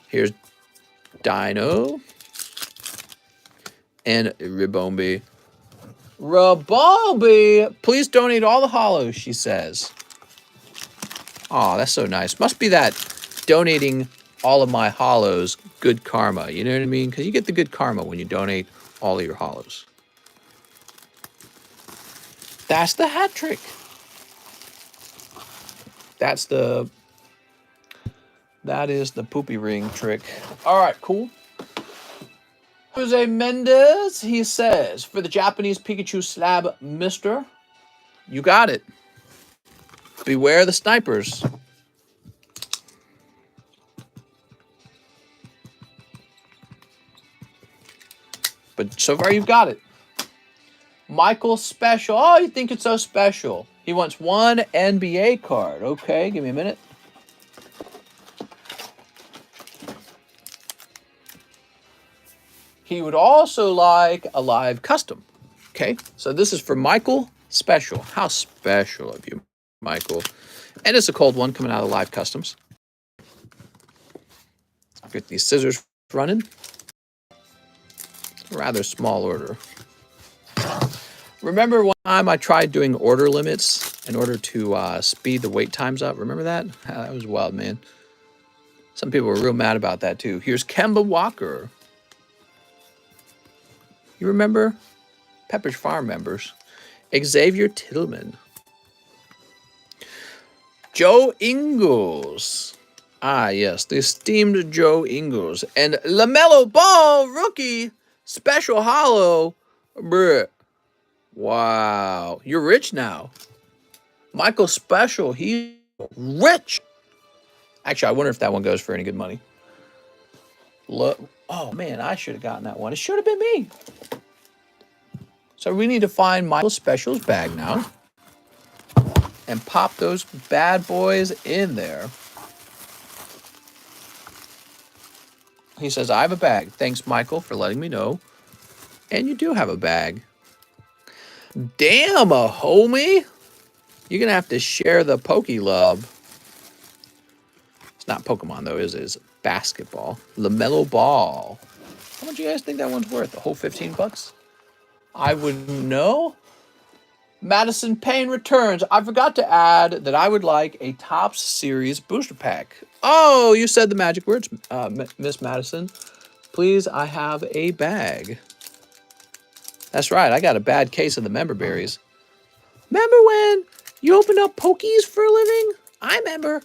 Here's Dino and Ribombi. Ribombi, please donate all the hollows, she says. Oh, that's so nice. Must be that donating all of my hollows, good karma. You know what I mean? Because you get the good karma when you donate all of your hollows. That's the hat trick. That is the poopy ring trick. All right, cool. Jose Mendez, he says, for the Japanese Pikachu slab, mister, you got it. Beware the snipers. But so far you've got it. Michael Special. Oh, you think it's so special. He wants one NBA card. Okay, give me a minute. He would also like a live custom. Okay, so this is for Michael Special. How special of you, Michael. And it's a cold one coming out of live customs. I'll get these scissors running. Rather small order. Remember one time I tried doing order limits in order to speed the wait times up? Remember that? That was wild, man. Some people were real mad about that, too. Here's Kemba Walker. You remember? Pepperidge Farm members. Xavier Tillman. Joe Ingles. Ah, yes, the esteemed Joe Ingles. And LaMelo Ball, rookie, special hollow. Bruh. Wow, you're rich now. Michael Special, he's rich. Actually, I wonder if that one goes for any good money. Look, oh man, I should have gotten that one. It should have been me. So we need to find Michael Special's bag now and pop those bad boys in there. He says, I have a bag. Thanks, Michael, for letting me know. And you do have a bag. Damn, a homie. You're going to have to share the Poke Love. It's not Pokemon, though, is it? It's basketball. LaMelo Ball. How much do you guys think that one's worth? A whole 15 bucks? I wouldn't know. Madison Payne returns. I forgot to add that I would like a Topps Series booster pack. Oh, you said the magic words, Miss Madison. Please, I have a bag. That's right, I got a bad case of the member berries. Remember when you opened up Pokies for a living? I remember.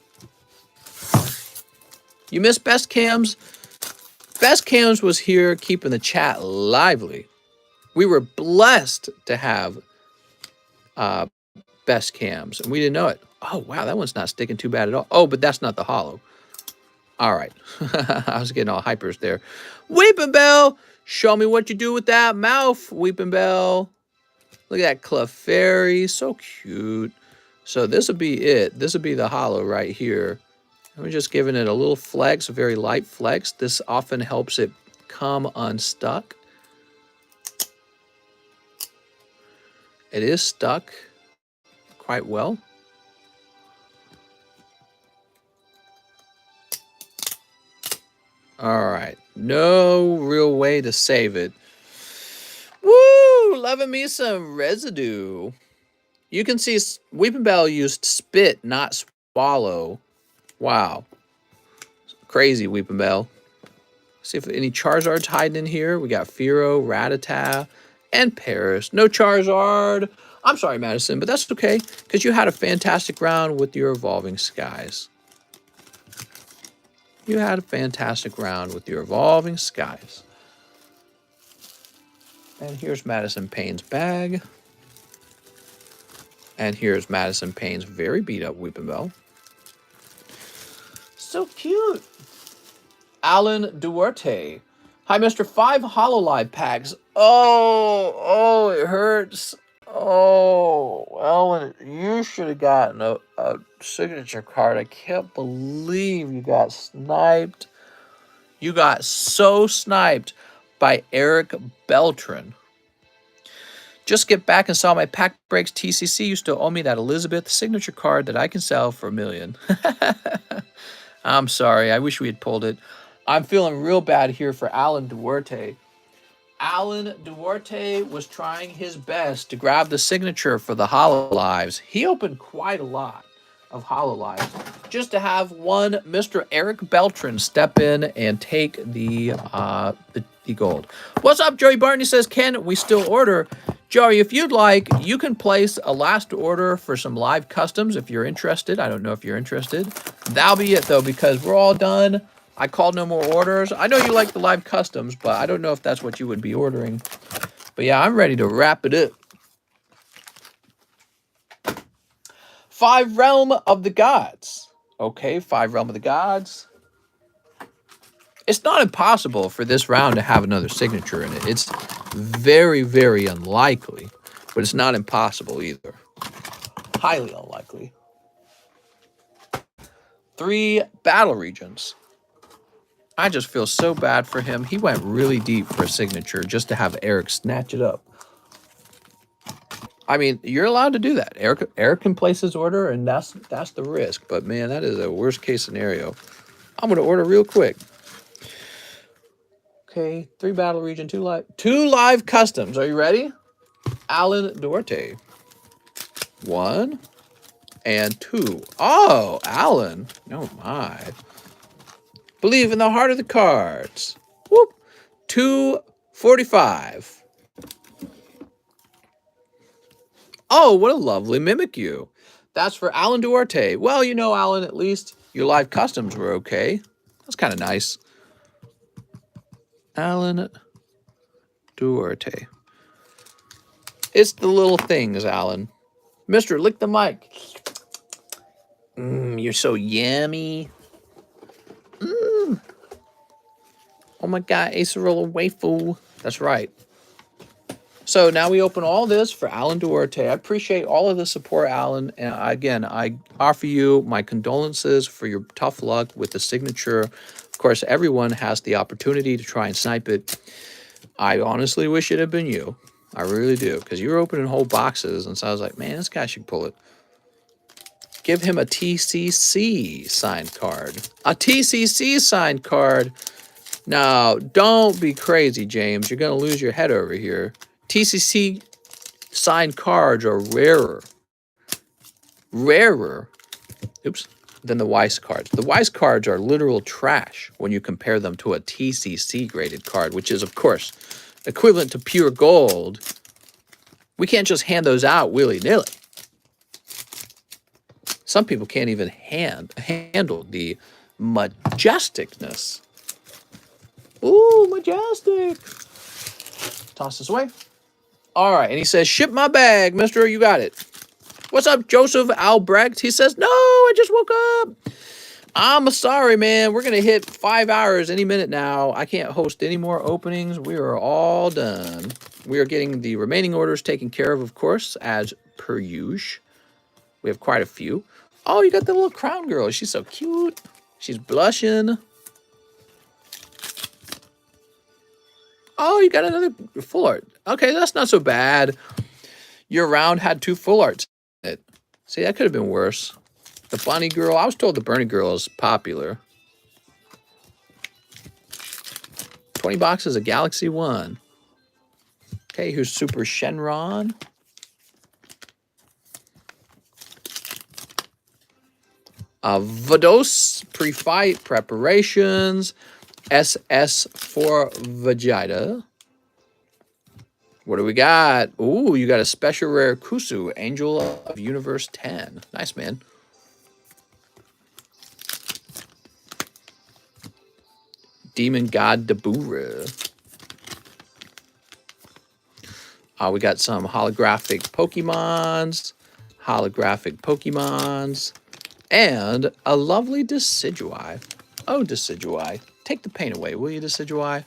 You missed Best Cams. Best Cams was here keeping the chat lively. We were blessed to have Best Cams, and we didn't know it. Oh, wow, that one's not sticking too bad at all. Oh, but that's not the hollow. All right. I was getting all hypers there. Weeping Bell, show me what you do with that mouth, Weeping Bell. Look at that Clefairy, so cute. So this will be it. This will be the hollow right here. And we're just giving it a little flex, a very light flex. This often helps it come unstuck. It is stuck quite well. All right. No real way to save it. Woo! Loving me some residue. You can see Weeping Bell used spit, not swallow. Wow. Crazy, Weeping Bell. See if any Charizards hiding in here. We got Fearow, Rattata, and Paris. No Charizard. I'm sorry, Madison, but that's okay, because you had a fantastic round with your Evolving Skies. You had a fantastic round with your Evolving Skies. And here's Madison Payne's bag. And here's Madison Payne's very beat up Weeping Bell. So cute. Alan Duarte. Hi, Mr. 5 Hololive packs. Oh, it hurts. Oh, Alan, you should have gotten a signature card. I can't believe you got sniped. You got so sniped by Eric Beltran. Just get back and saw my pack breaks. TCC used to owe me that Elizabeth signature card that I can sell for $1 million. I'm sorry. I wish we had pulled it. I'm feeling real bad here for Alan Duarte. Alan Duarte was trying his best to grab the signature for the Hololives. He opened quite a lot of Hololives just to have one Mr. Eric Beltran step in and take the gold. What's up, Joey Barton? He says, can we still order? Joey, if you'd like, you can place a last order for some live customs if you're interested. I don't know if you're interested. That'll be it, though, because we're all done. I called no more orders. I know you like the live customs, but I don't know if that's what you would be ordering. But yeah, I'm ready to wrap it up. 5 Realm of the Gods. Okay, 5 Realm of the Gods. It's not impossible for this round to have another signature in it. It's very, very unlikely, but it's not impossible either. Highly unlikely. 3 battle regions. I just feel so bad for him. He went really deep for a signature just to have Eric snatch it up. I mean, you're allowed to do that. Eric can place his order, and that's the risk. But man, that is a worst case scenario. I'm gonna order real quick. Okay, 3 battle region, 2 live customs. Are you ready? Alan Duarte. 1 and 2. Oh, Alan. Oh my. Believe in the heart of the cards. Whoop. 245. Oh, what a lovely Mimikyu. That's for Alan Duarte. Well, you know, Alan, at least your live customs were okay. That's kind of nice. Alan Duarte. It's the little things, Alan. Mister, lick the mic. You're so yummy. Oh my God, Acerola Waifu. That's right. So now we open all this for Alan Duarte. I appreciate all of the support, Alan. And again, I offer you my condolences for your tough luck with the signature. Of course, everyone has the opportunity to try and snipe it. I honestly wish it had been you. I really do. Because you were opening whole boxes. And so I was like, man, this guy should pull it. Give him a TCC signed card. A TCC signed card. Now, don't be crazy, James. You're going to lose your head over here. TCC signed cards are rarer. Oops. Than the Weiss cards. The Weiss cards are literal trash when you compare them to a TCC graded card, which is, of course, equivalent to pure gold. We can't just hand those out willy-nilly. Some people can't even handle the majesticness. Ooh, majestic. Toss this away. All right, and he says, ship my bag, mister, you got it. What's up, Joseph Albrecht? He says, no, I just woke up. I'm sorry, man. We're going to hit 5 hours any minute now. I can't host any more openings. We are all done. We are getting the remaining orders taken care of course, as per usual. We have quite a few. Oh, you got the little crown girl. She's so cute. She's blushing. Oh, you got another full art. Okay, that's not so bad. Your round had 2 full arts in it. See, that could have been worse. The bunny girl. I was told the bunny girl is popular. 20 boxes of Galaxy 1. Okay, here's Super Shenron. Vados pre-fight preparations. SS for Vegeta. What do we got? Ooh, you got a special rare Kusu, Angel of Universe 10. Nice, man. Demon God Dabura. We got some holographic Pokemons. And a lovely Decidueye. Oh, Decidueye. Take the pain away, will you, Decidueye?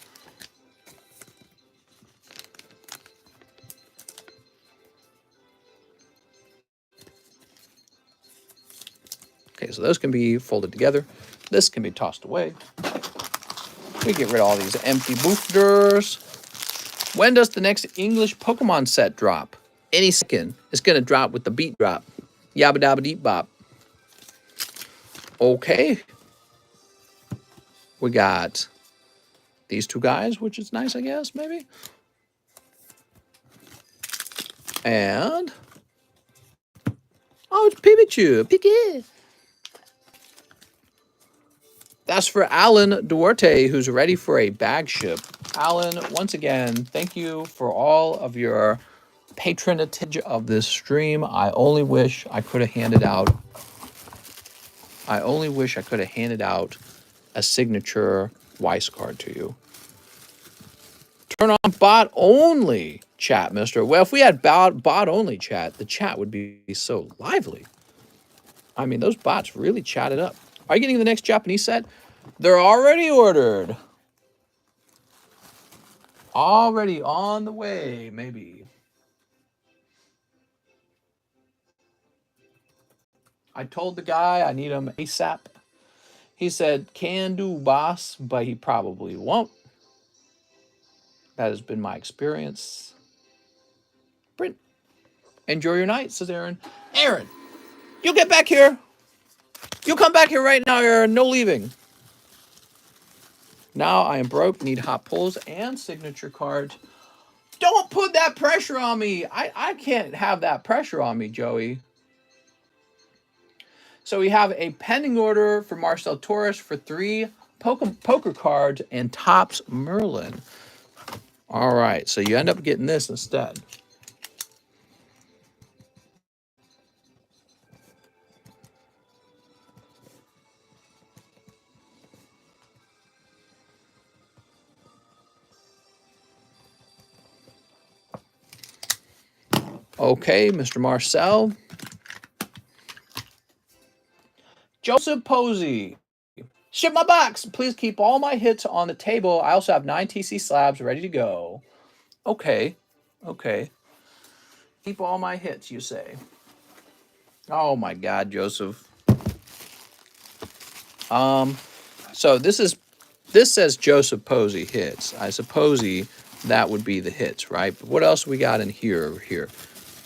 Okay, so those can be folded together. This can be tossed away. We get rid of all these empty boosters. When does the next English Pokemon set drop? Any second. It's going to drop with the beat drop. Yabba dabba deep bop. Okay. We got these two guys, which is nice, I guess, maybe. And oh, it's Pikachu. Pikachu. That's for Alan Duarte, who's ready for a bag ship. Alan, once again, thank you for all of your patronage of this stream. I only wish I could have handed out a signature Weiss card to you. Turn on bot only chat, mister. Well, if we had bot only chat, the chat would be so lively. I mean, those bots really chatted up. Are you getting the next Japanese set? They're already ordered. Already on the way, maybe. I told the guy I need him ASAP. He said, can do, boss, but he probably won't. That has been my experience. Brent, enjoy your night, says Aaron. Aaron, you get back here. You come back here right now, Aaron. No leaving. Now I am broke, need hot pulls and signature cards. Don't put that pressure on me. I can't have that pressure on me, Joey. So we have a pending order for Marcel Torres for 3 poker cards and Topps Merlin. All right, so you end up getting this instead. Okay, Mr. Marcel. Joseph Posey. Ship my box. Please keep all my hits on the table. I also have 9 TC slabs ready to go. Okay. Keep all my hits, you say. Oh my God, Joseph. So this says Joseph Posey hits. I suppose that would be the hits, right? But what else we got in here?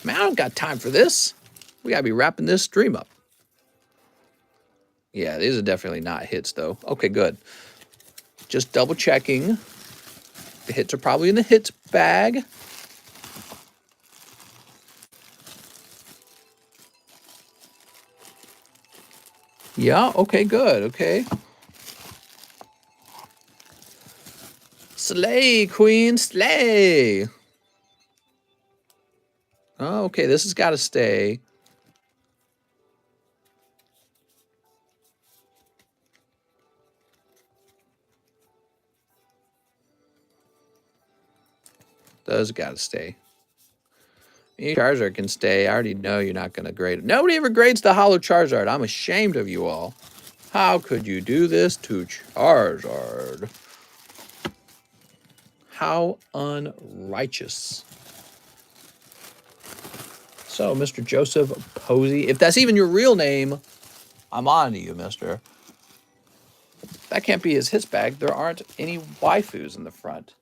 Man, I don't got time for this. We gotta be wrapping this stream up. Yeah, these are definitely not hits though. Okay, good. Just double checking. The hits are probably in the hits bag. Yeah, okay, good, okay. Slay, queen, slay. Oh, okay, this has got to stay. Those got to stay. Charizard can stay. I already know you're not going to grade it. Nobody ever grades the Holo Charizard. I'm ashamed of you all. How could you do this to Charizard? How unrighteous. So, Mr. Joseph Posey, if that's even your real name, I'm on to you, mister. That can't be his bag. There aren't any waifus in the front.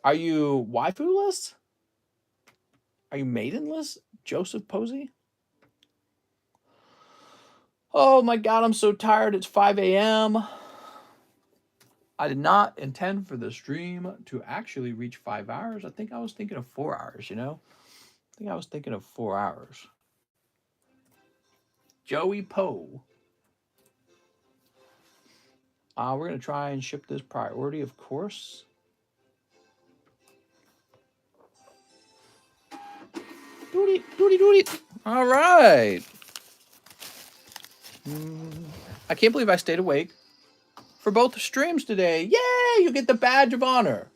Are you waifu-less? Are you maidenless, Joseph Posey? Oh my God, I'm so tired. It's 5 a.m. I did not intend for the stream to actually reach 5 hours. I think I was thinking of 4 hours, you know? I think I was thinking of 4 hours. Joey Poe. We're going to try and ship this priority, of course. Doody, doody, doody. All right. I can't believe I stayed awake for both streams today. Yay! You get the badge of honor.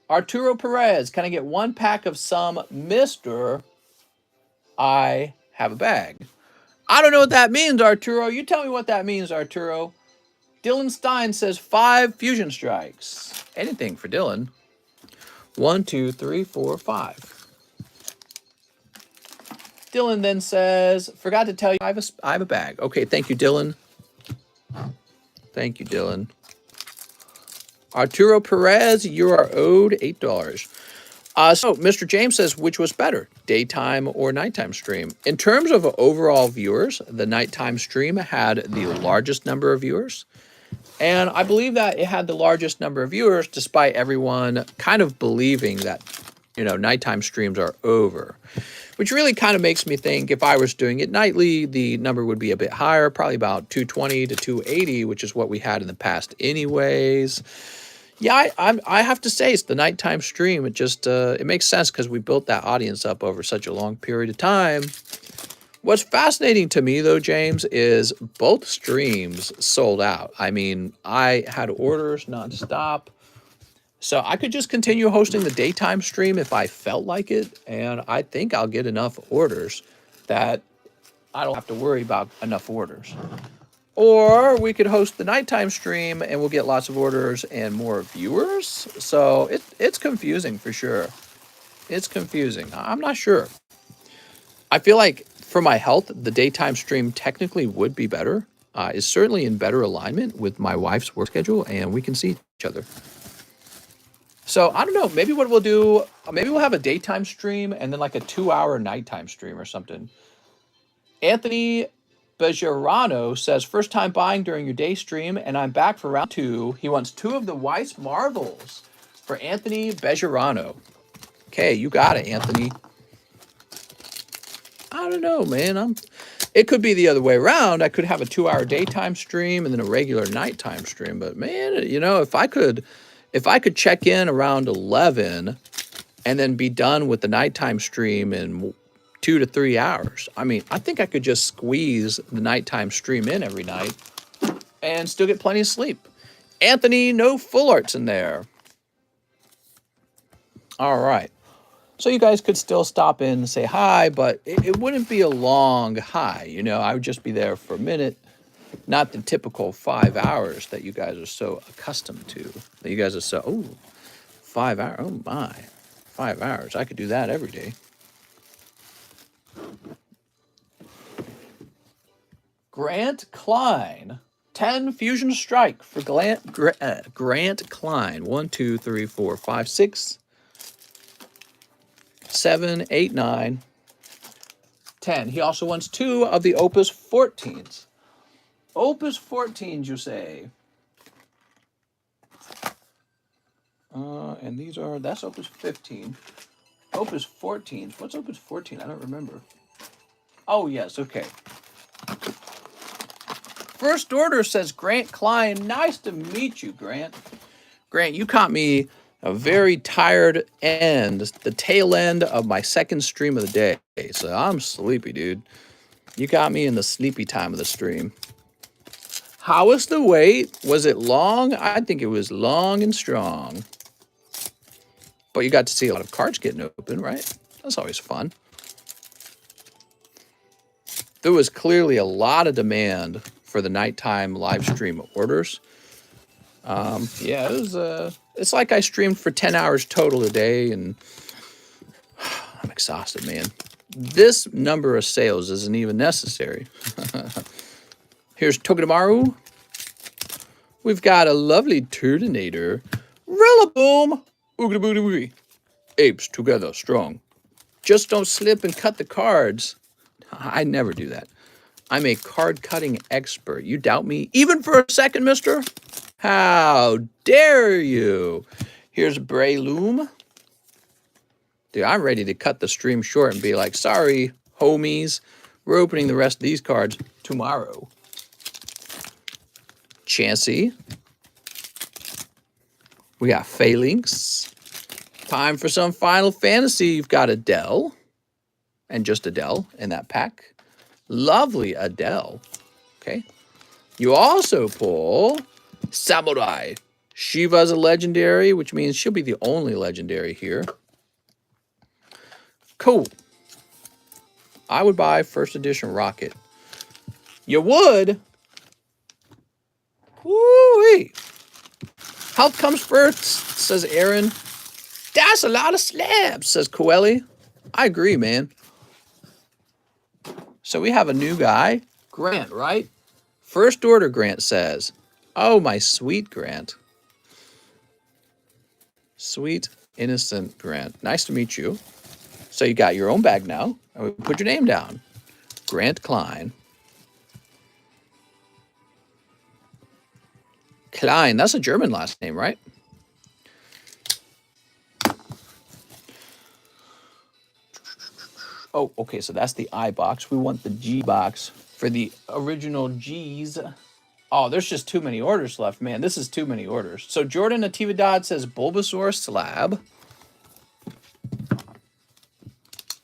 Arturo Perez, can I get 1 pack of some Mr. I have a bag? I don't know what that means, Arturo. You tell me what that means, Arturo. Dylan Stein says 5 fusion strikes. Anything for Dylan. 1, 2, 3, 4, 5. Dylan then says, forgot to tell you, I have a bag. Okay, thank you, Dylan. Thank you, Dylan. Arturo Perez, you are owed $8. So Mr. James says, which was better, daytime or nighttime stream? In terms of overall viewers, the nighttime stream had the largest number of viewers. And I believe that it had the largest number of viewers despite everyone kind of believing that, you know, nighttime streams are over. Which really kind of makes me think if I was doing it nightly, the number would be a bit higher, probably about 220 to 280, which is what we had in the past anyways. Yeah, I have to say it's the nighttime stream. It just it makes sense because we built that audience up over such a long period of time. What's fascinating to me though, James, is both streams sold out. I mean, I had orders nonstop. So I could just continue hosting the daytime stream if I felt like it, and I think I'll get enough orders that I don't have to worry about enough orders. Or we could host the nighttime stream and we'll get lots of orders and more viewers. So it's confusing for sure. It's confusing. I'm not sure. I feel like for my health, the daytime stream technically would be better. It's certainly in better alignment with my wife's work schedule and we can see each other. So I don't know, maybe what we'll do, maybe we'll have a daytime stream and then like a 2-hour nighttime stream or something. Anthony Bejarano says, first time buying during your day stream and I'm back for round 2. He wants 2 of the Weiss Marvels for Anthony Bejarano. Okay, you got it, Anthony. I don't know, man. It could be the other way around. I could have a 2-hour daytime stream and then a regular nighttime stream. But man, you know, if I could check in around 11 and then be done with the nighttime stream in 2 to 3 hours, I mean, I think I could just squeeze the nighttime stream in every night and still get plenty of sleep. Anthony, no full arts in there. All right. So you guys could still stop in and say hi, but it wouldn't be a long hi. You know, I would just be there for a minute. Not the typical 5 hours that you guys are so accustomed to. That you guys are so, 5 hours. Oh my, 5 hours. I could do that every day. Grant Klein, 10 fusion strike for Grant Klein. 1, 2, 3, 4, 5, 6, 7, 8, 9, 10. He also wants 2 of the Opus 14s. Opus 14s, you say? And these are, that's Opus 15. Opus 14s. What's Opus 14? I don't remember. Oh, yes, okay. First order says Grant Klein. Nice to meet you, Grant. Grant, you caught me a very tired end, the tail end of my second stream of the day. So I'm sleepy, dude. You got me in the sleepy time of the stream. How was the wait? Was it long? I think it was long and strong. But you got to see a lot of cards getting open, right? That's always fun. There was clearly a lot of demand for the nighttime live stream orders. Yeah, it was, it's like I streamed for 10 hours total a day, and I'm exhausted, man. This number of sales isn't even necessary. Here's Togedamaru. We've got a lovely Turtonator. Rillaboom! Oogly boogly boogly. Apes together strong. Just don't slip and cut the cards. I never do that. I'm a card cutting expert. You doubt me even for a second, mister? How dare you? Here's Bray Loom. Dude, I'm ready to cut the stream short and be like, sorry, homies. We're opening the rest of these cards tomorrow. Chansey. We got Phalanx. Time for some Final Fantasy. You've got Adele. And just Adele in that pack. Lovely Adele. Okay. You also pull Samurai. Shiva's a legendary, which means she'll be the only legendary here. Cool. I would buy first edition Rocket. You would? Woo-wee. Health comes first, says Aaron. That's a lot of slabs, says Coeli. I agree, man. So we have a new guy. Grant, right? First order, Grant says. Oh, my sweet Grant. Sweet, innocent Grant. Nice to meet you. So you got your own bag now. Put your name down. Grant Klein. Klein, that's a German last name, right? Oh, okay, so that's the I box. We want the G box for the original G's. Oh, there's just too many orders left, man. This is too many orders. So Jordan Natividad says Bulbasaur slab.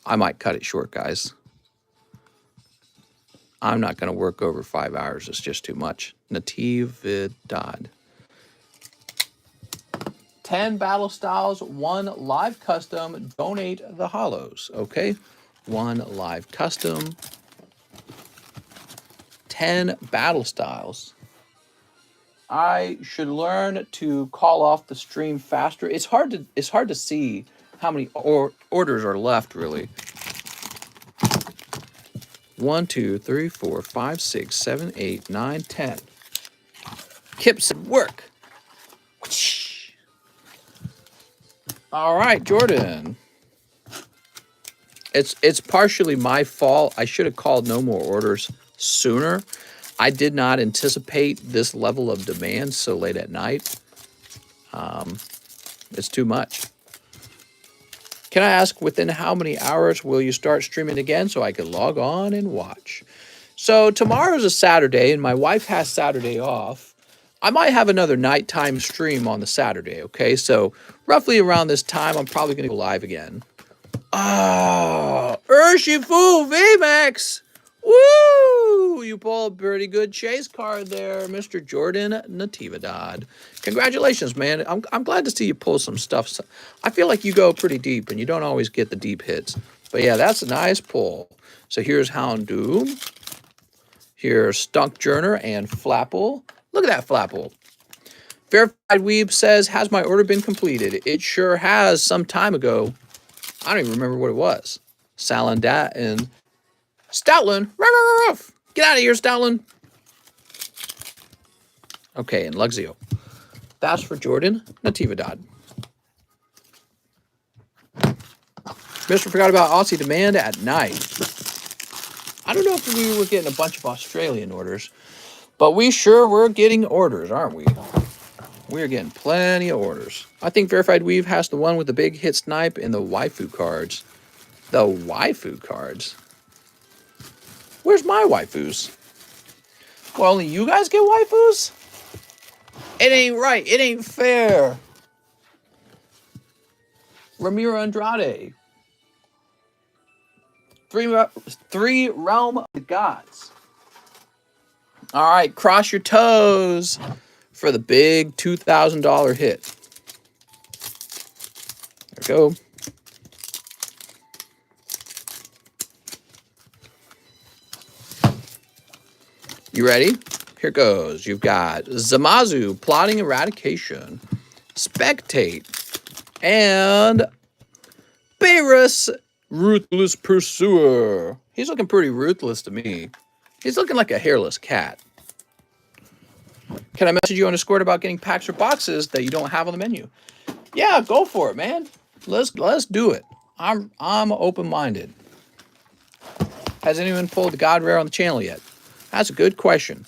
I might cut it short, guys. I'm not going to work over 5 hours. It's just too much. Natividad. 10 battle styles, 1 live custom. Donate the hollows, okay? 1 live custom. 10 battle styles. I should learn to call off the stream faster. It's hard to see how many orders are left, really. 1, 2, 3, 4, 5, 6, 7, 8, 9, 10. Kip said work. All right, Jordan. It's partially my fault. I should have called no more orders sooner. I did not anticipate this level of demand so late at night. It's too much. Can I ask, within how many hours will you start streaming again so I can log on and watch? So tomorrow's a Saturday, and my wife has Saturday off. I might have another nighttime stream on the Saturday, okay? So roughly around this time, I'm probably going to go live again. Oh, Urshifu VMAX! Woo! You pulled a pretty good chase card there, Mr. Jordan Natividad. Congratulations, man. I'm glad to see you pull some stuff. I feel like you go pretty deep, and you don't always get the deep hits. But yeah, that's a nice pull. So here's Houndoom. Here's Stunkjourner and Flapple. Look at that Flapple. Verified Weeb says, has my order been completed? It sure has some time ago. I don't even remember what it was. Salandat and Stoutland. Ruff. Get out of here, Stoutland. Okay, and Luxio. That's for Jordan Natividad. Mr. forgot about Aussie demand at night. I don't know if we were getting a bunch of Australian orders, but we sure were getting orders, aren't we? We're getting plenty of orders. I think Verified Weave has the one with the big hit snipe and the waifu cards. The waifu cards? Where's my waifus? Well, only you guys get waifus? It ain't right. It ain't fair. Ramiro Andrade. Three Realm of the Gods. All right, cross your toes for the big $2,000 hit. There we go. You ready? Here goes. You've got Zamazu, Plotting Eradication, Spectate, and Beerus, Ruthless Pursuer. He's looking pretty ruthless to me. He's looking like a hairless cat. Can I message you on Discord about getting packs or boxes that you don't have on the menu? Yeah, go for it, man. Let's do it. I'm open-minded. Has anyone pulled the God Rare on the channel yet? That's a good question.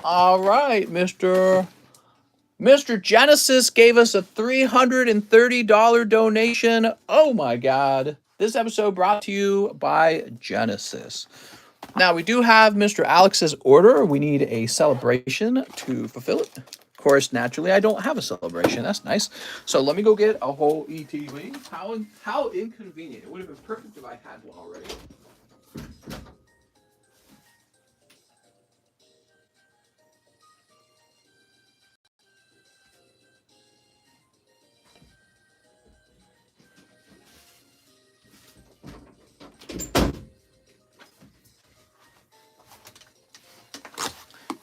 All right, Mr. Genesis gave us a $330 donation. Oh my God. This episode brought to you by Genesis. Now, we do have Mr. Alex's order. We need a celebration to fulfill it. Of course, naturally, I don't have a celebration. That's nice. So let me go get a whole ETV. How inconvenient. It would have been perfect if I had one already.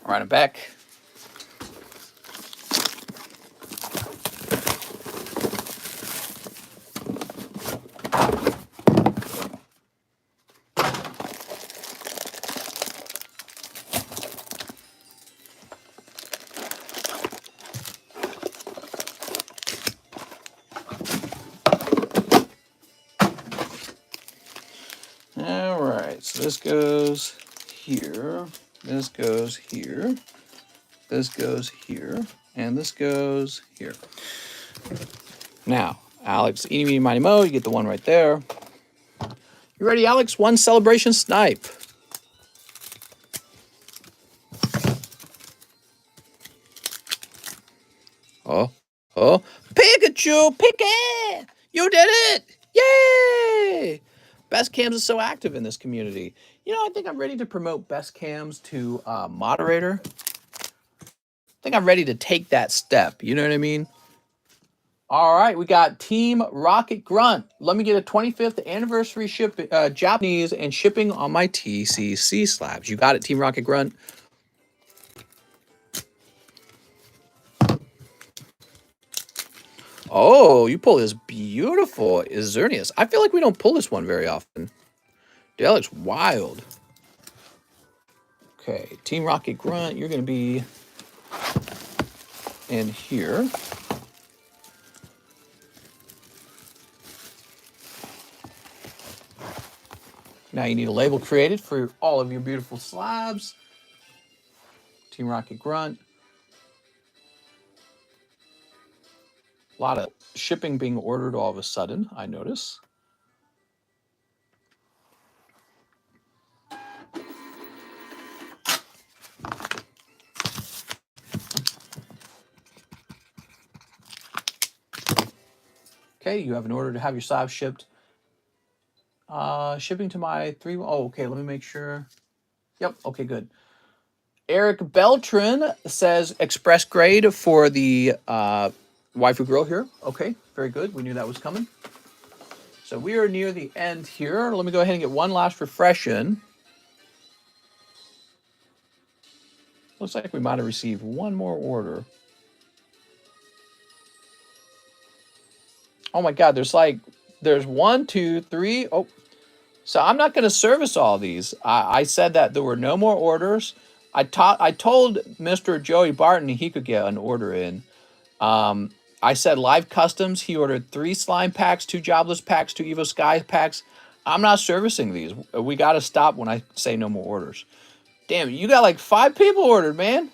All right, I'm back. All right, so this goes here, this goes here, this goes here, and this goes here. Now, Alex, eeny, meeny, miny, mo, you get the one right there. You ready, Alex? One celebration snipe. Oh, Pikachu, Pika! You did it! Yay! Best Cams is so active in this community. You know, I think I'm ready to promote Best Cams to moderator. I think I'm ready to take that step. You know what I mean? All right, we got Team Rocket Grunt. Let me get a 25th anniversary Japanese and shipping on my TCC slabs. You got it, Team Rocket Grunt. Oh, you pull this beautiful Izernius. I feel like we don't pull this one very often. Dude, that looks wild. Okay, Team Rocket Grunt, you're going to be in here. Now you need a label created for all of your beautiful slabs. Team Rocket Grunt. A lot of shipping being ordered all of a sudden, I notice. Okay, you have an order to have your slab shipped. Shipping to my okay, let me make sure. Yep, okay, good. Eric Beltran says express grade for the waifu girl here. Okay, very good. We knew that was coming. So we are near the end here. Let me go ahead and get one last refresh in. Looks like we might have received one more order. Oh my God, there's 1, 2, 3. Oh, so I'm not going to service all these. I said that there were no more orders. I told Mr. Joey Barton he could get an order in. I said live customs. He ordered 3 slime packs, 2 jobless packs, 2 Evo Sky packs. I'm not servicing these. We got to stop when I say no more orders. Damn, you got like 5 people ordered, man.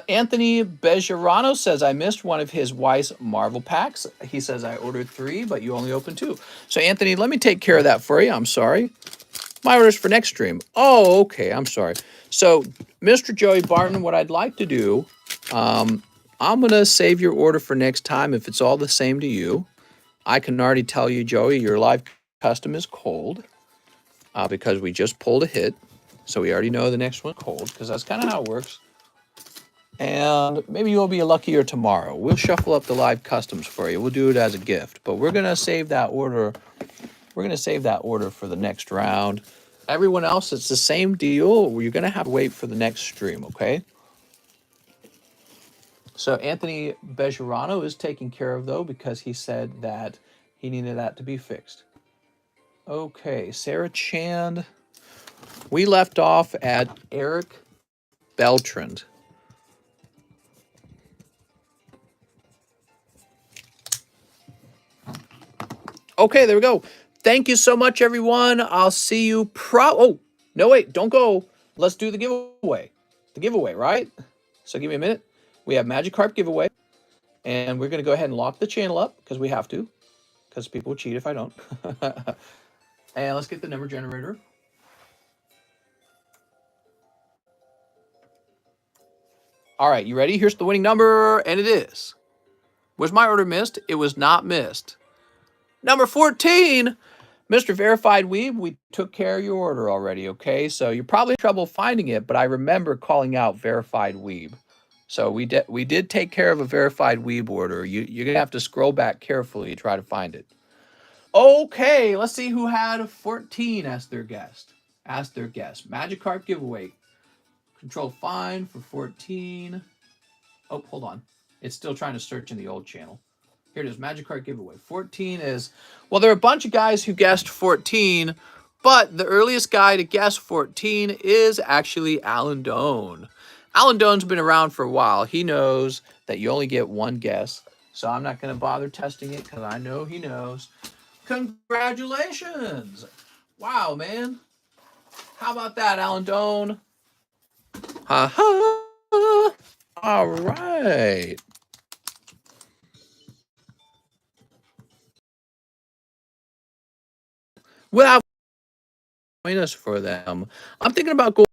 Anthony Bejarano says, I missed one of his wife's Marvel packs. He says, I ordered 3, but you only opened 2. So, Anthony, let me take care of that for you. I'm sorry. My order's for next stream. Oh, okay. I'm sorry. So, Mr. Joey Barton, what I'd like to do, I'm going to save your order for next time if it's all the same to you. I can already tell you, Joey, your live custom is cold because we just pulled a hit. So, we already know the next one's cold because that's kind of how it works. And maybe you'll be luckier tomorrow. We'll shuffle up the live customs for you. We'll do it as a gift. But we're going to save that order. We're going to save that order for the next round. Everyone else, it's the same deal. You're going to have to wait for the next stream, okay? So Anthony Bejarano is taken care of, though, because he said that he needed that to be fixed. Okay, Sarah Chand. We left off at Eric Beltrand. Okay, there we go. Thank you so much, everyone. I'll see you oh, no, wait, don't go. Let's do the giveaway. The giveaway, right? So give me a minute. We have Magikarp giveaway, and we're going to go ahead and lock the channel up because we have to, because people will cheat if I don't. And let's get the number generator. All right, you ready? Here's the winning number, and it is. Was my order missed? It was not missed. Number 14, Mr. Verified Weeb, we took care of your order already, okay? So you're probably in trouble finding it, but I remember calling out Verified Weeb. So we did take care of a Verified Weeb order. You're going to have to scroll back carefully to try to find it. Okay, let's see who had 14 as their guest. Magikarp giveaway. Control find for 14. Oh, hold on. It's still trying to search in the old channel. Here it is, Magikarp giveaway. 14 is, well, there are a bunch of guys who guessed 14, but the earliest guy to guess 14 is actually Alan Doan. Alan Doan's been around for a while. He knows that you only get one guess, so I'm not going to bother testing it because I know he knows. Congratulations! Wow, man. How about that, Alan Doan? Ha-ha! All right. Well, join us for them. I'm thinking about going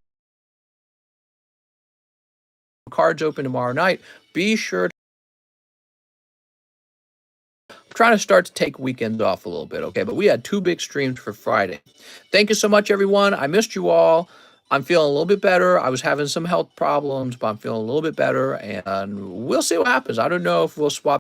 cards open tomorrow night. Be sure to try to start to take weekends off a little bit, okay? But we had 2 big streams for Friday. Thank you so much, everyone. I missed you all. I'm feeling a little bit better. I was having some health problems, but I'm feeling a little bit better, and we'll see what happens. I don't know if we'll swap